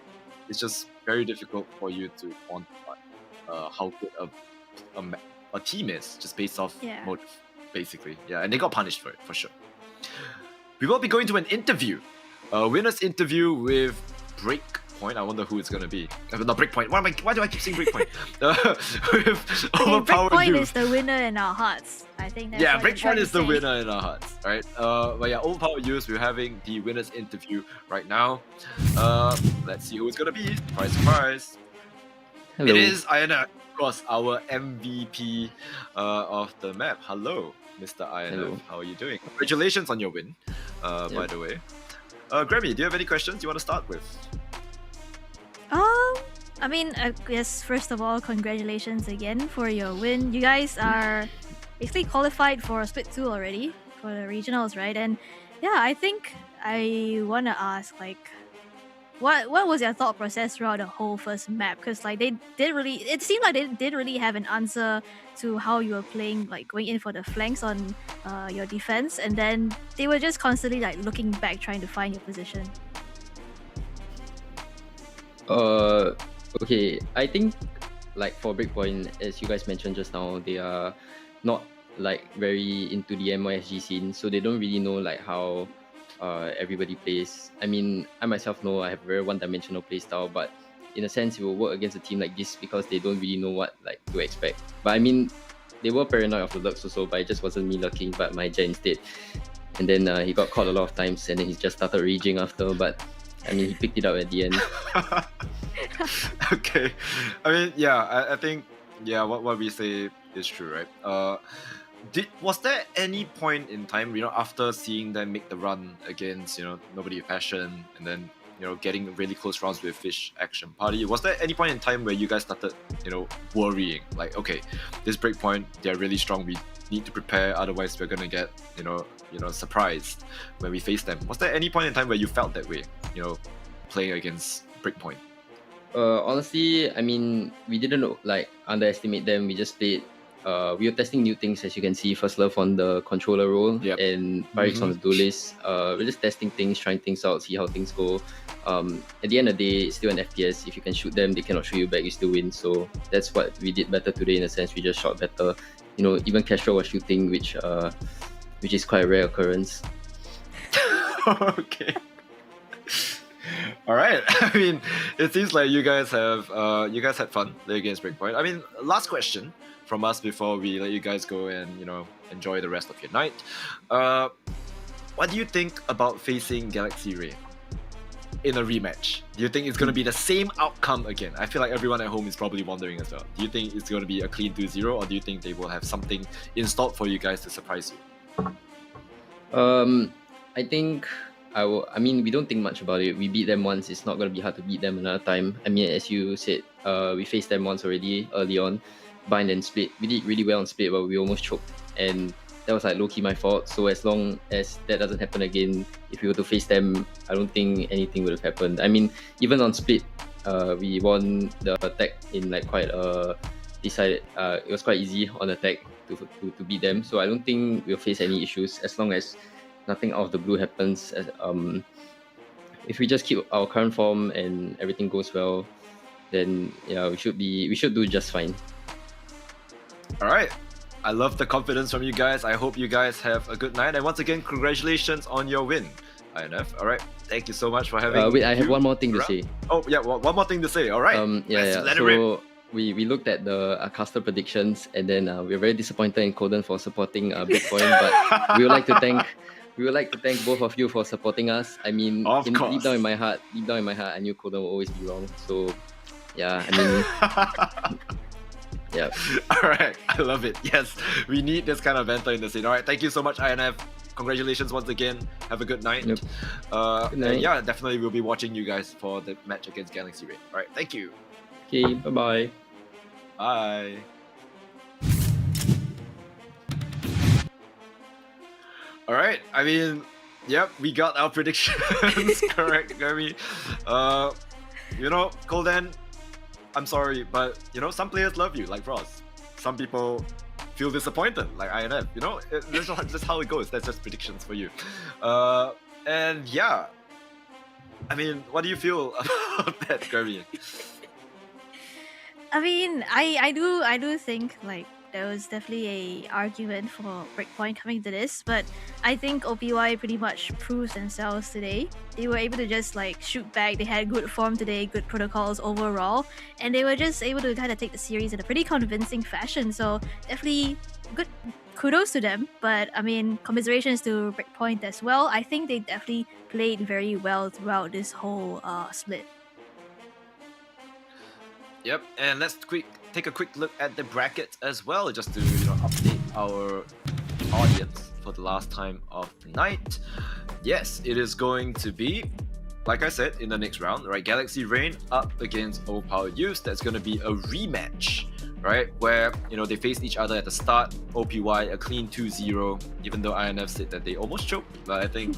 it's just very difficult for you to quantify how good a team is just based off Motive, basically. Yeah, and they got punished for it, for sure. We will be going to an interview. A winner's interview with Breakpoint. I wonder who it's gonna be. Not Breakpoint. Why do I keep saying Breakpoint? With Overpowered Breakpoint Youth. is the winner in our hearts. I think that's what Breakpoint is the say. winner in our hearts, right? But yeah, Overpowered Youth, we're having the winner's interview right now. Let's see who it's gonna be. Surprise, surprise. Hello. It is INF, of course, our MVP of the map. Hello, Mr. INF. Hello. How are you doing? Congratulations on your win, by the way. Grammy, do you have any questions you want to start with? I mean, I guess first of all, congratulations again for your win. You guys are basically qualified for Split 2 already for the regionals, right? And yeah, I think I want to ask, like, what was your thought process throughout the whole first map? Because like it seemed like they didn't really have an answer to how you were playing, like going in for the flanks on your defense, and then they were just constantly like looking back, trying to find your position. Okay, I think like for Breakpoint, as you guys mentioned just now, they are not like very into the MYSG scene, so they don't really know like how everybody plays. I mean, I myself know I have a very one-dimensional playstyle, but in a sense, it will work against a team like this because they don't really know what like to expect. But I mean, they were paranoid of the lurks also, but it just wasn't me lurking, but my Jet instead. And then he got caught a lot of times, and then he just started raging after, but I mean, he picked it up at the end. Okay. I mean, yeah, I think, yeah, what we say is true, right? Was there any point in time, you know, after seeing them make the run against, you know, Nobody with Passion, and then, you know, getting really close rounds with Fish Action Party, was there any point in time where you guys started, you know, worrying? Like, okay, this Breakpoint, they're really strong, we need to prepare, otherwise we're gonna get, you know, surprised when we face them. Was there any point in time where you felt that way, you know, playing against Breakpoint? Honestly, I mean, we didn't like underestimate them. We just played we are testing new things, as you can see. First Love on the controller role, and Pyrix on the duelist. We're just testing things, trying things out, see how things go. At the end of the day, it's still an FPS. If you can shoot them, they cannot shoot you back, you still win. So that's what we did better today, in a sense. We just shot better. You know, even Castro was shooting, which is quite a rare occurrence. Okay. All right. I mean, it seems like you guys had fun playing against Breakpoint. I mean, last question from us before we let you guys go and enjoy the rest of your night. What do you think about facing Galaxy Rain in a rematch? Do you think it's going to be the same outcome again? I feel like everyone at home is probably wondering as well. Do you think it's going to be a clean 2-0, or do you think they will have something in stock for you guys to surprise you? I think I mean, we don't think much about it. We beat them once. It's not going to be hard to beat them another time. I mean, as you said, we faced them once already early on. Bind and Split. We did really well on Split, but we almost choked. And that was like low-key my fault. So as long as that doesn't happen again, if we were to face them, I don't think anything would have happened. I mean, even on Split, we won the attack in like quite decided. It was quite easy on attack to beat them. So I don't think we'll face any issues as long as nothing out of the blue happens. If we just keep our current form and everything goes well, then yeah, we should do just fine. All right. I love the confidence from you guys. I hope you guys have a good night. And once again, congratulations on your win, INF. All right. Thank you so much for having wait, I have one more thing to say. Oh, yeah. One more thing to say. All right. So we looked at the caster predictions, and then we were very disappointed in Colden for supporting Bitcoin. But we would like to thank both of you for supporting us. I mean, deep down in my heart, I knew Colden will always be wrong. So yeah, I mean. Yeah. All right. I love it. Yes, we need this kind of banter in the scene. All right. Thank you so much, INF. Congratulations once again. Have a good night. Yep. Good night. And yeah, definitely we'll be watching you guys for the match against Galaxy Rain. All right. Thank you. Okay. Bye-bye. Bye. All right. I mean, yep, we got our predictions correct, Gary. Colden, I'm sorry, but some players love you, like Frost. Some people feel disappointed, like INF. That's just how it goes. That's just predictions for you. And yeah, I mean, what do you feel about that, Gary? I mean, I do think like there was definitely a argument for Breakpoint coming to this, but I think OPY pretty much proved themselves today. They were able to just like shoot back. They had good form today, good protocols overall, and they were just able to kind of take the series in a pretty convincing fashion. So definitely good kudos to them. But I mean, commiserations to Breakpoint as well. I think they definitely played very well throughout this whole split. Yep, and let's take a quick look at the bracket as well, just to update our audience for the last time of the night. Yes, it is going to be, like I said, in the next round, right? Galaxy Rain up against Overpowered Youths. That's going to be a rematch, right? Where they faced each other at the start. OPY a clean 2-0, even though INF said that they almost choked, but I think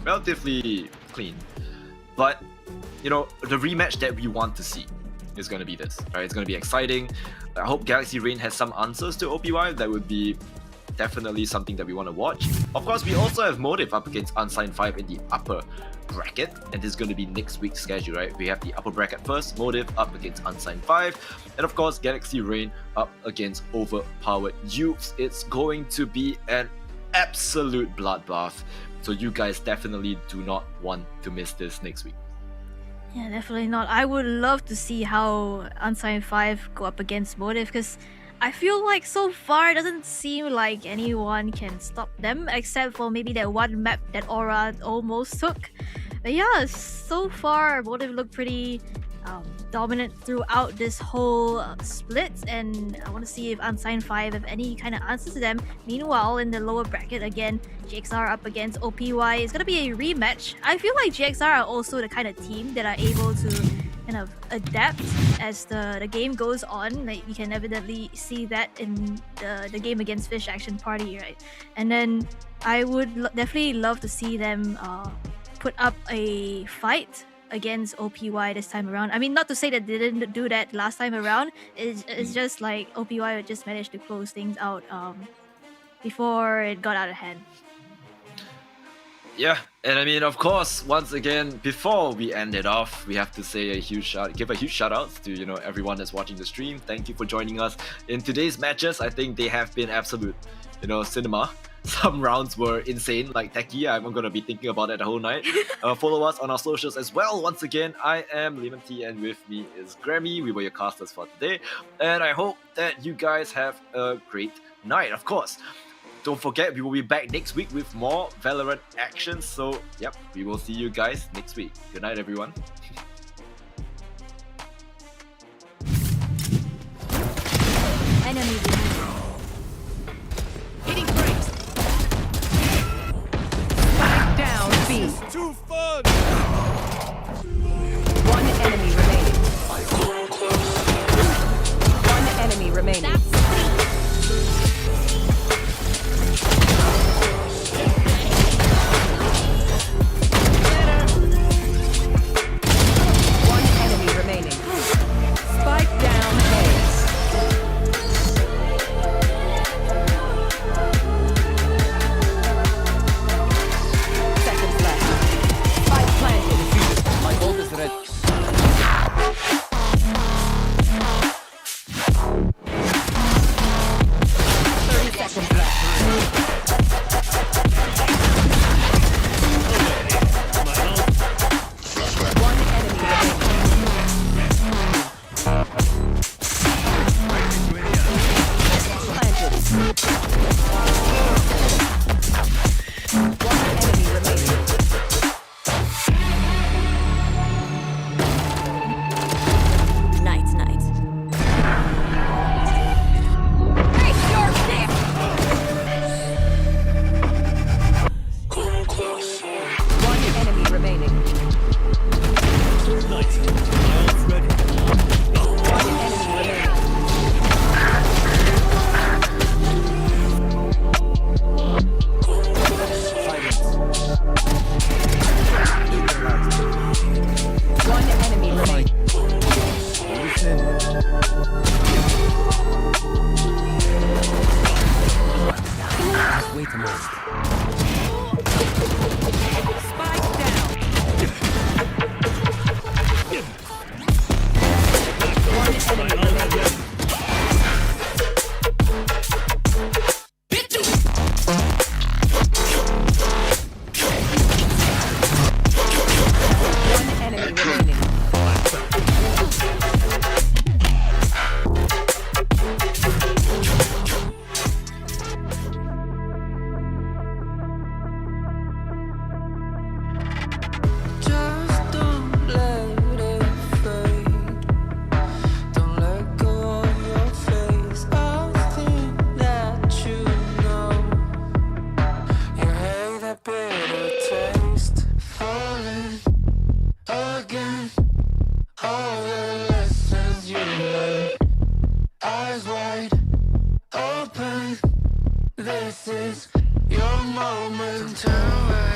relatively clean. But the rematch that we want to see is going to be this, right? It's going to be exciting. I hope Galaxy Rain has some answers to OPY. That would be definitely something that we want to watch. Of course, we also have Motive up against Unsigned 5 in the upper bracket, and this is going to be next week's schedule, right? We have the upper bracket first, Motive up against Unsigned 5, and of course, Galaxy Rain up against Overpowered Youths. It's going to be an absolute bloodbath, so you guys definitely do not want to miss this next week. Yeah, definitely not. I would love to see how Unsigned 5 go up against Motive, because I feel like so far it doesn't seem like anyone can stop them, except for maybe that one map that Aura almost took. But yeah, so far Motive looked pretty dominant throughout this whole split, and I want to see if Unsigned 5 have any kind of answers to them. Meanwhile, in the lower bracket again, GXR up against OPY. It's gonna be a rematch. I feel like GXR are also the kind of team that are able to kind of adapt as the game goes on. Like, you can evidently see that in the game against Fish Action Party, right? And then I would definitely love to see them put up a fight against OPY this time around. I mean, not to say that they didn't do that last time around. It's just like OPY just managed to close things out before it got out of hand. Yeah, and I mean, of course, once again, before we end it off, we have to say give a huge shout out to everyone that's watching the stream. Thank you for joining us in today's matches. I think they have been absolute, cinema. Some rounds were insane, like Techie. I'm gonna be thinking about it the whole night. Follow us on our socials as well. Once again, I am Lemon T, and with me is Grammy. We were your casters for today, and I hope that you guys have a great night. Of course, don't forget, we will be back next week with more Valorant action. So, yep, we will see you guys next week. Good night, everyone. Enemy Hitting brakes. Spike down B. Too fun. One enemy remaining. One enemy remaining. One enemy remaining. Spike down A. Seconds left. Spike planted. My ult is ready. Seconds left. One enemy remaining. Planted. One enemy remaining. Night, night. Face your stick. One enemy remaining. Nice. My ult's ready. One enemy remaining. One enemy remaining. Wait a moment. Spike down. One enemy remaining. One enemy remaining. Just don't let it fade. Don't let go of your face. I think that you know. You hate that bitter taste. Falling again. All the lessons you learned. Eyes wide open. This is your moment. Turn away.